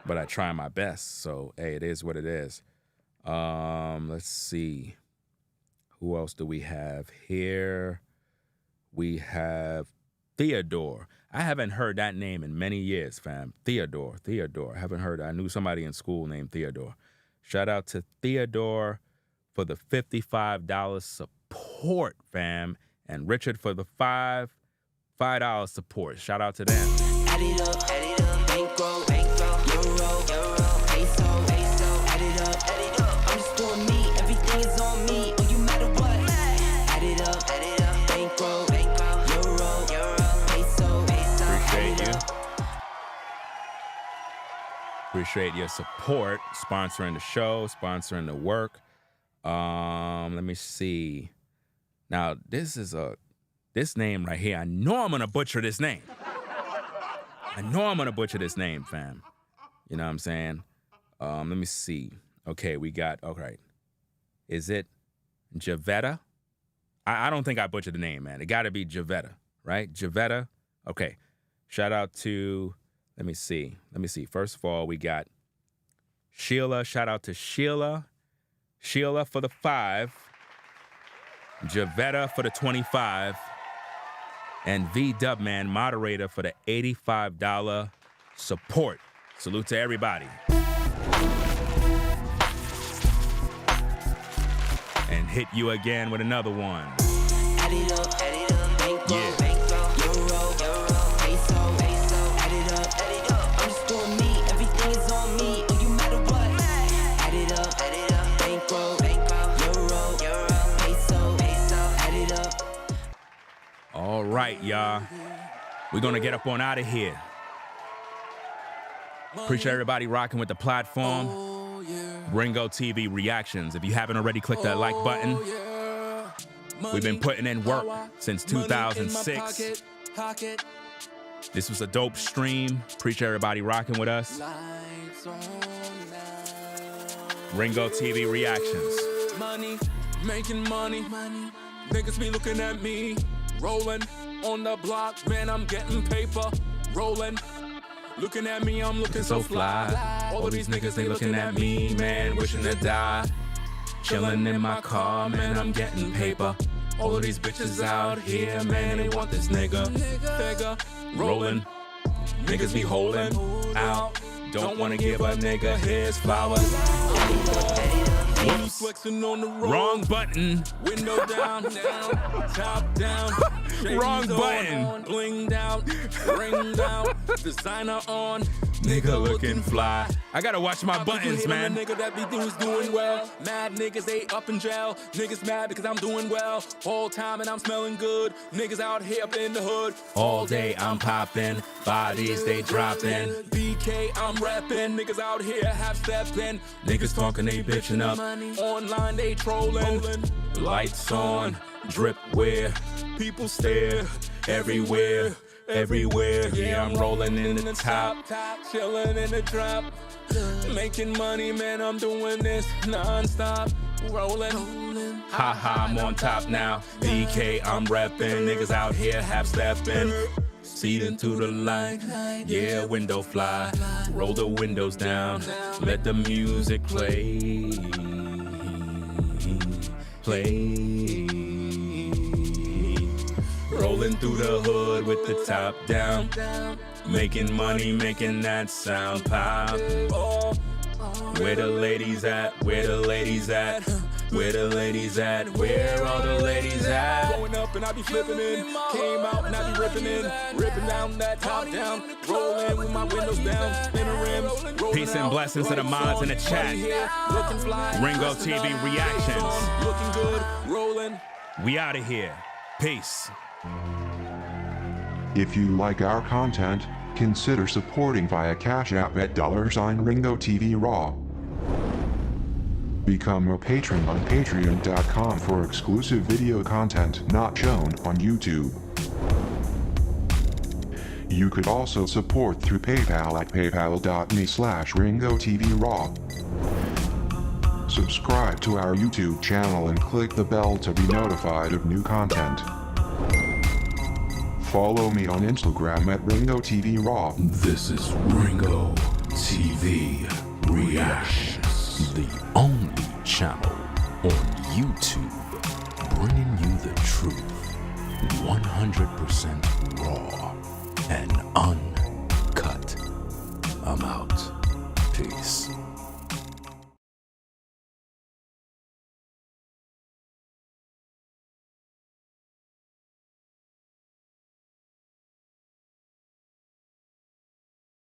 But I try my best, so, hey, it is what it is. Let's see. Who else do we have here? We have Theodore. I haven't heard that name in many years, fam. Theodore. I haven't heard. I knew somebody in school named Theodore. Shout out to Theodore for the $55 support, fam. And Richard for the $5 support. Shout out to them. Add it up, bankroll, euro, peso, add it up, I'm just doing me, everything is on me, oh, you matter what, add it up, bankroll, euro, peso, appreciate you. Appreciate your support, sponsoring the show, sponsoring the work. Let me see. Now, this name right here, I know I'm gonna butcher this name. fam. You know what I'm saying? Let me see. Okay, we got, okay. Is it Javetta? I don't think I butchered the name, man. It gotta be Javetta, right? Javetta. Okay. Shout out to, let me see. First of all, we got Sheila. Shout out to Sheila. Sheila for the 5. Javetta for the 25. And V-Dubman, moderator, for the $85 support. Salute to everybody. And hit you again with another one. Add it up, bankroll, yeah. Euro, peso, add it up, I'm just doing me, everything is on me, oh, you matter what, add it up, bankroll, Euro, peso, add it up. All right, y'all. We're going to get up on out of here. Appreciate everybody rocking with the platform. Ringo TV Reactions. If you haven't already, click that like button. We've been putting in work since 2006. This was a dope stream. Appreciate everybody rocking with us. Ringo TV Reactions. Money, making money. Niggas be looking at me. Rolling on the block, man, I'm getting paper. Rolling. Looking at me, I'm looking so fly. All of these niggas, they looking at me, man, wishing to die. Chilling in my car, man, I'm getting paper. All of these bitches out here, man, they want this nigga. Figure, rolling. Niggas be holding out. Don't wanna give a nigga his flowers. Flexing on the road. Wrong button. Window down, top down. Wrong button. On, blinged out, ringed out, designer on. Nigga looking fly. I gotta watch my buttons, man. Nigga that be doing well. Mad niggas, they up in jail. Niggas mad because I'm doing well. Whole time and I'm smelling good. Niggas out here up in the hood. All day I'm popping. Bodies they dropping. BK, I'm rapping. Niggas out here half stepping. Niggas talking, they bitching up. Online they trolling. Lights on, drip where people stare everywhere. Yeah, I'm rolling in the top, chilling in the drop, making money, man. I'm doing this non-stop, rolling. Ha, I'm on top now. BK, I'm reppin'. Niggas out here half stepping. See into the light, yeah, window fly. Roll the windows down, let the music play. Rolling through the hood with the top down. Making money, making that sound pop. Where the ladies at? Where the ladies at? Where the ladies at? Where all the ladies at? Going up and I be flipping in. Came out and I be ripping in. Ripping down that top down. Rolling with my windows down. Spinning rims. Peace and blessings to the mods in the chat. Ringo TV Reactions. Looking good. Rolling. We out of here. Peace. If you like our content, consider supporting via Cash App at $Ringo TV Raw. Become a patron on patreon.com for exclusive video content not shown on YouTube. You could also support through PayPal at paypal.me/RingoTVRaw. Subscribe to our YouTube channel and click the bell to be notified of new content. Follow me on Instagram at RingoTVRaw. This is Ringo TV Reactions, the only channel on YouTube bringing you the truth 100% raw and uncut.